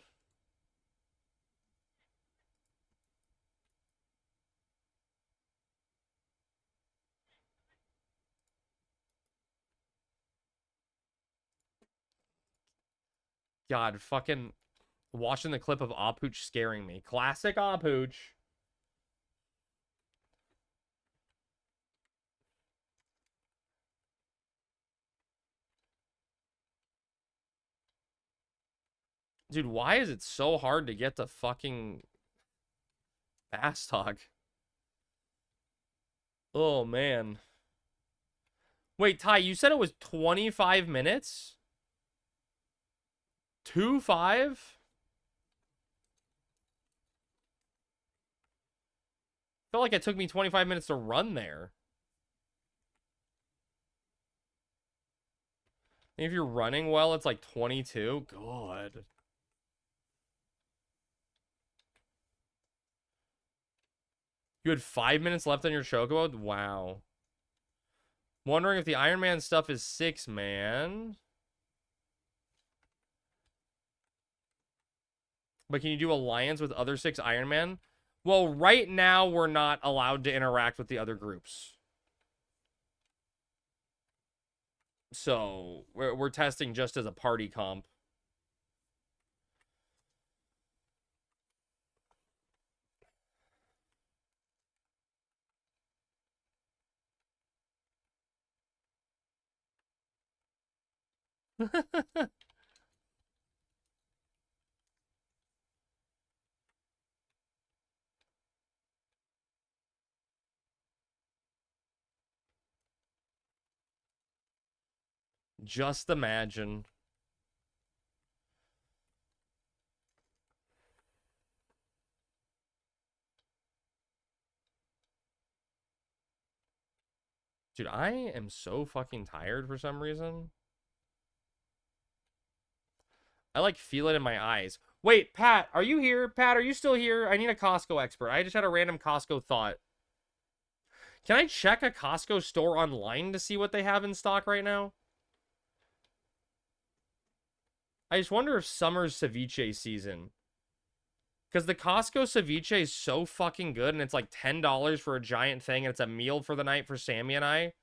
God, fucking watching the clip of Apooch scaring me. Classic Apooch. Dude, why is it so hard to get to fucking Fast Talk? Oh, man. Wait, Ty, you said it was 25 minutes? 2-5? Felt like it took me 25 minutes to run there. If you're running well, it's like 22. God. You had 5 minutes left on your chocobo? Wow. Wondering if the Iron Man stuff is 6, man. But can you do alliance with other 6 Iron Man? Well, right now we're not allowed to interact with the other groups. So we're testing just as a party comp. Just imagine. Dude, I am so fucking tired for some reason. I like feel it in my eyes. Wait, Pat, are you here? Pat, are you still here? I need a Costco expert. I just had a random Costco thought. Can I check a Costco store online to see what they have in stock right now? I just wonder if summer's ceviche season. Because the Costco ceviche is so fucking good, and it's like $10 for a giant thing, and it's a meal for the night for Sammy and I.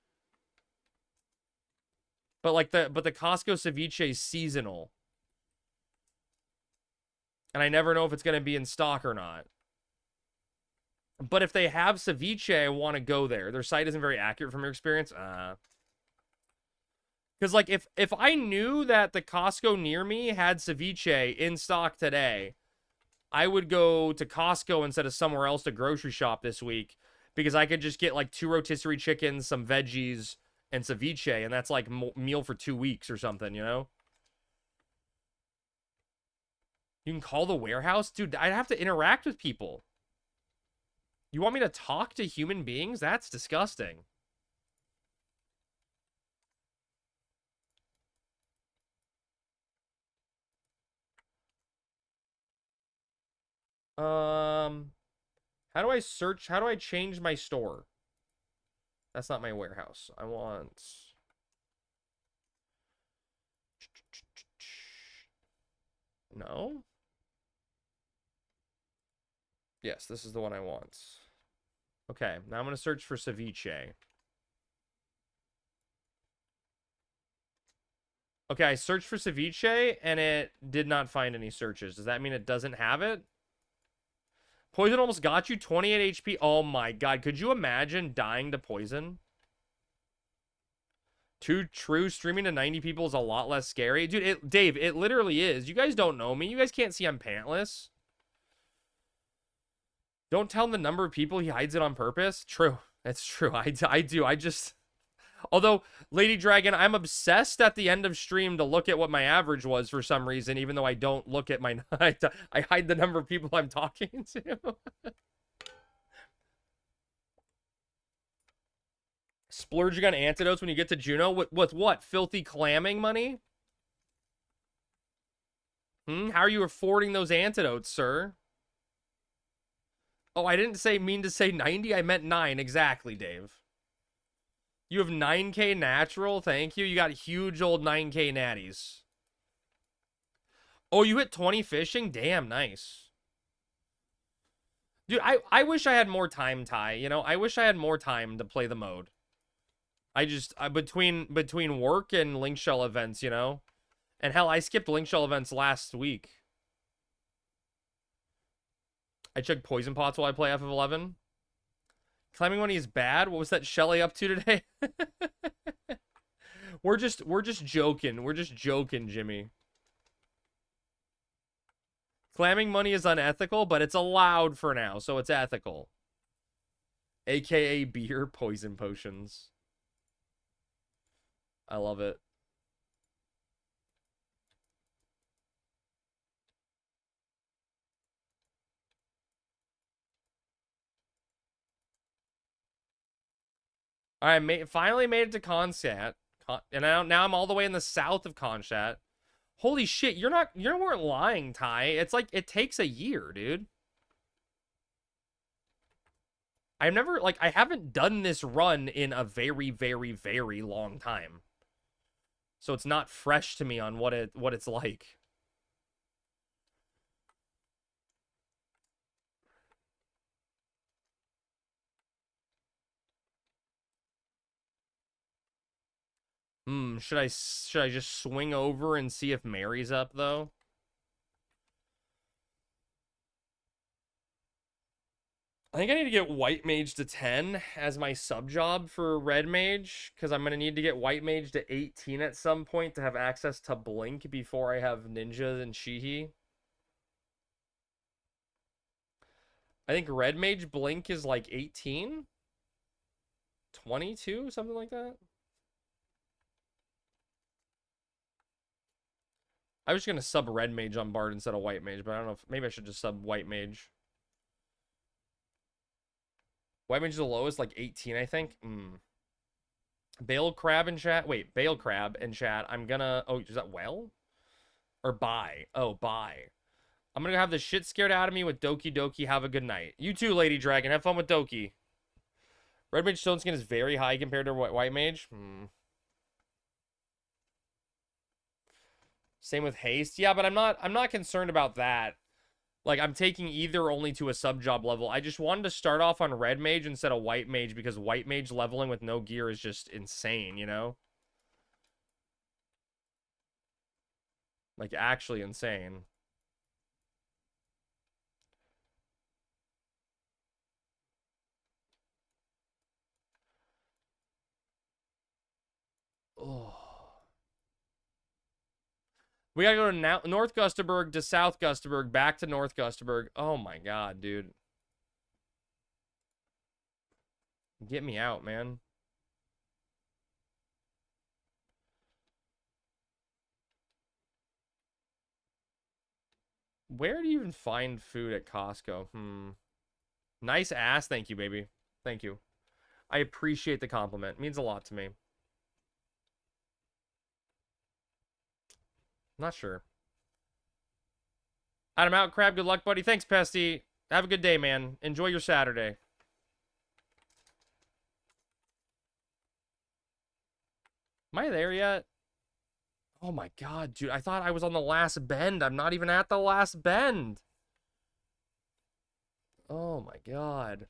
But the Costco ceviche is seasonal. And I never know if it's going to be in stock or not. But if they have ceviche, I want to go there. Their site isn't very accurate from your experience. Because, like, if I knew that the Costco near me had ceviche in stock today, I would go to Costco instead of somewhere else to grocery shop this week. Because I could just get, like, 2 rotisserie chickens, some veggies, and ceviche. And that's, like, meal for 2 weeks or something, you know? You can call the warehouse? Dude, I'd have to interact with people. You want me to talk to human beings? That's disgusting. How do I search? How do I change my store? That's not my warehouse. I want... No? Yes, this is the one I want. Okay, now I'm going to search for ceviche. Okay, I searched for ceviche, and it did not find any searches. Does that mean it doesn't have it? Poison almost got you, 28 HP. Oh my god, could you imagine dying to poison? Too true, streaming to 90 people is a lot less scary. Dude, Dave, it literally is. You guys don't know me. You guys can't see I'm pantless. Don't tell him the number of people. He hides it on purpose. True. That's true. I do. I just... Although, Lady Dragon, I'm obsessed at the end of stream to look at what my average was for some reason, even though I don't look at my... I hide the number of people I'm talking to. Splurging on antidotes when you get to Juneau? With what? Filthy clamming money? How are you affording those antidotes, sir? Oh, I didn't mean to say 90. I meant 9. Exactly, Dave. You have 9K natural. Thank you. You got huge old 9K natties. Oh, you hit 20 fishing? Damn, nice. Dude, I wish I had more time, Ty. You know, I wish I had more time to play the mode. I just, between work and Link Shell events, you know? And hell, I skipped Link Shell events last week. I check poison pots while I play FF11. Climbing money is bad. What was that Shelly up to today? We're just joking. We're just joking, Jimmy. Clamming money is unethical, but it's allowed for now, so it's ethical. AKA beer poison potions. I love it. All right, finally made it to Constat, and now I'm all the way in the south of Constat. Holy shit, you weren't lying, Ty. It's like it takes a year, dude. I haven't done this run in a very, very, very long time, so it's not fresh to me on what it's like. Should I just swing over and see if Mary's up, though? I think I need to get White Mage to 10 as my sub job for Red Mage, because I'm going to need to get White Mage to 18 at some point to have access to Blink before I have Ninja and Shihi. I think Red Mage Blink is like 18? 22? Something like that? I was just going to sub Red Mage on Bard instead of White Mage, but I don't know if... Maybe I should just sub White Mage. White Mage is the lowest, like 18, I think. Bale crab in chat. Wait, bale crab in chat. I'm gonna. Oh, is that well? Or buy? Oh, buy. I'm gonna have the shit scared out of me with Doki Doki. Have a good night. You too, Lady Dragon. Have fun with Doki. Red Mage Stone Skin is very high compared to White Mage. Same with haste. Yeah, but I'm not concerned about that. Like, I'm taking either only to a sub-job level. I just wanted to start off on Red Mage instead of White Mage because White Mage leveling with no gear is just insane, you know? Like, actually insane. Oh. We gotta go to North Gustaberg to South Gustaberg, back to North Gustaberg. Oh my god, dude. Get me out, man. Where do you even find food at Costco? Nice ass. Thank you, baby. Thank you. I appreciate the compliment. It means a lot to me. Not sure. Adam out, Crab. Good luck, buddy. Thanks, Pesty. Have a good day, man. Enjoy your Saturday. Am I there yet? Oh my god, dude. I thought I was on the last bend. I'm not even at the last bend. Oh my god.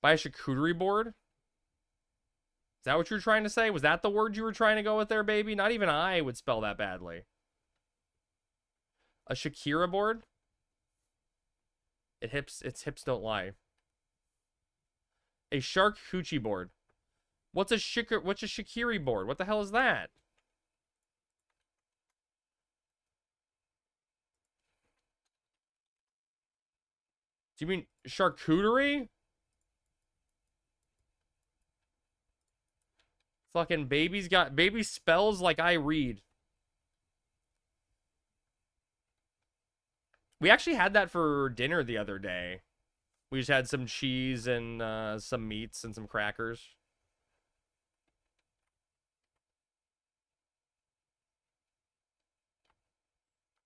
Buy a charcuterie board? Is that what you're trying to say? Was that the word you were trying to go with there, baby? Not even I would spell that badly. A Shakira board? Its hips don't lie. A shark coochie board. What's a Shakiri board? What the hell is that? Do you mean charcuterie? Fucking baby spells like I read. We actually had that for dinner the other day. We just had some cheese and some meats and some crackers.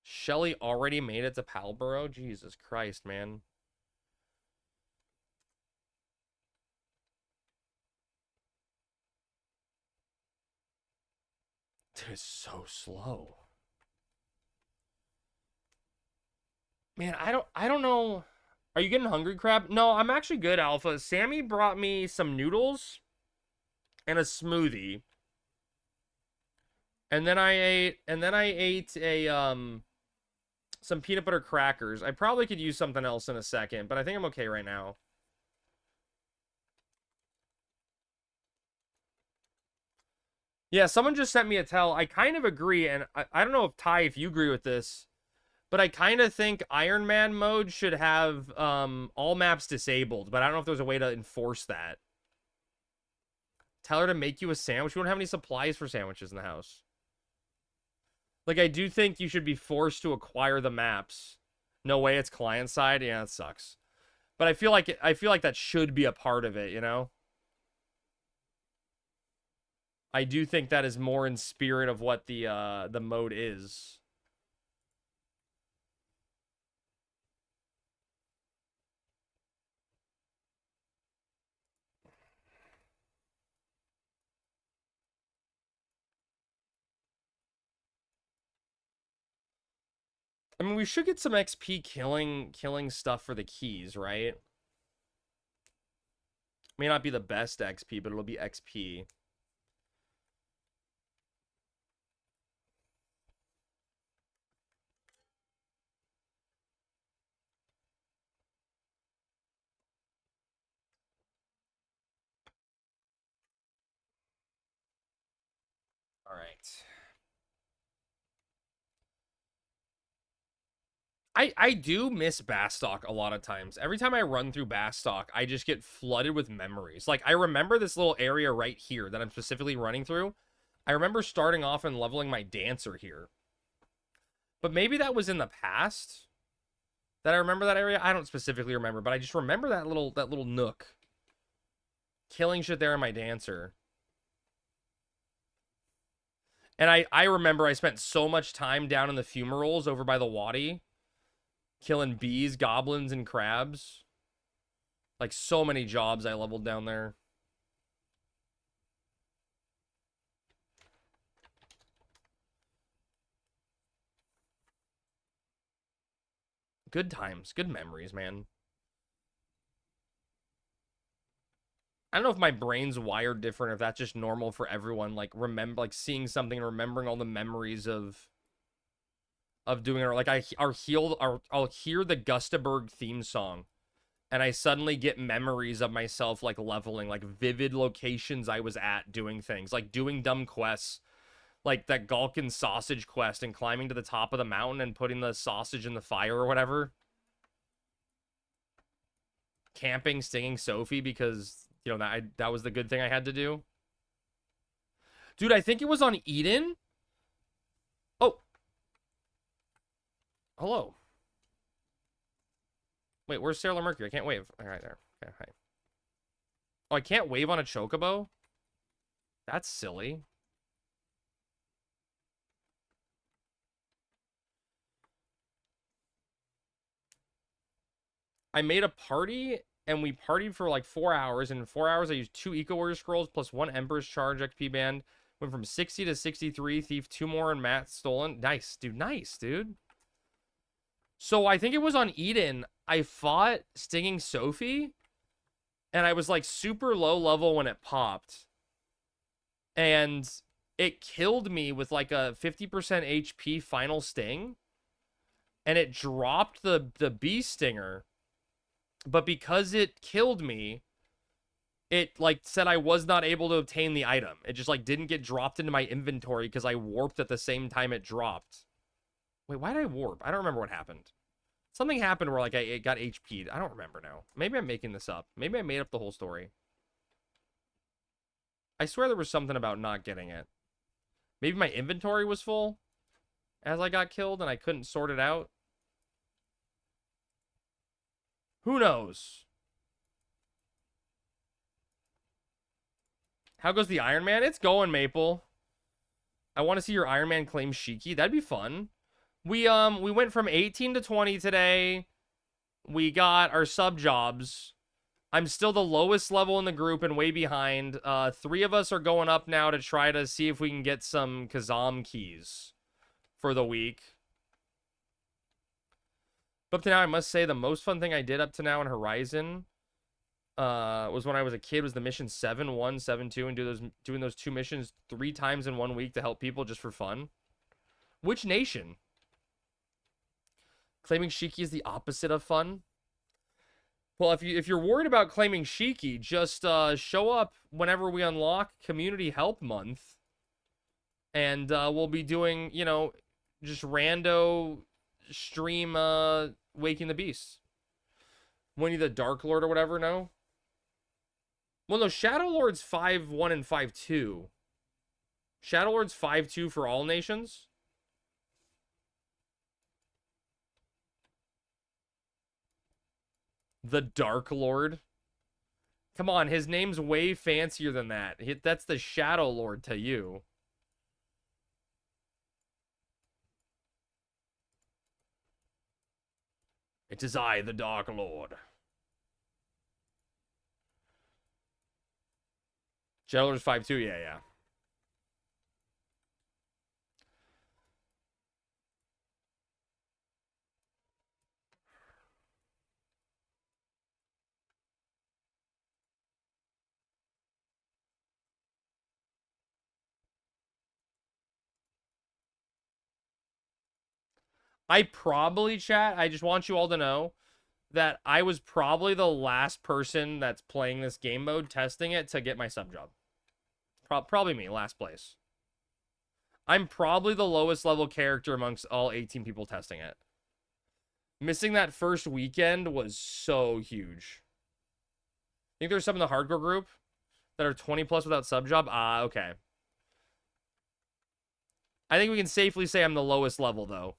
Shelly already made it to Palborough? Jesus Christ, man. Dude, it's so slow. Man, I don't know. Are you getting hungry, Crab? No, I'm actually good, Alpha. Sammy brought me some noodles and a smoothie. And then I ate a some peanut butter crackers. I probably could use something else in a second, but I think I'm okay right now. Yeah, someone just sent me a tell. I kind of agree, and I don't know if Ty, if you agree with this, but I kind of think Ironman mode should have all maps disabled, but I don't know if there's a way to enforce that. Tell her to make you a sandwich. We don't have any supplies for sandwiches in the house. Like, I do think you should be forced to acquire the maps. No way, it's client side. Yeah, it sucks. But I feel like that should be a part of it, you know? I do think that is more in spirit of what the mode is. I mean, we should get some XP killing stuff for the keys, right? May not be the best XP, but it'll be XP. All right. I do miss Bastock a lot of times. Every time I run through Bastock, I just get flooded with memories. Like, I remember this little area right here that I'm specifically running through. I remember starting off and leveling my dancer here. But maybe that was in the past. That I remember that area? I don't specifically remember, but I just remember that little nook. Killing shit there in my dancer. And I remember I spent so much time down in the fumaroles over by the wadi, killing bees, goblins, and crabs. Like, so many jobs I leveled down there. Good times. Good memories, man. I don't know if my brain's wired different, if that's just normal for everyone. Like, like seeing something and remembering all the memories of doing it. Like, I'll hear the Gustaberg theme song, and I suddenly get memories of myself, like, leveling, like, vivid locations I was at doing things, like doing dumb quests, like that Galkin sausage quest and climbing to the top of the mountain and putting the sausage in the fire or whatever. Camping, stinging Sophie because, you know, that was the good thing I had to do. Dude, I think it was on Eden. Oh. Hello. Wait, where's Sailor Mercury? I can't wave. All right, there. Okay, hi. Oh, I can't wave on a chocobo? That's silly. I made a party, and we partied for like 4 hours. And in 4 hours, I used 2 Eco Warrior Scrolls plus 1 Emperor's Charge XP band. Went from 60 to 63. Thief 2 more and Matt stolen. Nice, dude. Nice, dude. So I think it was on Eden. I fought Stinging Sophie, and I was like super low level when it popped. And it killed me with like a 50% HP final sting. And it dropped the bee stinger. But because it killed me, it like said I was not able to obtain the item. It just like didn't get dropped into my inventory because I warped at the same time it dropped. Wait, why did I warp? I don't remember what happened. Something happened where like it got HP'd. I don't remember now. Maybe I'm making this up. Maybe I made up the whole story. I swear there was something about not getting it. Maybe my inventory was full as I got killed and I couldn't sort it out. Who knows? How goes the Ironman? It's going, Maple. I want to see your Ironman claim Shiki. That'd be fun. We went from 18 to 20 today. We got our sub jobs. I'm still the lowest level in the group and way behind. 3 of us are going up now to try to see if we can get some Kazam keys for the week. But up to now, I must say the most fun thing I did up to now in Horizon was when I was a kid, was the mission 7-1, 7-2, and doing those 2 missions 3 times in 1 week to help people just for fun. Which nation? Claiming Shiki is the opposite of fun. Well, if you're worried about claiming Shiki, just show up whenever we unlock Community Help Month, and we'll be doing, you know, just rando stream Waking the Beast. Winnie the Dark Lord or whatever, no? Well, no, Shadow Lord's 5-1 and 5-2. Shadow Lord's 5-2 for all nations. The Dark Lord. Come on, his name's way fancier than that. That's the Shadow Lord to you. It is I, the Dark Lord. Shadow Lord's 5-2, yeah. I probably, chat, I just want you all to know that I was probably the last person that's playing this game mode, testing it, to get my sub job. Probably me, last place. I'm probably the lowest level character amongst all 18 people testing it. Missing that first weekend was so huge. I think there's some in the hardcore group that are 20 plus without sub job. Ah, okay. I think we can safely say I'm the lowest level, though.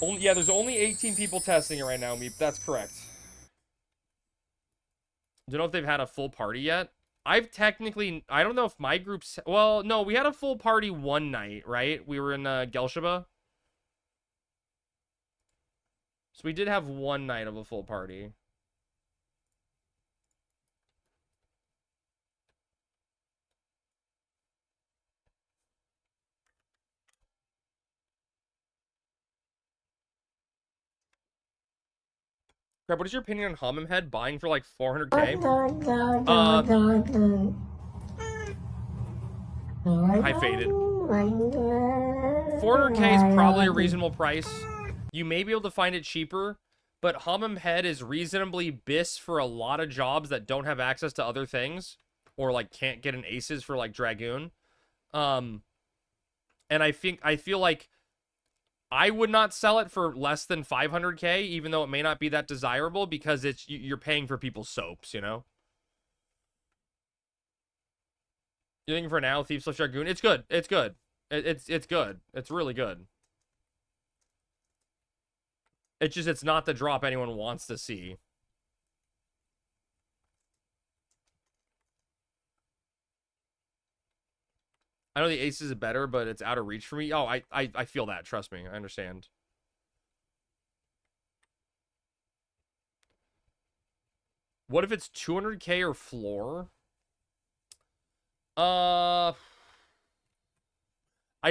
Yeah, there's only 18 people testing it right now, Meep. That's correct. Don't know if they've had a full party yet. I don't know if my group's, well, no, we had a full party one night, right? We were in Gelshaba. So we did have one night of a full party. Crap, what is your opinion on Hummum Head buying for like 400k? Hi, Faded. 400k is probably a reasonable price. You may be able to find it cheaper, but Hummum Head is reasonably bis for a lot of jobs that don't have access to other things, or like can't get an aces for like Dragoon. And I feel like I would not sell it for less than 500k, even though it may not be that desirable, because you're paying for people's soaps, you know? You're looking for now, Thief / Dragoon? It's good. It's good. It's good. It's really good. It's not the drop anyone wants to see. I know the aces is better, but it's out of reach for me. Oh, I feel that. Trust me. I understand. What if it's 200k or floor? I'd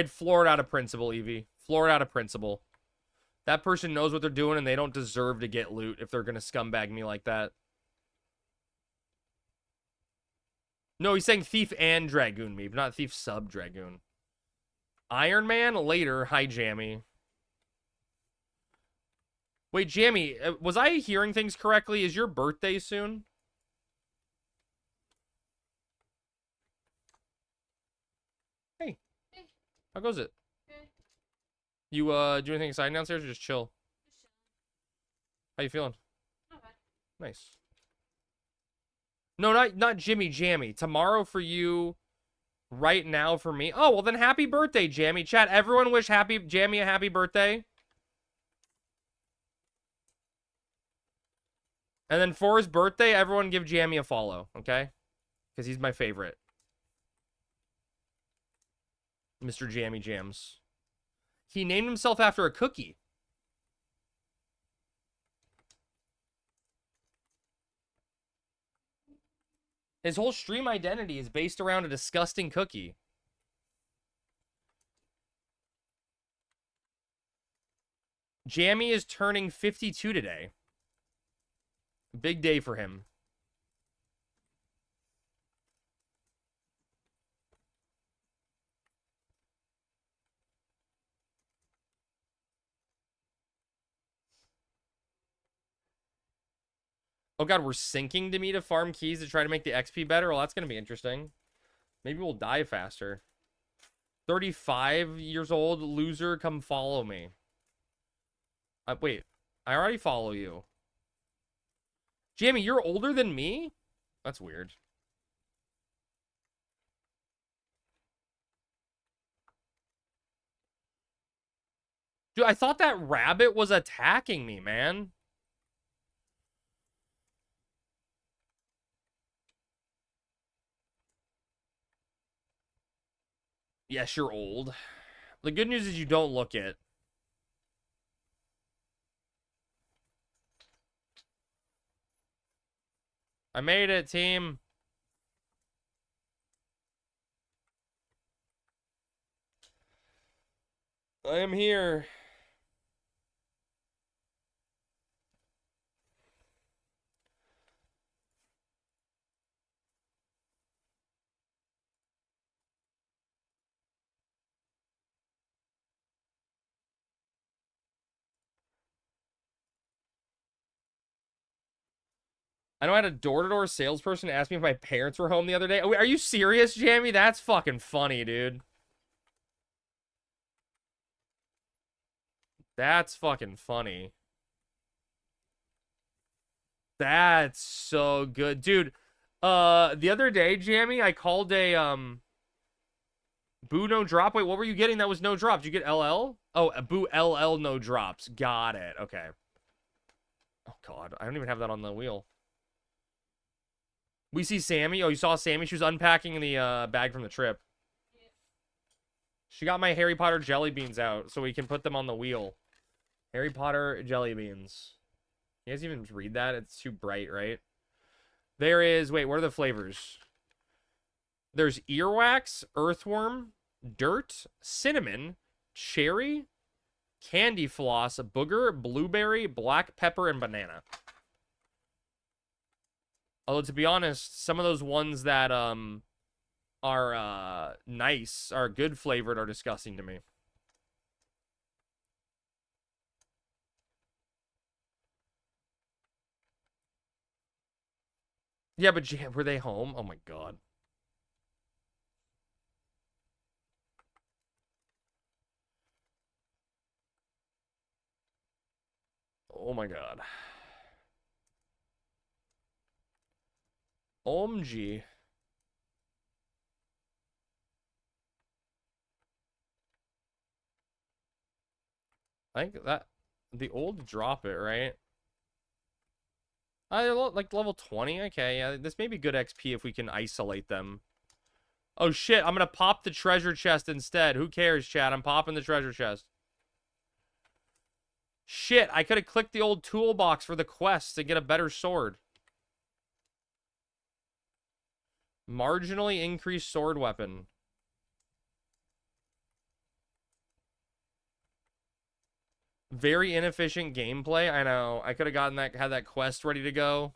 floor it out of principle, Evie. Floor it out of principle. That person knows what they're doing, and they don't deserve to get loot if they're gonna scumbag me like that. No, he's saying Thief and Dragoon me, not Thief sub Dragoon. Ironman later. Hi, Jammy. Wait, Jammy, was I hearing things correctly? Is your birthday soon? Hey. How goes it? You, do anything exciting downstairs or just chill? How you feeling? Not bad. Nice. No, not Jimmy Jammy. Tomorrow for you, right now for me. Oh, well then happy birthday, Jammy. Chat, everyone wish Jammy a happy birthday. And then for his birthday, everyone give Jammy a follow, okay? Because he's my favorite. Mr. Jammy Jams. He named himself after a cookie. His whole stream identity is based around a disgusting cookie. Jammy is turning 52 today. Big day for him. Oh god, we're sinking to me to farm keys to try to make the XP better? Well, that's going to be interesting. Maybe we'll die faster. 35 years old, loser, come follow me. Wait, I already follow you. Jamie, you're older than me? That's weird. Dude, I thought that rabbit was attacking me, man. Yes, you're old. The good news is you don't look it. I made it, team. I am here. I know I had a door-to-door salesperson ask me if my parents were home the other day. Are you serious, Jamie? That's fucking funny, dude. That's fucking funny. That's so good. Dude, the other day, Jamie, I called a Boo no drop. Wait, what were you getting that was no drop? Did you get LL? Oh, a Boo LL no drops. Got it. Okay. Oh, God. I don't even have that on the wheel. We see Sammy. Oh, you saw Sammy? She was unpacking the bag from the trip. She got my Harry Potter jelly beans out so we can put them on the wheel. Harry Potter jelly beans. You guys even read that? It's too bright, right? There is... Wait, what are the flavors? There's earwax, earthworm, dirt, cinnamon, cherry, candy floss, booger, blueberry, black pepper, and banana. Although, to be honest, some of those ones that are nice, are good flavored, are disgusting to me. Yeah, but were they home? Oh my God. Oh my God. OMG. I think that the old drop it, right? Like level 20. Okay, yeah, this may be good XP if we can isolate them. Oh shit, I'm gonna pop the treasure chest instead. Who cares, chat? I'm popping the treasure chest. Shit, I could have clicked the old toolbox for the quest to get a better sword. Marginally increased sword weapon. Very inefficient gameplay. I know. I could have gotten that, had that quest ready to go.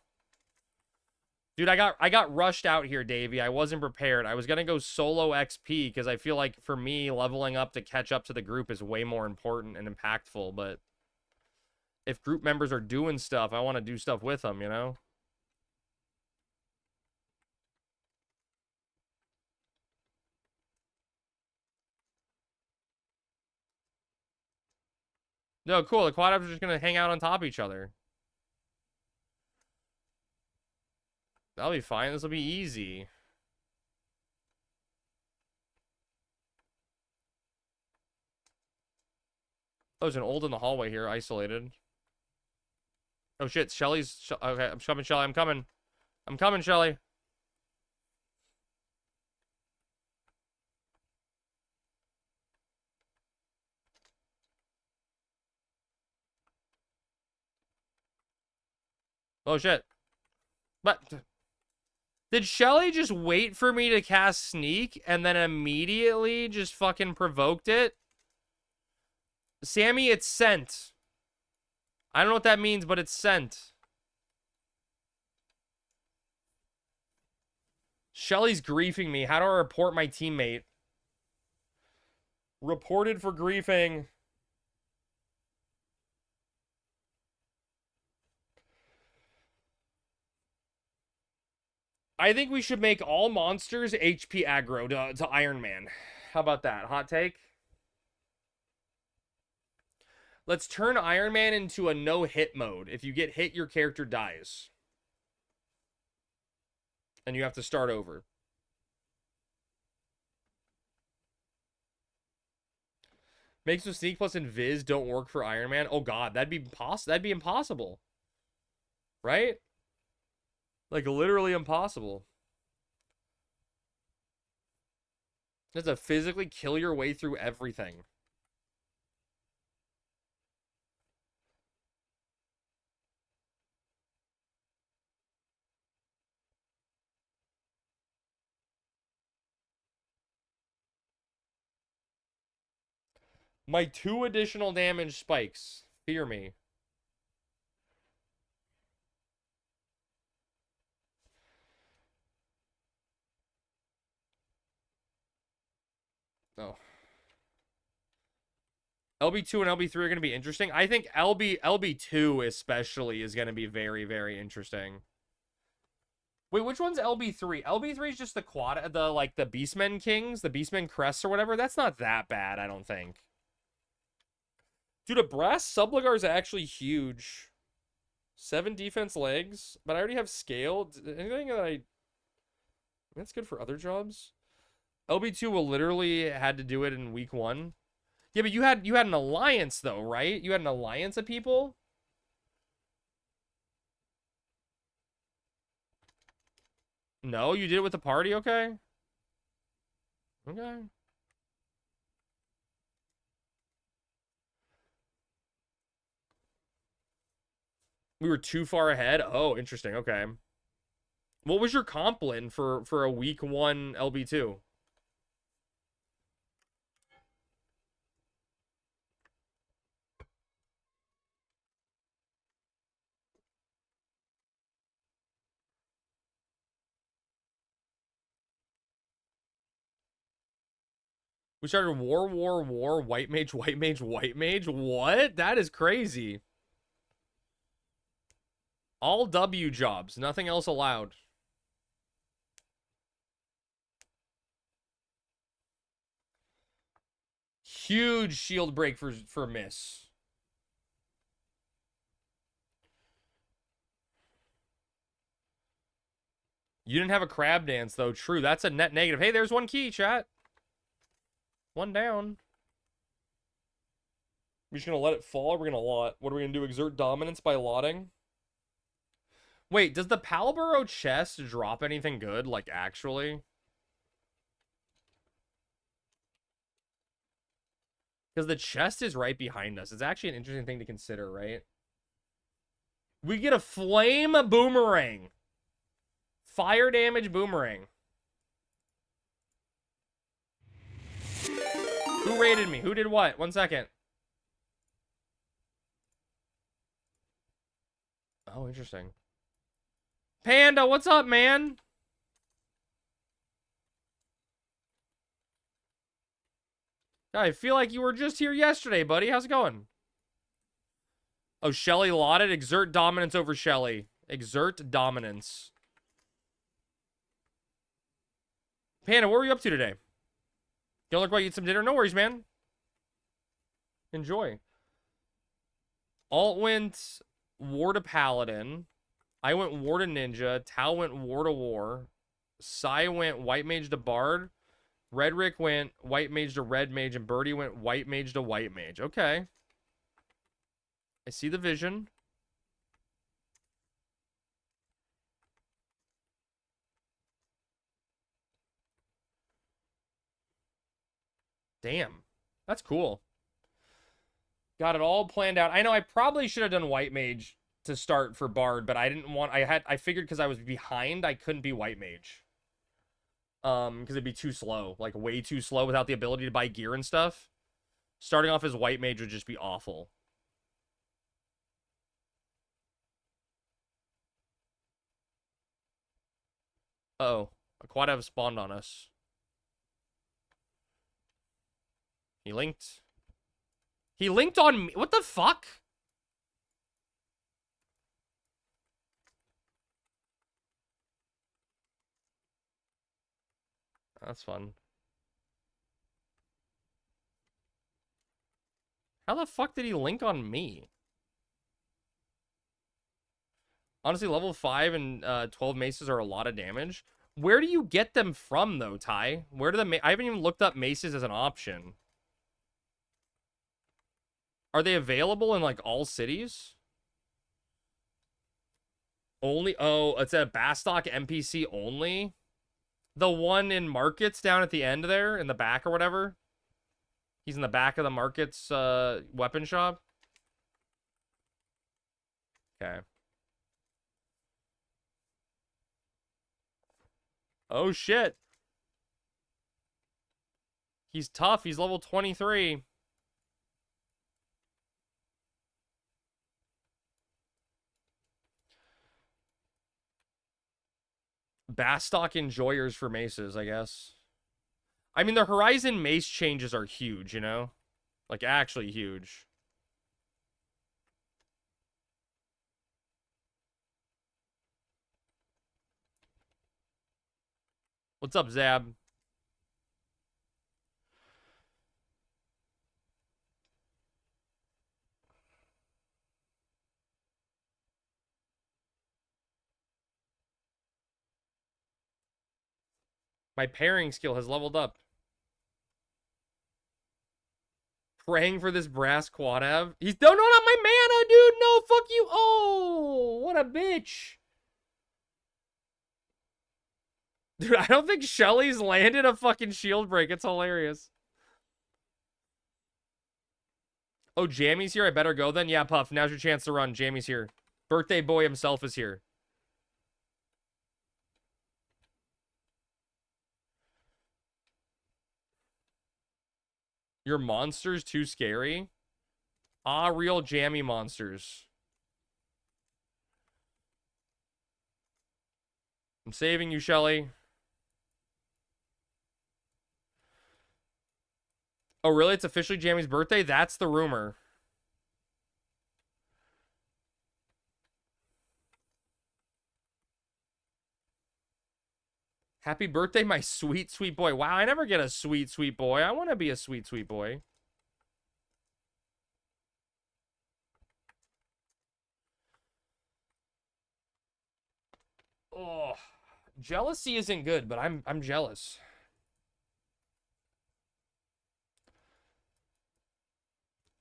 Dude, I got rushed out here, Davey. I wasn't prepared. I was gonna go solo XP because I feel like for me, leveling up to catch up to the group is way more important and impactful. But if group members are doing stuff, I want to do stuff with them, you know? No, cool. The quad ups are just gonna hang out on top of each other. That'll be fine. This will be easy. Oh, there's an old in the hallway here, isolated. Oh shit, Shelly's... Okay, I'm coming, Shelly. I'm coming. I'm coming, Shelly. Oh shit. But... Did Shelly just wait for me to cast Sneak and then immediately just fucking provoked it? Sammy, it's sent. I don't know what that means, but it's sent. Shelly's griefing me. How do I report my teammate? Reported for griefing. I think we should make all monsters HP aggro to Ironman. How about that? Hot take? Let's turn Ironman into a no-hit mode. If you get hit, your character dies. And you have to start over. Makes the Sneak plus Invis don't work for Ironman. Oh god, that'd be impossible. Right? Like literally impossible. You have to physically kill your way through everything. My 2 additional damage spikes. Fear me. Oh. LB2 and LB3 are going to be interesting. I think LB2 especially is going to be very, very interesting. Wait, which one's LB3? LB3 is just the quad, the Beastmen Kings, the Beastmen Crests or whatever. That's not that bad, I don't think. Dude, a brass subligar is actually huge. 7 defense legs, but I already have scale. Anything that that's good for other jobs? LB2 will literally had to do it in week 1. Yeah, but you had an alliance though, right? You had an alliance of people? No, you did it with the party, okay? Okay. We were too far ahead? Oh, interesting, okay. What was your comp win for a week 1 LB2? We started war, white mage, white mage, white mage. What? That is crazy. All W jobs, nothing else allowed. Huge shield break for miss. You didn't have a crab dance though. True, that's a net negative. Hey, there's one key, chat. One down. We're just gonna let it fall. We're gonna lot. What are we gonna do? Exert dominance by lotting? Wait, does the Palboro chest drop anything good? Like, actually? Because the chest is right behind us. It's actually an interesting thing to consider, right? We get a flame boomerang. Fire damage boomerang. Who raided me? Who did what? 1 second. Oh, interesting. Panda, what's up, man? I feel like you were just here yesterday, buddy. How's it going? Oh, Shelly lotted. Exert dominance over Shelly. Exert dominance. Panda, what were you up to today? Don't look like you eat some dinner? No worries, man. Enjoy. Alt went war to Paladin. I went war to Ninja. Tao went war to war. Sai went white mage to Bard. Redrick went white mage to red mage. And Birdie went white mage to white mage. Okay. I see the vision. Damn. That's cool. Got it all planned out. I know I probably should have done white mage to start for Bard, but I didn't want... I figured because I was behind, I couldn't be white mage. Because it'd be too slow. Like, way too slow without the ability to buy gear and stuff. Starting off as white mage would just be awful. Uh-oh. A quad have spawned on us. He linked. He linked on me. What the fuck? That's fun. How the fuck did he link on me? Honestly, level 5 and 12 maces are a lot of damage. Where do you get them from, though, Ty? Where do the... I haven't even looked up maces as an option. Are they available in, like, all cities? Only... Oh, it's a Bastock NPC only? The one in Markets down at the end there, in the back or whatever? He's in the back of the Markets weapon shop? Okay. Oh, shit. He's tough. He's level 23. Bastock enjoyers for maces, I guess. I mean, the Horizon mace changes are huge, you know? Like, actually huge. What's up, Zab? My pairing skill has leveled up. Praying for this brass quad av. He's no, not my mana, dude. No, fuck you. Oh, what a bitch. Dude, I don't think Shelly's landed a fucking shield break. It's hilarious. Oh, Jammy's here. I better go then. Yeah, Puff. Now's your chance to run. Jammy's here. Birthday boy himself is here. Your monster's too scary? Ah, real jammy monsters. I'm saving you, Shelly. Oh, really? It's officially Jammy's birthday? That's the rumor. Happy birthday, my sweet, sweet boy. Wow, I never get a sweet, sweet boy. I want to be a sweet, sweet boy. Oh, jealousy isn't good, but I'm jealous.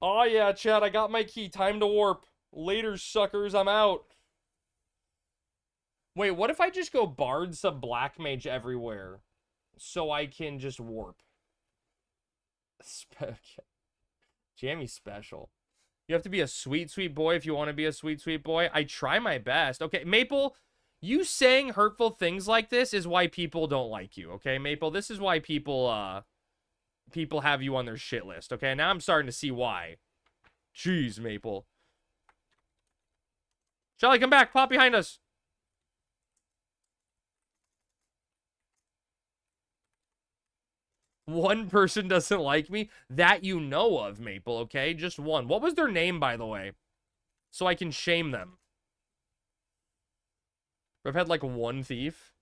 Oh yeah, Chad, I got my key. Time to warp. Later, suckers, I'm out. Wait, what if I just go Bard sub Black Mage everywhere so I can just warp? Jammy special. You have to be a sweet, sweet boy if you want to be a sweet, sweet boy. I try my best. Okay, Maple, you saying hurtful things like this is why people don't like you, okay, Maple? This is why people have you on their shit list, okay? Now I'm starting to see why. Jeez, Maple. Shelly, come back. Pop behind us. One person doesn't like me that you know of, Maple, okay? Just one. What was their name, by the way? So I can shame them. I've had like one thief.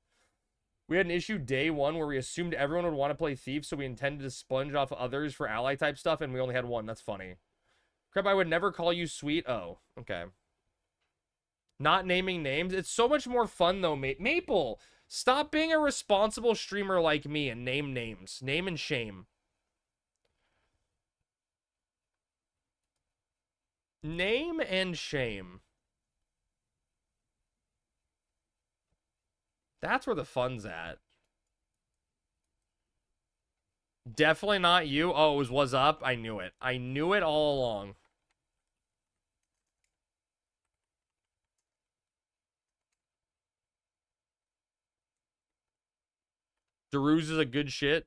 We had an issue day one where we assumed everyone would want to play thief, so we intended to sponge off others for ally type stuff, and we only had one. That's funny. Crap, I would never call you sweet. Oh, okay. Not naming names. It's so much more fun, though, Maple. Stop being a responsible streamer like me and name names. Name and shame. Name and shame. That's where the fun's at. Definitely not you. Oh, it was what's up? I knew it. I knew it all along. Daruz is a good shit.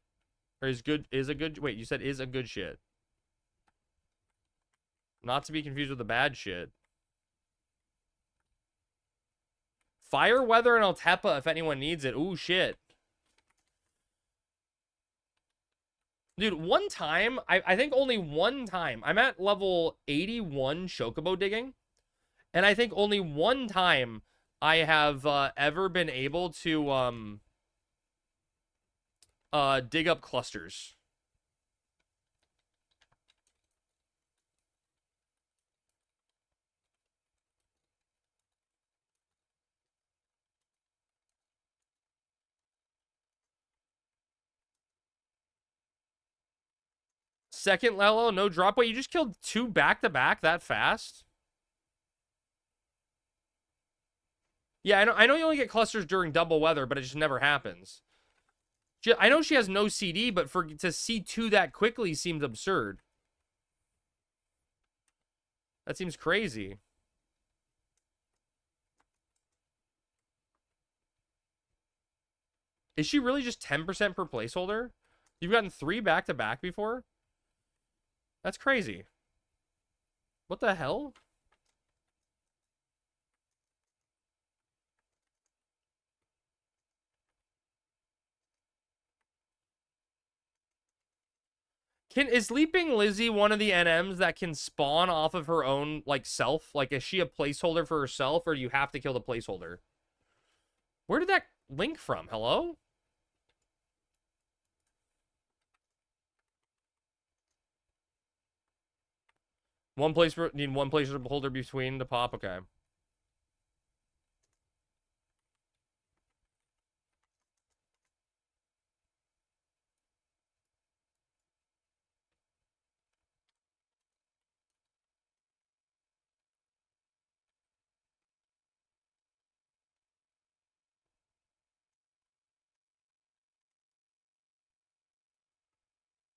Or is a good wait, you said is a good shit. Not to be confused with the bad shit. Fire weather and Altepa if anyone needs it. Ooh, shit. Dude, one time, I think only one time, I'm at level 81 Chocobo digging, and I think only one time I have ever been able to dig up clusters. Second level, no drop. Wait, you just killed 2 back-to-back that fast? Yeah, I know you only get clusters during double weather, but it just never happens. I know she has no CD, but to see 2 that quickly seems absurd. That seems crazy. Is she really just 10% per placeholder? You've gotten 3 back-to-back before? That's crazy. What the hell? Is Leaping Lizzie one of the NMs that can spawn off of her own, like, self? Like, is she a placeholder for herself, or do you have to kill the placeholder? Where did that link from? Hello? Need one placeholder between to pop? Okay.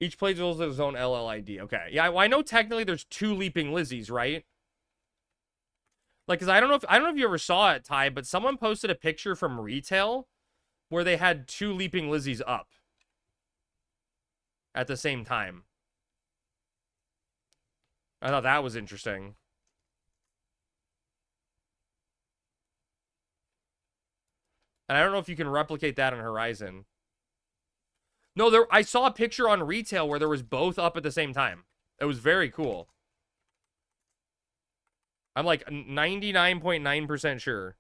Each page has its own LLID. Okay. Yeah, well, I know technically there's 2 Leaping Lizzies, right? Like, cause I don't know if you ever saw it, Ty, but someone posted a picture from retail where they had 2 Leaping Lizzies up at the same time. I thought that was interesting. And I don't know if you can replicate that on Horizon. No, I saw a picture on retail where there was both up at the same time. It was very cool. I'm like 99.9% sure.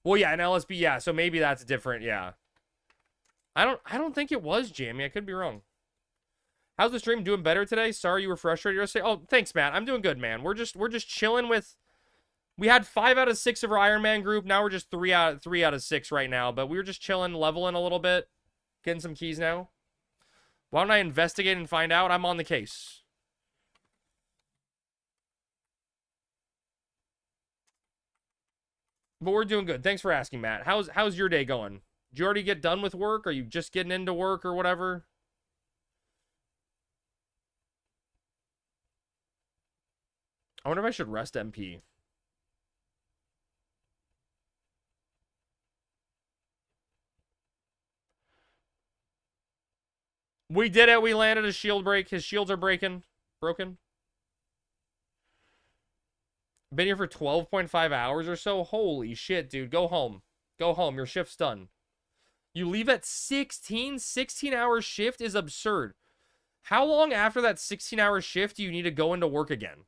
Well, yeah, an LSB, yeah, so maybe that's different, yeah. I don't think it was, Jamie. I could be wrong. How's the stream? Doing better today? Sorry you were frustrated yesterday. Oh, thanks, Matt. I'm doing good, man. We're just chilling with. We had 5 out of 6 of our Ironman group. Now we're just 3 out of 6 right now. But we were just chilling, leveling a little bit, getting some keys now. Why don't I investigate and find out? I'm on the case. But we're doing good. Thanks for asking, Matt. How's your day going? Did you already get done with work? Are you just getting into work or whatever? I wonder if I should rest MP. We did it. We landed a shield break. His shields are broken. Been here for 12.5 hours or so. Holy shit, dude. Go home. Go home. Your shift's done. You leave at 16? 16-hour shift is absurd. How long after that 16-hour shift do you need to go into work again?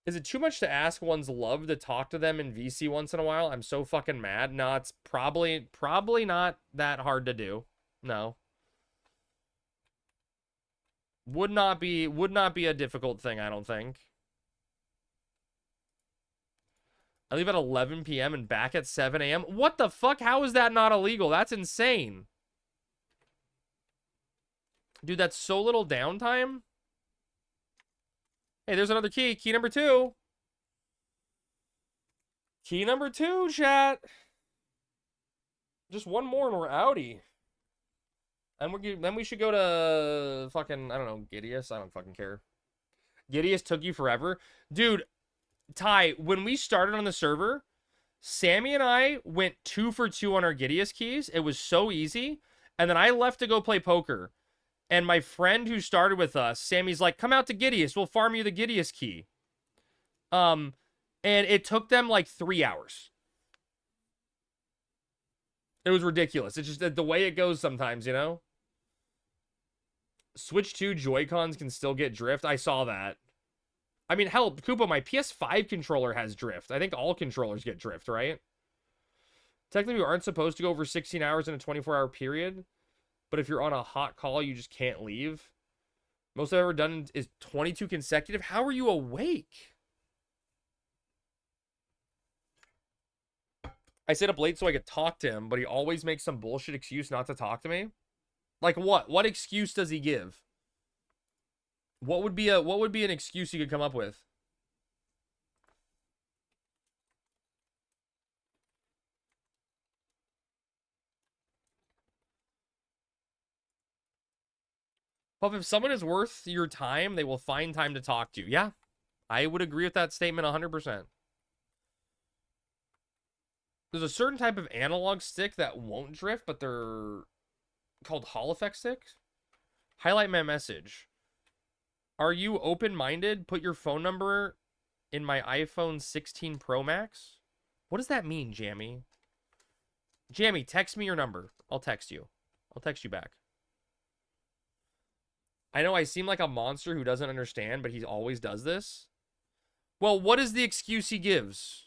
Is it too much to ask one's love to talk to them in VC once in a while? I'm so fucking mad. No, it's probably not that hard to do. No. Would not be a difficult thing, I don't think. I leave at 11 p.m. and back at 7 a.m. What the fuck? How is that not illegal? That's insane. Dude, that's so little downtime. Hey, there's another key. Key number 2. Key number 2, chat. Just one more and we're outie. And then we should go to fucking, I don't know, Gideus. I don't fucking care. Gideus took you forever. Dude, Ty, when we started on the server, Sammy and I went 2 for 2 on our Gideus keys. It was so easy. And then I left to go play poker. And my friend who started with us, Sammy's like, come out to Gideus. We'll farm you the Gideus key. And it took them like 3 hours. It was ridiculous. It's just the way it goes sometimes, you know? Switch 2 Joy-Cons can still get drift. I saw that. I mean, hell, Koopa, my PS5 controller has drift. I think all controllers get drift, right? Technically, we aren't supposed to go over 16 hours in a 24-hour period. But if you're on a hot call, you just can't leave. Most I've ever done is 22 consecutive. How are you awake? I stayed up late so I could talk to him, but he always makes some bullshit excuse not to talk to me. Like what? What excuse does he give? What would be an excuse you could come up with? But if someone is worth your time, they will find time to talk to you. Yeah, I would agree with that statement 100%. There's a certain type of analog stick that won't drift, but they're called Hall effect sticks. Highlight my message. Are you open-minded? Put your phone number in my iPhone 16 Pro Max. What does that mean, Jammy? Jammy, text me your number. I'll text you. I'll text you back. I know I seem like a monster who doesn't understand, but he always does this. Well, what is the excuse he gives?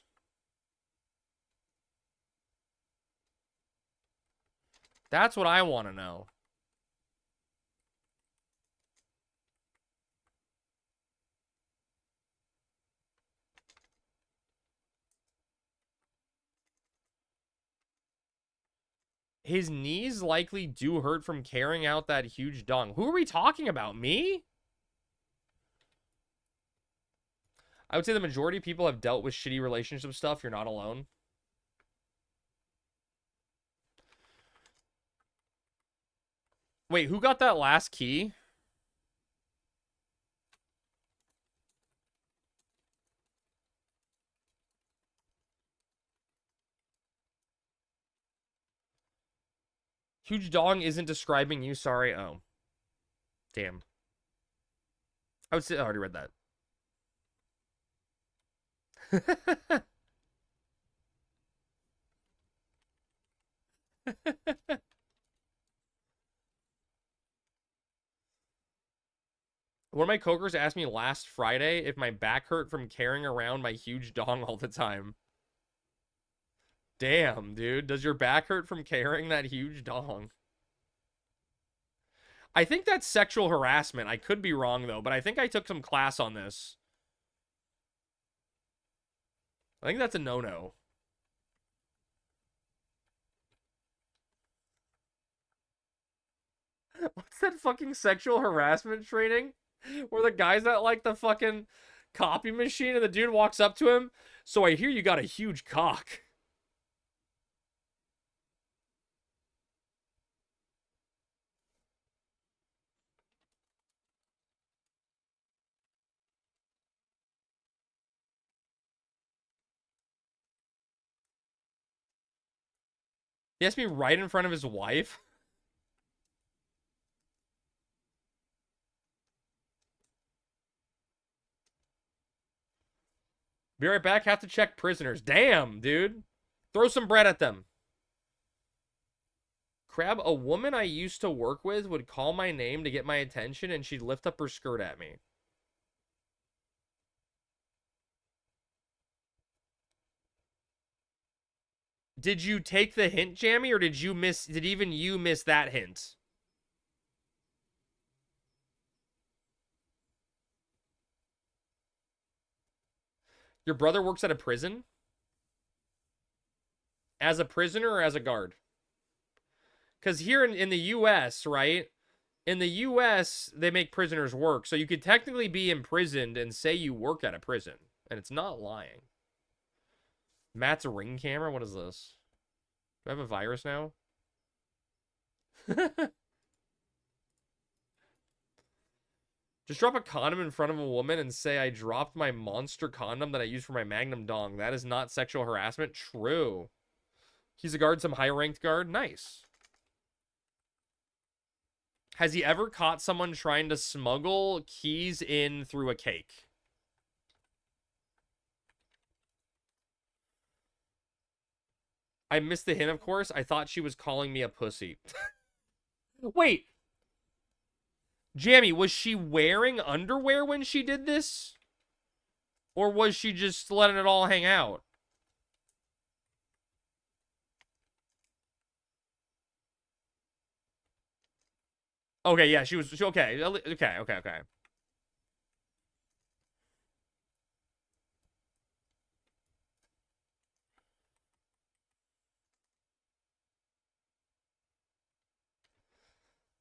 That's what I want to know. His knees likely do hurt from carrying out that huge dong. Who are we talking about? Me? I would say the majority of people have dealt with shitty relationship stuff. You're not alone. Wait, who got that last key? Huge dong isn't describing you. Sorry. Oh. Damn. I would say I already read that. One of my coworkers asked me last Friday if my back hurt from carrying around my huge dong all the time. Damn, dude. Does your back hurt from carrying that huge dong? I think that's sexual harassment. I could be wrong, though, but I think I took some class on this. I think that's a no-no. What's that fucking sexual harassment training? Where the guy's at, like, the fucking copy machine and the dude walks up to him. So I hear you got a huge cock. He asked me right in front of his wife. Be right back. Have to check prisoners. Damn, dude. Throw some bread at them. Crab, a woman I used to work with would call my name to get my attention and she'd lift up her skirt at me. Did you take the hint, Jammy, or did even you miss that hint? Your brother works at a prison? As a prisoner or as a guard? Because here in the U.S., right? In the U.S., they make prisoners work. So you could technically be imprisoned and say you work at a prison. And it's not lying. Matt's ring camera? What is this? Do I have a virus now? Just drop a condom in front of a woman and say I dropped my monster condom that I use for my Magnum dong. That is not sexual harassment. True. He's a guard, some high-ranked guard. Nice. Has he ever caught someone trying to smuggle keys in through a cake? I missed the hint, of course. I thought she was calling me a pussy. Wait. Jammy, was she wearing underwear when she did this? Or was she just letting it all hang out? Okay, yeah, okay. Okay.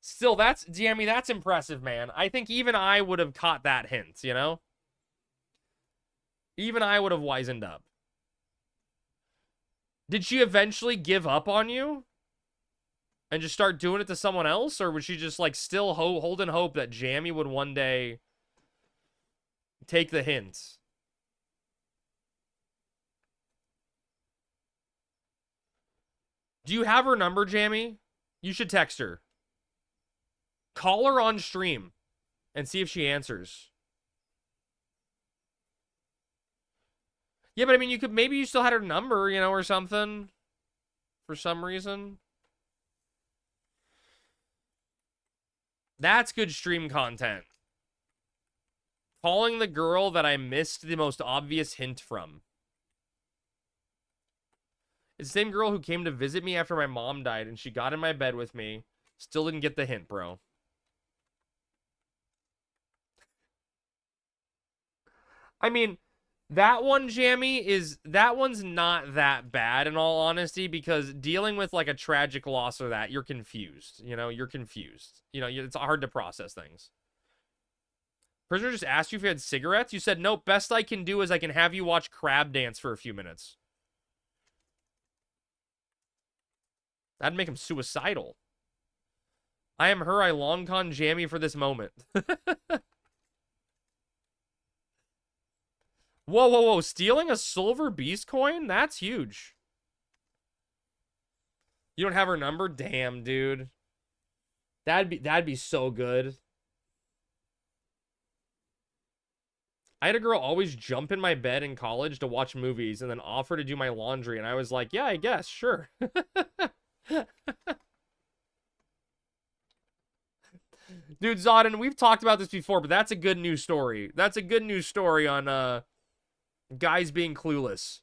Still, Jammy, that's impressive, man. I think even I would have caught that hint, you know? Even I would have wisened up. Did she eventually give up on you? And just start doing it to someone else? Or was she just, like, still holding hope that Jammy would one day take the hint? Do you have her number, Jammy? You should text her. Call her on stream and see if she answers. Yeah, but I mean, maybe you still had her number, you know, or something. For some reason. That's good stream content. Calling the girl that I missed the most obvious hint from. It's the same girl who came to visit me after my mom died and she got in my bed with me. Still didn't get the hint, bro. I mean, that one, Jammy, that one's not that bad in all honesty, because dealing with like a tragic loss or that, you're confused. You know, you're confused. You know, it's hard to process things. Prisoner just asked you if you had cigarettes. You said, nope, best I can do is I can have you watch Crab Dance for a few minutes. That'd make him suicidal. I am her. I long con Jammy for this moment. Whoa, whoa, whoa. Stealing a silver beast coin? That's huge. You don't have her number? Damn, dude. That'd be so good. I had a girl always jump in my bed in college to watch movies and then offer to do my laundry, and I was like, yeah, I guess, sure. Dude, Zodin, we've talked about this before, but that's a good news story. That's a good news story on guys being clueless.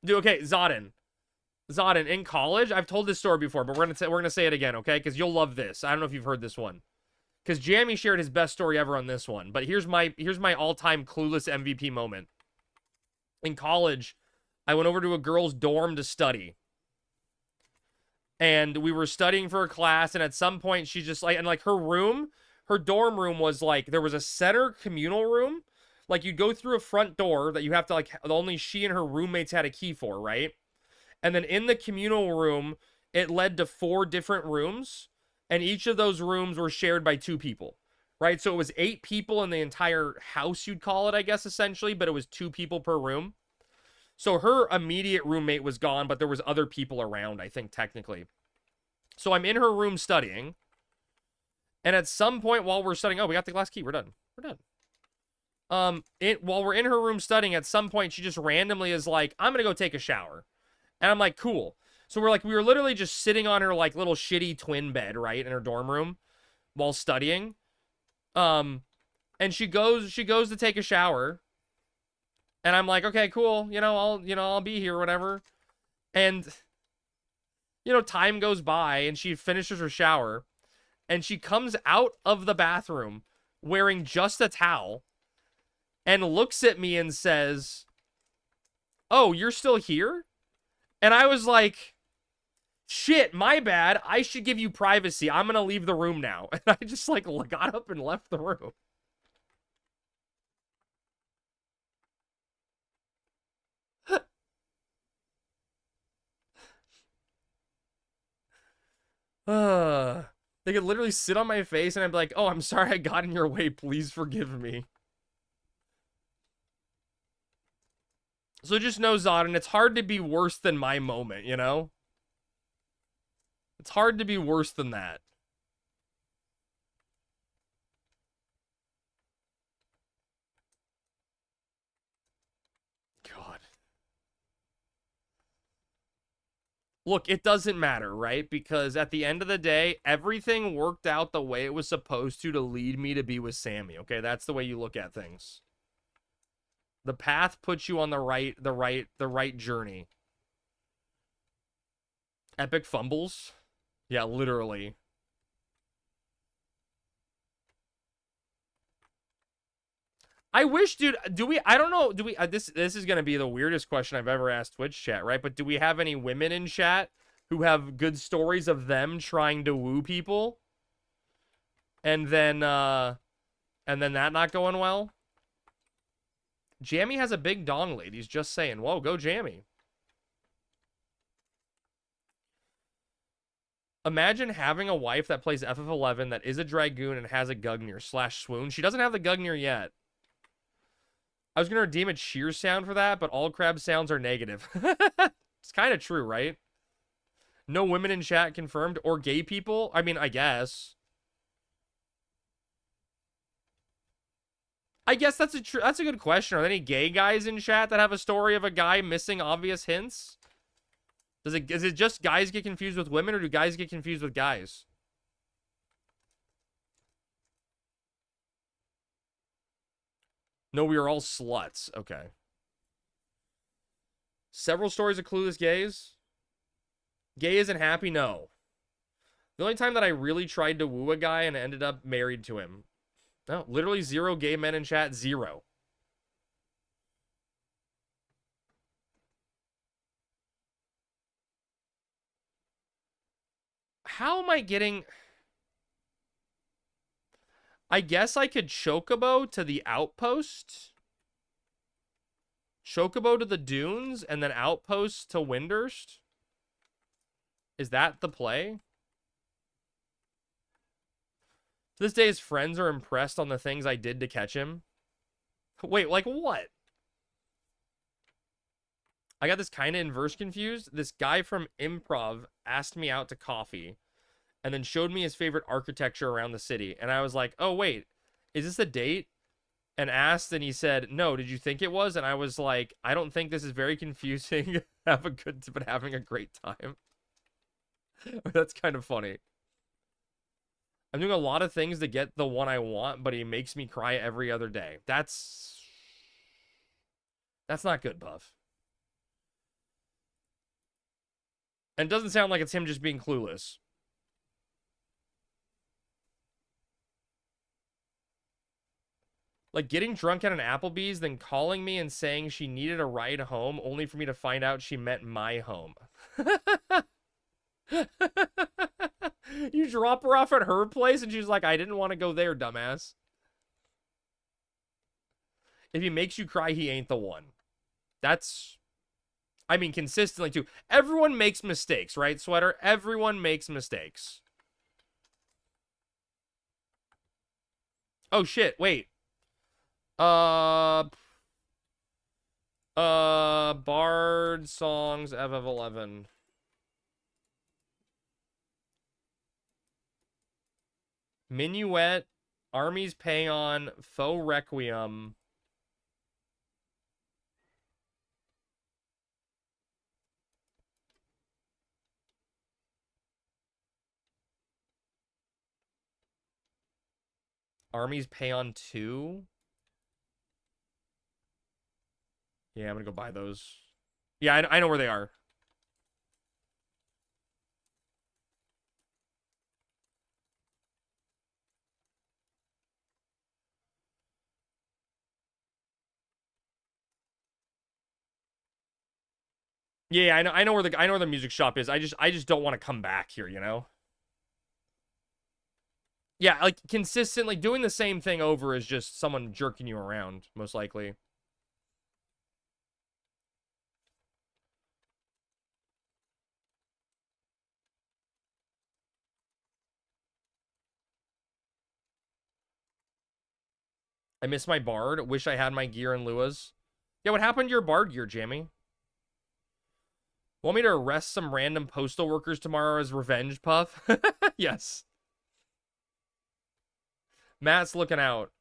Dude, okay, Zodin, in college, I've told this story before, but we're gonna say it again, okay? Because you'll love this. I don't know if you've heard this one. Because Jammy shared his best story ever on this one. But here's my all-time clueless MVP moment. In college, I went over to a girl's dorm to study. And we were studying for a class, and at some point she just like, and like her dorm room was like, there was a center communal room. Like you'd go through a front door that you have to like, only she and her roommates had a key for, right? And then in the communal room, it led to 4 different rooms. And each of those rooms were shared by 2 people, right? So it was 8 people in the entire house, you'd call it, I guess, essentially. But it was 2 people per room. So her immediate roommate was gone, but there was other people around, I think, technically. So I'm in her room studying. And at some point while we're studying, oh, we got the glass key. We're done. We're done. While we're in her room studying, at some point, she just randomly is like, I'm going to go take a shower. And I'm like, cool. So we were literally just sitting on her like little shitty twin bed, right, in her dorm room while studying. And she goes to take a shower. And I'm like, okay, cool. I'll be here, whatever. And time goes by and she finishes her shower and she comes out of the bathroom wearing just a towel and looks at me and says, "Oh, you're still here?" And I was like, shit, my bad. I should give you privacy. I'm going to leave the room now. And I just like got up and left the room. They could literally sit on my face and I'd be like, oh, I'm sorry I got in your way. Please forgive me. So just know, Zodin, it's hard to be worse than my moment, you know? It's hard to be worse than that. God. Look, it doesn't matter, right? Because at the end of the day, everything worked out the way it was supposed to lead me to be with Sammy, okay? That's the way you look at things. The path puts you on the right journey. Epic fumbles? Yeah, literally. I wish, dude, I don't know, this is going to be the weirdest question I've ever asked Twitch chat, right? But do we have any women in chat who have good stories of them trying to woo people? And then that not going well? Jammy has a big dong, ladies, just saying. Whoa, go Jammy. Imagine having a wife that plays FF11 that is a Dragoon and has a Gugnir/Swoon. She doesn't have the Gugnir yet. I was going to redeem a cheer sound for that, but all crab sounds are negative. It's kind of true, right? No women in chat confirmed. Or gay people? I mean, I guess. I guess that's a good question. Are there any gay guys in chat that have a story of a guy missing obvious hints? Is it just guys get confused with women, or do guys get confused with guys? No, we are all sluts. Okay. Several stories of clueless gays. Gay isn't happy? No. The only time that I really tried to woo a guy and ended up married to him. No, literally 0 gay men in chat. 0. How am I getting... I guess I could Chocobo to the outpost. Chocobo to the dunes, and then outpost to Windurst. Is that the play? To this day, his friends are impressed on the things I did to catch him. Wait, like what? I got this kind of inverse confused. This guy from improv asked me out to coffee and then showed me his favorite architecture around the city. And I was like, oh, wait, is this a date? And asked, and he said, no, did you think it was? And I was like, I don't think this is very confusing. Have a good, but having a great time. That's kind of funny. I'm doing a lot of things to get the one I want, but he makes me cry every other day. That's not good, Buff. And it doesn't sound like it's him just being clueless. Like getting drunk at an Applebee's, then calling me and saying she needed a ride home, only for me to find out she meant my home. You drop her off at her place, and she's like, I didn't want to go there, dumbass. If he makes you cry, he ain't the one. That's... I mean, consistently, too. Everyone makes mistakes, right, Sweater? Everyone makes mistakes. Oh, shit. Wait. Bard songs FF11. Minuet, Army's Paeon, Faux Requiem. Army's Paeon 2. Yeah, I'm gonna go buy those. Yeah, I know where they are. Yeah, I know where the music shop is. I just don't want to come back here, you know? Yeah, like consistently doing the same thing over is just someone jerking you around, most likely. I miss my Bard. Wish I had my gear in Lua's. Yeah, what happened to your Bard gear, Jamie? Want me to arrest some random postal workers tomorrow as revenge, Puff? Yes. Matt's looking out.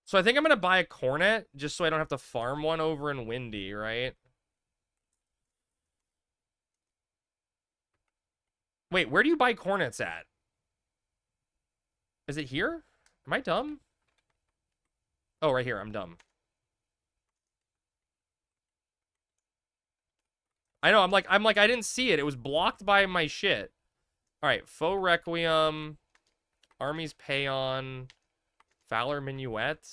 So I think I'm going to buy a Cornet just so I don't have to farm one over in Windy, right? Wait, where do you buy Cornets at? Is it here? Am I dumb? Oh, right here. I'm dumb. I know. I'm like, I didn't see it. It was blocked by my shit. All right. Faux Requiem. Army's Paeon. Valor Minuet.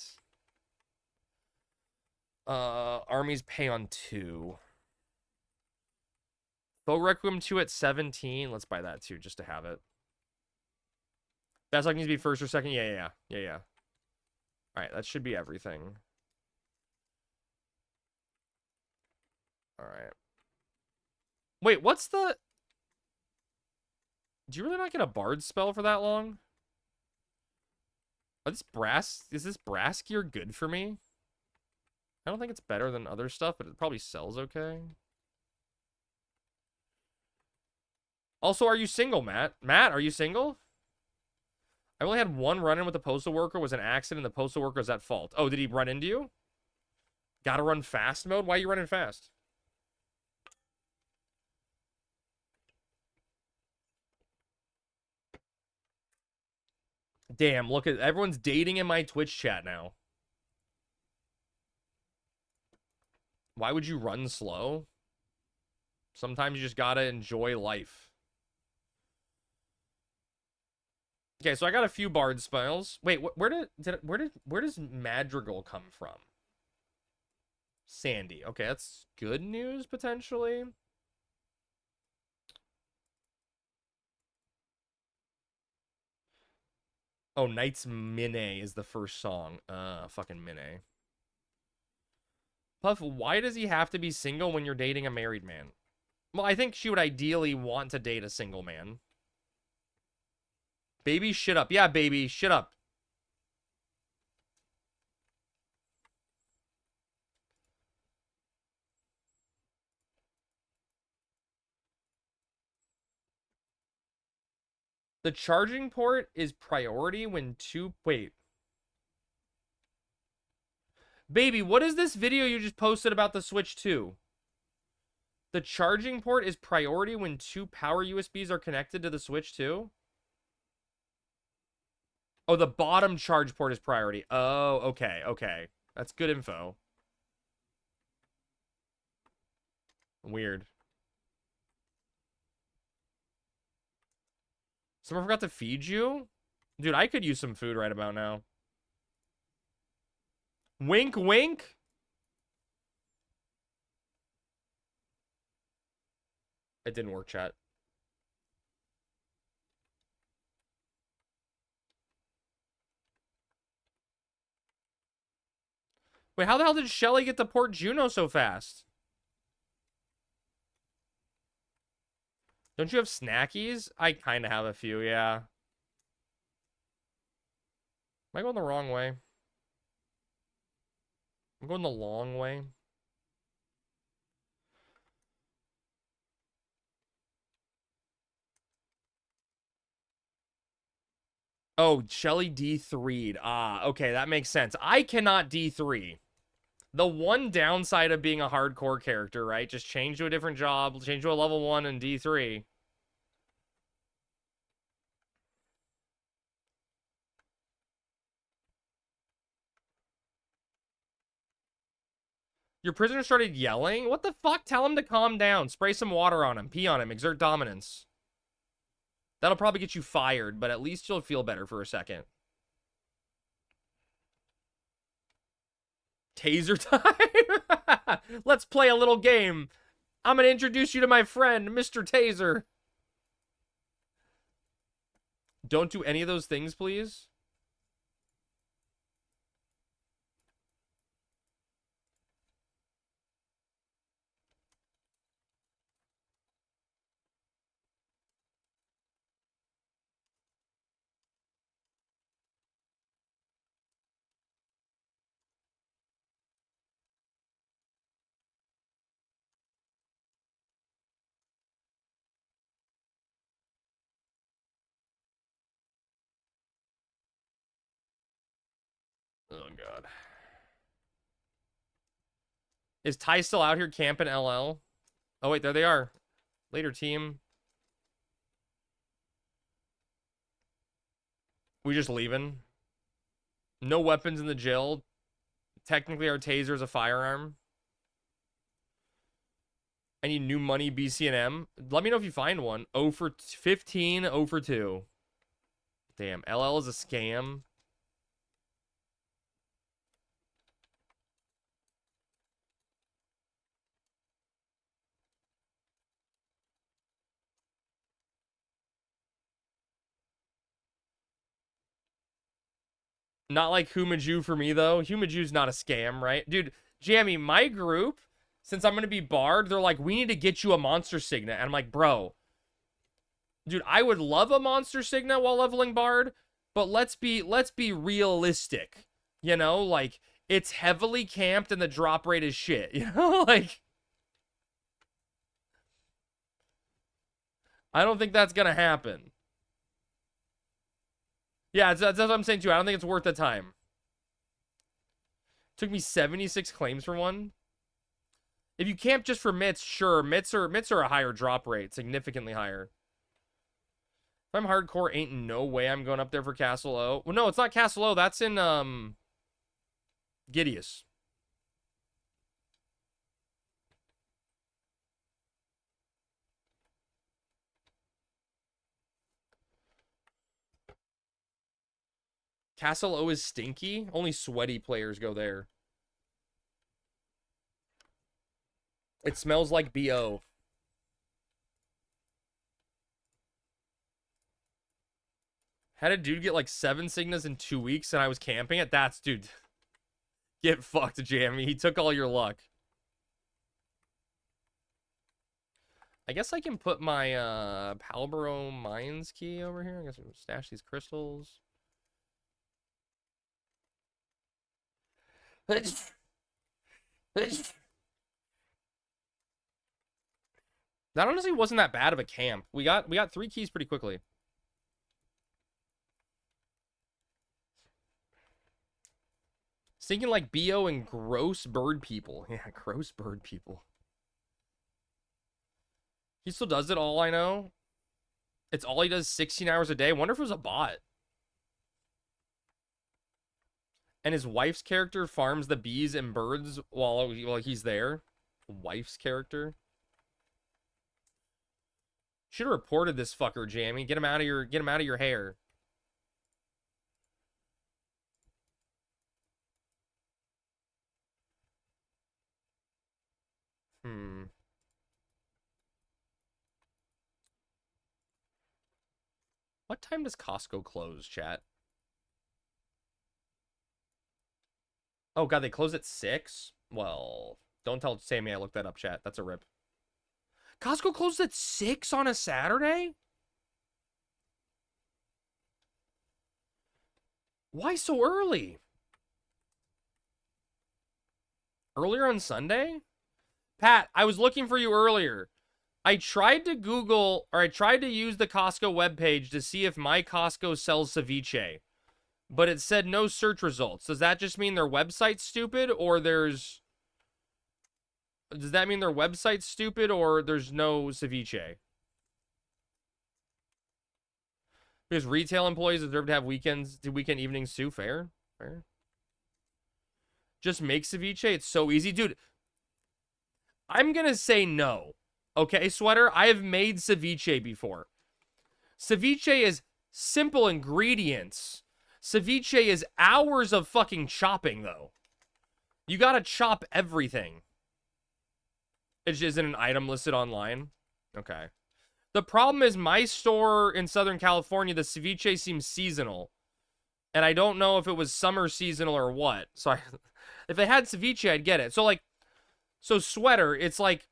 Army's Paeon 2. Faux Requiem 2 at 17. Let's buy that too, just to have it. That's like needs to be first or second. Yeah. All right, that should be everything. All right. Wait, what's the... Do you really not get a Bard spell for that long? Is this brass gear good for me? I don't think it's better than other stuff, but it probably sells okay. Also, are you single, Matt? Matt, are you single? I only had one run-in with the postal worker. It was an accident. The postal worker was at fault. Oh, did he run into you? Gotta run fast mode? Why are you running fast? Damn, look at... Everyone's dating in my Twitch chat now. Why would you run slow? Sometimes you just gotta enjoy life. Okay, so I got a few Bard spells. Wait, where does Madrigal come from? Sandy. Okay, that's good news potentially. Oh, Knight's Mine is the first song. Fucking Mine. Puff, why does he have to be single when you're dating a married man? Well, I think she would ideally want to date a single man. Baby, shut up. Yeah, baby, shut up. The charging port is priority when two... Wait. Baby, what is this video you just posted about the Switch 2? The charging port is priority when two power USBs are connected to the Switch 2? Oh, the bottom charge port is priority. Oh, okay, okay. That's good info. Weird. Someone forgot to feed you? Dude, I could use some food right about now. Wink, wink? It didn't work, chat. Wait, how the hell did Shelly get to Port Juno so fast? Don't you have snackies? I kind of have a few, yeah. Am I going the wrong way? I'm going the long way. Oh, Shelly D3'd. Ah, okay, that makes sense. I cannot D3. The one downside of being a hardcore character, right? Just change to a different job, change to a level 1 and D3. Your prisoner started yelling? What the fuck? Tell him to calm down. Spray some water on him. Pee on him. Exert dominance. That'll probably get you fired, but at least you'll feel better for a second. Taser time? Let's play a little game. I'm gonna introduce you to my friend, Mr. Taser. Don't do any of those things, please. Oh, God. Is Ty still out here camping LL? Oh, wait, there they are. Later, team. We just leaving? No weapons in the jail. Technically, our taser is a firearm. I need new money, BC&M. Let me know if you find one. 0 for 15, 0 for 2. Damn, LL is a scam. Not like Humaju for me, though. Humaju's not a scam, right? Dude, Jammy, my group, since I'm going to be barred, they're like, we need to get you a monster signet. And I'm like, bro. Dude, I would love a monster signet while leveling bard, but let's be realistic. You know, like, it's heavily camped and the drop rate is shit. You know, like, I don't think that's going to happen. Yeah, that's what I'm saying too. I don't think it's worth the time. Took me 76 claims for one. If you camp just for mitts, sure. Mitts are a higher drop rate, significantly higher. If I'm hardcore, ain't no way I'm going up there for Castle O. Well, no, it's not Castle O. That's in Gideus. Castle O is stinky. Only sweaty players go there. It smells like BO. Had a dude get like 7 Signas in 2 weeks and I was camping it. That's, dude. Get fucked, Jammy. He took all your luck. I guess I can put my Palboro Mines key over here. I guess we'll stash these crystals. That honestly wasn't that bad of a camp. We got 3 keys pretty quickly. Thinking like BO and gross bird people. Yeah, gross bird people. He still does it, all I know. It's all he does 16 hours a day. Wonder if it was a bot. And his wife's character farms the bees and birds while he's there. Wife's character. Should have reported this fucker, Jammy. Get him out of your hair. What time does Costco close, chat? Oh god, they close at 6? Well, don't tell Sammy I looked that up, chat. That's a rip. Costco closed at 6 on a Saturday? Why so early? Earlier on Sunday? Pat, I was looking for you earlier. I tried to Google, or I tried to use the Costco webpage to see if my Costco sells ceviche, but it said no search results. Does that just mean their website's stupid, or there's... Does that mean their website's stupid, or there's no ceviche? Because retail employees deserve to have weekend evenings too. Fair. Just make ceviche. It's so easy. Dude, I'm going to say no. Okay, Sweater? I have made ceviche before. Ceviche is simple ingredients. Ceviche is hours of fucking chopping, though. You gotta chop everything. It isn't an item listed online. Okay. The problem is my store in Southern California, the ceviche seems seasonal. And I don't know if it was summer seasonal or what. So if they had ceviche, I'd get it. So Sweater, it's like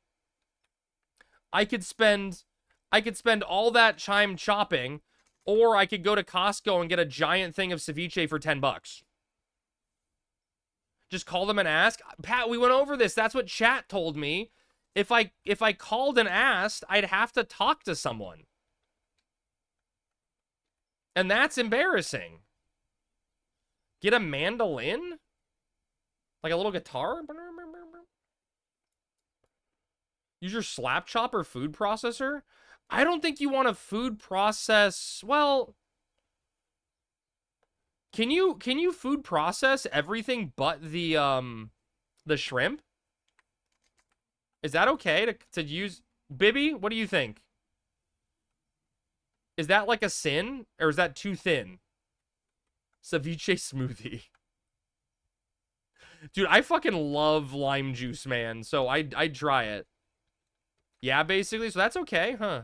I could spend all that time chopping, or I could go to Costco and get a giant thing of ceviche for $10. Just call them and ask. Pat, we went over this. That's what chat told me. If I called and asked, I'd have to talk to someone. And that's embarrassing. Get a mandolin? Like a little guitar? Use your slap chopper food processor? I don't think you want to food process... Well... Can you food process everything but the shrimp? Is that okay to use? Bibby, what do you think? Is that like a sin? Or is that too thin? Ceviche smoothie. Dude, I fucking love lime juice, man. So I'd try it. Yeah, basically. So that's okay, huh?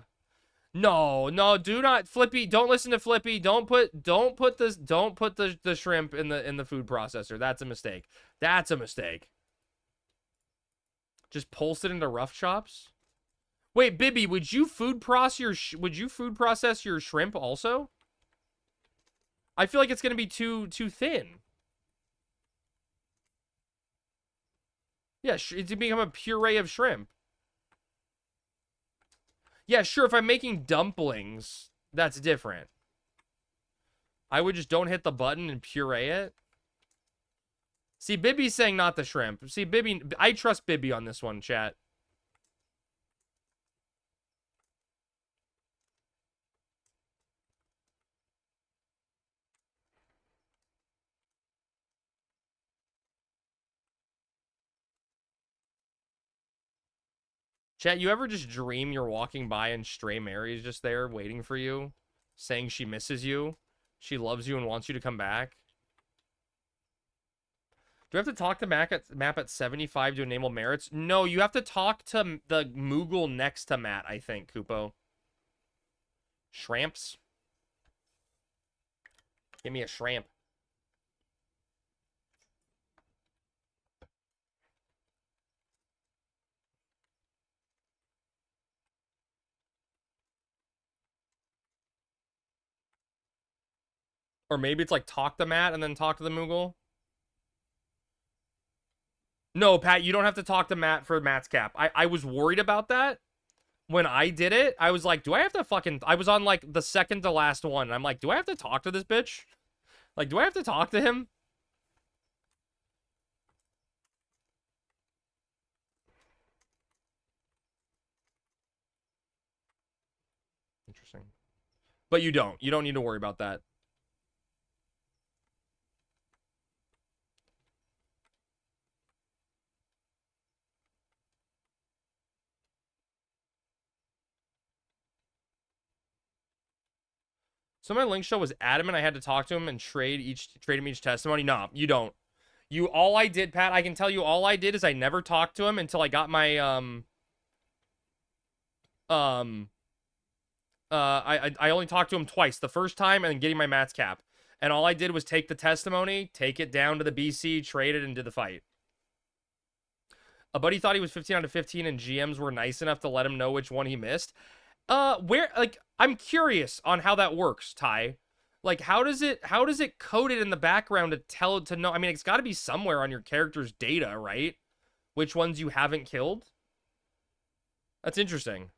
No, do not, Flippy. Don't listen to Flippy. Don't put the shrimp in the food processor. That's a mistake. That's a mistake. Just pulse it into rough chops. Wait, Bibby, would you food process your shrimp also? I feel like it's gonna be too thin. Yeah, it's become a puree of shrimp. Yeah, sure, if I'm making dumplings, that's different. I would just don't hit the button and puree it. See, Bibby's saying not the shrimp. See, Bibby, I trust Bibby on this one, chat. Chat, you ever just dream you're walking by and Stray Mary's just there waiting for you, saying she misses you, she loves you and wants you to come back? Do I have to talk to map at 75 to enable merits? No, you have to talk to the Moogle next to Matt, I think, Kupo. Shramps? Give me a shrimp. Or maybe it's like talk to Matt and then talk to the Moogle. No, Pat, you don't have to talk to Matt for Matt's cap. I was worried about that. When I did it, I was like, do I have to fucking... I was on, like, the second to last one. And I'm like, do I have to talk to this bitch? Like, do I have to talk to him? Interesting. But you don't. You don't need to worry about that. So my link show was adamant I had to talk to him and trade him each testimony. No, you don't. All I did, Pat, I can tell you all I did is I never talked to him until I got my I only talked to him twice. The first time and then getting my Matt's cap. And all I did was take the testimony, take it down to the BC, trade it, and did the fight. A buddy thought he was 15 out of 15 and GMs were nice enough to let him know which one he missed. I'm curious on how that works, Ty. Like, how does it code it in the background to know? I mean, it's got to be somewhere on your character's data, right? Which ones you haven't killed? That's interesting.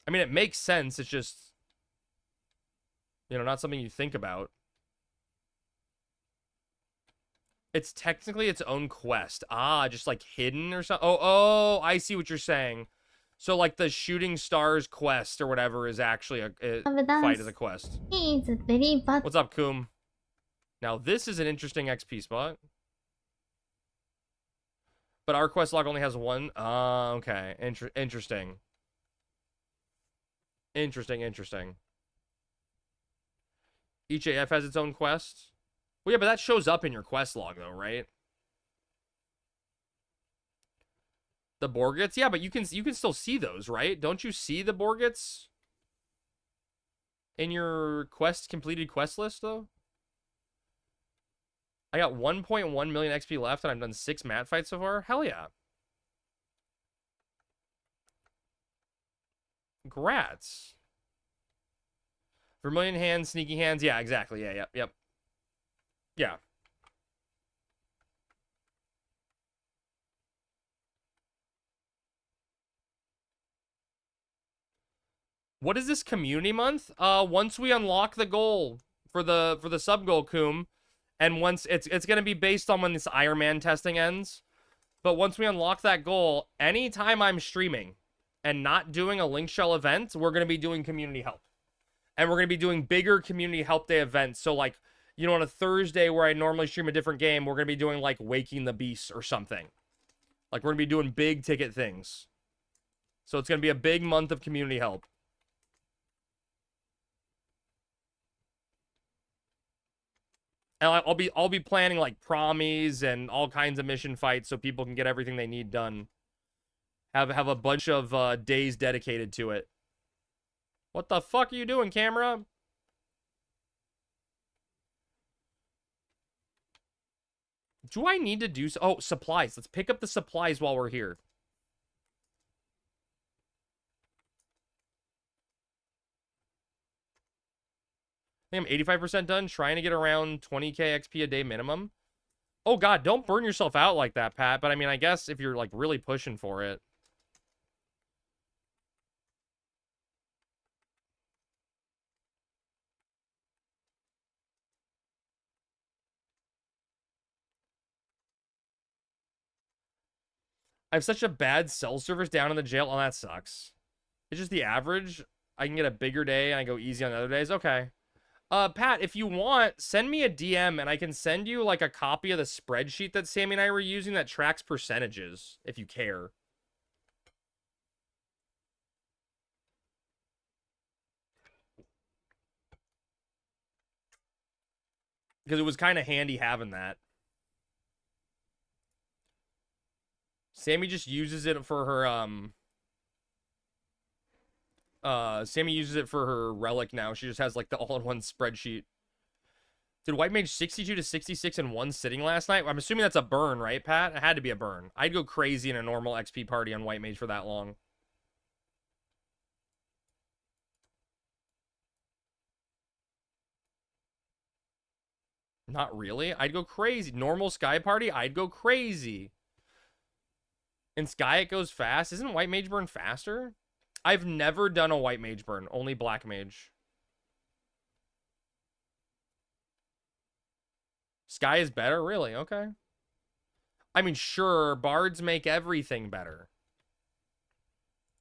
I mean, it makes sense. It's just, not something you think about. It's technically its own quest. Ah, just like hidden or something. Oh, I see what you're saying. So, like, the Shooting Stars quest or whatever is actually a fight as a quest. What's up, Koom? Now, this is an interesting XP spot. But our quest log only has one. Okay. Interesting. Interesting. Each AF has its own quest. Well, yeah, but that shows up in your quest log, though, right? The Borgets? Yeah, but you can still see those, right? Don't you see the Borgets in your completed quest list, though? I got 1.1 million XP left, and I've done 6 mat fights so far. Hell yeah. Grats. Vermilion hands, sneaky hands. Yeah, exactly. Yeah, yep. Yeah. What is this community month? Once we unlock the goal for the sub goal, Koom, and once it's gonna be based on when this Ironman testing ends. But once we unlock that goal, anytime I'm streaming and not doing a Link Shell event, we're gonna be doing community help. And we're gonna be doing bigger community help day events. So like, on a Thursday where I normally stream a different game, we're gonna be doing like Waking the Beast or something. Like, we're gonna be doing big ticket things. So it's gonna be a big month of community help. And I'll be planning like promies and all kinds of mission fights so people can get everything they need done. Have a bunch of days dedicated to it. What the fuck are you doing, camera? Do I need to do so? Oh, supplies. Let's pick up the supplies while we're here. I think I'm 85% done, trying to get around 20k XP a day minimum. Oh god, don't burn yourself out like that, Pat. But I mean, I guess if you're like really pushing for it. I have such a bad cell service down in the jail. Oh, that sucks. It's just the average. I can get a bigger day and I go easy on the other days. Okay. Pat, if you want, send me a DM and I can send you like a copy of the spreadsheet that Sammy and I were using that tracks percentages, if you care. Because it was kind of handy having that. Sammy just uses it for her, Sammy uses it for her relic now. She just has like the all-in-one spreadsheet. Did White Mage 62 to 66 in one sitting last night? I'm assuming that's a burn, right, Pat? It had to be a burn. I'd go crazy in a normal XP party on White Mage for that long. Not really. I'd go crazy. Normal Sky party, I'd go crazy. In Sky, it goes fast. Isn't White Mage burn faster? I've never done a White Mage burn. Only Black Mage. Sky is better? Really? Okay. I mean, sure, bards make everything better.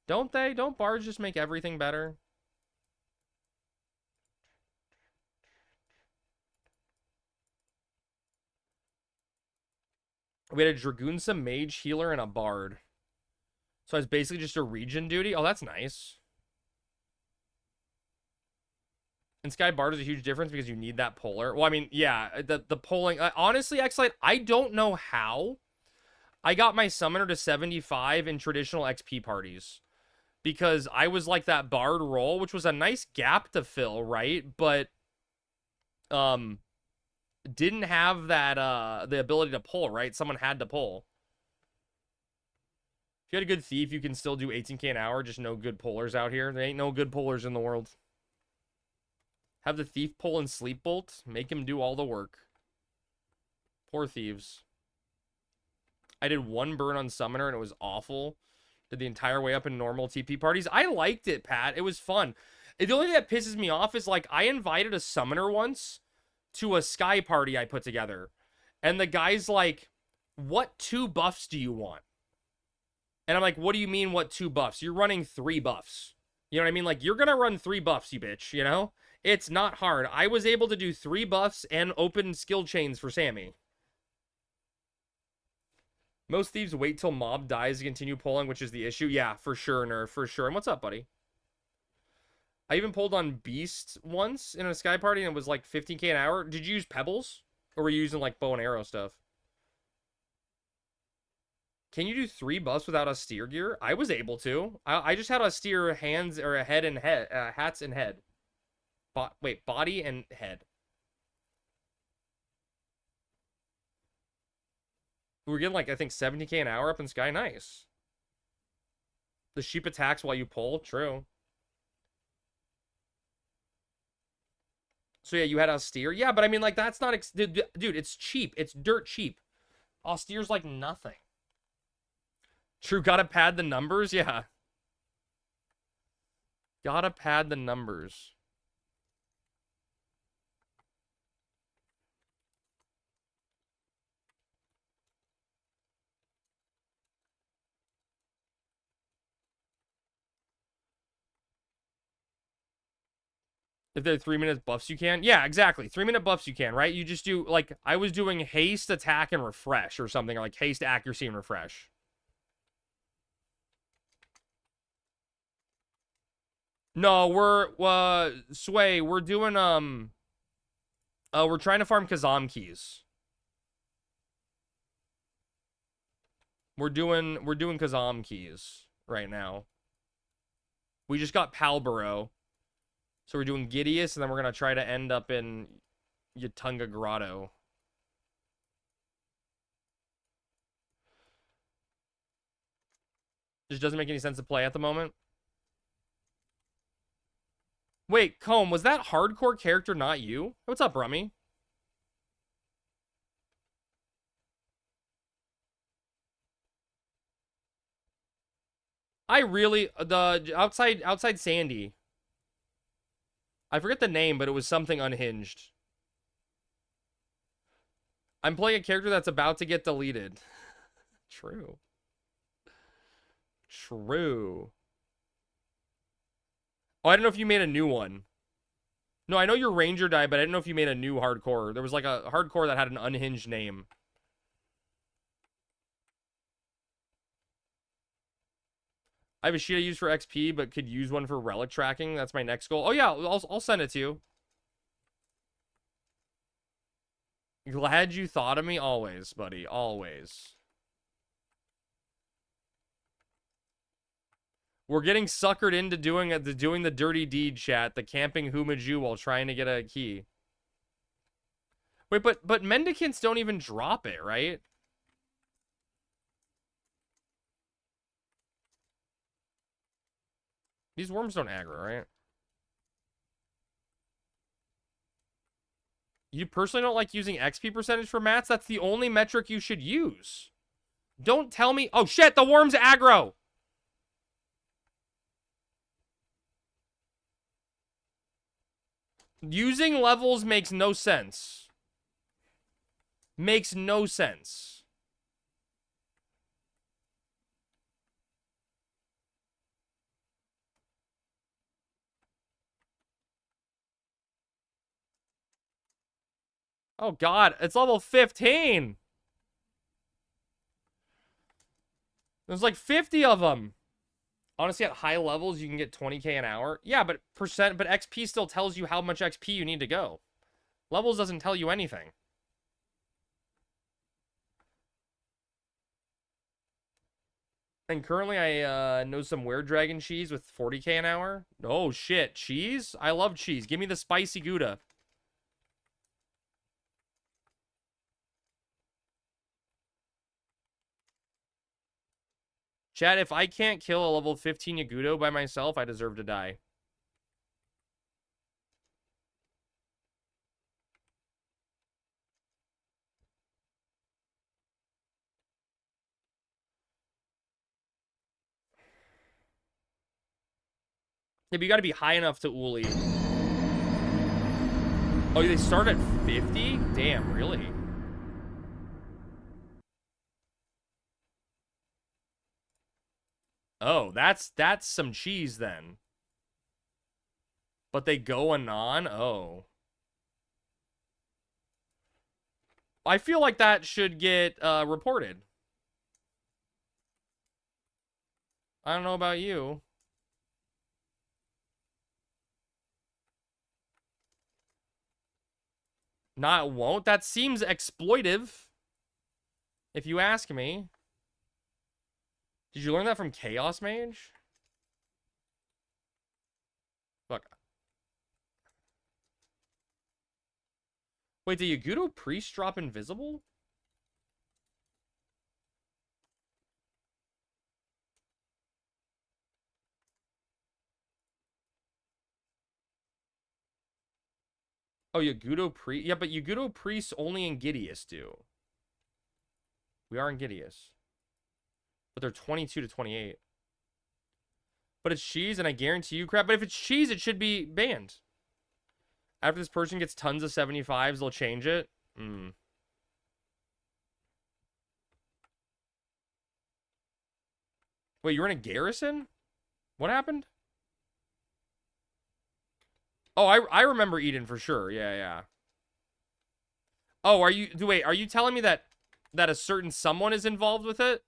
Don't they? Don't bards just make everything better? We had a Dragoonsa, Mage, Healer, and a Bard. So it's basically just a region duty. Oh, that's nice. And Sky Bard is a huge difference because you need that polar. Well, I mean, yeah, the polling. Honestly, X-Lite, I don't know how I got my summoner to 75 in traditional XP parties. Because I was like that Bard role, which was a nice gap to fill, right? But didn't have that the ability to pull, right? Someone had to pull. If you had a good thief, you can still do 18k an hour. Just no good pullers out here. There ain't no good pullers in the world. Have the thief pull and sleep bolt. Make him do all the work. Poor thieves. I did one burn on summoner and it was awful. Did the entire way up in normal TP parties. I liked it, Pat. It was fun. The only thing that pisses me off is like I invited a summoner once to a Sky party I put together. And the guy's like, what 2 buffs do you want? And I'm like, what do you mean, what 2 buffs? You're running 3 buffs. You know what I mean? Like, you're gonna run 3 buffs, you bitch, you know? It's not hard. I was able to do 3 buffs and open skill chains for Sammy. Most thieves wait till mob dies to continue pulling, which is the issue. Yeah, for sure, Nerf, for sure. And what's up, buddy? I even pulled on Beast once in a Sky party and it was like 15k an hour. Did you use Pebbles? Or were you using like bow and arrow stuff? Can you do 3 buffs without austere gear? I was able to. I just had austere hands or a head and head, hats and head. Wait, body and head. We were getting like, I think 70k an hour up in Sky. Nice. The sheep attacks while you pull. True. So yeah, you had austere. Yeah, but I mean, like, that's not... Dude, it's cheap. It's dirt cheap. Austere's like nothing. True, gotta pad the numbers? Yeah. Gotta pad the numbers. If they're 3-minute buffs, you can. Yeah, exactly. 3-minute buffs, you can, right? You just do, like, I was doing haste, attack, and refresh or something. Or like haste, accuracy, and refresh. No, Sway, we're doing, we're trying to farm Kazam keys. We're doing Kazam keys right now. We just got Palboro. So we're doing Gideus, and then we're going to try to end up in Yatunga Grotto. Just doesn't make any sense to play at the moment. Wait, Comb, was that hardcore character not you? What's up, Rummy? I really... outside Sandy. I forget the name, but it was something unhinged. I'm playing a character that's about to get deleted. True. True. Oh, I don't know if you made a new one. No, I know your Ranger died, but I didn't know if you made a new hardcore. There was like a hardcore that had an unhinged name. I have a sheet I use for XP, but could use one for relic tracking. That's my next goal. Oh, yeah, I'll send it to you. Glad you thought of me. Always, buddy. Always. We're getting suckered into doing the dirty deed, chat. The camping Humaju while trying to get a key. Wait, but mendicants don't even drop it, right? These worms don't aggro, right? You personally don't like using XP percentage for mats? That's the only metric you should use. Don't tell me... Oh, shit! The worm's aggro! Using levels makes no sense. Makes no sense. Oh, God. It's level 15. There's like 50 of them. Honestly, at high levels, you can get 20k an hour. Yeah, but XP still tells you how much XP you need to go. Levels doesn't tell you anything. And currently, I know some Were-Dragon cheese with 40k an hour. Oh, shit. Cheese? I love cheese. Give me the spicy Gouda. Chat, if I can't kill a level 15 Yagudo by myself, I deserve to die. Yeah, but you gotta be high enough to Uli. Oh, they start at 50? Damn, really? Oh, that's some cheese then. But they go anon? Oh. I feel like that should get reported. I don't know about you. Not won't. That seems exploitive. If you ask me. Did you learn that from Chaos Mage? Look. Wait, did Yagudo Priest drop invisible? Oh, Yagudo Priest. Yeah, but Yagudo Priests only in Gideus do. We are in Gideus. But they're 22 to 28. But it's cheese, and I guarantee you crap. But if it's cheese, it should be banned. After this person gets tons of 75s, they'll change it. Wait, you're in a garrison? What happened? Oh, I remember Eden for sure. Yeah, yeah. Oh, are you telling me that a certain someone is involved with it?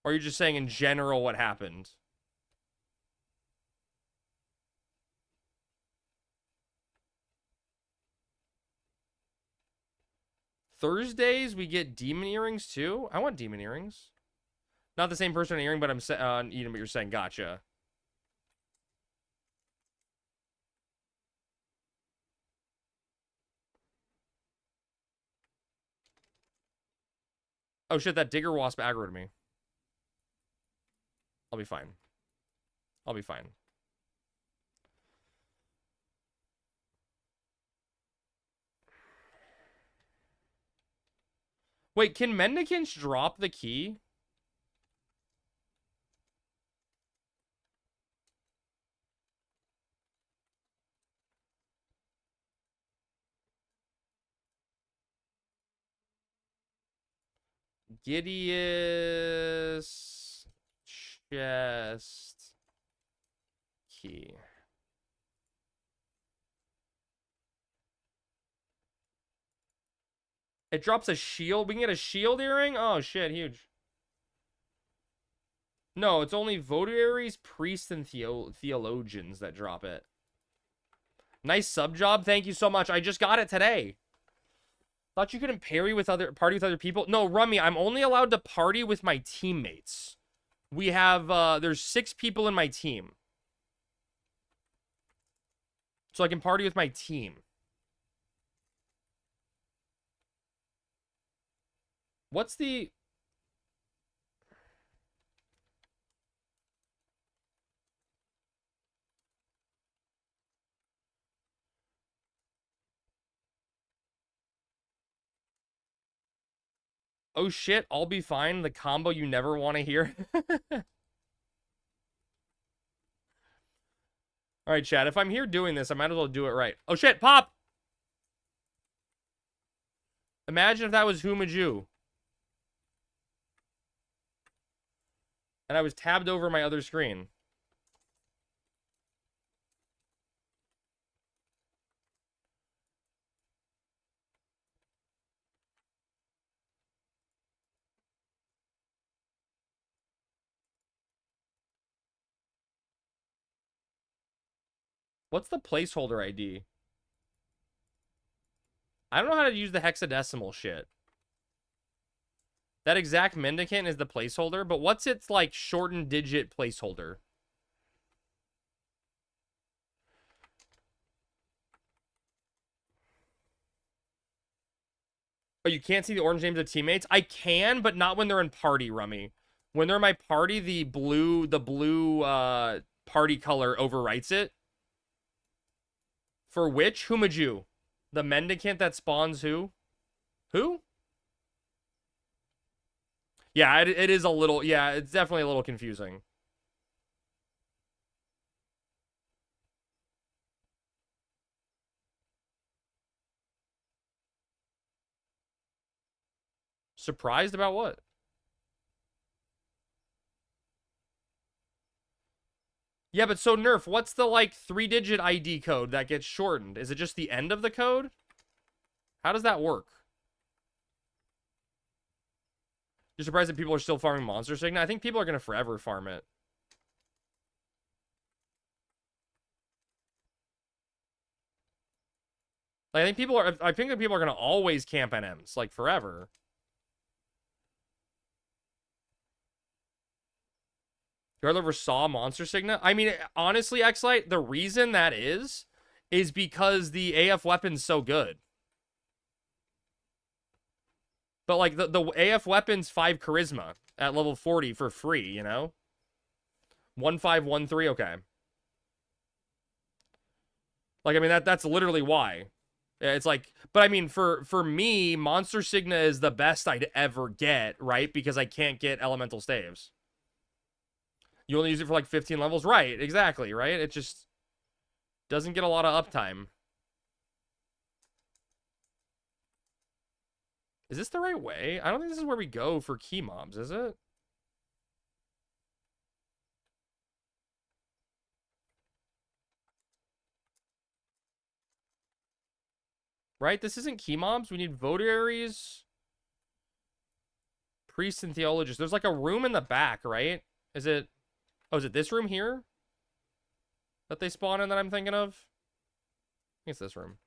Or are you just saying in general what happened? Thursdays, we get demon earrings too? I want demon earrings. Not the same person earring, but I'm Eden, but you're saying gotcha. Oh shit, that digger wasp aggroed me. I'll be fine. I'll be fine. Wait, can mendicants drop the key? Gideus chest key. It drops a shield. We can get a shield earring? Oh shit, huge. No, it's only votaries, priests, and theologians that drop it. Nice sub job. Thank you so much. I just got it today. Thought you couldn't party with other people. No, Rummy, I'm only allowed to party with my teammates. We have there's 6 people in my team. So I can party with my team. What's the... Oh shit, I'll be fine. The combo you never want to hear. Alright, chat. If I'm here doing this, I might as well do it right. Oh shit, Pop! Imagine if that was Humaju. And I was tabbed over my other screen. What's the placeholder ID? I don't know how to use the hexadecimal shit. That exact mendicant is the placeholder, but what's its, like, shortened digit placeholder? Oh, you can't see the orange names of teammates? I can, but not when they're in party, Rummy. When they're in my party, the blue party color overwrites it. For which? Humaju. The mendicant that spawns who? Who? Yeah, it is a little... Yeah, it's definitely a little confusing. Surprised about what? Yeah, but so Nerf, what's the, like, 3-digit ID code that gets shortened? Is it just the end of the code? How does that work? You're surprised that people are still farming Monster Signa? I think people are going to forever farm it. Like, I think people are going to always camp NMs, like, forever. You ever saw Monster Signa? I mean, honestly, X-Lite, the reason that is because the AF weapon's so good. But, like, the AF weapon's 5 charisma at level 40 for free, you know? 1513, okay. Like, I mean, that's literally why. It's like, but I mean, for me, Monster Signa is the best I'd ever get, right? Because I can't get elemental staves. You only use it for like 15 levels? Right, exactly, right? It just doesn't get a lot of uptime. Is this the right way? I don't think this is where we go for key mobs, is it? Right? This isn't key mobs. We need votaries, priests, and theologists. There's like a room in the back, right? Is it... Oh, is it this room here? That they spawn in that I'm thinking of? I think it's this room.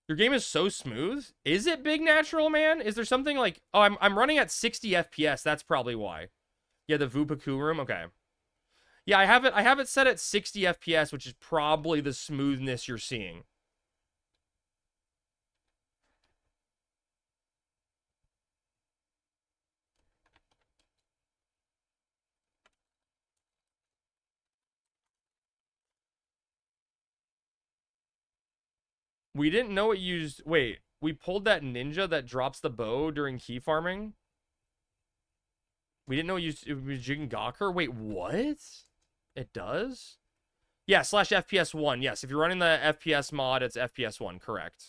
Your game is so smooth. Is it Big Natural Man? Is there something like... Oh, I'm running at 60 FPS. That's probably why. Yeah, the Vupaku room. Okay. Yeah, I have it set at 60 FPS, which is probably the smoothness you're seeing. We didn't know it used... Wait, we pulled that ninja that drops the bow during key farming? We didn't know it used Jingakur? Wait, what? It does? Yeah, slash FPS 1. Yes, if you're running the FPS mod, it's FPS 1. Correct.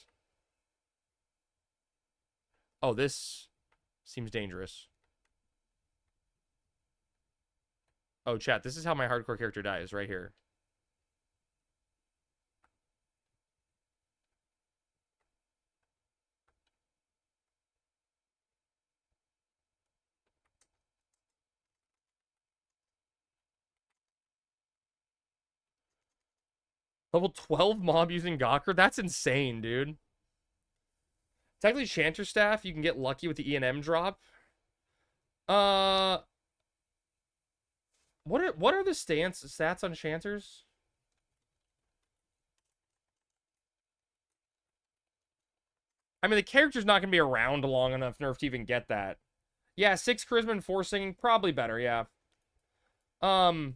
Oh, this seems dangerous. Oh, chat, this is how my hardcore character dies, right here. Level 12 mob using Gawker? That's insane, dude. Technically, Chanter Staff, you can get lucky with the E&M drop. What are the stats on Chanters? I mean, the character's not going to be around long enough nerf to even get that. Yeah, 6 charisma and 4 singing, probably better, yeah. God,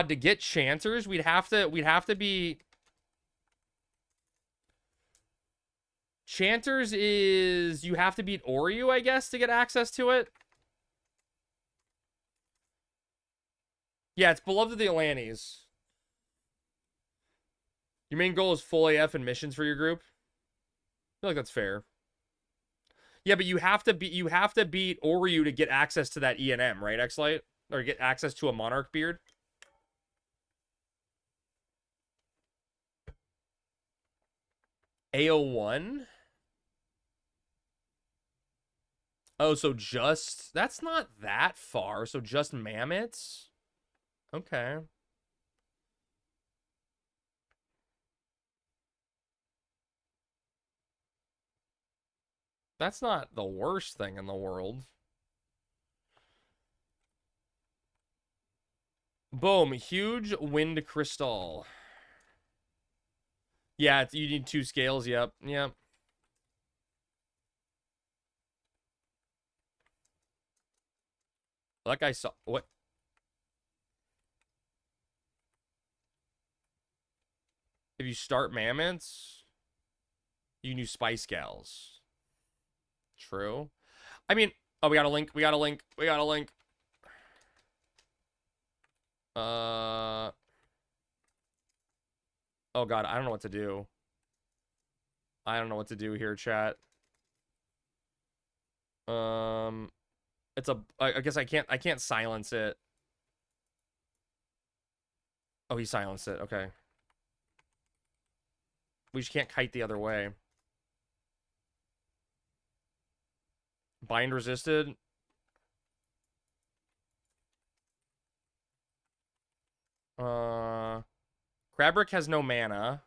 to get Chanters, we'd have to be... Chanters is... You have to beat Oryu, I guess, to get access to it. Yeah, it's Beloved of the Atlantes. Your main goal is full AF and missions for your group? I feel like that's fair. Yeah, but you have to beat Oryu to get access to that E&M, right, X-Lite? Or get access to a Monarch beard? AO1? Oh, so just... That's not that far. So just Mammoths? Okay. That's not the worst thing in the world. Boom. Huge wind crystal. Yeah, you need 2 scales. Yep. Yep. That guy saw... What? If you start Mammoths, you can use Spice Gals. True. I mean... Oh, we got a link. We got a link. We got a link. Oh, God. I don't know what to do. I don't know what to do here, chat. It's a... I guess I can't silence it. Oh, he silenced it. Okay. We just can't kite the other way. Bind resisted. Krabrick has no mana.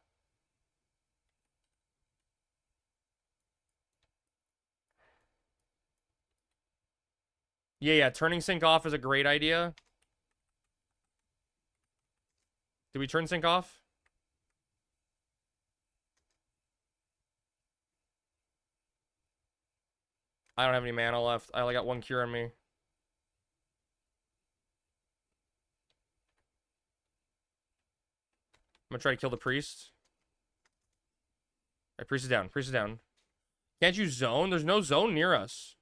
Yeah, turning sync off is a great idea. Did we turn sync off? I don't have any mana left. I only got 1 cure on me. I'm gonna try to kill the priest. Alright, priest is down. Priest is down. Can't you zone? There's no zone near us.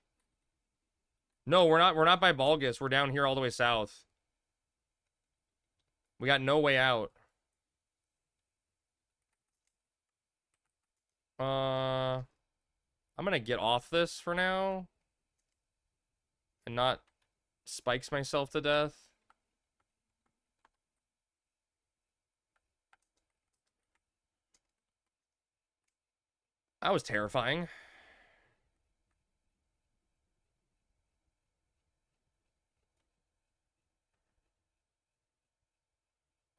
No, we're not by Balgus. We're down here all the way south. We got no way out. I'm gonna get off this for now. And not spikes myself to death. That was terrifying.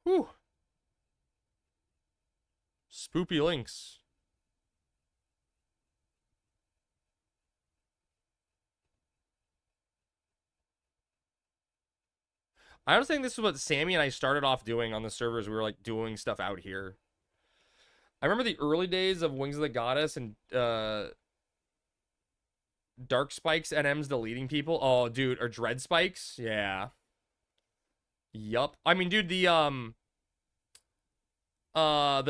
Whew. Spoopy links. I honestly think this is what Sammy and I started off doing on the servers. We were like doing stuff out here. I remember the early days of Wings of the Goddess and Dark Spikes NMs deleting people. Oh, dude, or Dread Spikes? Yeah. Yup. I mean, dude, the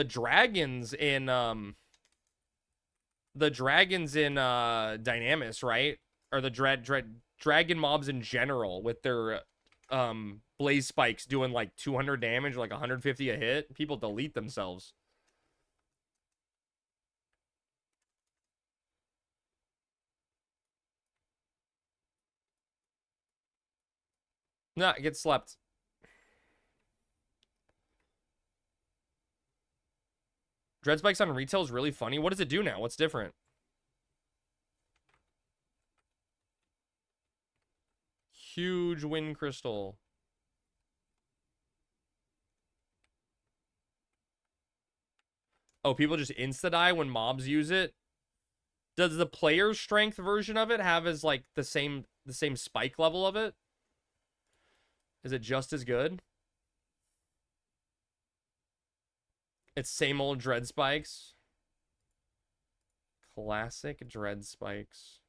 dragons in Dynamis, right? Or the dragon mobs in general with their blaze spikes doing like 200 damage, like 150 a hit. People delete themselves. Nah, get slept. Dread spikes on retail is really funny. What does it do now? What's different? Huge wind crystal. Oh, people just insta-die when mobs use it? Does the player's strength version of it have as like the same spike level of it? Is it just as good? It's same old dread spikes. Classic dread spikes.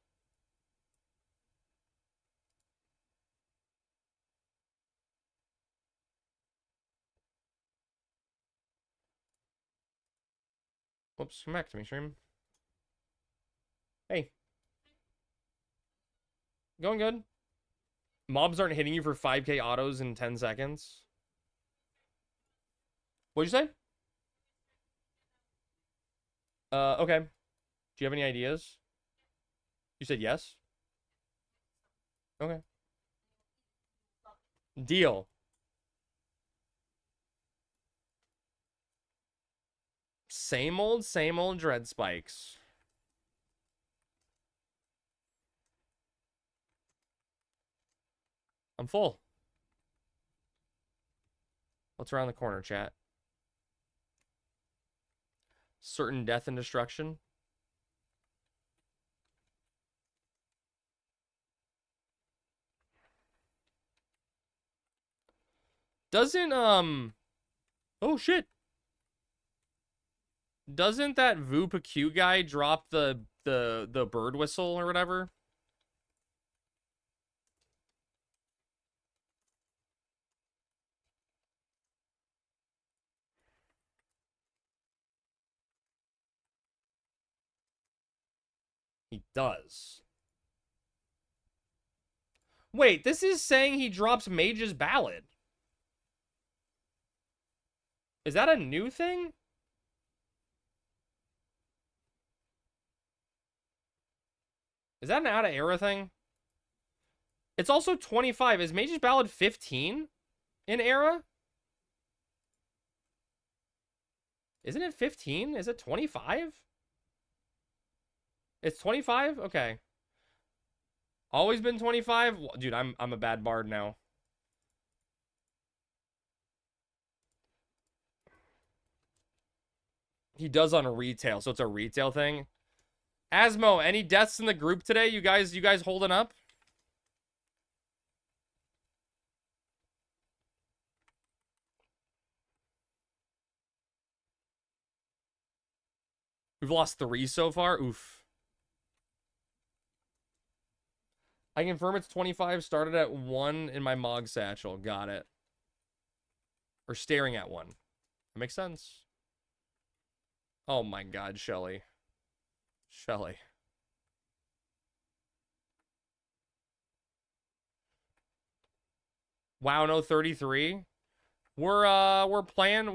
Whoops, come back to me, stream. Hey. Going good. Mobs aren't hitting you for 5k autos in 10 seconds. What'd you say? Okay. Do you have any ideas? You said yes? Okay. Deal. Same old dread spikes. I'm full. What's around the corner, chat? Certain death and destruction. Doesn't, oh shit. Doesn't that Vupa Q guy drop the bird whistle or whatever? He does. Wait, this is saying he drops Mage's Ballad. Is that a new thing? Is that an out of era thing? It's also 25. Is Mage's Ballad 15 in era? Isn't it 15? Is it 25? It's 25? Okay. Always been 25? Dude, I'm a bad bard now. He does on a retail, so it's a retail thing. Asmo, any deaths in the group today? You guys holding up? We've lost 3 so far. Oof. I confirm it's 25. Started at 1 in my Mog satchel. Got it. Or staring at 1. That makes sense. Oh my god, Shelly. Shelly. Wow, no 33. We're playing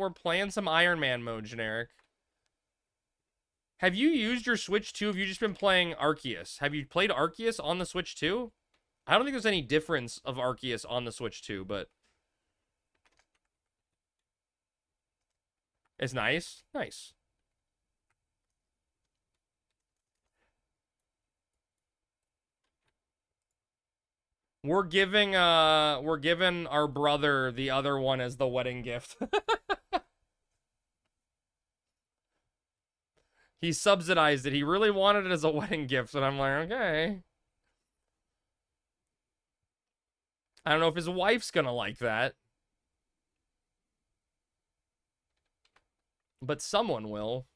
some Ironman mode, generic. Have you used your Switch 2? Have you just been playing Arceus? Have you played Arceus on the Switch 2? I don't think there's any difference of Arceus on the Switch 2, but it's nice. Nice. We're giving our brother the other one as the wedding gift. He subsidized it. He really wanted it as a wedding gift, and I'm like, okay. I don't know if his wife's gonna like that. But someone will.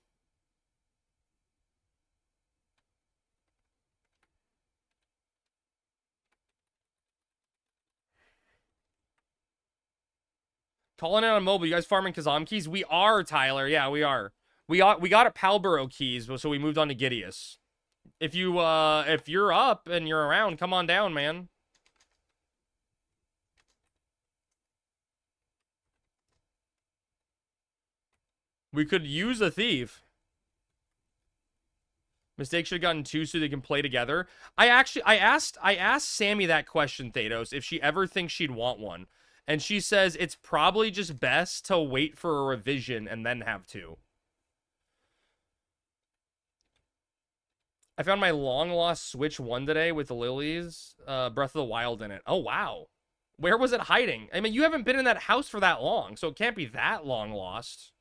Calling it on mobile. You guys farming Kazam keys? We are, Tyler. Yeah, we are. We got at Palboro keys, so we moved on to Gideus. If you're up and you're around, come on down, man. We could use a thief. Mistake should have gotten 2 so they can play together. I asked Sammy that question, Thanos, if she ever thinks she'd want one. And she says it's probably just best to wait for a revision and then have 2. I found my long-lost Switch 1 today with the lilies, Breath of the Wild in it. Oh, wow. Where was it hiding? I mean, you haven't been in that house for that long, so it can't be that long lost.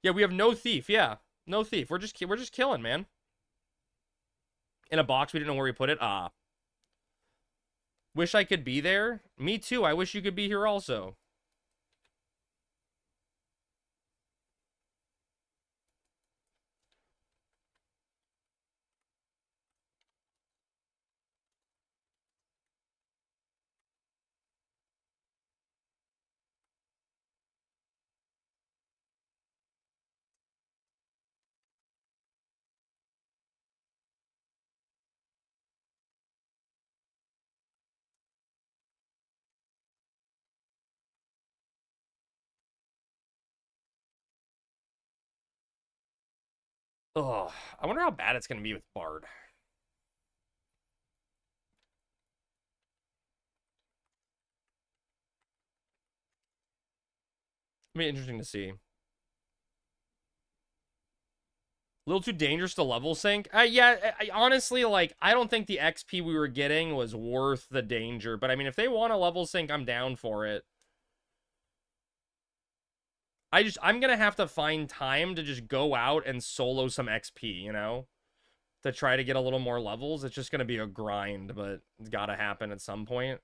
Yeah, we have no thief. Yeah, no thief. We're just killing, man. In a box, we didn't know where we put it. Ah. Wish I could be there. Me too. I wish you could be here also. Ugh. I wonder how bad it's gonna be with Bard. It'll be interesting to see. A little too dangerous to level sync. Yeah, honestly, like, I don't think the XP we were getting was worth the danger. But, I mean, if they want a level sync, I'm down for it. I'm going to have to find time to just go out and solo some XP, you know? To try to get a little more levels. It's just going to be a grind, but it's got to happen at some point.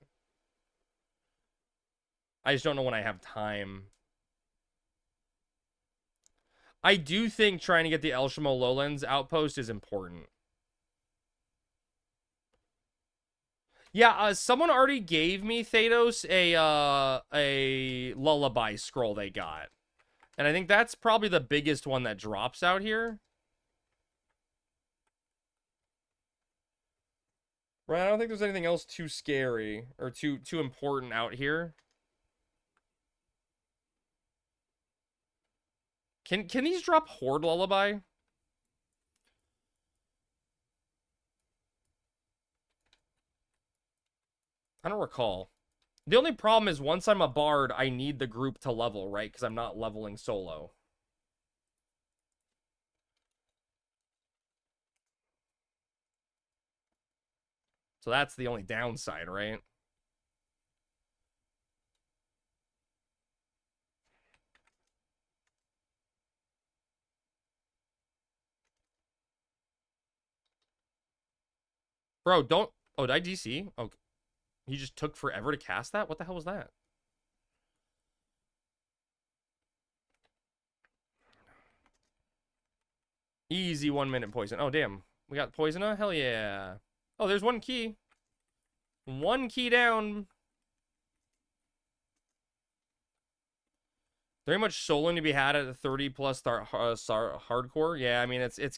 I just don't know when I have time. I do think trying to get the El Shamo Lowlands outpost is important. Yeah, someone already gave me, Thanos, a lullaby scroll they got. And I think that's probably the biggest one that drops out here. Right, I don't think there's anything else too scary or too important out here. Can these drop Horde Lullaby? I don't recall. The only problem is once I'm a bard, I need the group to level, right? Because I'm not leveling solo. So that's the only downside, right? Bro, don't... Oh, did I DC? Oh, he just took forever to cast that? What the hell was that? Easy 1 minute poison. Oh, damn. We got Poisona? Hell yeah. Oh, there's one key. One key down. Very much soloing to be had at a 30 plus hardcore. Yeah, I mean, it is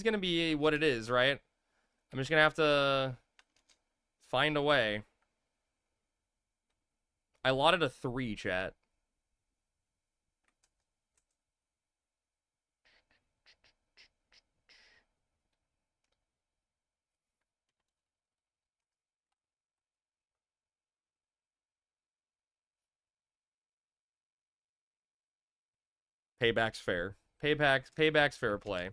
gonna be what it is, right? I'm just gonna have to find a way. I allotted a 3, chat. Payback's fair. Payback's fair play.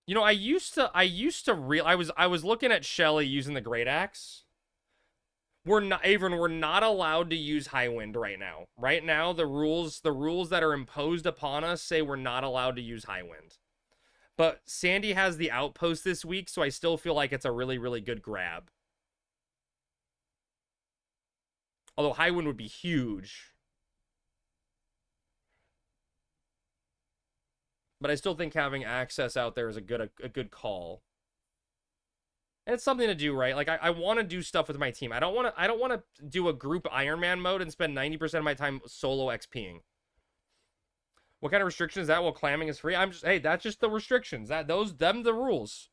You know, I used to I was looking at Shelly using the Great Axe. We're not allowed to use High Wind right now. Right now, the rules that are imposed upon us say we're not allowed to use High Wind. But Sandy has the outpost this week, so I still feel like it's a really, really good grab. Although High Wind would be huge. But I still think having access out there is a good call. And it's something to do, right? Like I want to do stuff with my team. I don't want to do a group Ironman mode and spend 90% of my time solo XPing. What kind of restriction is that? Well, clamming is free. Hey, that's just the restrictions. Them the rules.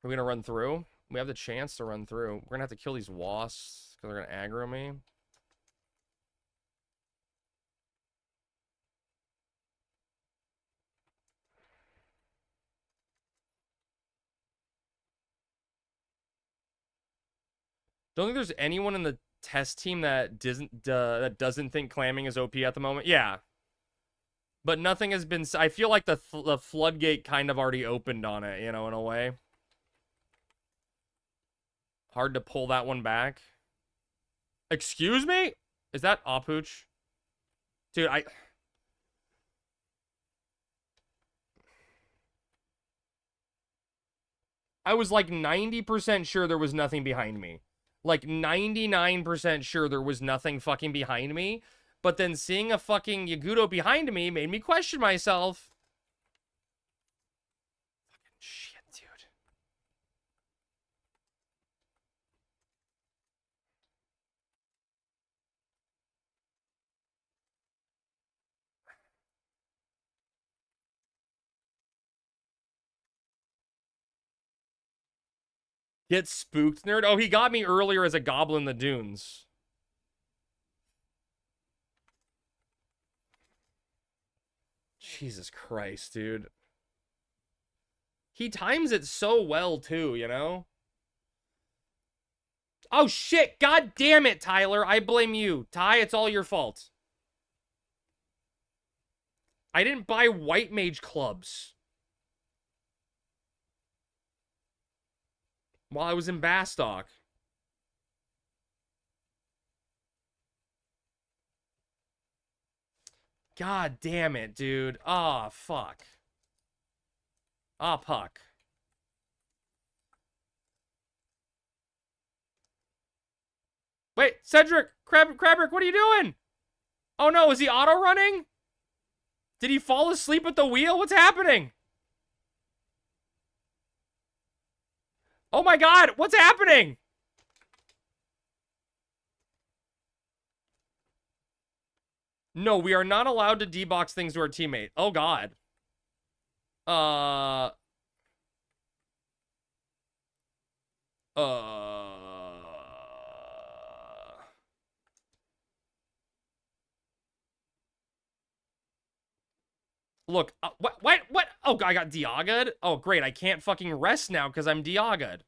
Are we gonna run through? We have the chance to run through. We're gonna have to kill these wasps because they're gonna aggro me. Don't think there's anyone in the test team that doesn't think clamming is OP at the moment? Yeah. But nothing has been... I feel like the floodgate kind of already opened on it, you know, in a way. Hard to pull that one back. Excuse me? Is that Apuch? Dude, I was like 90% sure there was nothing behind me. Like 99% sure there was nothing fucking behind me. But then seeing a fucking Yagudo behind me made me question myself. Fucking shit, dude. Get spooked, nerd? Oh, he got me earlier as a goblin in the dunes. Jesus Christ, dude. He times it so well, too, you know? Oh, shit! God damn it, Tyler! I blame you. Ty, it's all your fault. I didn't buy white mage clubs while I was in Bastock. God damn it, dude. Ah, fuck. Ah, puck. Wait, Cedric! Krabrick, what are you doing? Oh no, is he auto-running? Did he fall asleep at the wheel? What's happening? Oh my god, what's happening? No, we are not allowed to D-box things to our teammate. Oh god. Uh... Look, what? Oh, I got Diaga'd? Oh, great, I can't fucking rest now because I'm Diaga'd.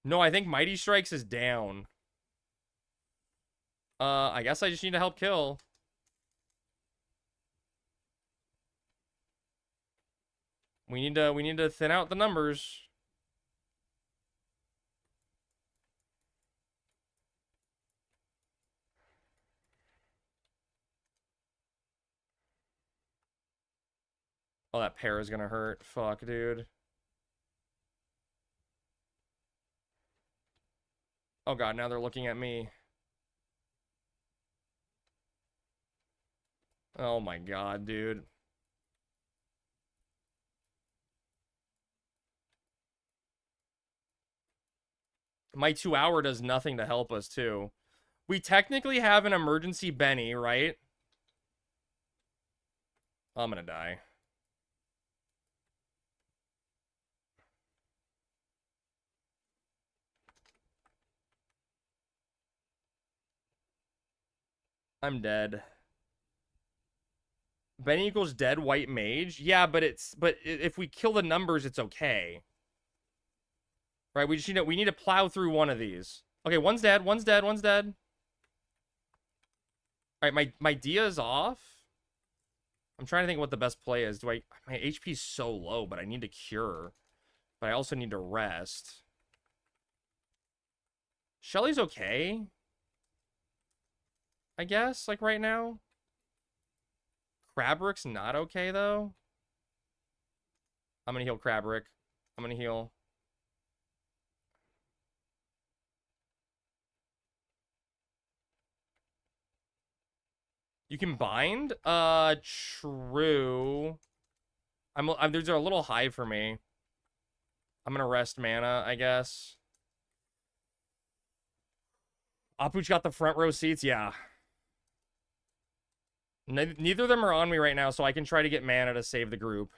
No, I think Mighty Strikes is down. I guess I just need to help kill. We need to thin out the numbers. Oh, that pair is gonna hurt. Fuck, dude. Oh god, now they're looking at me. Oh my god, dude. My 2-hour does nothing to help us, too. We technically have an emergency Benny, right? I'm gonna die. I'm dead. Benny equals dead white mage? Yeah, but if we kill the numbers, it's okay. Right, we need to plow through one of these. Okay, one's dead, one's dead, one's dead. Alright, my Dia is off. I'm trying to think what the best play is. My HP is so low, but I need to cure. But I also need to rest. Shelly's okay. I guess, like right now. Krabrick's not okay, though. I'm gonna heal Krabrick. I'm gonna heal. You can bind? True. These are a little high for me. I'm gonna rest mana, I guess. Apuch got the front row seats? Yeah. Neither of them are on me right now, so I can try to get mana to save the group.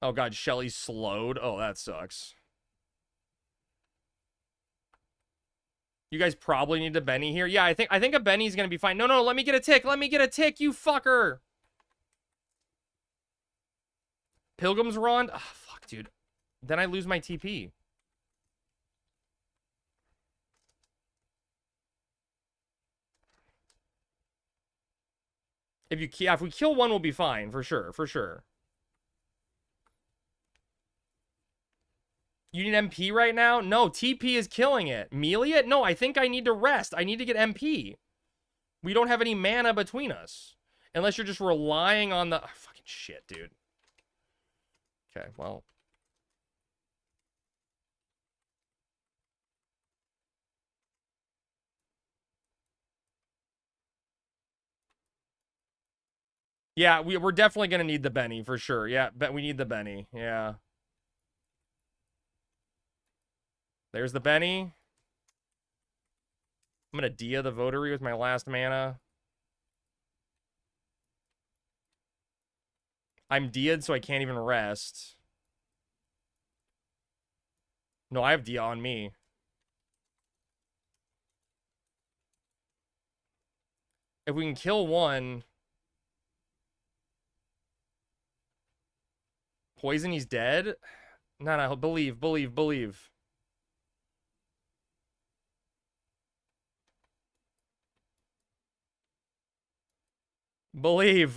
Oh god, Shelly's slowed. Oh, that sucks. You guys probably need a Benny here. Yeah, I think a Benny's gonna be fine. No, let me get a tick. Let me get a tick, you fucker. Pilgrim's Rond? Ah, fuck, dude. Then I lose my TP. If we kill one, we'll be fine for sure. For sure. You need MP right now? No, TP is killing it. Melee it? No, I think I need to rest. I need to get MP. We don't have any mana between us. Unless you're just relying on the... Oh, fucking shit, dude. Okay, well... Yeah, we're definitely going to need the Benny, for sure. Yeah, but we need the Benny. Yeah. There's the Benny. I'm going to Dia the Votary with my last mana. I'm Dia'd, so I can't even rest. No, I have Dia on me. If we can kill one... Poison, he's dead? No, believe. Believe,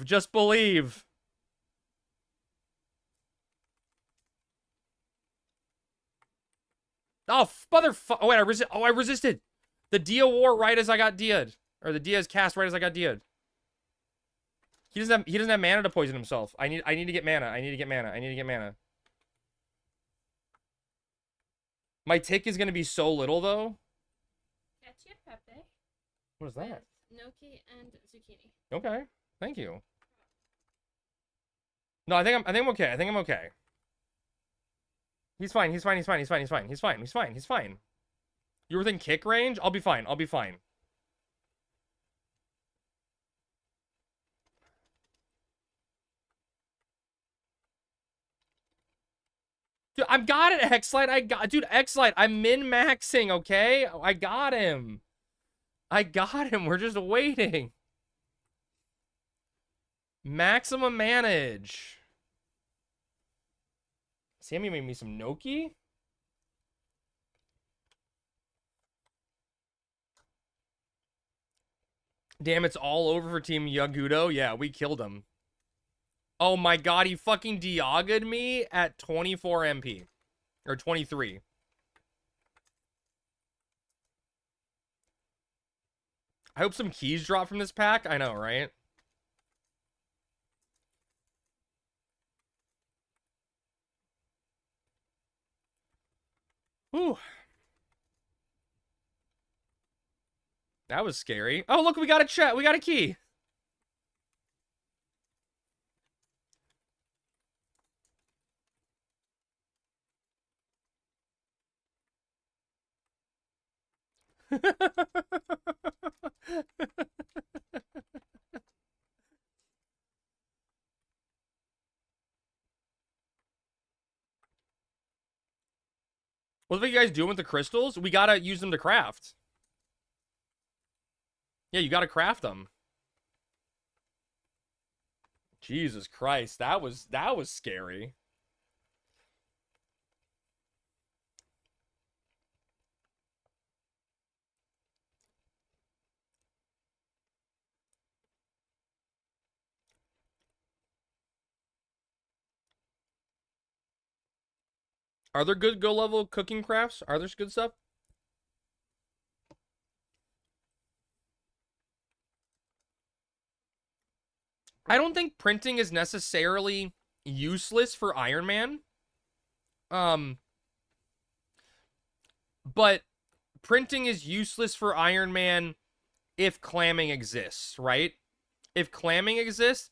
just believe. Oh, motherfucker. Oh, wait, I resisted. The Dia war right as I got Dia'd. Or the Dia's cast right as I got Dia'd. He doesn't have mana to poison himself. I need to get mana. I need to get mana. My tick is gonna be so little though. Cacio pepe. What is that? Gnocchi and zucchini. Okay. Thank you. No, I think I'm okay. I think I'm okay. He's fine. He's fine. You're within kick range? I'll be fine. Dude, I've got it, X-Light. Dude, X-Light, I'm min-maxing, okay? I got him. We're just waiting. Maximum manage. Sammy made me some gnocchi. Damn, it's all over for Team Yagudo. Yeah, we killed him. Oh my god, he fucking Diaga'd me at 24 MP. Or 23. I hope some keys drop from this pack. I know, right? Whew. That was scary. Oh, look, we got a chat. We got a key. What are you guys doing with the crystals? We gotta use them to craft. Yeah, you gotta craft them. Jesus Christ, that was scary. Are there good go level cooking crafts? Are there good stuff? I don't think printing is necessarily useless for Ironman. But printing is useless for Ironman if clamming exists, right? If clamming exists,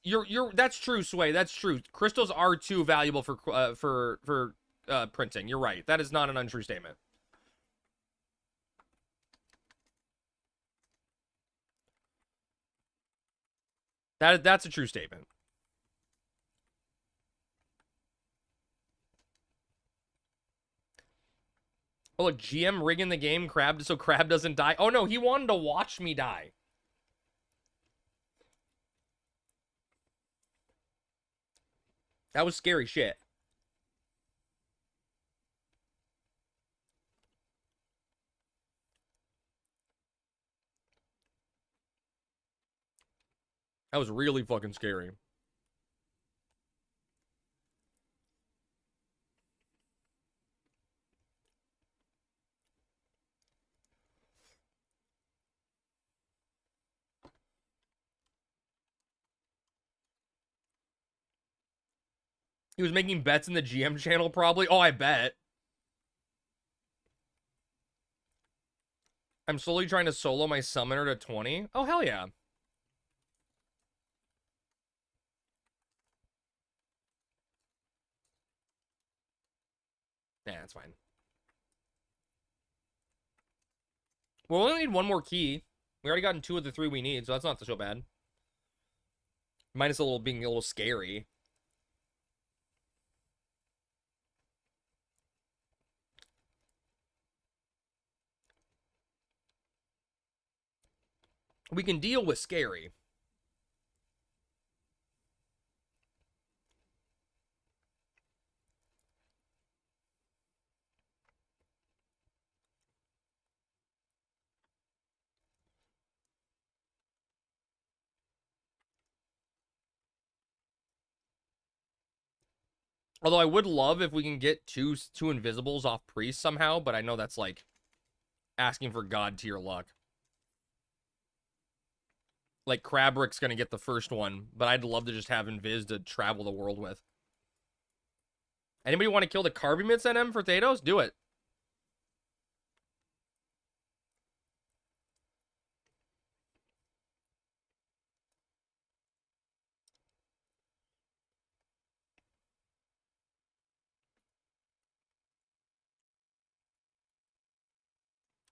that's true, Sway. That's true. Crystals are too valuable for printing. You're right. That is not an untrue statement. That's a true statement. Oh, look, GM rigging the game, Crab, so Crab doesn't die. Oh, no, he wanted to watch me die. That was scary shit. That was really fucking scary. He was making bets in the GM channel, probably. Oh, I bet. I'm slowly trying to solo my summoner to 20. Oh, hell yeah. Nah, that's fine. Well, we only need one more key. We already gotten 2 of the 3 we need, so that's not so bad. Minus being a little scary. We can deal with scary. Although I would love if we can get two invisibles off priest somehow, but I know that's like asking for god tier luck. Like Krabrick's gonna get the first one, but I'd love to just have Invis to travel the world with. Anybody want to kill the Carbimits NM for Thedos? Do it.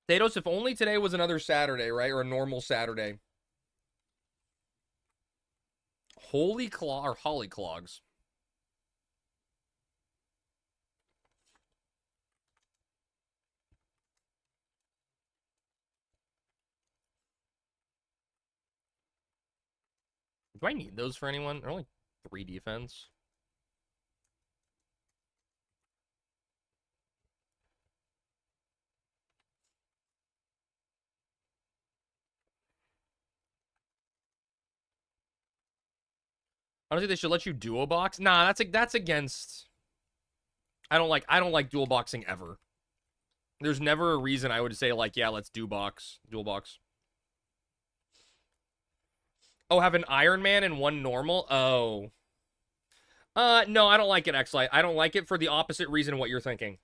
Thedos, if only today was another Saturday, right? Or a normal Saturday. Holy Claw or Holly Clogs. Do I need those for anyone? They're only 3 defense. Honestly, they should let you duo box. Nah, that's against. I don't like dual boxing ever. There's never a reason I would say like, yeah, let's dual box. Oh, have an Ironman and one normal? Oh. No, I don't like it, X-Lite. I don't like it for the opposite reason of what you're thinking.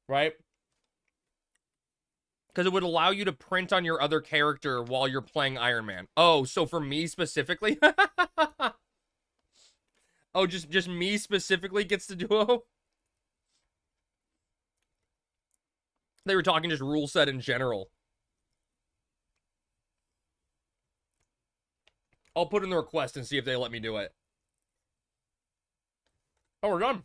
Right? Because it would allow you to print on your other character while you're playing Iron Man. Oh, so for me specifically? Oh, just me specifically gets to duo? They were talking just rule set in general. I'll put in the request and see if they let me do it. Oh, we're done.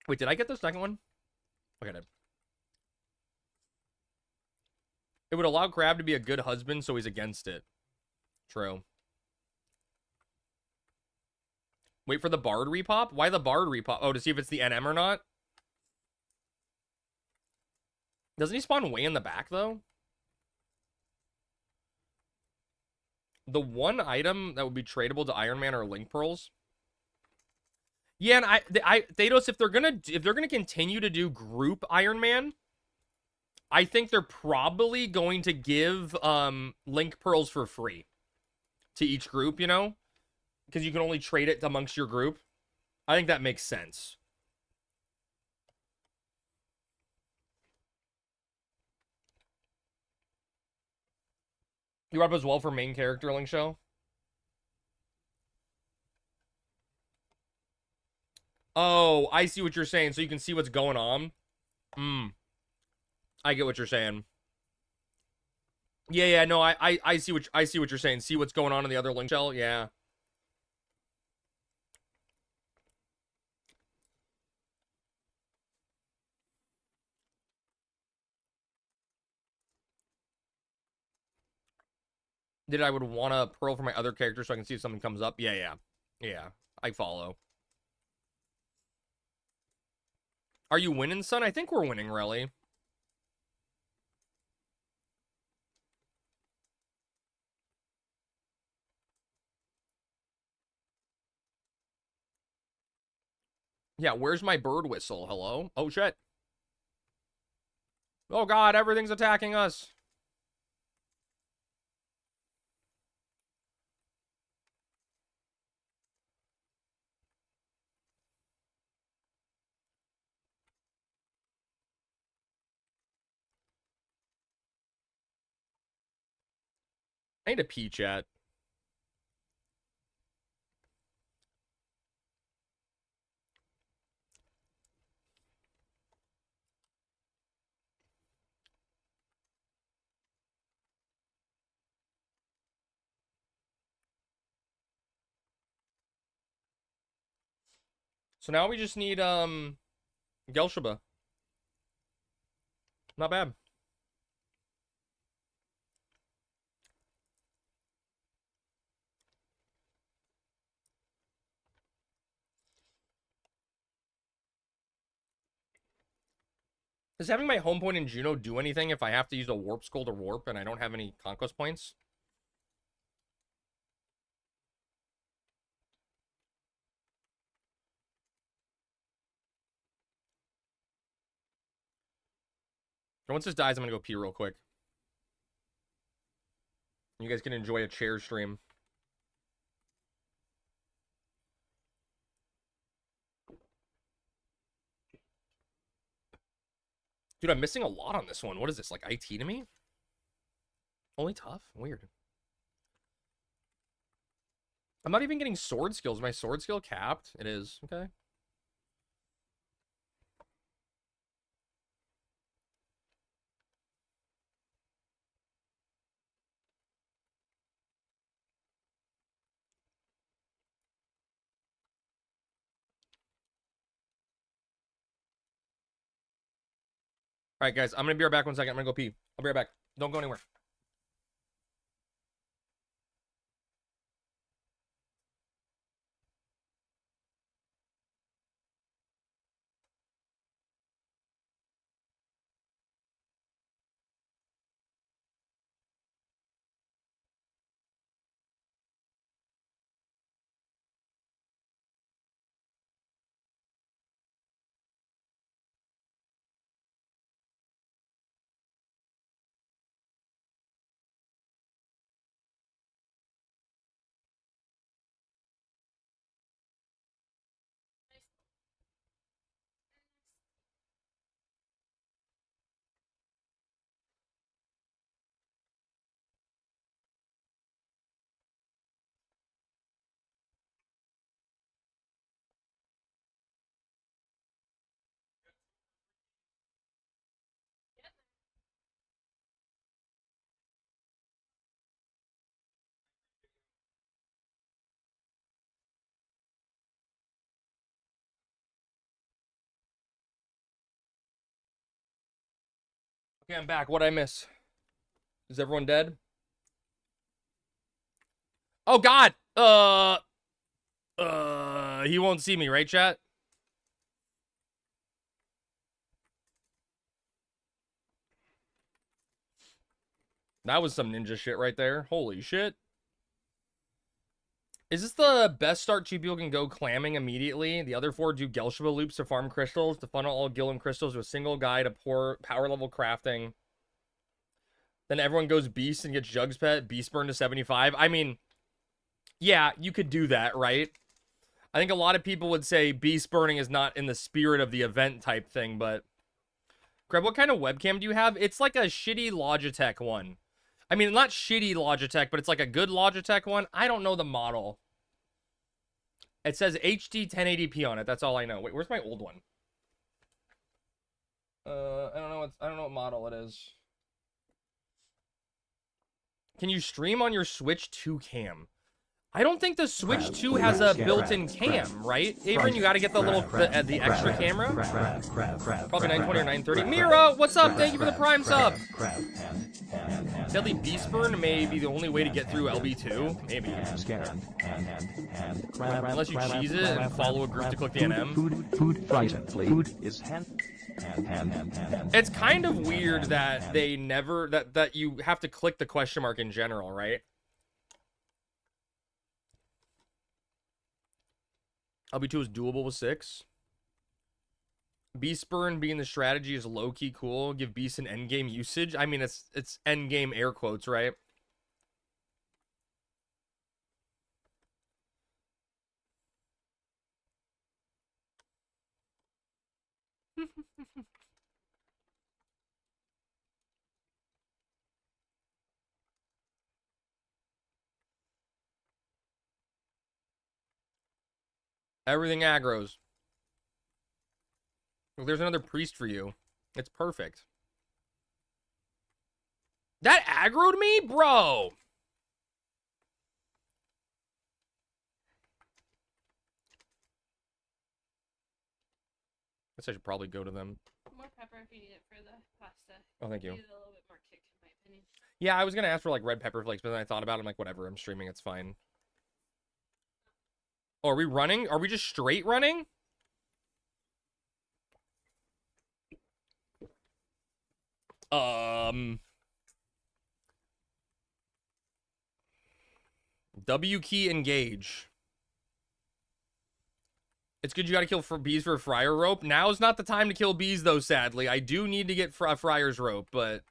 Wait, did I get the second one? Okay, I did. It would allow Crab to be a good husband, so he's against it. True. Wait for the Bard repop? Why the Bard repop? Oh, to see if it's the NM or not? Doesn't he spawn way in the back, though? The one item that would be tradable to Iron Man are Link Pearls. Yeah, and Thedos, if they're gonna continue to do group Iron Man, I think they're probably going to give Link Pearls for free to each group, you know? Because you can only trade it amongst your group. I think that makes sense. You up as well for main character Link Show? Oh, I see what you're saying. So you can see what's going on. I get what you're saying. Yeah, no, I see what you're saying. See what's going on in the other Link shell? Yeah. I would want a pearl for my other character so I can see if something comes up. Yeah. I follow. Are you winning, son? I think we're winning, really. Yeah, where's my bird whistle? Hello? Oh, shit. Oh, God, everything's attacking us. I need to pee, chat. So now we just need, Gelshaba. Not bad. Does having my home point in Juno do anything if I have to use a warp skull to warp and I don't have any conquest points? And once this dies, I'm gonna go pee real quick. You guys can enjoy a chair stream. Dude, I'm missing a lot on this one. What is this, like IT to me? Only tough? Weird. I'm not even getting sword skills. My sword skill capped? It is. Okay. Alright, guys. I'm gonna be right back 1 second. I'm gonna go pee. I'll be right back. Don't go anywhere. Okay, I'm back. What'd I miss? Is everyone dead? Oh, God! He won't see me, right, chat? That was some ninja shit right there. Holy shit. Is this the best start two people can go clamming immediately? The other four do Gelshaba loops to farm crystals, to funnel all Gilliam crystals to a single guy to pour power level crafting. Then everyone goes beast and gets Jugs Pet, beast burn to 75. I mean, yeah, you could do that, right? I think a lot of people would say beast burning is not in the spirit of the event type thing, but... Greg, what kind of webcam do you have? It's like a shitty Logitech one. I mean, not shitty Logitech, but it's like a good Logitech one. I don't know the model. It says HD 1080p on it. That's all I know. Wait, where's my old one? I don't know what model it is. Can you stream on your Switch 2 cam? I don't think the Switch 2 has a built-in cam, right? Avery, you gotta get the little, the extra camera. Probably 920 or 930. Mira, what's up? Thank you for the Prime sub. Sadly, Beast Burn may be the only way to get through LB2. Maybe. Unless you cheese it and follow a group to click the NM. Food is It's kind of weird that they never, that you have to click the question mark in general, right? LB2 is doable with 6. Beast Burn being the strategy is low-key cool. Give Beast an endgame usage. I mean, it's endgame air quotes, right? Everything aggroes. Look, there's another priest for you. It's perfect. That aggroed me? Bro! Guess I should probably go to them. More pepper if you need it for the pasta. Oh, thank you. Need it a little bit more kick, in my opinion. Yeah, I was gonna ask for, like, red pepper flakes, but then I thought about it. I'm like, whatever, I'm streaming, it's fine. Oh, are we running? Are we just straight running? W key engage. It's good you gotta kill bees for a friar rope. Now's not the time to kill bees, though, sadly. I do need to get friar's rope, but...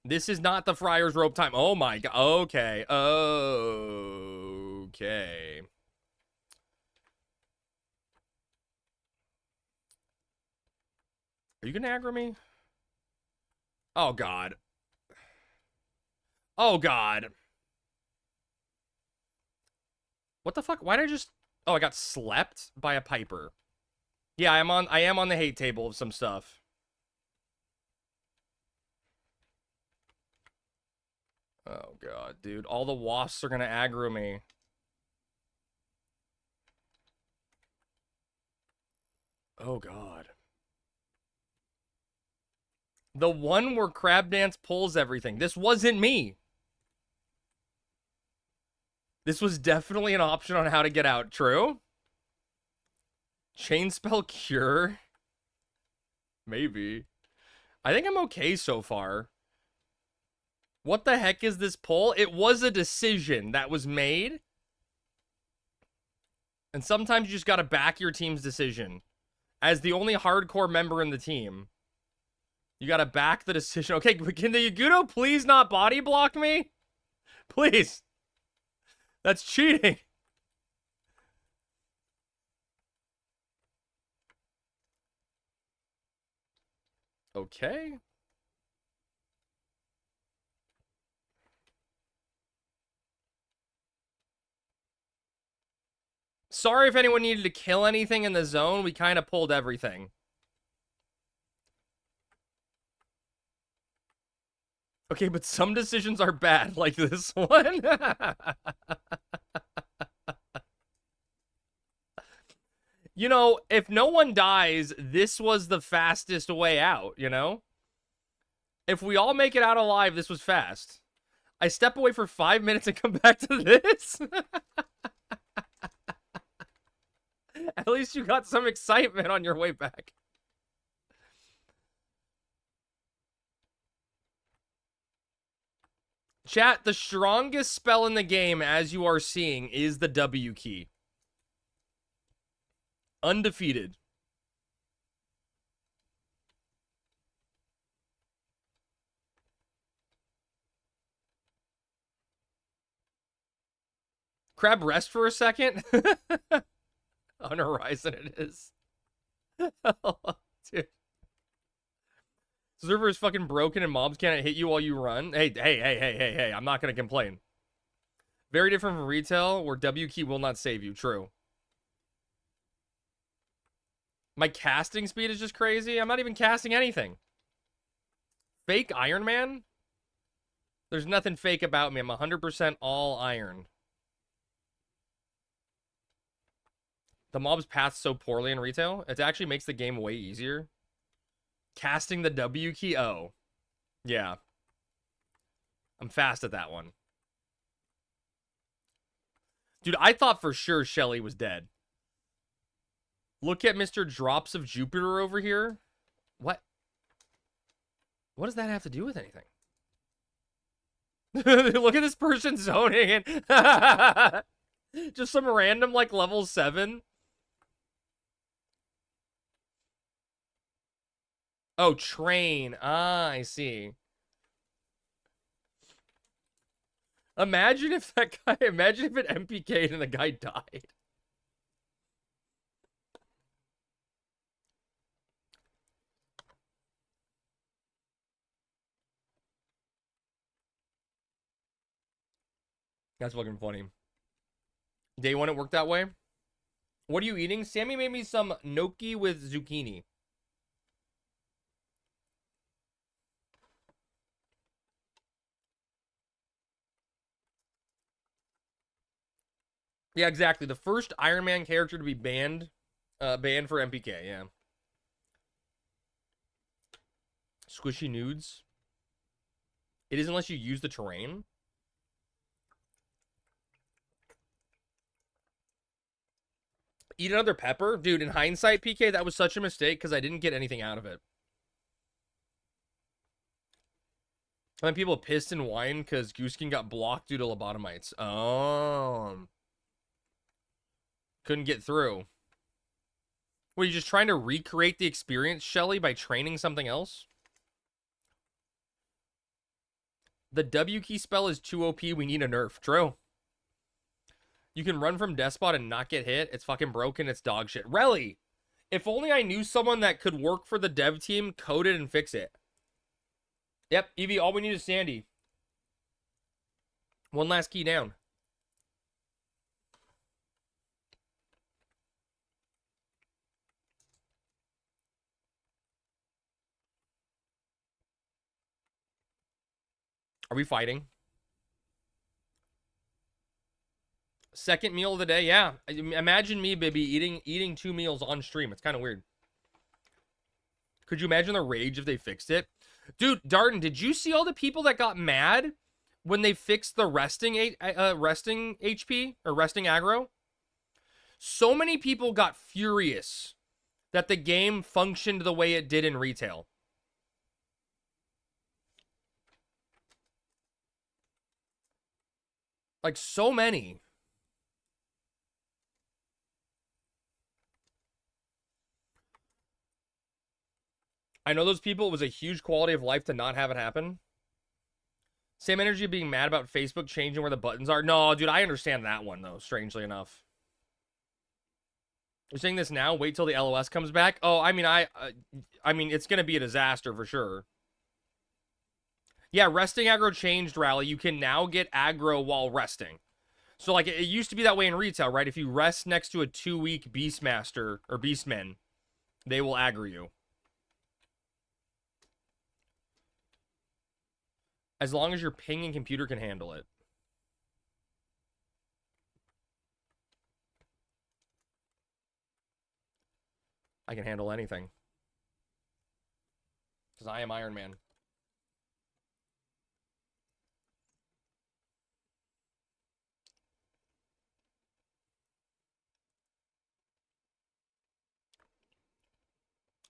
This is not the friar's rope time. Oh my god. Okay. Okay. Are you gonna aggro me? Oh god. Oh god. What the fuck? Why did I just... Oh, I got slept by a piper. Yeah, I am on the hate table of some stuff. Oh god, dude. All the wasps are gonna aggro me. Oh god. The one where Crab Dance pulls everything. This wasn't me. This was definitely an option on how to get out. True? Chain spell cure? Maybe. I think I'm okay so far. What the heck is this pull? It was a decision that was made. And sometimes you just gotta back your team's decision. As the only hardcore member in the team, you gotta back the decision. Okay, can the Yagudo please not body block me? Please. That's cheating. Okay. Sorry if anyone needed to kill anything in the zone. We kind of pulled everything. Okay, but some decisions are bad, like this one. You know, if no one dies, this was the fastest way out, you know? If we all make it out alive, this was fast. I step away for 5 minutes and come back to this? At least you got some excitement on your way back. Chat, the strongest spell in the game, as you are seeing, is the W key. Undefeated. Crab, rest for a second. On Horizon it is. Dude. Server is fucking broken and mobs can't hit you while you run. Hey, I'm not gonna complain. Very different from retail, where W key will not save you. True. My casting speed is just crazy. I'm not even casting anything. Fake Ironman? There's nothing fake about me. I'm 100% all iron. The mobs path so poorly in retail. It actually makes the game way easier. Casting the W key. Oh. Yeah. I'm fast at that one. Dude, I thought for sure Shelly was dead. Look at Mr. Drops of Jupiter over here. What? What does that have to do with anything? Look at this person zoning in. Just some random, like, level 7. Oh, train. Ah, I see. Imagine if that guy, imagine if it MPK'd and the guy died. That's fucking funny. Day one, it worked that way. What are you eating? Sammy made me some gnocchi with zucchini. Yeah, exactly. The first Iron Man character to be banned for MPK, yeah. Squishy nudes. It is unless you use the terrain. Eat another pepper? Dude, in hindsight, PK, that was such a mistake because I didn't get anything out of it. When people pissed and whined because Gooskin got blocked due to lobotomites. Oh. Couldn't get through. Were you just trying to recreate the experience, Shelly, by training something else? The W key spell is too OP. We need a nerf. True. You can run from Despot and not get hit. It's fucking broken. It's dog shit. Relly, if only I knew someone that could work for the dev team, code it, and fix it. Yep, Evie, all we need is Sandy. One last key down. Are we fighting? Second meal of the day, yeah. Imagine me, baby, eating 2 meals on stream. It's kind of weird. Could you imagine the rage if they fixed it? Dude, Darden, did you see all the people that got mad when they fixed the resting HP or resting aggro? So many people got furious that the game functioned the way it did in retail. Like, so many. I know those people, it was a huge quality of life to not have it happen. Same energy of being mad about Facebook changing where the buttons are. No, dude, I understand that one, though, strangely enough. You're saying this now? Wait till the LOS comes back? Oh, I mean, it's going to be a disaster for sure. Yeah, resting aggro changed, Rally. You can now get aggro while resting. So, like, it used to be that way in retail, right? If you rest next to a 2-week Beastmaster or Beastmen, they will aggro you. As long as your ping and computer can handle it. I can handle anything. Because I am Iron Man.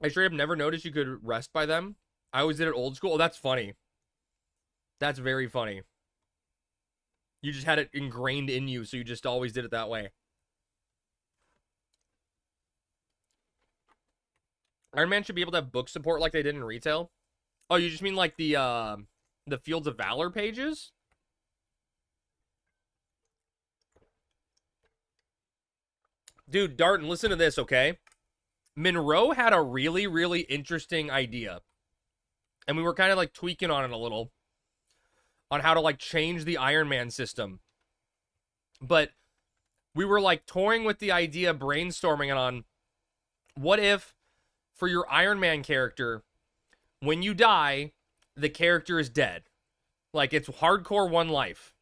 I straight up never noticed you could rest by them. I always did it old school. Oh, that's funny. That's very funny. You just had it ingrained in you, so you just always did it that way. Iron Man should be able to have book support like they did in retail. Oh, you just mean like the Fields of Valor pages? Dude, Darton, listen to this, okay? Monroe had a really, really interesting idea. And we were kind of like tweaking on it a little. On how to like change the Iron Man system. But we were like toying with the idea, brainstorming on what if for your Iron Man character, when you die, the character is dead. Like, it's hardcore one life.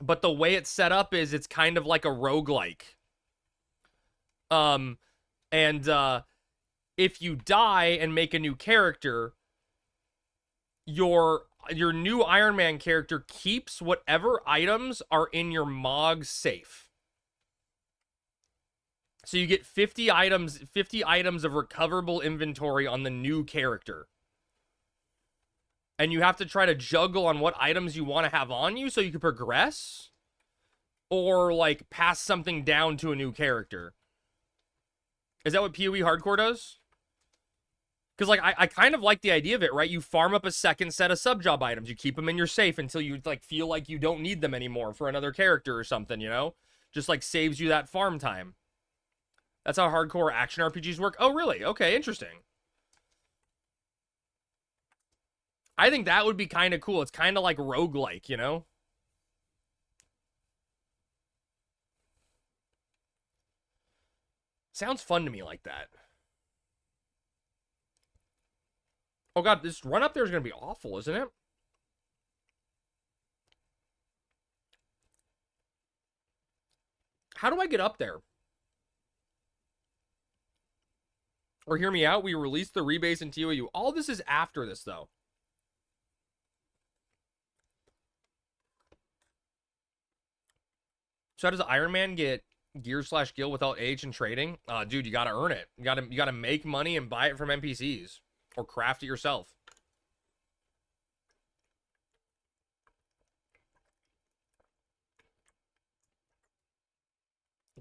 But the way it's set up is it's kind of like a roguelike. And if you die and make a new character, your new Iron Man character keeps whatever items are in your Mog safe. So you get 50 items of recoverable inventory on the new character. And you have to try to juggle on what items you want to have on you so you can progress, or like pass something down to a new character. Is that what PoE Hardcore does? Because like I kind of like the idea of it, right? You farm up a second set of sub-job items. You keep them in your safe until you like feel like you don't need them anymore for another character or something, you know? Just like saves you that farm time. That's how hardcore action RPGs work. Oh, really? Okay, interesting. I think that would be kind of cool. It's kind of like roguelike, you know? Sounds fun to me like that. Oh god, this run up there is going to be awful, isn't it? How do I get up there? Or hear me out, we released the rebase in TOU. All this is after this, though. So how does Iron Man get gear/gil without age and trading? Dude, you gotta earn it. You gotta make money and buy it from NPCs. Or craft it yourself.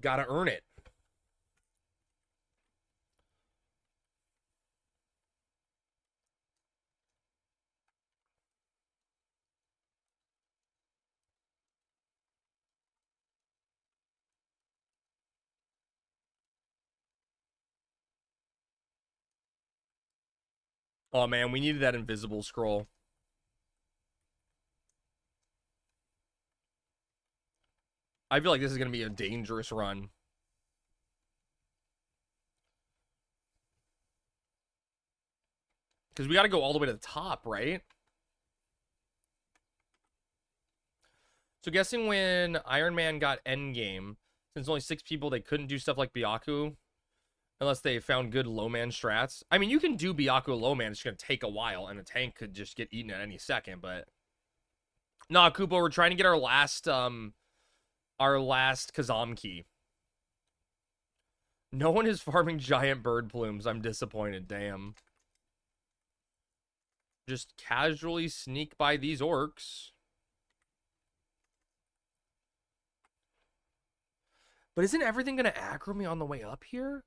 Gotta earn it. Oh man, we needed that invisible scroll. I feel like this is going to be a dangerous run. Because we got to go all the way to the top, right? So guessing when Iron Man got endgame, since only 6 people, they couldn't do stuff like Byaku. Unless they found good low man strats. I mean, you can do Byaku low man. It's going to take a while. And a tank could just get eaten at any second. But nah, Koopa, we're trying to get our last Kazam key. No one is farming giant bird plumes. I'm disappointed. Damn. Just casually sneak by these orcs. But isn't everything going to aggro me on the way up here?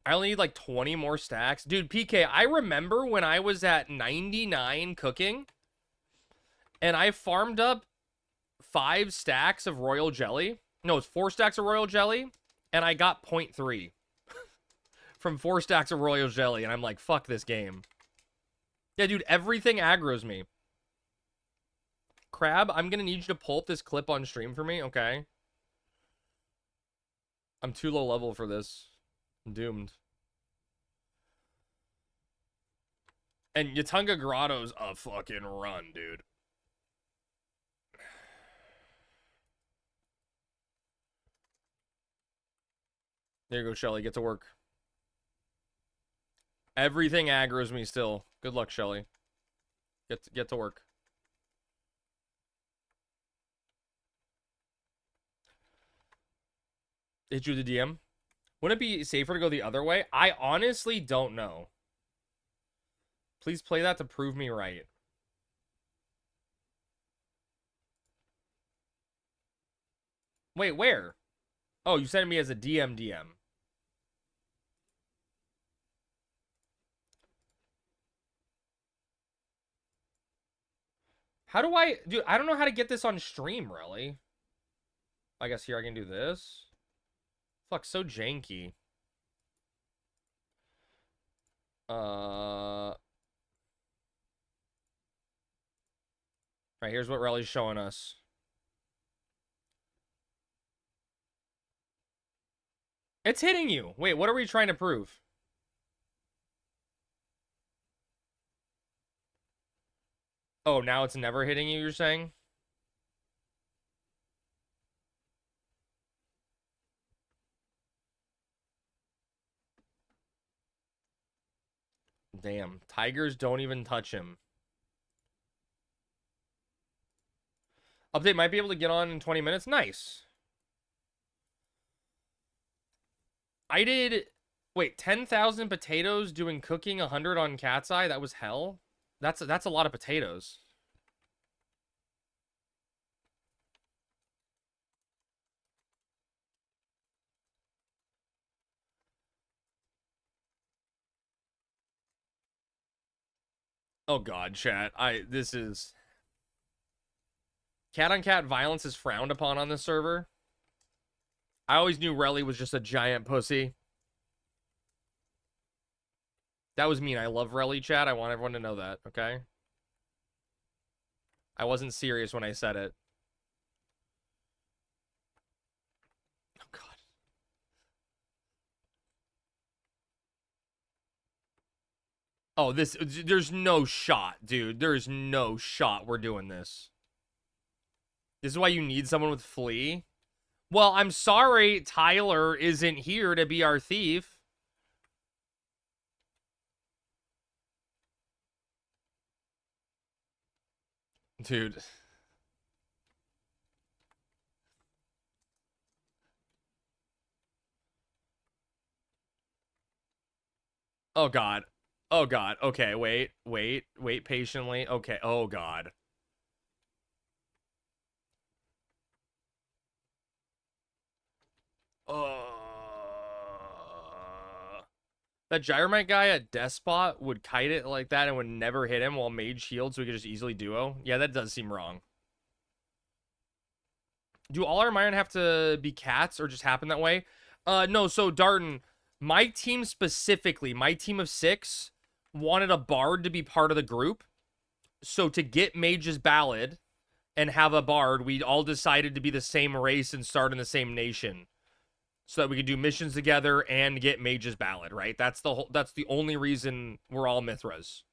I only need like 20 more stacks. Dude, PK, I remember when I was at 99 cooking and I farmed up 5 stacks of royal jelly. No, it's 4 stacks of royal jelly and I got 0.3 from 4 stacks of royal jelly. And I'm like, fuck this game. Yeah, dude, everything aggroes me. Crab, I'm going to need you to pull up this clip on stream for me. Okay. I'm too low level for this. I'm doomed. And Yatunga Grotto's a fucking run, dude. There you go, Shelly. Get to work. Everything aggroes me still. Good luck, Shelly. Get to work. Hit you the DM. Wouldn't it be safer to go the other way? I honestly don't know. Please play that to prove me right. Wait, where? Oh, you sent me as a DM. How do I... Dude, I don't know how to get this on stream, really. I guess here I can do this. Fuck, so janky. Right, here's what Relly's showing us. It's hitting you. Wait, what are we trying to prove? Oh, now it's never hitting you, you're saying? Damn. Tigers don't even touch him. Update might be able to get on in 20 minutes. Nice. I did... Wait, 10,000 potatoes doing cooking 100 on Cat's Eye? That was hell? That's a lot of potatoes. Oh god, chat. This is... Cat-on-cat violence is frowned upon on this server. I always knew Relly was just a giant pussy. That was mean. I love Relly, chat. I want everyone to know that, okay? I wasn't serious when I said it. Oh, God. Oh, there's no shot, dude. There's no shot we're doing this. This is why you need someone with Flea. Well, I'm sorry Tyler isn't here to be our thief. Dude. Oh, God. Oh, God. Okay, wait patiently. Okay, oh, God. That Gyromite guy at Despot would kite it like that and would never hit him while Mage healed so we could just easily duo. Yeah, that does seem wrong. Do all our Iron have to be cats or just happen that way? No, so Darton, my team specifically, my team of 6, wanted a bard to be part of the group. So to get Mage's Ballad and have a bard, we all decided to be the same race and start in the same nation. So that we could do missions together and get Mage's Ballad, right? That's the only reason we're all Mithras.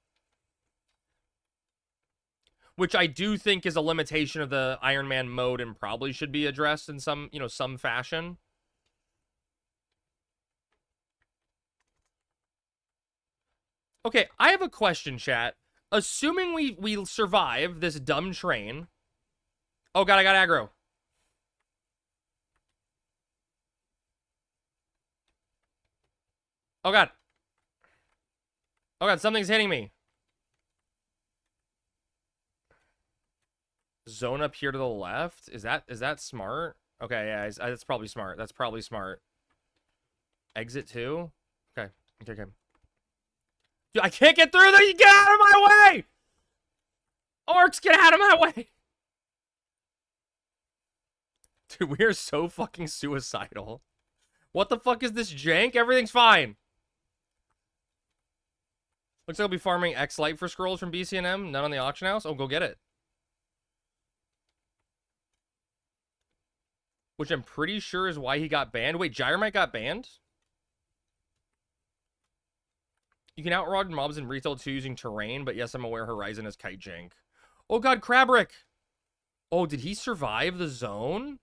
Which I do think is a limitation of the Ironman mode and probably should be addressed in some, some fashion. Okay, I have a question, chat. Assuming we survive this dumb train. Oh god, I got aggro. Oh god. Oh god, something's hitting me. Zone up here to the left? Is that smart? Okay, yeah, that's probably smart. That's probably smart. Exit 2? Okay. Okay. Dude, I can't get through there! You get out of my way! Orcs, get out of my way! Dude, we are so fucking suicidal. What the fuck is this jank? Everything's fine. Looks like I'll be farming X Light for scrolls from BCNM. None on the auction house. Oh, go get it. Which I'm pretty sure is why he got banned. Wait, Gyromite got banned? You can outrod mobs in Retail 2 using terrain, but yes, I'm aware Horizon is kite jank. Oh god, Krabrick! Oh, did he survive the zone?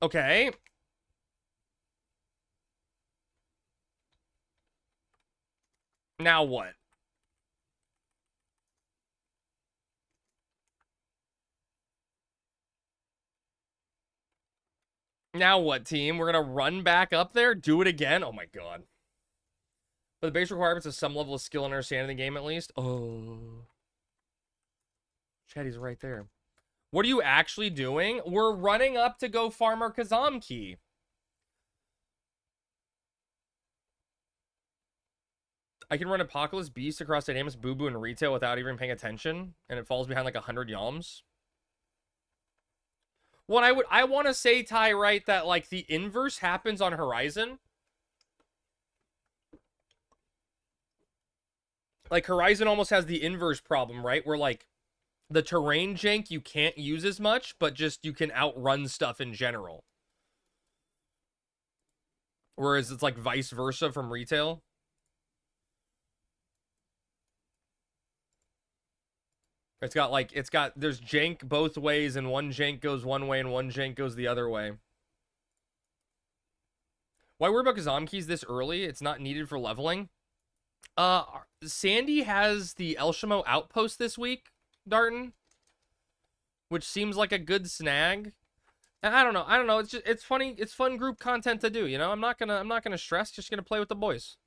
Okay. Now what? Now what, team? We're gonna run back up there? Do it again? Oh my god. But the base requirements is some level of skill and understanding the game at least. Oh. Chatty's right there. What are you actually doing? We're running up to go farm our Kazam key. I can run Apocalypse Beast across Dynamis, Boo Boo, and Retail without even paying attention, and it falls behind like 100 yalms. What I want to say, Ty, right, that like the inverse happens on Horizon. Like Horizon almost has the inverse problem, right? Where like the terrain jank you can't use as much, but just you can outrun stuff in general. Whereas it's like vice versa from retail. There's jank both ways, and one jank goes one way and one jank goes the other way. Why worry about Kazam keys this early? It's not needed for leveling. Sandy has the Elshamo outpost this week, Darton, which seems like a good snag. And I don't know. It's funny. It's fun group content to do. You know, I'm not gonna stress. Just gonna play with the boys.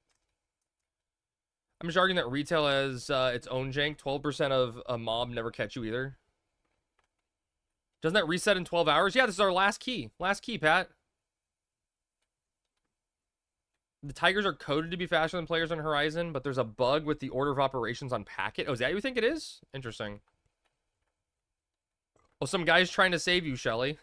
I'm just arguing that retail has its own jank. 12% of a mob never catch you either. Doesn't that reset in 12 hours? Yeah, this is our last key. Last key, Pat. The Tigers are coded to be faster than players on Horizon, but there's a bug with the order of operations on packet. Oh, is that what you think it is? Interesting. Well, some guy's trying to save you, Shelly.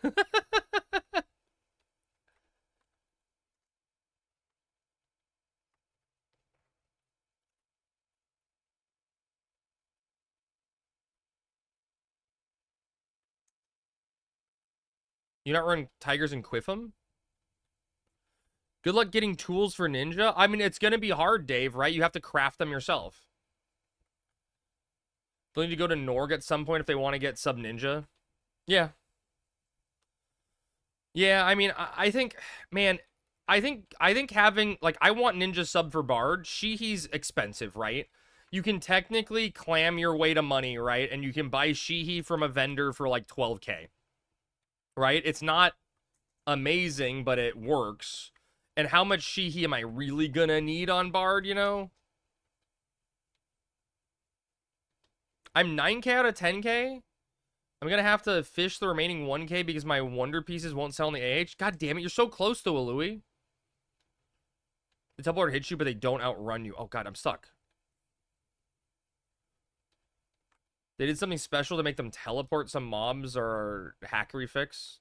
You not run Tigers and Quiffum? Good luck getting tools for Ninja. I mean, it's going to be hard, Dave, right? You have to craft them yourself. They'll need to go to Norg at some point if they want to get sub Ninja. Yeah. Yeah, I mean, I think, man, I think having, like, I want Ninja sub for Bard. Sheehy's expensive, right? You can technically clam your way to money, right? And you can buy Sheehy from a vendor for like 12K. Right? It's not amazing, but it works. And how much Sheehy am I really gonna need on Bard, you know? I'm 9K out of 10K. I'm gonna have to fish the remaining 1K because my Wonder Pieces won't sell in the AH. God damn it, you're so close to a Louis. The teleport hits you, but they don't outrun you. Oh god, I'm stuck. They did something special to make them teleport some mobs or hackery fix.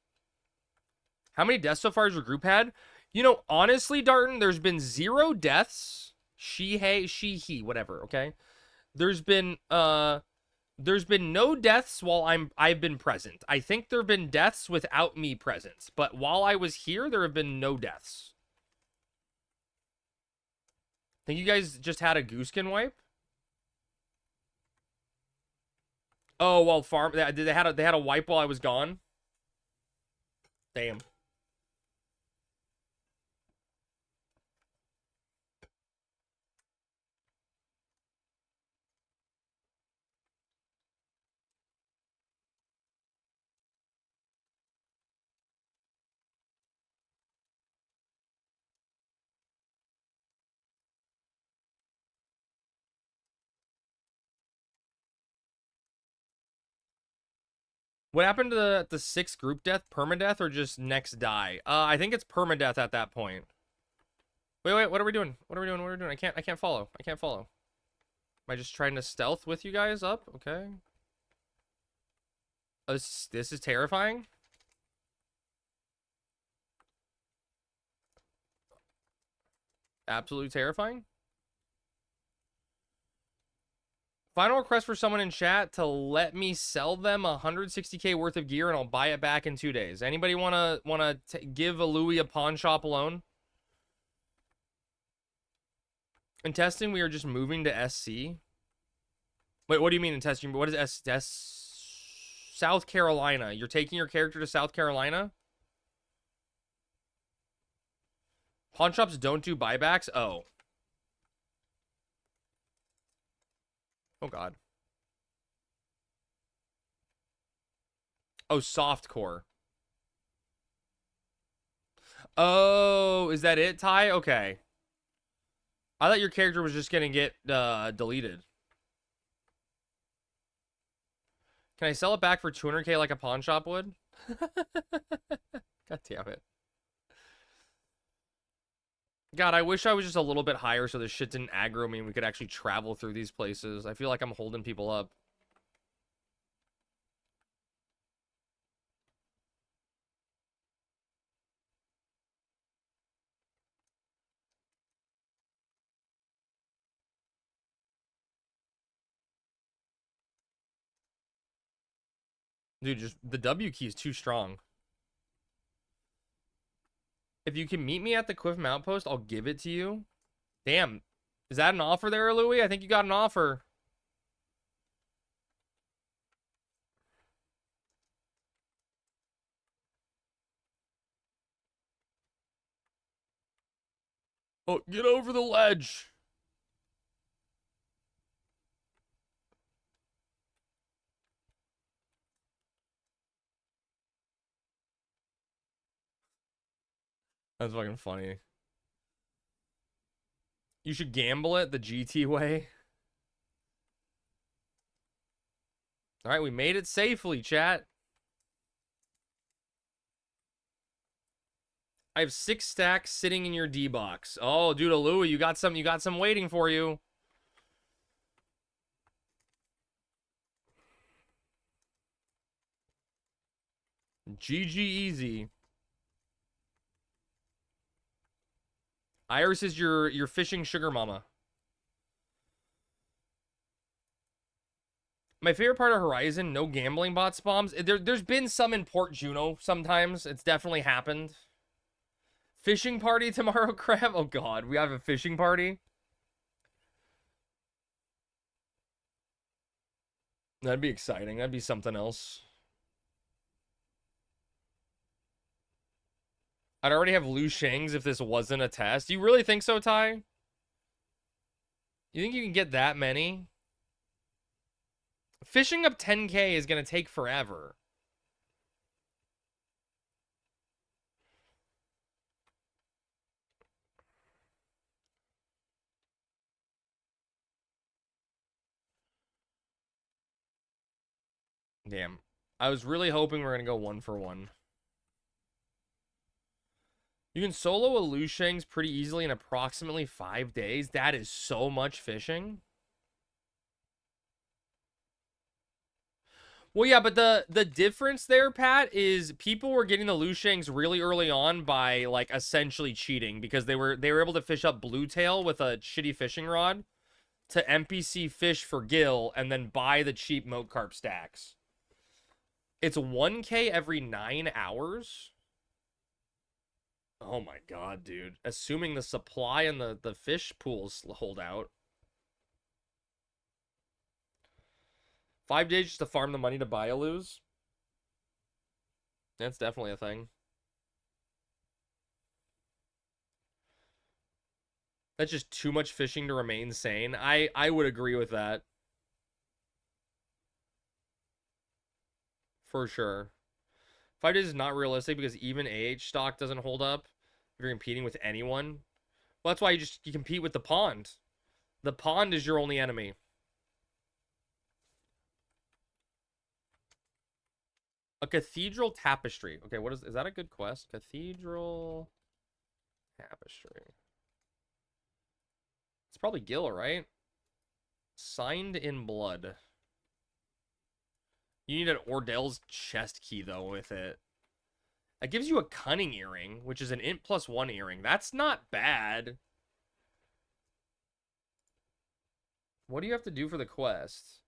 How many deaths so far has your group had? You know, honestly, Darton, there's been 0 deaths. She, whatever, okay? There's been no deaths while I've been present. I think there have been deaths without me present, but while I was here, there have been no deaths. Think you guys just had a gooskin wipe? Oh, well, they had a wipe while I was gone. Damn. What happened to the 6th group death? Permadeath or just next die? I think it's permadeath at that point. Wait, what are we doing? What are we doing? I can't follow. Am I just trying to stealth with you guys up? Okay. This is terrifying. Absolutely terrifying. Final request for someone in chat to let me sell them 160K worth of gear and I'll buy it back in 2 days. Anybody wanna give a Louis a pawn shop loan? In testing, we are just moving to SC. Wait, what do you mean in testing? What is South Carolina? You're taking your character to South Carolina? Pawn shops don't do buybacks? Oh. Oh, God. Oh, softcore. Oh, is that it, Ty? Okay. I thought your character was just gonna get deleted. Can I sell it back for 200K like a pawn shop would? God damn it. God, I wish I was just a little bit higher so this shit didn't aggro me and we could actually travel through these places. I feel like I'm holding people up. Dude, just the W key is too strong. If you can meet me at the Quiff Outpost, I'll give it to you. Damn. Is that an offer there, Louis? I think you got an offer. Oh, get over the ledge. That's fucking funny. You should gamble it the GT way. All right, we made it safely, chat. I have 6 stacks sitting in your D box. Oh, dude, Louie, you got some waiting for you. GG easy. Iris is your fishing sugar mama. My favorite part of Horizon, no gambling bot spawns. There's been some in Port Juno sometimes. It's definitely happened. Fishing party tomorrow, Crab? Oh god, we have a fishing party? That'd be exciting. That'd be something else. I'd already have Lu Sheng's if this wasn't a test. You really think so, Ty? You think you can get that many? Fishing up 10K is going to take forever. Damn. I was really hoping we were going to go 1 for 1. You can solo a Lu Sheng's pretty easily in approximately 5 days. That is so much fishing. Well, yeah, but the difference there, Pat, is people were getting the Lu Sheng's really early on by like essentially cheating because they were able to fish up Bluetail with a shitty fishing rod to NPC fish for gill and then buy the cheap moat carp stacks. It's 1K every 9 hours. Oh my god, dude. Assuming the supply and the fish pools hold out. 5 days just to farm the money to buy a lose? That's definitely a thing. That's just too much fishing to remain sane. I would agree with that. For sure. 5 days is not realistic because even AH stock doesn't hold up if you're competing with anyone. Well, that's why you compete with the pond. The pond is your only enemy. A cathedral tapestry. Okay, is that a good quest? Cathedral tapestry. It's probably Gil, right? Signed in blood. You need an Ordell's chest key, though, with it. That gives you a cunning earring, which is an int +1 earring. That's not bad. What do you have to do for the quest?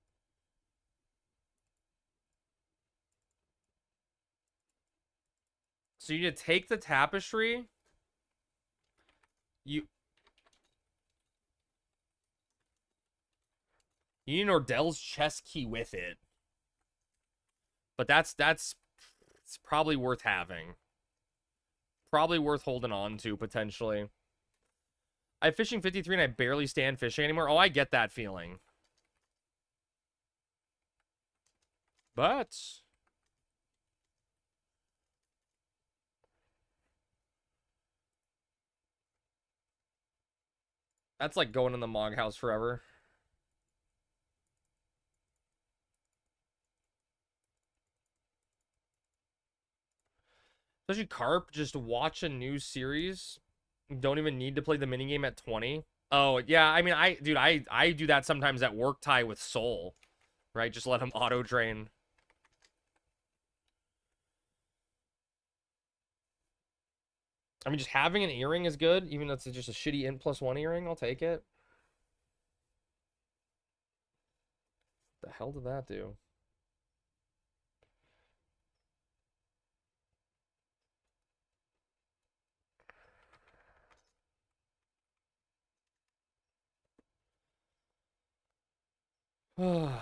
So you need to take the tapestry. You need an Ordell's chest key with it. But that's it's probably worth having. Probably worth holding on to, potentially. I have fishing 53 and I barely stand fishing anymore. Oh, I get that feeling. But that's like going in the Mog House forever. Especially Carp, just watch a new series. Don't even need to play the minigame at 20. Oh, yeah, I mean, I do that sometimes at work tie with Soul. Right? Just let him auto-drain. I mean, just having an earring is good, even though it's just a shitty int +1 earring. I'll take it. The hell did that do? I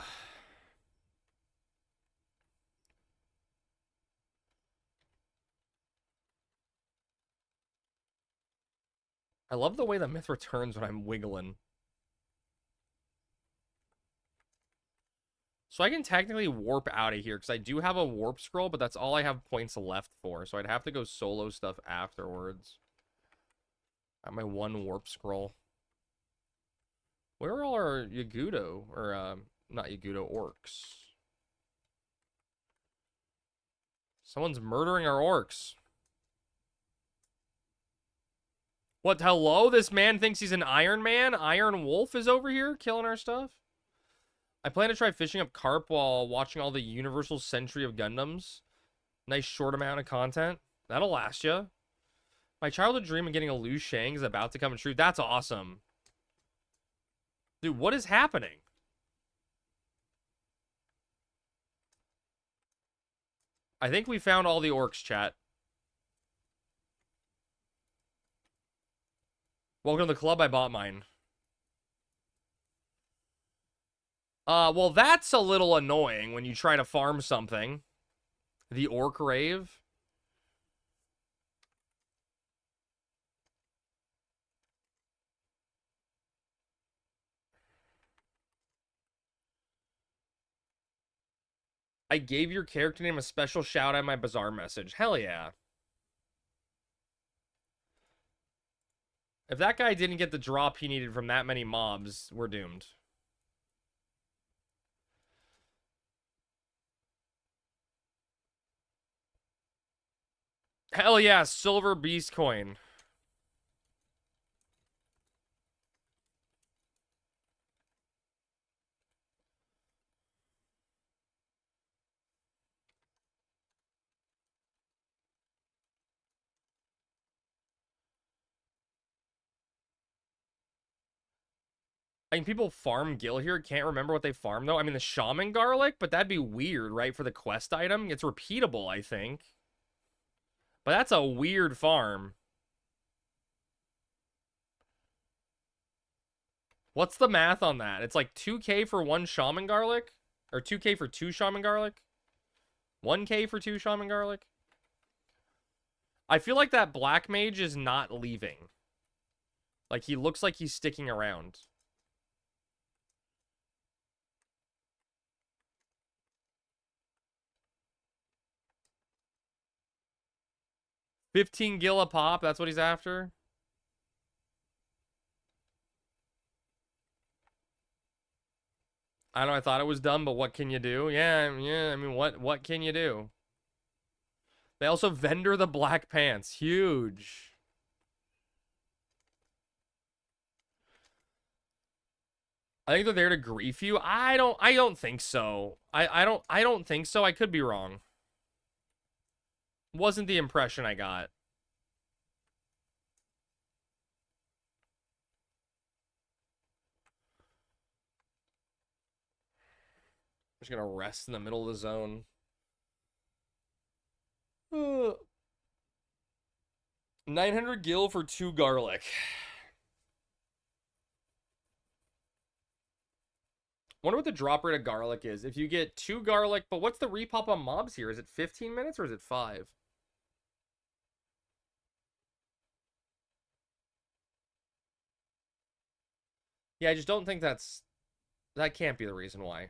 love the way the myth returns when I'm wiggling. So I can technically warp out of here because I do have a warp scroll, but that's all I have points left for. So I'd have to go solo stuff afterwards. I have my one warp scroll. Where are all our Yagudo? Or, not Yagudo, orcs? Someone's murdering our orcs. What, hello? This man thinks he's an Iron Man? Iron Wolf is over here killing our stuff? I plan to try fishing up carp while watching all the Universal Century of Gundams. Nice short amount of content. That'll last you. My childhood dream of getting a Liu Shang is about to come true. That's awesome. Dude, what is happening? I think we found all the orcs, chat. Welcome to the club. I bought mine. Well, that's a little annoying when you try to farm something. The orc rave. I gave your character name a special shout out in my Bazaar message. Hell yeah. If that guy didn't get the drop he needed from that many mobs, we're doomed. Hell yeah, silver beast coin. I mean, people farm gil here. Can't remember what they farm, though. I mean, the shaman garlic, but that'd be weird, right? For the quest item. It's repeatable, I think. But that's a weird farm. What's the math on that? It's like 2k for one shaman garlic? Or 2k for two shaman garlic? 1k for two shaman garlic? I feel like that black mage is not leaving. Like, he looks like he's sticking around. $15 gil a pop, that's what he's after? I don't know, I thought it was dumb, but what can you do? Yeah, I mean, what can you do? They also vendor the black pants. Huge. I think they're there to grief you. I don't think so. I don't think so. I could be wrong. Wasn't the impression I got. I'm just gonna rest in the middle of the zone. 900 gil for 2 garlic. Wonder what the drop rate of garlic is. If you get 2 garlic, but what's the repop on mobs here? Is it 15 minutes or is it 5? Yeah, I just don't think that can't be the reason why.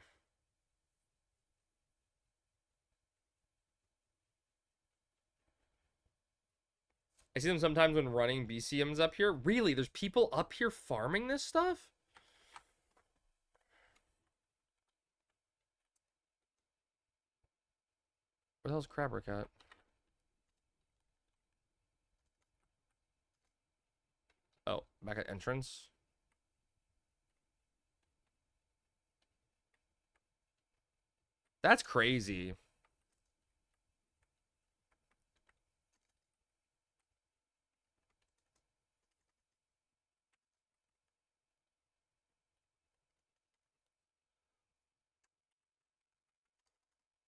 I see them sometimes when running BCMs up here. Really? There's people up here farming this stuff? Where the hell's Crabber at? Oh, back at entrance. That's crazy.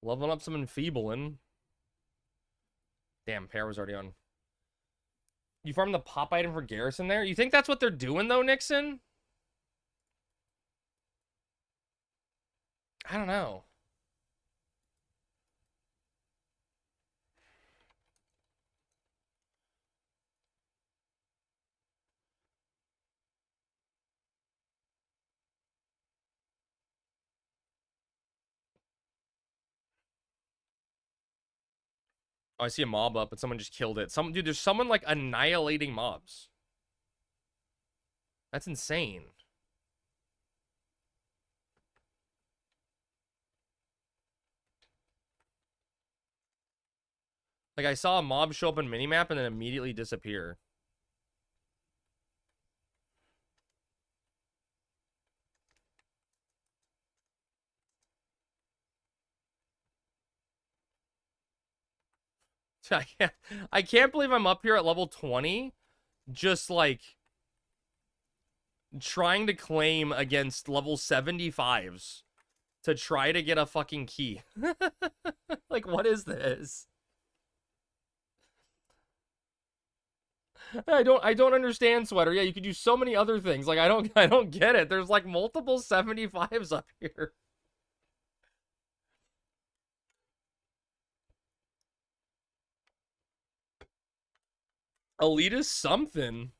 Leveling up some enfeebling. Damn, Pear was already on. You farmed the pop item for Garrison there? You think that's what they're doing, though, Nixon? I don't know. Oh, I see a mob up, but someone just killed it. Dude, there's someone like annihilating mobs. That's insane. Like, I saw a mob show up in minimap and then immediately disappear. I can't believe I'm up here at level 20, just like trying to claim against level 75s to try to get a fucking key. Like, what is this? I don't understand, Sweater. Yeah, you could do so many other things. Like, I don't get it. There's like multiple 75s up here. Elite something.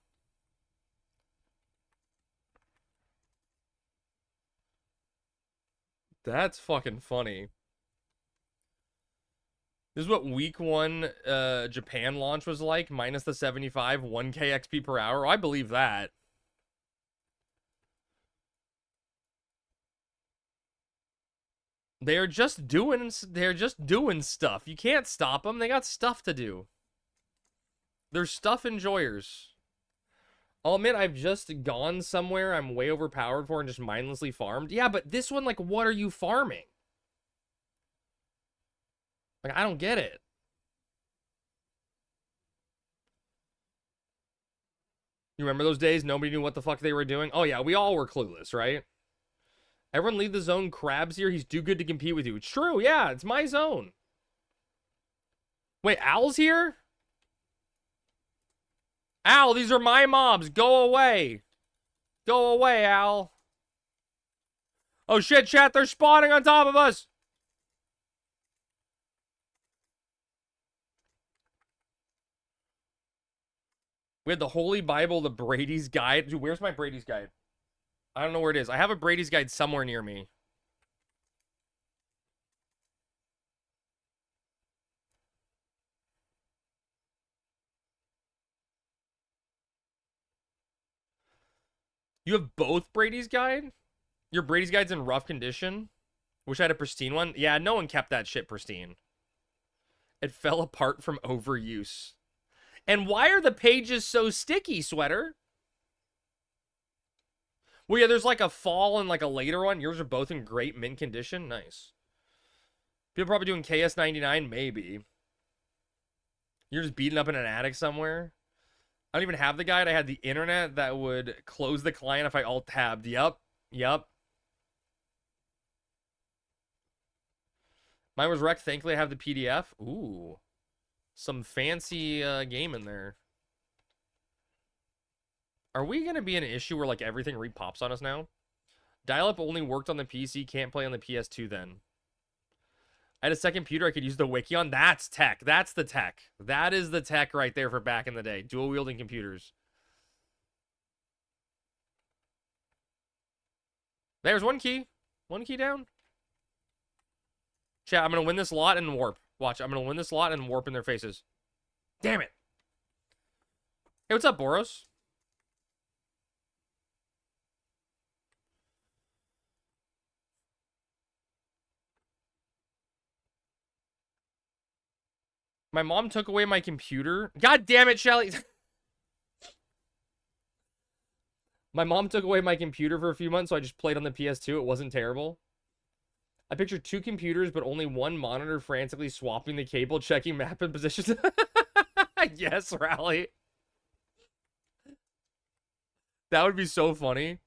That's fucking funny. This is what week 1 Japan launch was like, minus the 75, 1k XP per hour. Oh, I believe that. They're just doing stuff. You can't stop them. They got stuff to do. They're stuff enjoyers. I'll admit I've just gone somewhere I'm way overpowered for and just mindlessly farmed. Yeah, but this one, like, what are you farming? Like, I don't get it. You remember those days? Nobody knew what the fuck they were doing? Oh, yeah, we all were clueless, right? Everyone leave the zone. Crab's here. He's too good to compete with you. It's true, yeah. It's my zone. Wait, Al's here? Al, these are my mobs. Go away. Go away, Al. Oh, shit, chat. They're spawning on top of us. We had the Holy Bible, the Brady's Guide. Dude, where's my Brady's Guide? I don't know where it is. I have a Brady's Guide somewhere near me. You have both Brady's Guide? Your Brady's Guide's in rough condition? Wish I had a pristine one. Yeah, no one kept that shit pristine. It fell apart from overuse. And why are the pages so sticky, Sweater? Well, yeah, there's like a fall and like a later one. Yours are both in great mint condition. Nice. People probably doing KS99, maybe. You're just beating up in an attic somewhere. I don't even have the guide. I had the internet that would close the client if I alt-tabbed. Yep. Yep. Mine was wrecked. Thankfully, I have the PDF. Ooh. Some fancy game in there. Are we going to be in an issue where, like, everything re-pops on us now? Dial-up only worked on the PC. Can't play on the PS2 then. I had a second computer I could use the wiki on. That's tech. That's the tech. That is the tech right there for back in the day. Dual-wielding computers. There's one key. One key down. Chat, I'm going to win this lot and warp. Watch, I'm going to win this lot and warp in their faces. Damn it. Hey, what's up, Boros? My mom took away my computer. God damn it, Shelly. My mom took away my computer for a few months, so I just played on the PS2. It wasn't terrible. I picture 2 computers, but only one monitor frantically swapping the cable, checking map and positions. Yes, Rally. That would be so funny.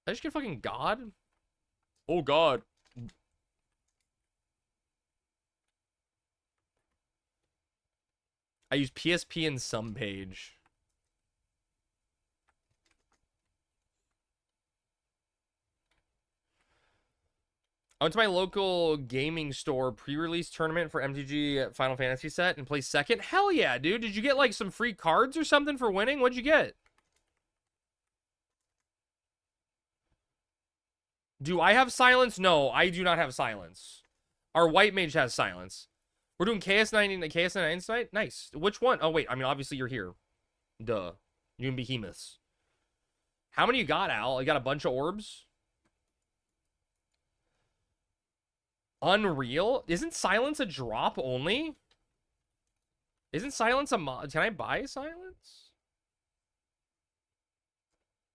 I just get fucking God? Oh, God. I use PSP in some page. I went to my local gaming store pre-release tournament for MTG Final Fantasy set and placed second. Hell yeah, dude. Did you get like some free cards or something for winning? What'd you get? Do I have silence? No, I do not have silence. Our white mage has silence. We're doing KS99 tonight? Nice. Which one? Oh, wait. I mean, obviously you're here. Duh. You and behemoths. How many you got, Al? You got a bunch of orbs? Unreal? Isn't silence a drop only? Isn't silence a mod? Can I buy silence?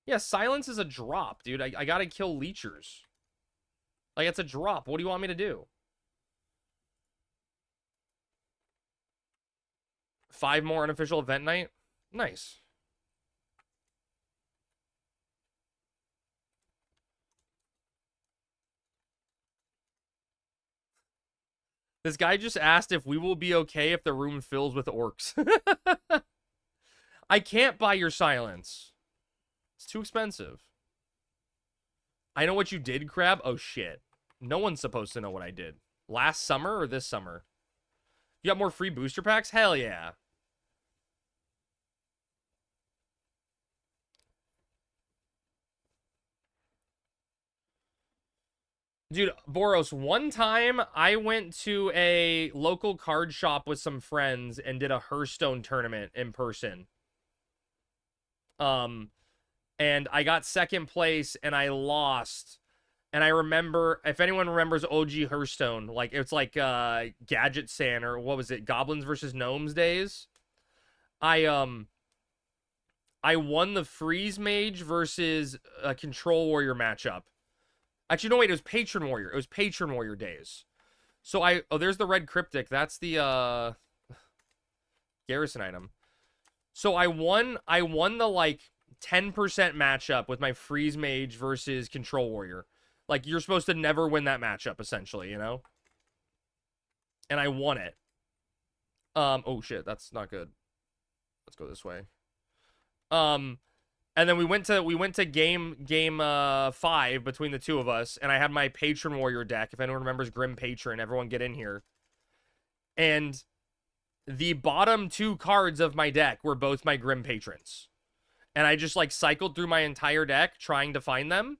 Yeah, silence is a drop, dude. I gotta kill leechers. Like, it's a drop. What do you want me to do? 5 more unofficial event night? Nice. This guy just asked if we will be okay if the room fills with orcs. I can't buy your silence. It's too expensive. I know what you did, Crab. Oh, shit. No one's supposed to know what I did. Last summer or this summer? You got more free booster packs? Hell yeah. Dude, Boros, one time I went to a local card shop with some friends and did a Hearthstone tournament in person. And I got second place and I lost. And I remember, if anyone remembers OG Hearthstone, like it's like Gadget San or what was it, Goblins versus Gnomes days. I won the Freeze Mage versus a Control Warrior matchup. Actually, no, wait, it was Patron Warrior. It was Patron Warrior days. So oh, there's the red cryptic. That's the garrison item. So I won the like 10% matchup with my Freeze Mage versus Control Warrior. Like, you're supposed to never win that matchup, essentially, you know? And I won it. Oh shit, that's not good. Let's go this way. And then we went to game 5 between the two of us, and I had my Patron Warrior deck. If anyone remembers Grim Patron, everyone get in here. And the bottom 2 cards of my deck were both my Grim Patrons. And I just like cycled through my entire deck trying to find them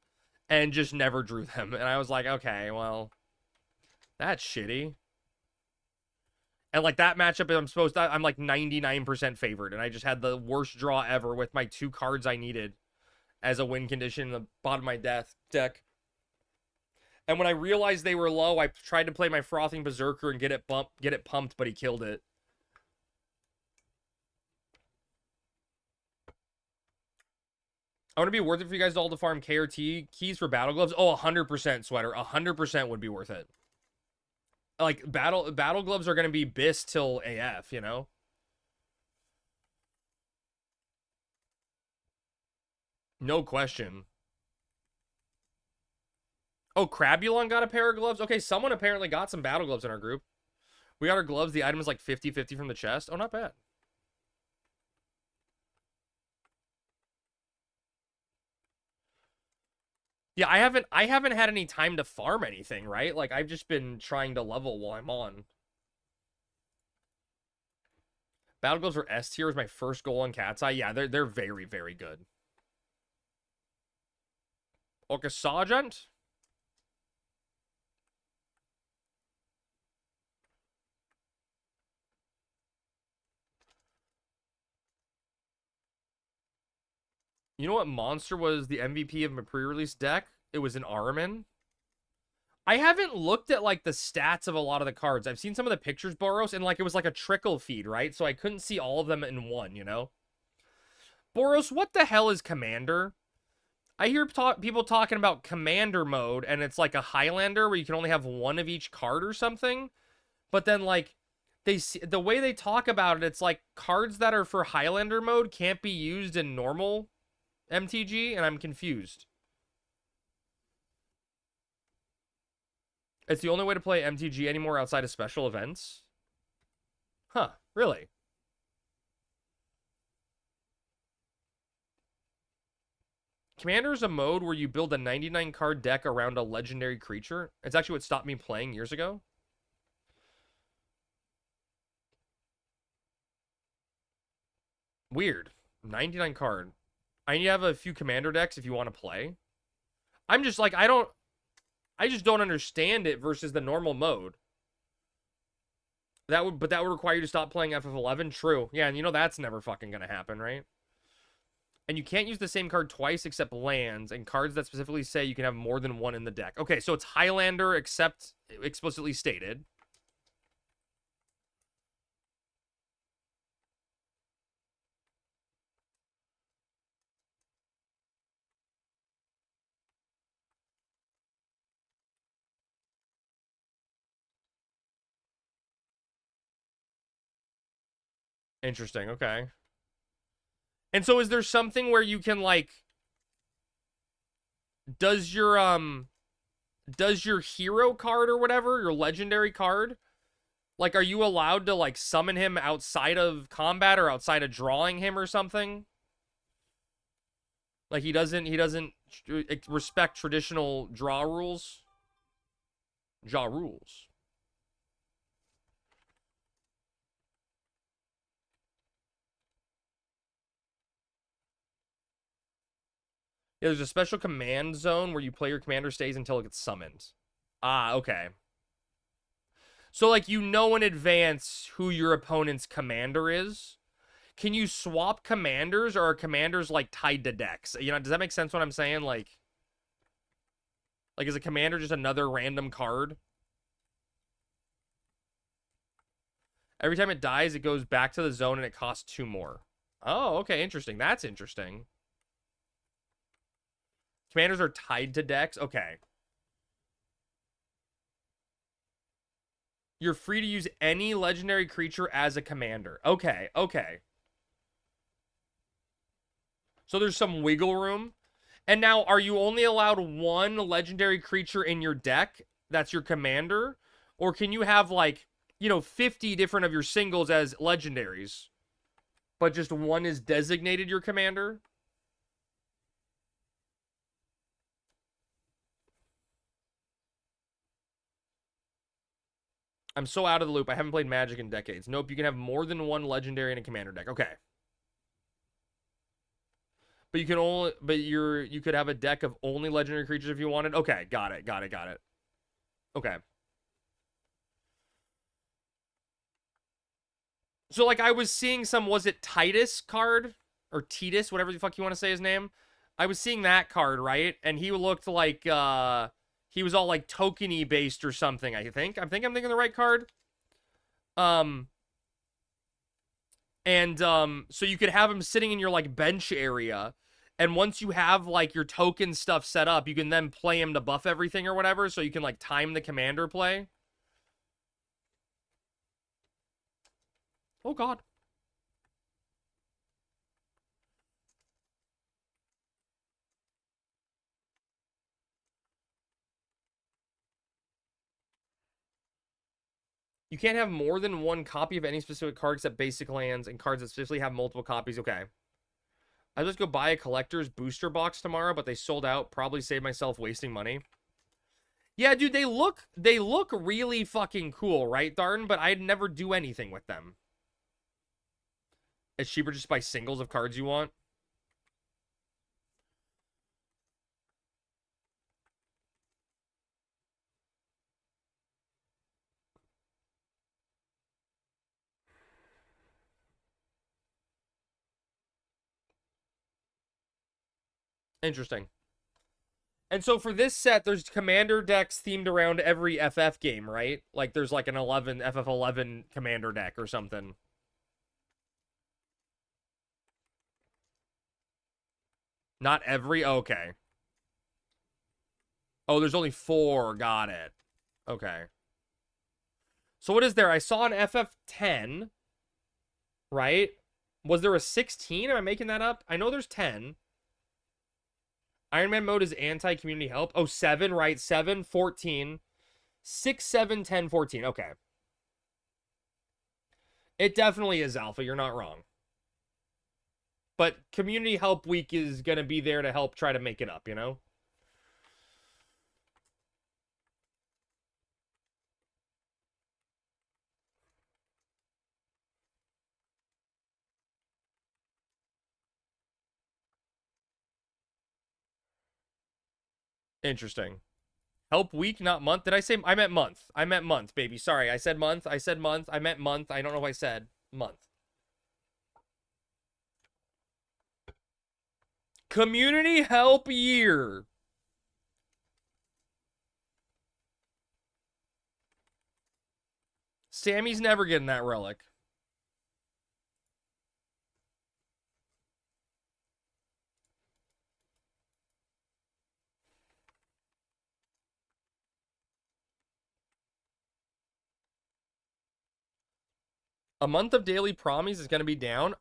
and just never drew them. And I was like, okay, well, that's shitty. And like that matchup, I'm like 99% favored. And I just had the worst draw ever with my 2 cards I needed as a win condition in the bottom of my deck. And when I realized they were low, I tried to play my Frothing Berserker and get it pumped, but he killed it. I want to be worth it for you guys all to farm KRT keys for Battle Gloves. Oh, 100%, Sweater. 100% would be worth it. Like, battle gloves are going to be bis till AF, you know? No question. Oh, Crabulon got a pair of gloves? Okay, someone apparently got some battle gloves in our group. We got our gloves. The item is like 50-50 from the chest. Oh, not bad. Yeah, I haven't had any time to farm anything, right? Like, I've just been trying to level while I'm on. Battle Gloves for S tier was my first goal on Cat's Eye. Yeah, they're very, very good. Orca Sergeant? You know what monster was the MVP of my pre-release deck? It was an Ironman. I haven't looked at, like, the stats of a lot of the cards. I've seen some of the pictures, Boros, and, like, it was like a trickle feed, right? So I couldn't see all of them in one, you know? Boros, what the hell is Commander? I hear people talking about Commander mode, and it's like a Highlander where you can only have one of each card or something. But then, like, the way they talk about it, it's like cards that are for Highlander mode can't be used in normal MTG, and I'm confused. It's the only way to play MTG anymore outside of special events? Huh, really? Commander is a mode where you build a 99 card deck around a legendary creature. It's actually what stopped me playing years ago. Weird. 99 card. I need to have a few commander decks if you want to play. I'm just like, I just don't understand it versus the normal mode. But that would require you to stop playing FF11. True. Yeah, and you know that's never fucking gonna happen, right? And you can't use the same card twice except lands and cards that specifically say you can have more than one in the deck. Okay, so it's Highlander except explicitly stated. Interesting, okay. And so is there something where you can like does your hero card or whatever, your legendary card, like are you allowed to like summon him outside of combat or outside of drawing him or something? Like he doesn't respect traditional draw rules? Draw rules. Yeah, there's a special command zone where you play your commander stays until it gets summoned. Ah, okay. So, like, you know in advance who your opponent's commander is. Can you swap commanders, or are commanders, like, tied to decks? You know, does that make sense what I'm saying? Like, is a commander just another random card? Every time it dies, it goes back to the zone and it costs 2 more. Oh, okay, interesting. That's interesting. Commanders are tied to decks? Okay. You're free to use any legendary creature as a commander. Okay, okay. So there's some wiggle room. And now, are you only allowed one legendary creature in your deck that's your commander? Or can you have, like, you know, 50 different of your singles as legendaries, but just one is designated your commander? I'm so out of the loop. I haven't played Magic in decades. Nope, you can have more than one legendary in a commander deck. Okay. But you can only you could have a deck of only legendary creatures if you wanted. Okay, got it. Okay. So like I was seeing some, was it Titus card or Titus, whatever the fuck you want to say his name? I was seeing that card, right? And he looked like he was all like tokeny based or something, I think. I'm thinking the right card. So you could have him sitting in your like bench area, and once you have like your token stuff set up, you can then play him to buff everything or whatever, so you can like time the commander play. Oh god. You can't have more than one copy of any specific card except basic lands and cards that specifically have multiple copies. Okay. I just go buy a collector's booster box tomorrow, but they sold out. Probably saved myself wasting money. Yeah, dude, they look really fucking cool, right, Darn? But I'd never do anything with them. It's cheaper just buy singles of cards you want. Interesting. And so for this set, there's commander decks themed around every FF game, right? Like there's like an FF11 commander deck or something. Not every? Okay. Oh, there's only 4. Got it. Okay. So what is there? I saw an FF10, right? Was there a 16? Am I making that up? I know there's 10. Ironman mode is anti-community help. Oh, 7, right? 7, 14. 6, 7, 10, 14. Okay. It definitely is alpha. You're not wrong. But Community Help Week is going to be there to help try to make it up, you know? Interesting. Help week, not month. Did I say I meant month? I meant month, baby. Sorry, I said month. I said month. I meant month. I don't know if I said month. Community Help Year. Sammy's never getting that relic. A month of daily promies is going to be down.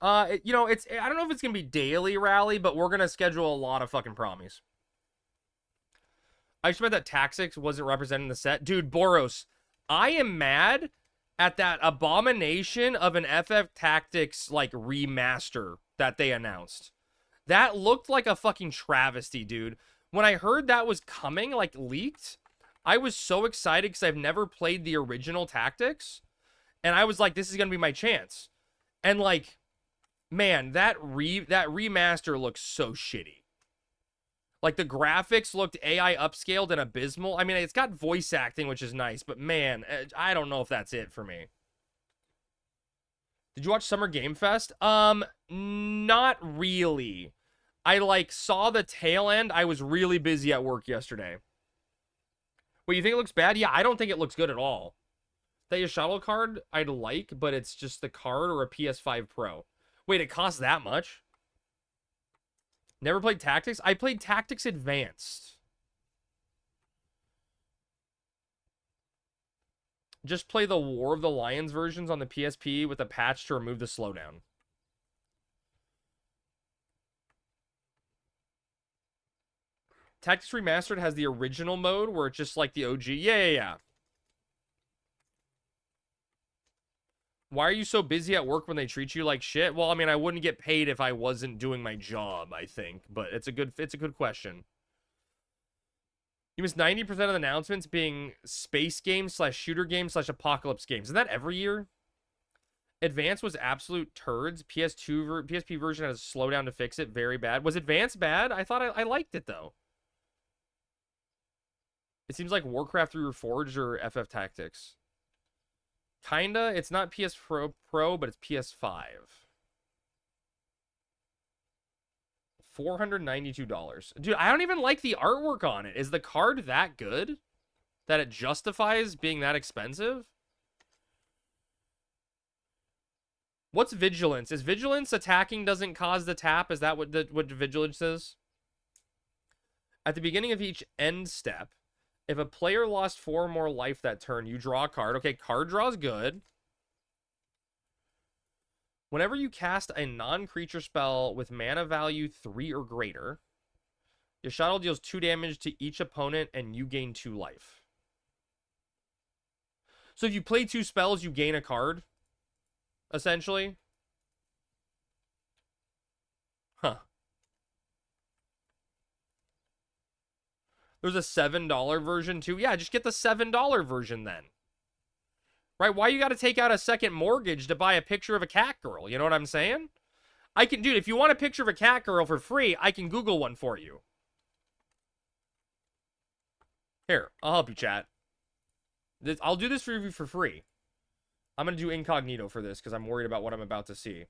You know, it's I don't know if it's going to be daily rally, but we're going to schedule a lot of fucking promies. I just meant that Taxix wasn't represented in the set. Dude, Boros, I am mad at that abomination of an FF Tactics, like, remaster that they announced. That looked like a fucking travesty, dude. When I heard that was coming, like, leaked, I was so excited because I've never played the original Tactics. And I was like, this is going to be my chance. And, like, man, that remaster looks so shitty. Like, the graphics looked AI upscaled and abysmal. I mean, it's got voice acting, which is nice. But, man, I don't know if that's it for me. Did you watch Summer Game Fest? Not really. I, like, saw the tail end. I was really busy at work yesterday. Wait, you think it looks bad? Yeah, I don't think it looks good at all. That your shuttle card I'd like, but it's just the card or a PS5 Pro. Wait, it costs that much? Never played Tactics? I played Tactics Advanced. Just play the War of the Lions versions on the PSP with a patch to remove the slowdown. Tactics Remastered has the original mode where it's just like the OG. Yeah. Why are you so busy at work when they treat you like shit? Well, I mean, I wouldn't get paid if I wasn't doing my job, I think. But it's a good question. You missed 90% of the announcements being space games / shooter games / apocalypse games. Isn't that every year? Advance was absolute turds. PSP version has a slowdown to fix it. Very bad. Was Advance bad? I thought I liked it, though. It seems like Warcraft 3 Reforged or FF Tactics. Kinda. It's not PS Pro, but it's PS5. $492. Dude, I don't even like the artwork on it. Is the card that good that it justifies being that expensive? What's Vigilance? Is Vigilance attacking doesn't cause the tap? Is that what Vigilance is? At the beginning of each end step, if a player lost 4 or more life that turn, you draw a card. Okay, card draw is good. Whenever you cast a non-creature spell with mana value 3 or greater, your shuttle deals 2 damage to each opponent and you gain 2 life. So if you play 2 spells, you gain a card, essentially. Huh. There's a $7 version too. Yeah, just get the $7 version then. Right? Why you got to take out a second mortgage to buy a picture of a cat girl? You know what I'm saying? I can, dude, if you want a picture of a cat girl for free, I can Google one for you. Here, I'll help you, chat. I'll do this for you for free. I'm going to do incognito for this because I'm worried about what I'm about to see.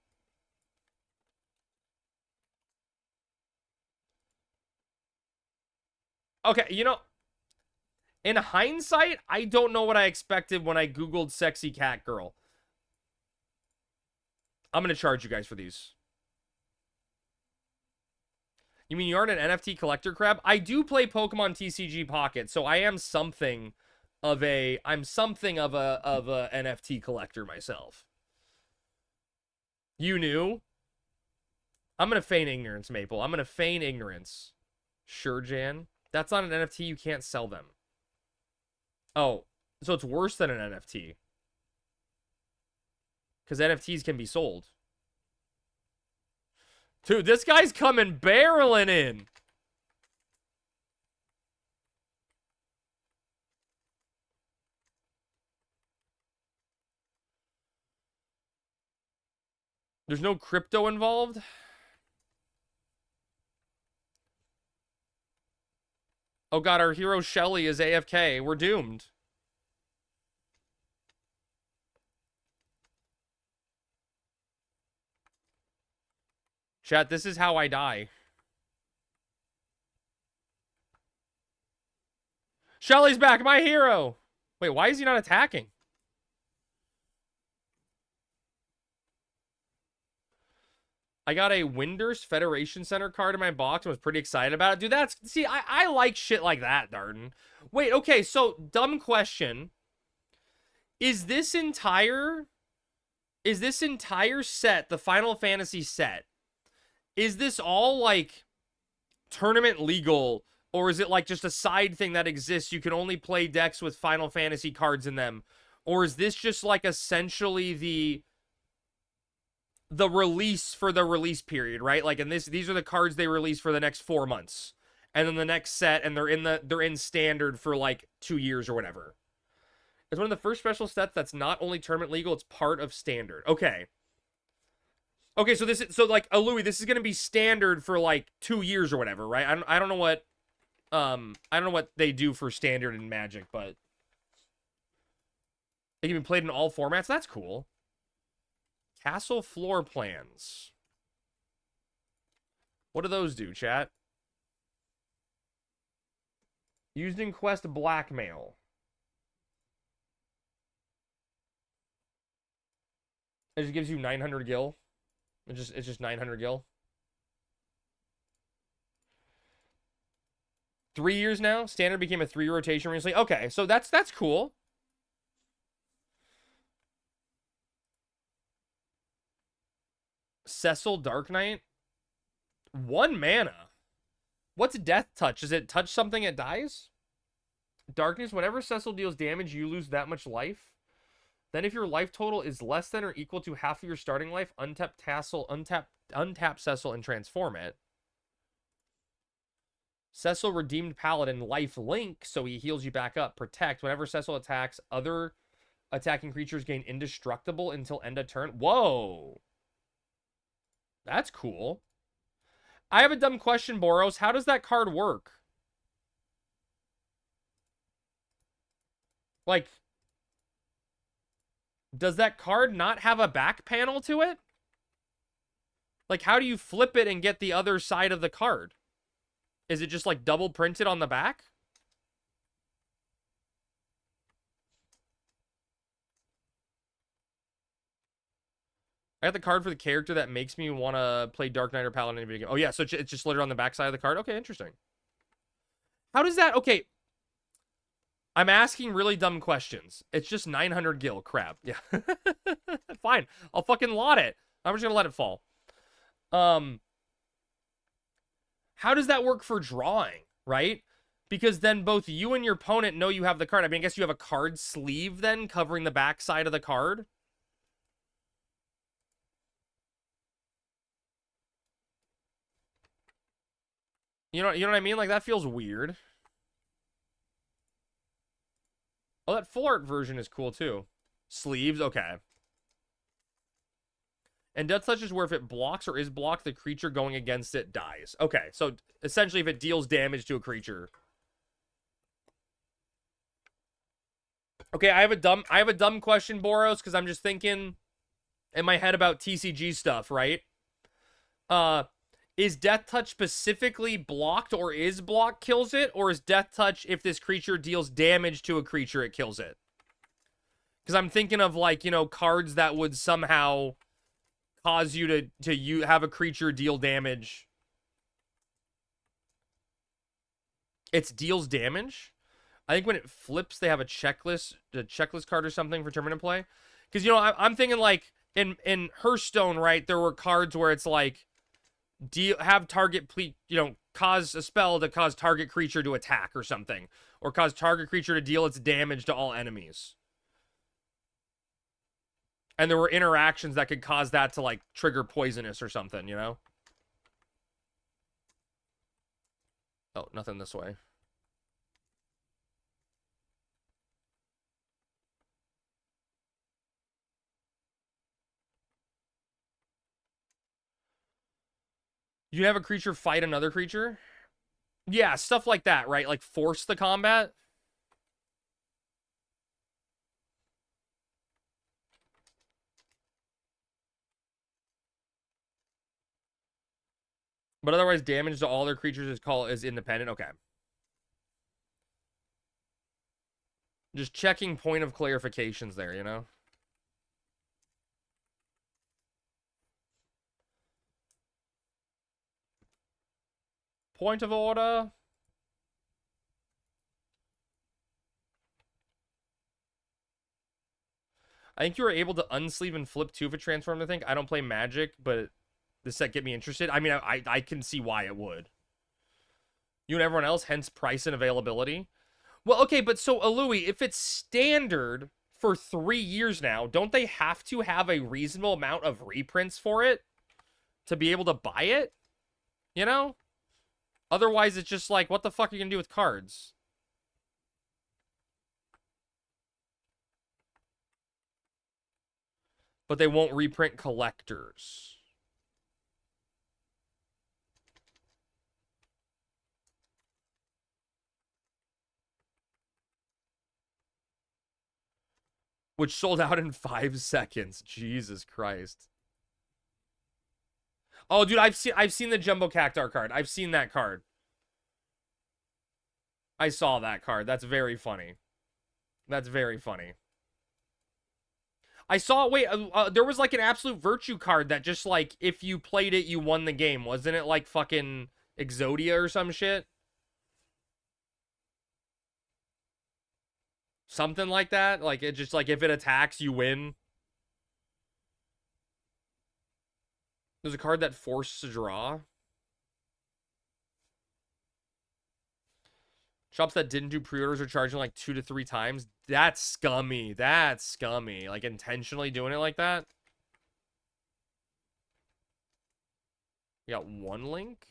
Okay, you know, in hindsight, I don't know what I expected when I Googled sexy cat girl. I'm going to charge you guys for these. You mean you aren't an NFT collector, Crab? I do play Pokemon TCG Pocket, so I am something of a NFT collector myself. You knew? I'm going to feign ignorance, Maple. I'm going to feign ignorance. Sure, Jan. That's not an NFT. You can't sell them. Oh, so it's worse than an NFT. Because NFTs can be sold. Dude, this guy's coming barreling in. There's no crypto involved? Oh god, our hero Shelly is AFK. We're doomed. Chat, this is how I die. Shelly's back, my hero! Wait, why is he not attacking? I got a Winders Federation Center card in my box and was pretty excited about it. Dude, that's... See, I like shit like that, Darden. Wait, okay, so, dumb question. Is this entire set, the Final Fantasy set, is this all, like, tournament legal, or is it, like, just a side thing that exists? You can only play decks with Final Fantasy cards in them. Or is this just, like, essentially the release for the release period, right? Like, and these are the cards they release for the next 4 months. And then the next set, and they're in standard for, like, 2 years or whatever. It's one of the first special sets that's not only tournament legal, it's part of standard. Okay. Okay, so like, Louis, this is gonna be standard for like 2 years or whatever, right? I don't know what they do for standard in Magic, but it can be played in all formats. That's cool. Castle floor plans. What do those do, chat? Used in quest blackmail. It just gives you 900 gil. It's just 900 gil. 3 years now. Standard became a 3 rotation recently. Okay, so that's cool. Cecil Dark Knight. 1 mana. What's Death Touch? Does it touch something it dies? Darkness. Whenever Cecil deals damage, you lose that much life. Then if your life total is less than or equal to half of your starting life, untap Cecil and transform it. Cecil Redeemed Paladin life link, so he heals you back up. Protect. Whenever Cecil attacks, other attacking creatures gain indestructible until end of turn. Whoa. That's cool. I have a dumb question, Boros. How does that card work? Like, does that card not have a back panel to it? Like, how do you flip it and get the other side of the card? Is it just, like, double printed on the back? I got the card for the character that makes me want to play Dark Knight or Paladin in a video game. Oh, yeah, so it's just literally on the back side of the card? Okay, interesting. How does that... Okay. I'm asking really dumb questions. It's just 900 gil. Crap. Yeah. Fine. I'll fucking lot it. I'm just gonna let it fall. How does that work for drawing, right? Because then both you and your opponent know you have the card. I mean, I guess you have a card sleeve then covering the back side of the card. You know what I mean? Like, that feels weird. Oh, that full art version is cool, too. Sleeves? Okay. And Death Touch is where if it blocks or is blocked, the creature going against it dies. Okay, so essentially if it deals damage to a creature. Okay, I have a dumb question, Boros, because I'm just thinking in my head about TCG stuff, right? Is Death Touch specifically blocked or is blocked kills it? Or is Death Touch if this creature deals damage to a creature, it kills it? Because I'm thinking of, like, you know, cards that would somehow cause you to have a creature deal damage. It deals damage? I think when it flips, they have a checklist card or something for tournament play. Because, you know, I'm thinking, like, in Hearthstone, right, there were cards where it's like, have target, cause a spell to cause target creature to attack or something. Or cause target creature to deal its damage to all enemies. And there were interactions that could cause that to, like, trigger poisonous or something, you know? Oh, nothing this way. You have a creature fight another creature? Yeah, stuff like that, right? Like force the combat. But otherwise, damage to all their creatures is independent. Okay. Just checking point of clarifications there, you know? Point of order. I think you were able to unsleeve and flip 2 if it transformed, I think. I don't play Magic, but this set get me interested. I mean, I can see why it would. You and everyone else, hence price and availability. Well, okay, but so, Alui, if it's standard for 3 years now, don't they have to have a reasonable amount of reprints for it to be able to buy it? You know? Otherwise, it's just like, what the fuck are you gonna do with cards? But they won't reprint collectors. Which sold out in 5 seconds. Jesus Christ. Oh, dude, I've seen the Jumbo Cactar card. I've seen that card. I saw that card. That's very funny. That's very funny. I saw, wait, there was like an Absolute Virtue card that just like, if you played it, you won the game. Wasn't it like fucking Exodia or some shit? Something like that? Like, it just like, if it attacks, you win. There's a card that forces a draw. Shops that didn't do pre-orders are charging like 2 to 3 times. That's scummy. That's scummy. Like, intentionally doing it like that. We got 1 link.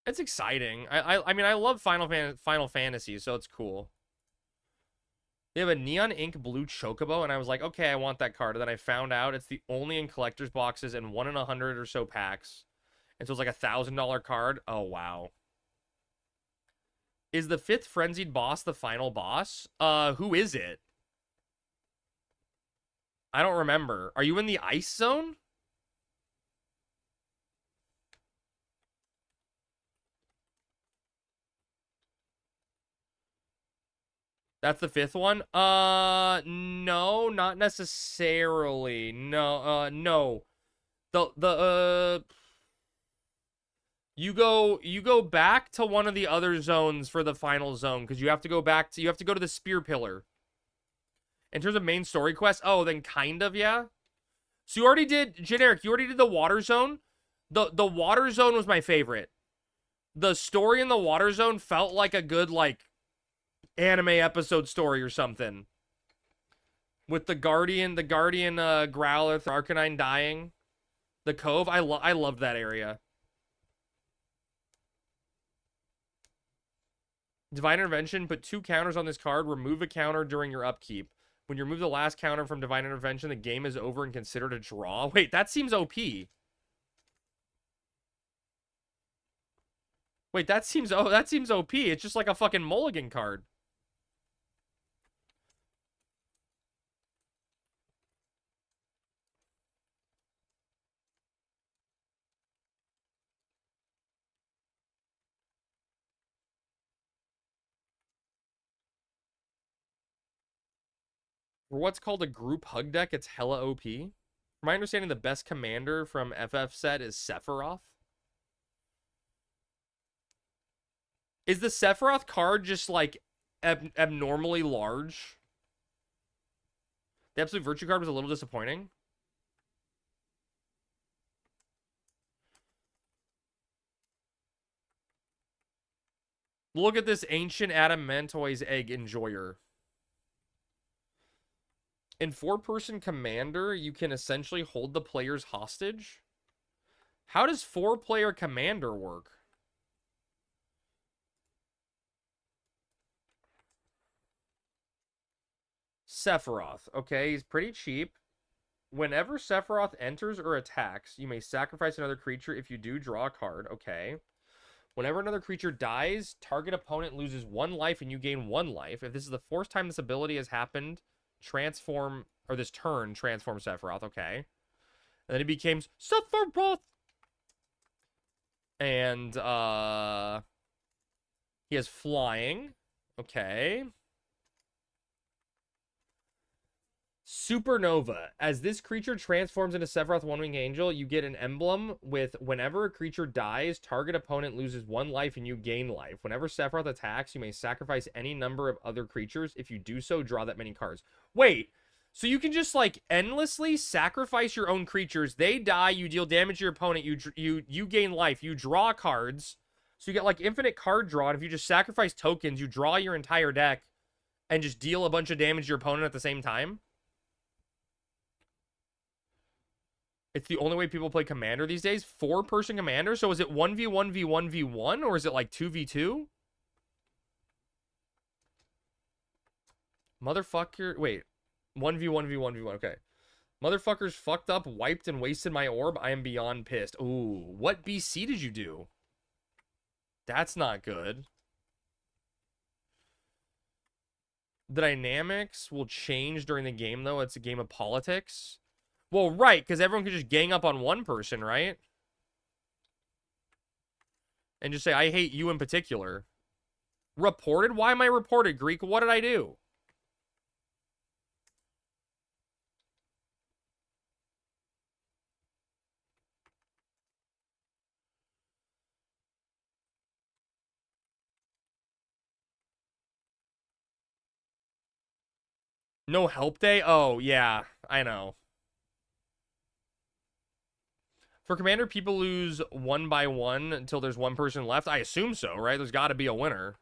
It's exciting. I mean, I love Final Fantasy, so it's cool. They have a neon ink blue chocobo, and I was like, okay, I want that card. And then I found out it's the only in collector's boxes and 1 in 100 or so packs. And so it's like $1,000 card. Oh, wow. Is the 5th Frenzied Boss the final boss? Who is it? I don't remember. Are you in the ice zone? That's the 5th one? No, not necessarily. No, no. You go back to one of the other zones for the final zone, because you have to go to the spear pillar. In terms of main story quest, oh, then kind of, yeah. So you already did, generic, you already did the water zone. The water zone was my favorite. The story in the water zone felt like a good, like, anime episode story or something. With the Guardian Growlithe, Arcanine dying. The Cove, I loved that area. Divine Intervention, put 2 counters on this card, remove a counter during your upkeep. When you remove the last counter from Divine Intervention, the game is over and considered a draw. Wait, that seems OP. Wait, that seems OP. It's just like a fucking mulligan card. For what's called a group hug deck, it's hella OP. From my understanding, the best commander from FF set is Sephiroth. Is the Sephiroth card just, like, abnormally large? The Absolute Virtue card was a little disappointing. Look at this ancient adamantoise egg enjoyer. In 4-person commander, you can essentially hold the players hostage. How does 4-player commander work? Sephiroth. Okay, he's pretty cheap. Whenever Sephiroth enters or attacks, you may sacrifice another creature. If you do, draw a card. Okay. Whenever another creature dies, target opponent loses 1 life and you gain 1 life. If this is the 4th time this ability has happened, transform, or this turn, transform Sephiroth. Okay. And then he becomes Sephiroth. And, he has flying. Okay. Supernova. As this creature transforms into Sephiroth One-Winged Angel, you get an emblem with whenever a creature dies, target opponent loses 1 life and you gain life. Whenever Sephiroth attacks, you may sacrifice any number of other creatures. If you do so, draw that many cards. Wait, so you can just like endlessly sacrifice your own creatures. They die, you deal damage to your opponent, you gain life, you draw cards. So you get like infinite card draw, and if you just sacrifice tokens, you draw your entire deck and just deal a bunch of damage to your opponent at the same time. It's the only way people play Commander these days. 4-person Commander. So is it 1v1v1v1 or is it like 2v2? Motherfucker. Wait. 1v1v1v1. Okay. Motherfuckers fucked up, wiped, and wasted my orb. I am beyond pissed. Ooh. What BC did you do? That's not good. The dynamics will change during the game, though. It's a game of politics. Well, right, because everyone can just gang up on one person, right? And just say, I hate you in particular. Reported? Why am I reported, Greek? What did I do? No help day? Oh, yeah, I know. For Commander, people lose 1 by 1 until there's 1 person left. I assume so, right? There's got to be a winner.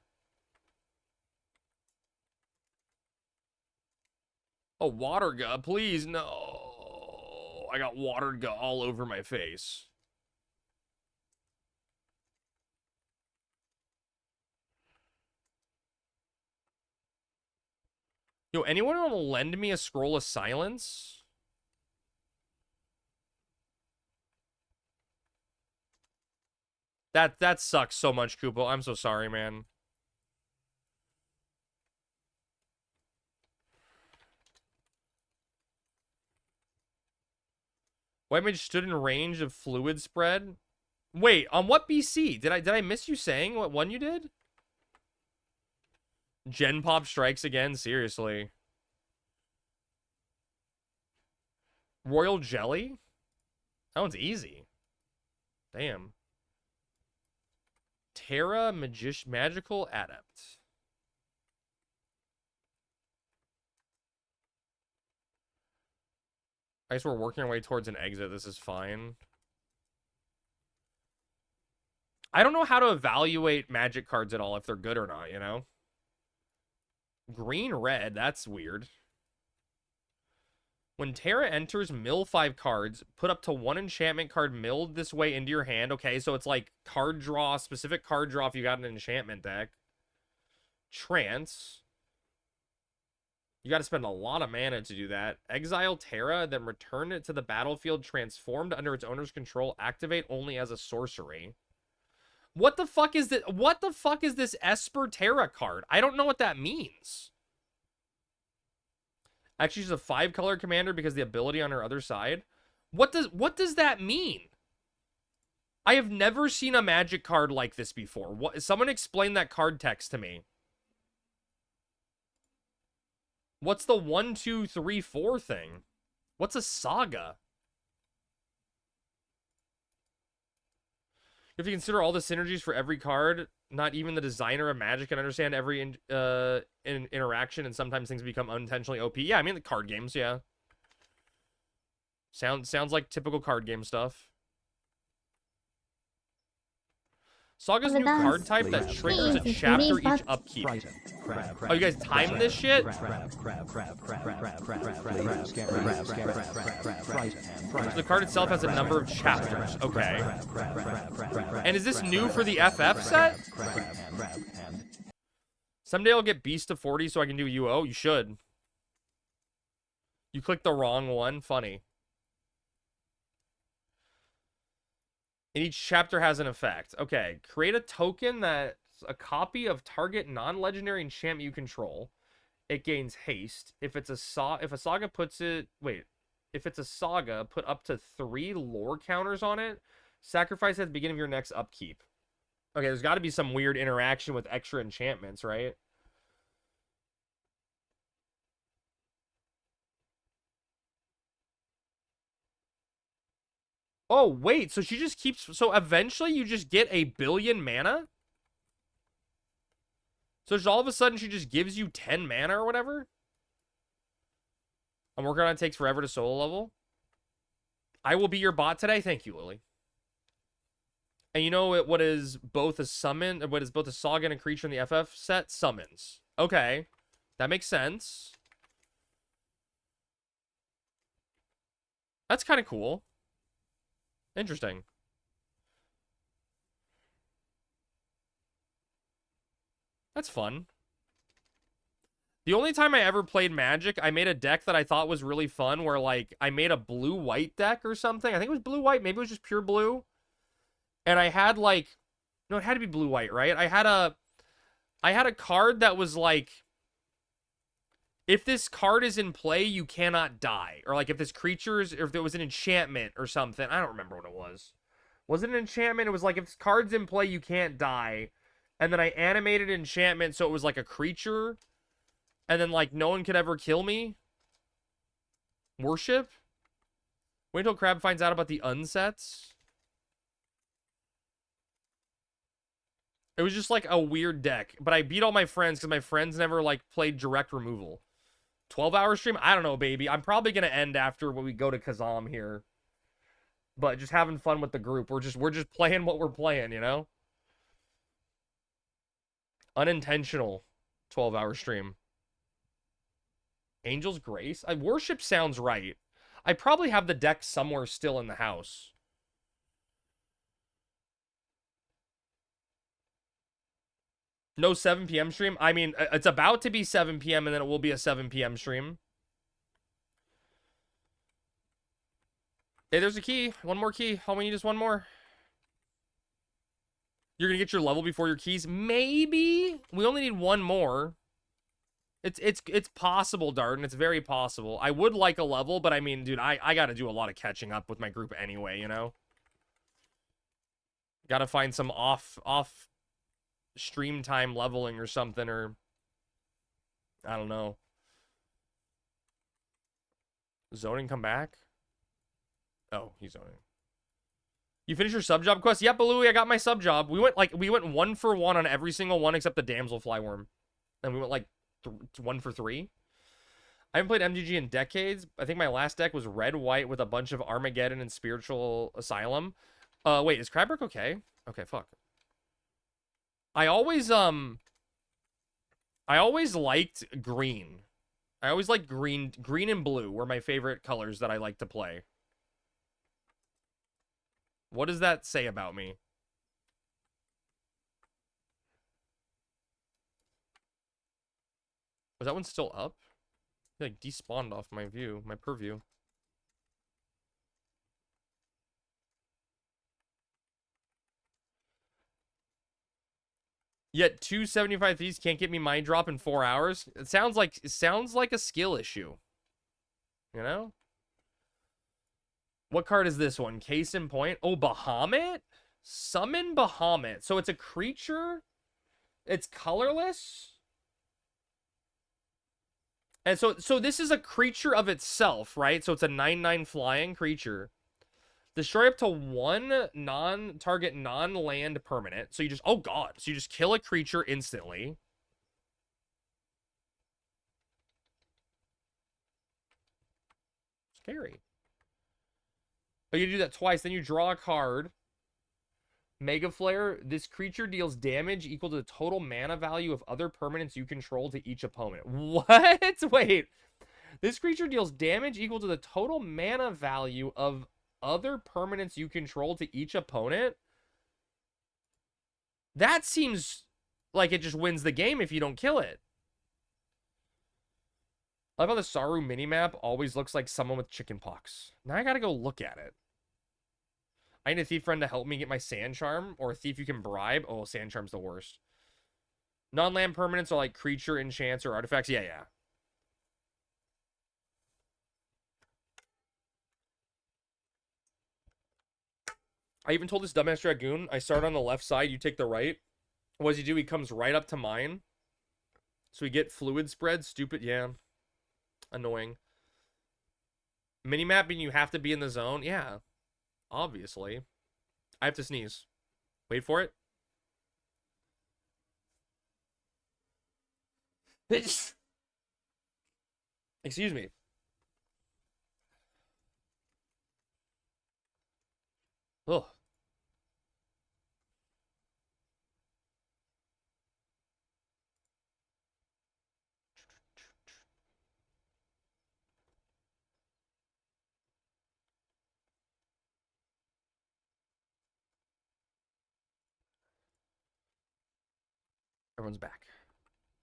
Oh, water gut, please, no. I got water gut all over my face. Yo, anyone want to lend me a Scroll of Silence? That sucks so much, Kupo. I'm so sorry, man. White Mage stood in range of fluid spread. Wait, on what BC? Did I miss you saying what one you did? Gen Pop strikes again, seriously. Royal Jelly? That one's easy. Damn. Terra Magical Adept. I guess we're working our way towards an exit. This is fine. I don't know how to evaluate magic cards at all, if they're good or not, you know? Green, red, that's weird. When Terra enters, mill 5 cards. Put up to 1 enchantment card milled this way into your hand. Okay, so it's like card draw, specific card draw if you got an enchantment deck. Trance. You got to spend a lot of mana to do that. Exile Terra, then return it to the battlefield transformed under its owner's control. Activate only as a sorcery. What the fuck is this? What the fuck is this Esper Terra card? I don't know what that means. Actually, she's a 5-color commander because the ability on her other side. What does that mean? I have never seen a magic card like this before. Someone explain that card text to me. What's the 1, 2, 3, 4 thing? What's a saga? If you consider all the synergies for every card, not even the designer of Magic can understand every interaction, and sometimes things become unintentionally OP. Yeah, I mean the card games, yeah. Sounds like typical card game stuff. Saga's new card type that triggers a chapter each upkeep. Oh, you guys timed this shit? So the card itself has a number of chapters. Okay. And is this new for the FF set? Someday I'll get Beast to 40 so I can do UO. You should. You clicked the wrong one. Funny. And each chapter has an effect. Okay. Create a token that's a copy of target non-legendary enchantment you control. It gains haste. If it's a saga puts it... Wait. If it's a saga, put up to 3 lore counters on it. Sacrifice at the beginning of your next upkeep. Okay, there's got to be some weird interaction with extra enchantments, right? Oh, wait, so she just keeps... So eventually you just get 1 billion mana? So just all of a sudden she just gives you 10 mana or whatever? I'm working on it. Takes forever to solo level. I will be your bot today. Thank you, Lily. And you know what is both a summon... What is both a saga and a creature in the FF set? Summons. Okay. That makes sense. That's kind of cool. Interesting. That's fun. The only time I ever played Magic, I made a deck that I thought was really fun where, like, I made a blue-white deck or something. I think it was blue-white. Maybe it was just pure blue. And I had, like... No, it had to be blue-white, right? I had a card that was, like... If this card is in play, you cannot die. Or, like, if this creature's... Or if there was an enchantment or something. I don't remember what it was. Was it an enchantment? It was like, if this card's in play, you can't die. And then I animated enchantment so it was like a creature. And then, like, no one could ever kill me. Worship? Wait until Crab finds out about the unsets. It was just, like, a weird deck. But I beat all my friends because my friends never, like, played direct removal. 12-hour stream? I don't know, baby. I'm probably going to end after when we go to Kazam here. But just having fun with the group. We're just playing what we're playing, you know? Unintentional 12-hour stream. Angel's Grace? Worship sounds right. I probably have the deck somewhere still in the house. No 7 p.m. stream? I mean, it's about to be 7 p.m. and then it will be a 7 p.m. stream. Hey, there's a key. One more key. All we need is one more. You're going to get your level before your keys? Maybe. We only need one more. It's possible, Darden. It's very possible. I would like a level, but I mean, dude, I got to do a lot of catching up with my group anyway, you know? Got to find some off stream time leveling or something, or I don't know. Zoning come back? Oh, he's zoning. You finished your sub job quest? Yep, Louie, I got my sub job. We went 1 for 1 on every single one except the damselfly worm. And we went like 1 for 3. I haven't played MTG in decades. I think my last deck was red-white with a bunch of Armageddon and Spiritual Asylum. Wait, is Crabbrick okay? Okay, fuck. I always liked green. I always liked green and blue were my favorite colors that I like to play. What does that say about me? Was that one still up? It like despawned off my view, my purview. Yet 275 Thieves can't get me mind drop in 4 hours. It sounds like a skill issue. You know? What card is this one? Case in point. Oh, Bahamut? Summon Bahamut. So it's a creature. It's colorless. And so this is a creature of itself, right? So it's a 9/9 flying creature. Destroy up to 1 non-target non-land permanent. So you just, oh god. So you just kill a creature instantly. Scary. Oh, you do that twice. Then you draw a card. Mega Flare. This creature deals damage equal to the total mana value of other permanents you control to each opponent. What? Wait. This creature deals damage equal to the total mana value of other permanents you control to each opponent? That seems like it just wins the game if you don't kill it. I love how the Saru minimap always looks like someone with chickenpox. Now I gotta go look at it. I need a thief friend to help me get my sand charm, or a thief you can bribe. Oh, sand charm's the worst. Non-land permanents are like creature, enchants, or artifacts. Yeah, yeah. I even told this dumbass dragoon, I start on the left side, you take the right. What does he do? He comes right up to mine. So we get fluid spread. Stupid, yeah. Annoying. Minimapping, you have to be in the zone. Yeah, obviously. I have to sneeze. Wait for it. Excuse me. Ugh. Everyone's back.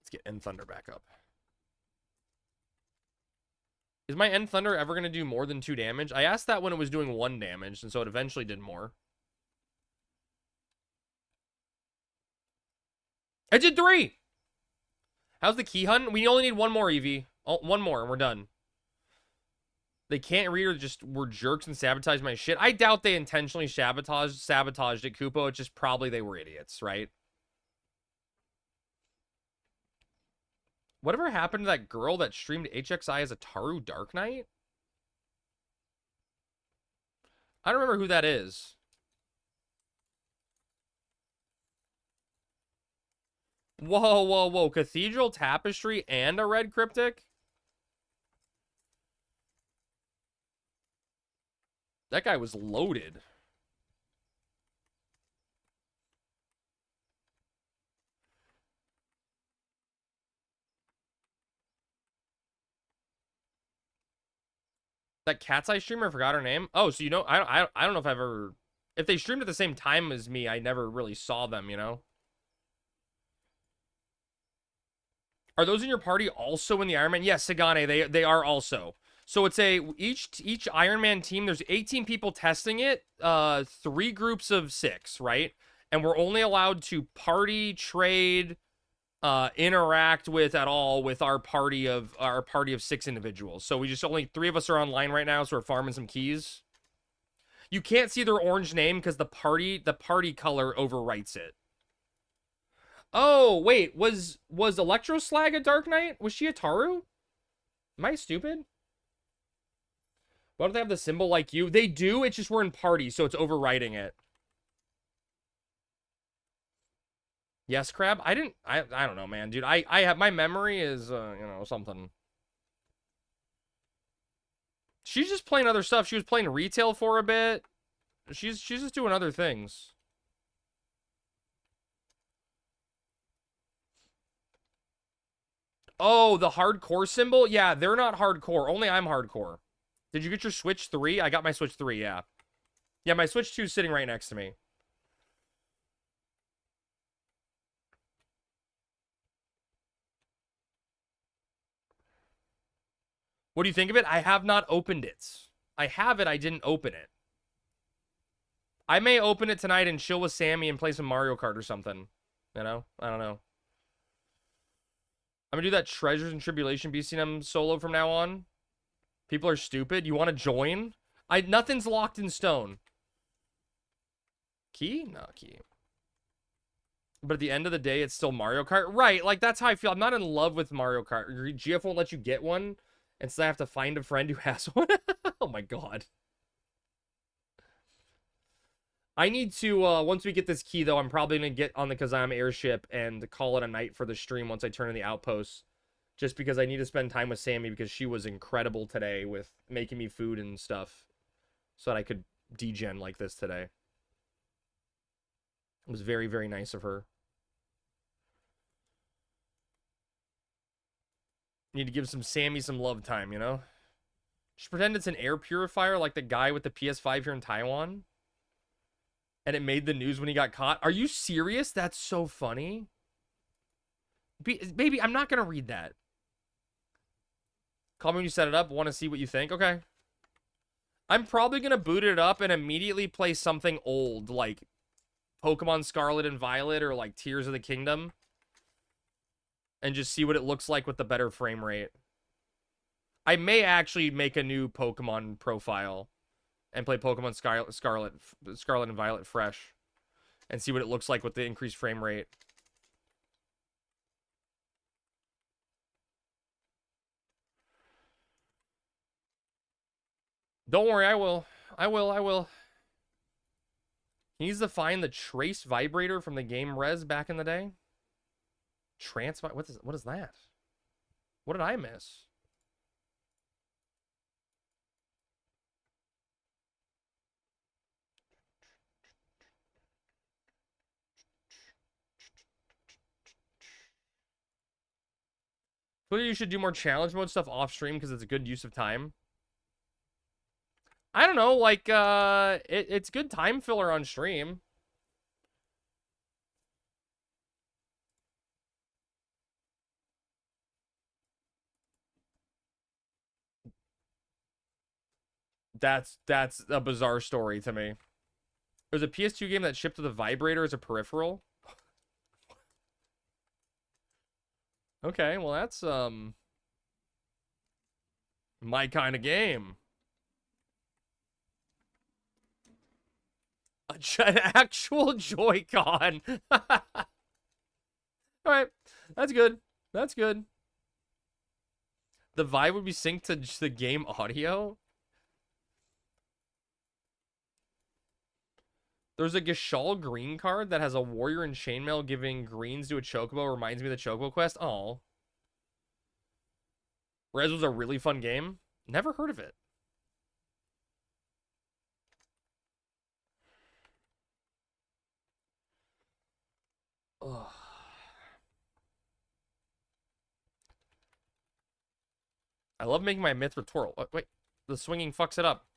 Let's get End Thunder back up. Is my End Thunder ever going to do more than 2 damage? I asked that when it was doing 1 damage, and so it eventually did more. I did 3! How's the key hunt? We only need 1 more, Evie. Oh, 1 more, and we're done. They can't read or just were jerks and sabotaged my shit. I doubt they intentionally sabotaged it, Kupo. It's just probably they were idiots, right? Whatever happened to that girl that streamed HXI as a Taru Dark Knight? I don't remember who that is. Whoa, whoa, whoa. Cathedral Tapestry and a red cryptic? That guy was loaded. That Cat's Eye streamer, I forgot her name. Oh, so you know, I don't know if I've ever... If they streamed at the same time as me, I never really saw them, you know? Are those in your party also in the Ironman? Yes, Sagane, they are also. So it's each Ironman team, there's 18 people testing it, 3 groups of 6, right? And we're only allowed to party, trade, interact with at all with our party of 6 individuals. So we just only 3 of us are online right now, so we're farming some keys. You can't see their orange name because the party color overwrites it. Oh, wait, was Electroslag a Dark Knight? Was she a Taru? Am I stupid? Why don't they have the symbol like you? They do, it's just we're in party, so it's overwriting it. Yes, Crab? I don't know, man, dude. I have, my memory is, you know, something. She's just playing other stuff. She was playing retail for a bit. She's just doing other things. Oh, the hardcore symbol? Yeah, they're not hardcore. Only I'm hardcore. Did you get your Switch 3? I got my Switch 3, yeah. Yeah, my Switch 2 is sitting right next to me. What do you think of it? I have not opened it. I have it, I didn't open it. I may open it tonight and chill with Sammy and play some Mario Kart or something. You know? I don't know. I'm gonna do that Treasures and Tribulation BCM solo from now on. People are stupid. You want to join? Nothing's locked in stone. Key? No, key. But at the end of the day, it's still Mario Kart. Right, like, that's how I feel. I'm not in love with Mario Kart. Your GF won't let you get one, and so I have to find a friend who has one. Oh my god. I need to, once we get this key, though, I'm probably going to get on the Kazam airship and call it a night for the stream once I turn in the outposts. Just because I need to spend time with Sammy because she was incredible today with making me food and stuff. So that I could degen like this today. It was very, very nice of her. Need to give Sammy some love time, you know? Just pretend it's an air purifier like the guy with the PS5 here in Taiwan. And it made the news when he got caught. Are you serious? That's so funny. Baby, I'm not going to read that. Call me when you set it up. Want to see what you think? Okay. I'm probably going to boot it up and immediately play something old like Pokemon Scarlet and Violet or like Tears of the Kingdom. And just see what it looks like with the better frame rate. I may actually make a new Pokemon profile and play Pokemon Scarlet and Violet fresh and see what it looks like with the increased frame rate. Don't worry, I will. I will. He needs to find the trace vibrator from the game Res back in the day. What is that? What did I miss? Clearly you should do more challenge mode stuff off stream because it's a good use of time. I don't know, like it's good time filler on stream. That's a bizarre story to me. There's a PS2 game that shipped with a vibrator as a peripheral. Okay, well that's my kind of game. An actual Joy-Con. Alright, that's good. That's good. The Vive would be synced to the game audio? There's a Gashal green card that has a warrior in chainmail giving greens to a chocobo. Reminds me of the Chocobo quest. Oh. Res was a really fun game. Never heard of it. Ugh. I love making my myth rhetorical. Wait, the swinging fucks it up.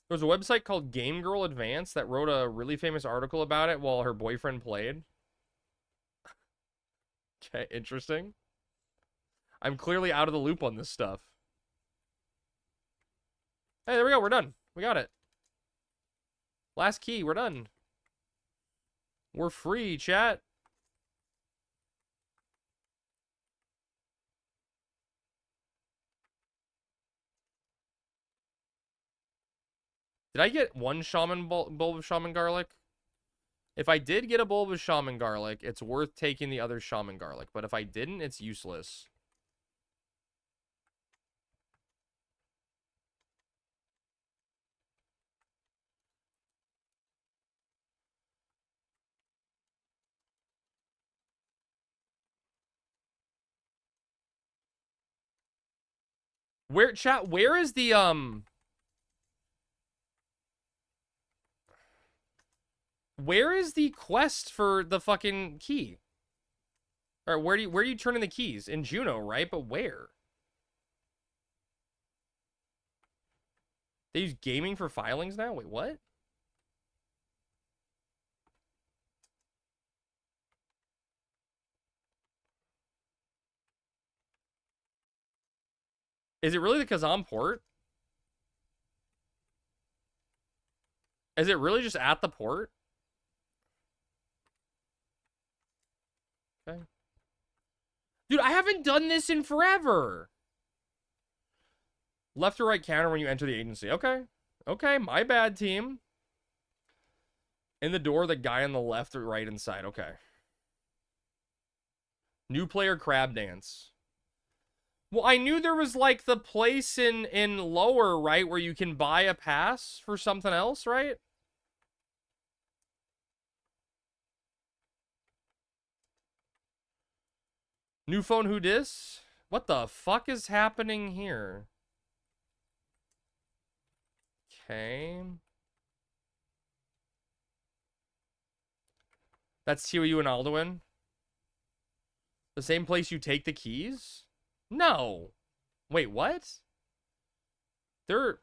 There's a website called Game Girl Advance that wrote a really famous article about it while her boyfriend played. Okay, interesting. I'm clearly out of the loop on this stuff. Hey, there we go. We're done. We got it. Last key. We're done. We're free, chat. Did I get one shaman bulb of shaman garlic? If I did get a bulb of shaman garlic, it's worth taking the other shaman garlic. But if I didn't, it's useless. Where, chat, where is the, where is the quest for the fucking key? Or where do you turn in the keys? In Juno, right? But where? They use gaming for filings now? Wait, what? Is it really the Kazam port? Is it really just at the port? Okay. Dude, I haven't done this in forever. Left or right counter when you enter the agency. Okay. Okay, my bad, team. In the door, the guy on the left or right inside. Okay. New player crab dance. Well, I knew there was, like, the place in lower, right, where you can buy a pass for something else, right? New phone, who dis? What the fuck is happening here? Okay. That's TOU and Alduin? The same place you take the keys? No. Wait, what? There,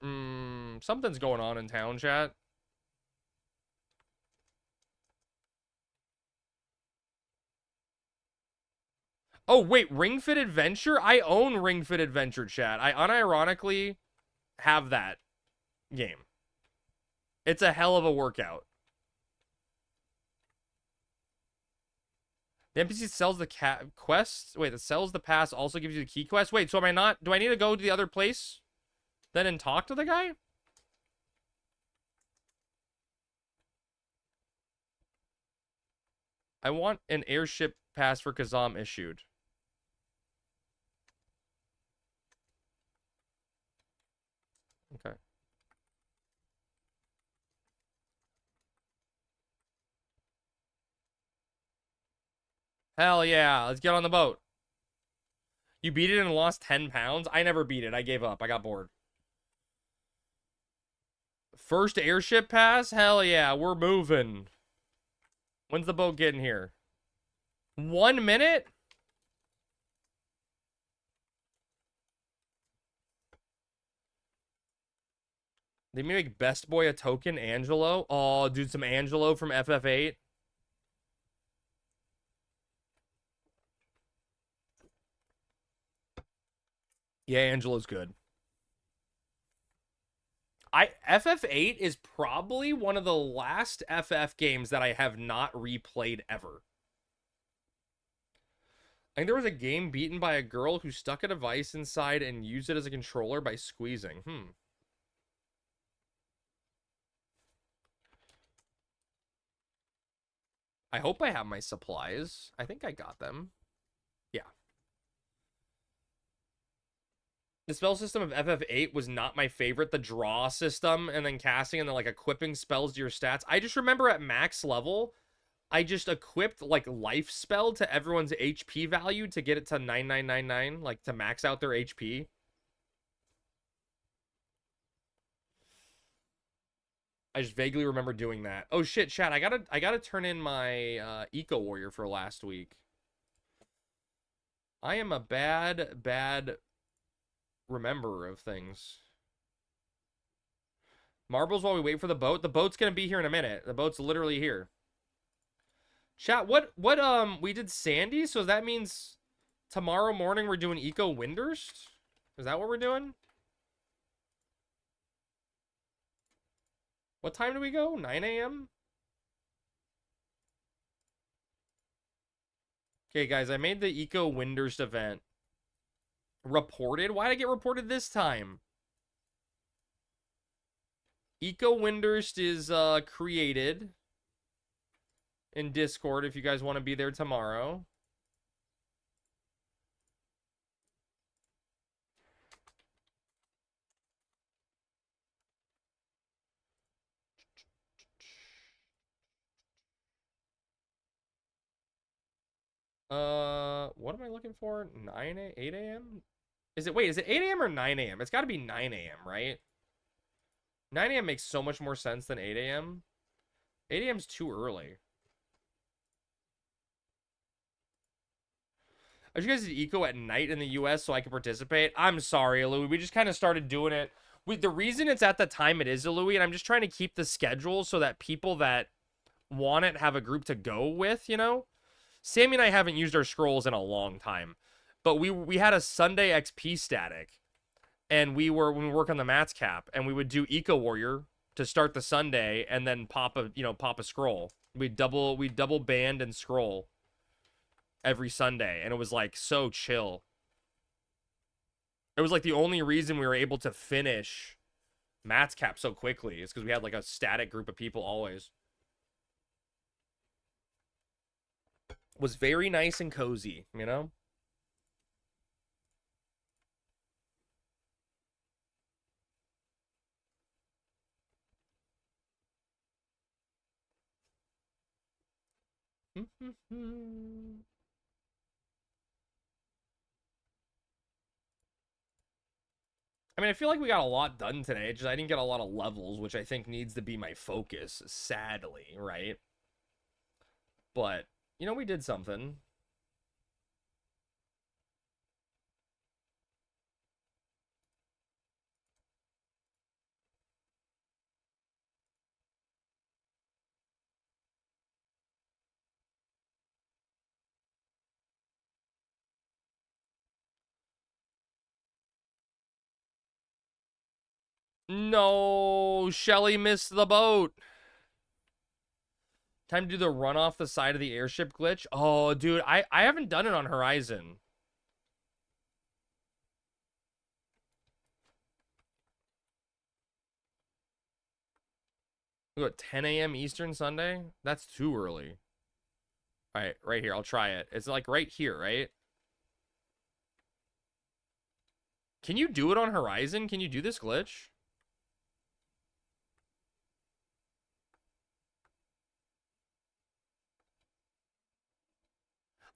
something's going on in town, chat. Oh, wait, Ring Fit Adventure? I own Ring Fit Adventure, chat. I unironically have that game. It's a hell of a workout. The NPC sells the quest. Wait, that sells the pass also gives you the key quest. Wait, so am I not? Do I need to go to the other place then and talk to the guy? I want an airship pass for Kazam issued. Okay. Hell yeah, let's get on the boat. You beat it and lost 10 pounds? I never beat it. I gave up. I got bored. First airship pass? Hell yeah, we're moving. When's the boat getting here? 1 minute? They make Best Boy a token, Angelo. Oh, dude, some Angelo from FF8. Yeah, Angelo's good. FF8 is probably one of the last FF games that I have not replayed ever. I think there was a game beaten by a girl who stuck a device inside and used it as a controller by squeezing. I hope I have my supplies. I think I got them. Yeah. The spell system of FF8 was not my favorite. The draw system and then casting and then like equipping spells to your stats. I just remember at max level, I just equipped like life spell to everyone's HP value to get it to 9999, like to max out their HP. I just vaguely remember doing that. Oh shit, chat, I gotta turn in my Eco Warrior for last week. I am a bad rememberer of things. Marbles while we wait for the boat. The boat's gonna be here in a minute. The boat's literally here. Chat, we did Sandy, so that means tomorrow morning we're doing Eco Windurst? Is that what we're doing? What time do we go? 9 a.m.? Okay, guys, I made the Eco Windurst event. Reported? Why did I get reported this time? Eco Windurst is created in Discord if you guys want to be there tomorrow. What am I looking for? 8 a.m.? Is it 8 a.m. or 9 a.m.? It's got to be 9 a.m., right? 9 a.m. makes so much more sense than 8 a.m. 8 a.m. is too early. I wish you guys did Eco at night in the US so I could participate. I'm sorry, Louis. We just kind of started doing it. The reason it's at the time it is, Louis, and I'm just trying to keep the schedule so that people that want it have a group to go with, you know? Sammy and I haven't used our scrolls in a long time. But we had a Sunday XP static. And when we work on the Mats cap, and we would do Eco Warrior to start the Sunday and then pop a scroll. We'd double band and scroll every Sunday, and it was like so chill. It was like the only reason we were able to finish Mats cap so quickly is because we had like a static group of people always. It was very nice and cozy, you know? I mean, I feel like we got a lot done today. Just I didn't get a lot of levels, which I think needs to be my focus, sadly, right? But, you know, we did something. No, Shelly missed the boat. Time to do the run off the side of the airship glitch. Oh, dude, I haven't done it on Horizon. We got 10 a.m. Eastern Sunday? That's too early. All right, right here. I'll try it. It's like right here, right? Can you do it on Horizon? Can you do this glitch?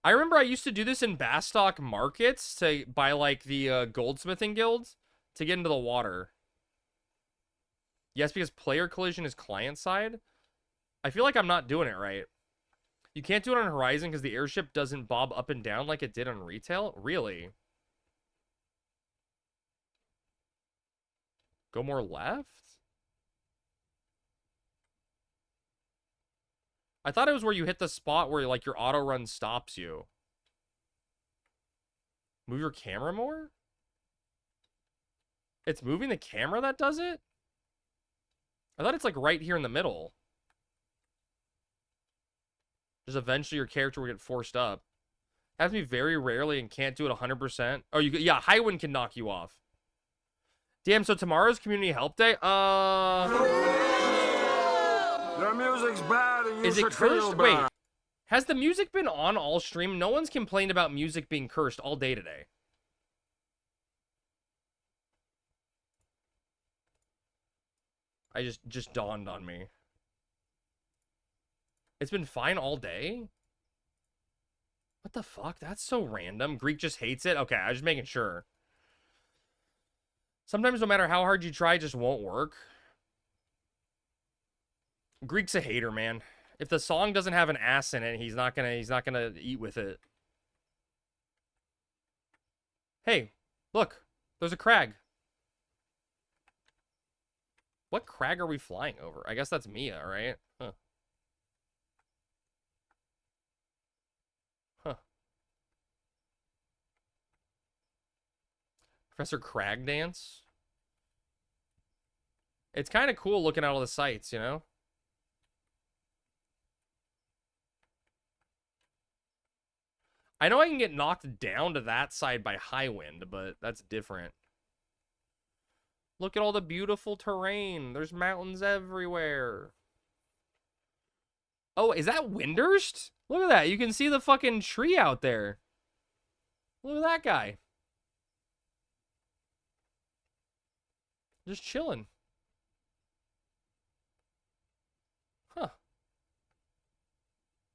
I remember I used to do this in Bastock markets to buy like the goldsmithing guild to get into the water. Yes, because player collision is client side. I feel like I'm not doing it right. You can't do it on Horizon because the airship doesn't bob up and down like it did on retail? Really? Go more left? I thought it was where you hit the spot where like your auto run stops you. Move your camera more? It's moving the camera that does it? I thought it's like right here in the middle. Just eventually your character will get forced up. Has to be very rarely and can't do it 100%. Oh, yeah, high wind can knock you off. Damn, so tomorrow's community help day? Your music's bad and you is it should feel cursed? bad. Wait. Has the music been on all stream? No one's complained about music being cursed all day today. I just dawned on me. It's been fine all day? What the fuck? That's so random. Greek just hates it? Okay, I was just making sure. Sometimes no matter how hard you try, it just won't work. Greek's a hater, man. If the song doesn't have an ass in it, he's not gonna eat with it. Hey, look. There's a crag. What crag are we flying over? I guess that's Mia, right? Huh. Huh. Professor Crag Dance? It's kind of cool looking at all the sights, you know? I know I can get knocked down to that side by high wind, but that's different. Look at all the beautiful terrain. There's mountains everywhere. Oh, is that Windurst? Look at that. You can see the fucking tree out there. Look at that guy. Just chilling. Huh.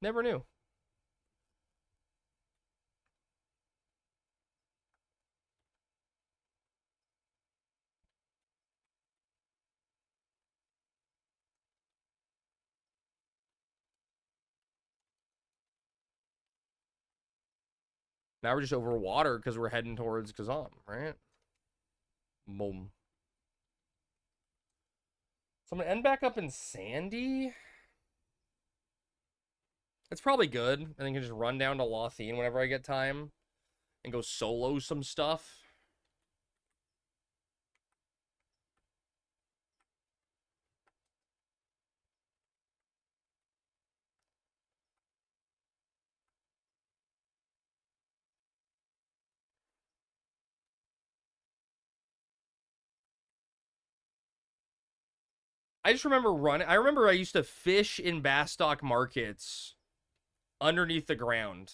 Never knew. Now we're just over water because we're heading towards Kazam, right? Boom. So I'm going to end back up in Sandy. It's probably good. And then can just run down to Lothian whenever I get time. And go solo some stuff. I just remember running. I remember I used to fish in Bastock markets underneath the ground.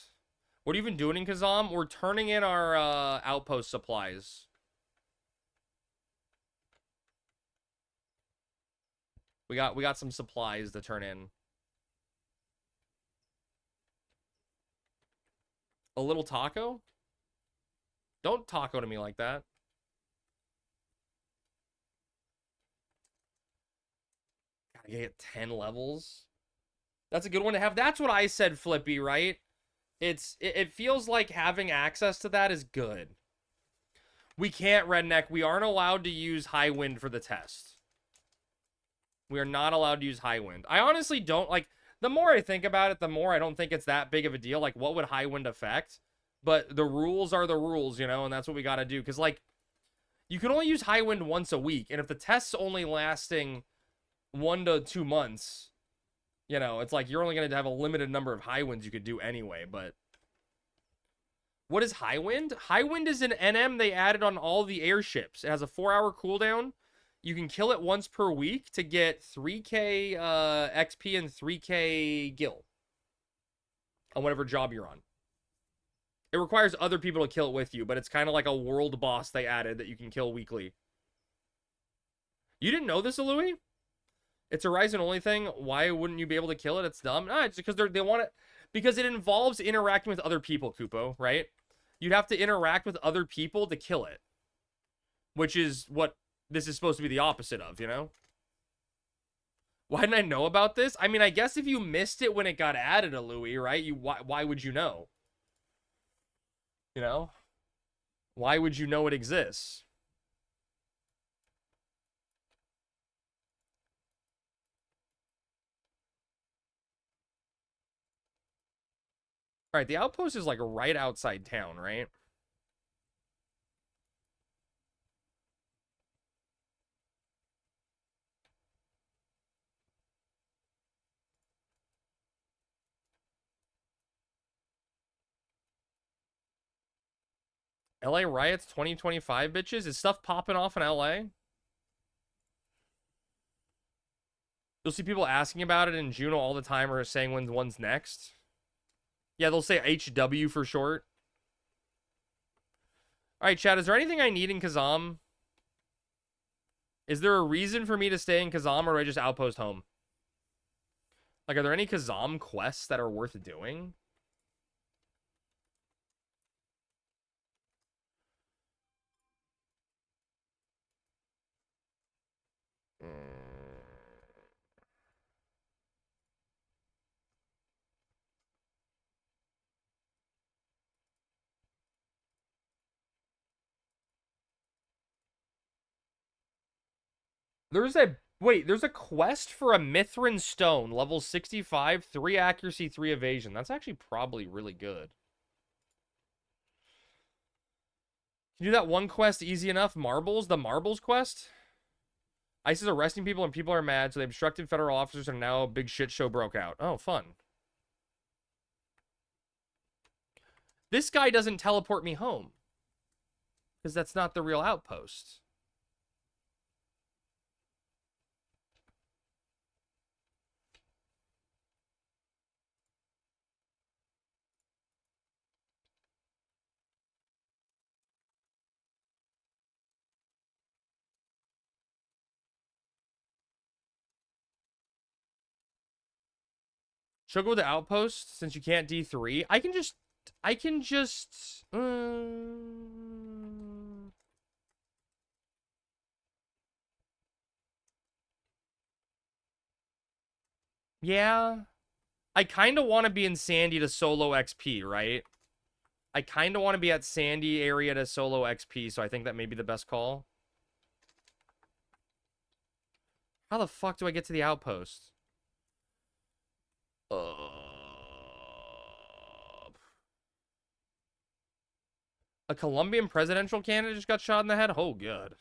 What are you even doing in Kazam? We're turning in our outpost supplies. We got some supplies to turn in. A little taco? Don't taco to me like that. Gotta get 10 levels. That's a good one to have. That's what I said, Flippy, right? It feels like having access to that is good. We can't, Redneck. We aren't allowed to use high wind for the test. We are not allowed to use high wind. I honestly don't, like, the more I think about it, the more I don't think it's that big of a deal. Like, what would high wind affect? But the rules are the rules, you know, and that's what we got to do. Because, like, you can only use high wind once a week. And if the test's only lasting 1 to 2 months, you know, it's like you're only going to have a limited number of high winds you could do anyway. But what is high wind? High wind is an NM they added on all the airships. It has a 4-hour cooldown. You can kill it once per week to get 3k XP and 3k gil on whatever job you're on. It requires other people to kill it with you, but it's kind of like a world boss they added that you can kill weekly. You didn't know this, Louis? It's a Ryzen only thing. Why wouldn't you be able to kill it? It's dumb. Nah, it's because they want it because it involves interacting with other people, Kupo, right? You'd have to interact with other people to kill it, which is what this is supposed to be the opposite of, you know? Why didn't I know about this? I mean, I guess if you missed it when it got added to Louis, right? Why would you know? You know? Why would you know it exists? All right, the outpost is like right outside town, right? LA riots 2025, bitches. Is stuff popping off in LA? You'll see people asking about it in Juneau all the time or saying when one's next. Yeah, they'll say HW for short. All right, chat, is there anything I need in Kazam? Is there a reason for me to stay in Kazam or do I just outpost home? Like, are there any Kazam quests that are worth doing? There's a quest for a Mithrin Stone, level 65, 3 accuracy, 3 evasion. That's actually probably really good. Can you do that one quest easy enough? Marbles? The Marbles quest? ICE is arresting people and people are mad, so they obstructed federal officers and now a big shit show broke out. Oh, fun. This guy doesn't teleport me home. Because that's not the real outpost. Should I go with the outpost since you can't D3? I can just... Yeah. I kind of want to be in Sandy to solo XP, right? I kind of want to be at Sandy area to solo XP, so I think that may be the best call. How the fuck do I get to the outpost? A Colombian presidential candidate just got shot in the head? Oh, good.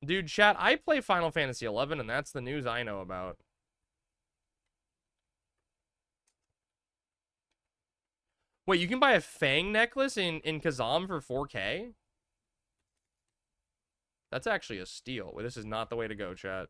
Dude, chat, I play Final Fantasy 11, and that's the news I know about. Wait, you can buy a Fang necklace in Kazam for 4K? That's actually a steal. This is not the way to go, chat.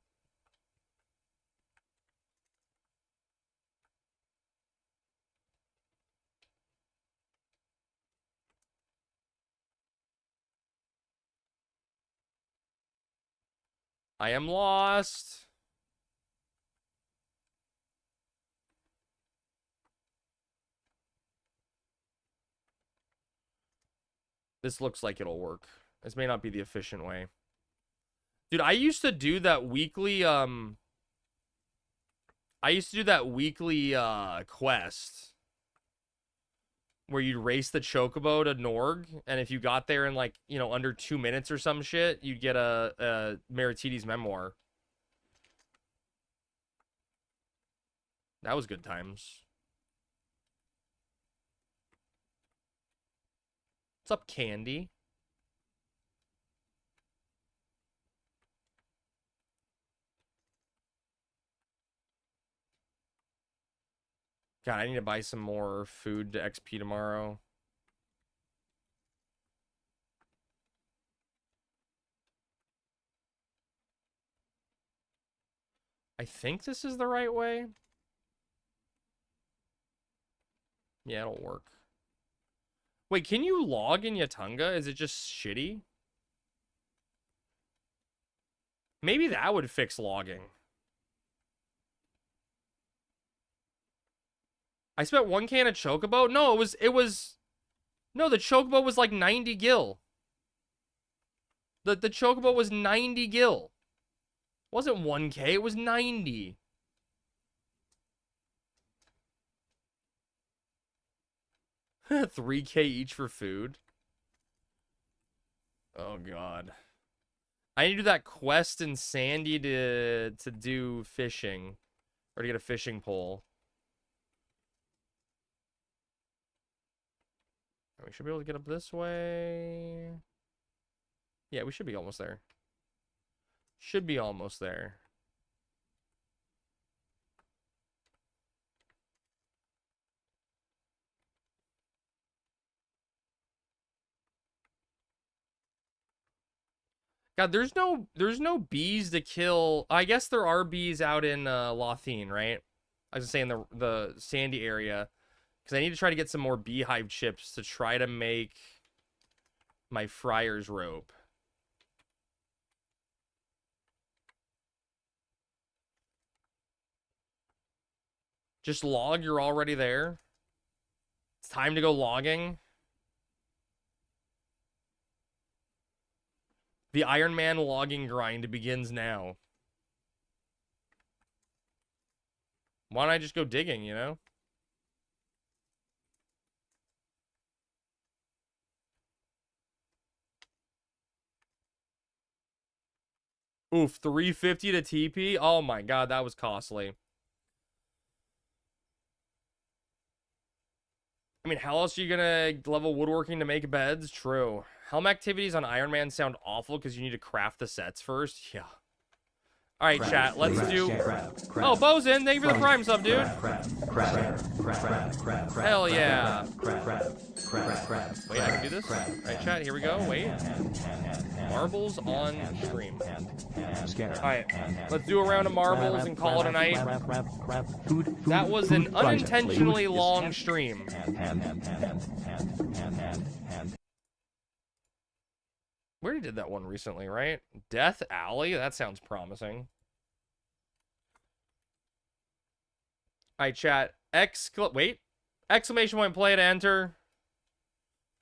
I am lost. This looks like it'll work. This may not be the efficient way. Dude, I used to do that weekly, quest where you'd race the Chocobo to Norg, and if you got there in, like, you know, under 2 minutes or some shit, you'd get a Meritides memoir. That was good times. What's up, Candy? God, I need to buy some more food to XP tomorrow. I think this is the right way. Yeah, it'll work. Wait, can you log in Yatunga? Is it just shitty? Maybe that would fix logging. I spent 1 can of Chocobo? No, no, the Chocobo was like 90 gil. The Chocobo was 90 gil. It wasn't 1K, it was 90. $3K each for food. Oh god. I need to do that quest in Sandy to do fishing. Or to get a fishing pole. We should be able to get up this way. Yeah, we should be almost there. Should be almost there. God, there's no bees to kill. I guess there are bees out in Lothine, right? I was saying the Sandy area. Because I need to try to get some more beehive chips to try to make my friar's rope. Just log, you're already there. It's time to go logging. The Ironman logging grind begins now. Why don't I just go digging, you know? Oof, 350 to TP? Oh my god, that was costly. I mean, how else are you gonna level woodworking to make beds? True. Helm activities on Ironman sound awful because you need to craft the sets first. Yeah. Alright, chat, let's do... Oh, Bozen, thank you for the prime sub, dude. Hell yeah. Wait, I can do this? Alright, chat, here we go. Wait. Marbles on stream. Alright, let's do a round of marbles and call it a night. That was an unintentionally long stream. We already did that one recently, right? Death Alley? That sounds promising. Alright, chat. Wait. Exclamation point play to enter.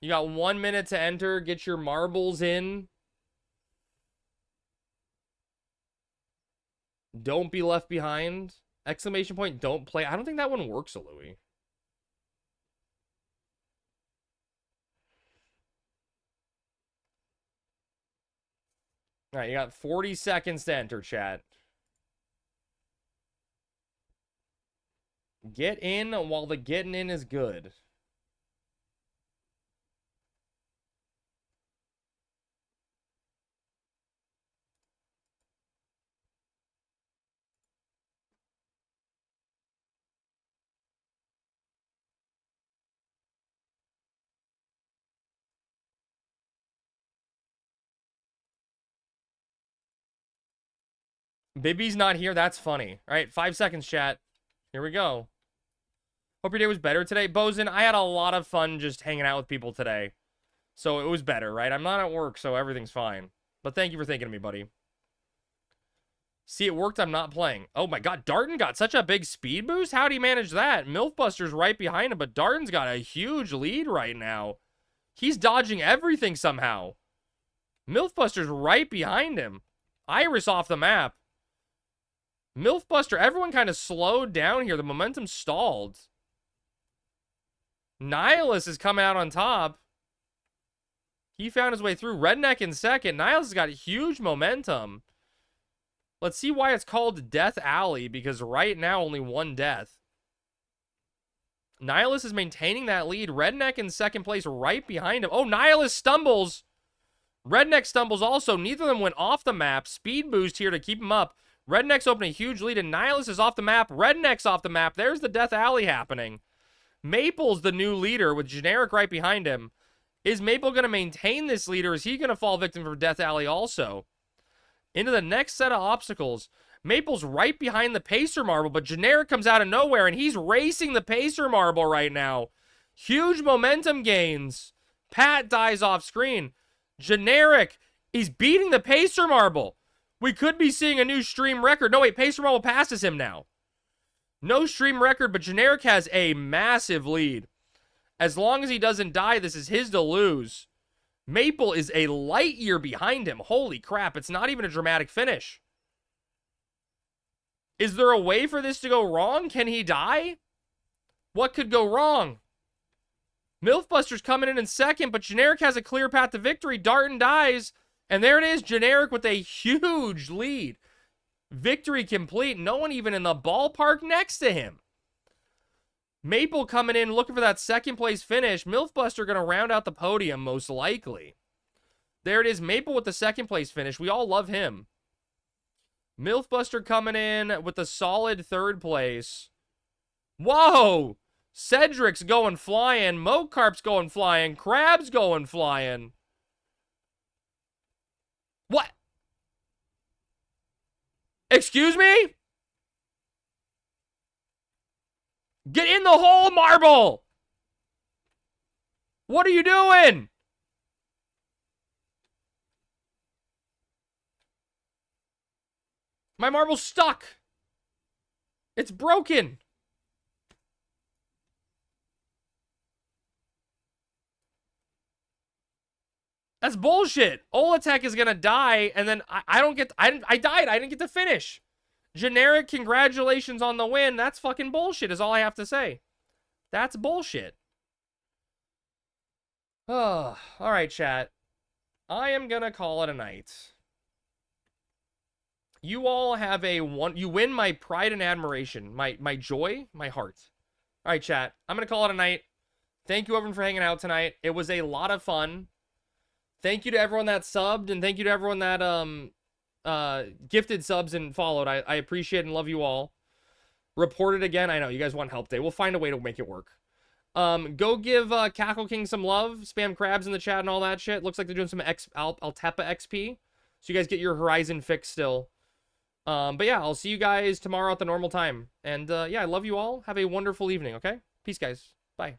You got 1 minute to enter. Get your marbles in. Don't be left behind. Exclamation point don't play. I don't think that one works, Louis. All right, you got 40 seconds to enter, chat. Get in while the getting in is good. Bibby's not here. That's funny. All right, 5 seconds, chat. Here we go. Hope your day was better today. Bozen, I had a lot of fun just hanging out with people today. So it was better, right? I'm not at work, so everything's fine. But thank you for thinking of me, buddy. See, it worked. I'm not playing. Oh my god, Darton got such a big speed boost? How'd he manage that? Milfbuster's right behind him, but Darton's got a huge lead right now. He's dodging everything somehow. Milfbuster's right behind him. Iris off the map. Milfbuster, everyone kind of slowed down here. The momentum stalled. Nihilus is coming out on top. He found his way through. Redneck in second. Nihilus has got huge momentum. Let's see why it's called Death Alley, because right now only one death. Nihilus is maintaining that lead. Redneck in second place right behind him. Oh, Nihilus stumbles. Redneck stumbles also. Neither of them went off the map. Speed boost here to keep him up. Redneck's opening a huge lead, and Nihilus is off the map. Redneck's off the map. There's the Death Alley happening. Maple's the new leader with Generic right behind him. Is Maple going to maintain this lead, or is he going to fall victim for Death Alley also? Into the next set of obstacles. Maple's right behind the Pacer Marble, but Generic comes out of nowhere, and he's racing the Pacer Marble right now. Huge momentum gains. Pat dies off screen. Generic is beating the Pacer Marble. We could be seeing a new stream record. No, wait, Pacer Marble passes him now. No stream record, but Generic has a massive lead. As long as he doesn't die, this is his to lose. Maple is a light year behind him. Holy crap, it's not even a dramatic finish. Is there a way for this to go wrong? Can he die? What could go wrong? Milfbuster's coming in second, but Generic has a clear path to victory. Darton dies, and there it is, Generic with a huge lead. Victory complete. No one even in the ballpark next to him. Maple coming in looking for that second place finish. Milfbuster going to round out the podium most likely. There it is, Maple with the second place finish. We all love him. Milfbuster coming in with the solid third place. Whoa! Cedric's going flying. Mocarp's going flying. Crab's going flying. What? Excuse me? Get in the hole, Marble! What are you doing? My marble's stuck. It's broken. That's bullshit. Olatech is gonna die, and then I died. I didn't get to finish. Generic, congratulations on the win. That's fucking bullshit is all I have to say. That's bullshit. Oh, all right, chat. I am gonna call it a night. You all have you win my pride and admiration, my joy, my heart. All right, chat. I'm gonna call it a night. Thank you everyone for hanging out tonight. It was a lot of fun. Thank you to everyone that subbed, and thank you to everyone that gifted subs and followed. I appreciate and love you all. Reported again. I know you guys want help day. We'll find a way to make it work. Go give Cackle King some love. Spam crabs in the chat and all that shit. Looks like they're doing some Altepa XP. So you guys get your Horizon fix still. But yeah, I'll see you guys tomorrow at the normal time. And yeah, I love you all. Have a wonderful evening, okay? Peace, guys. Bye.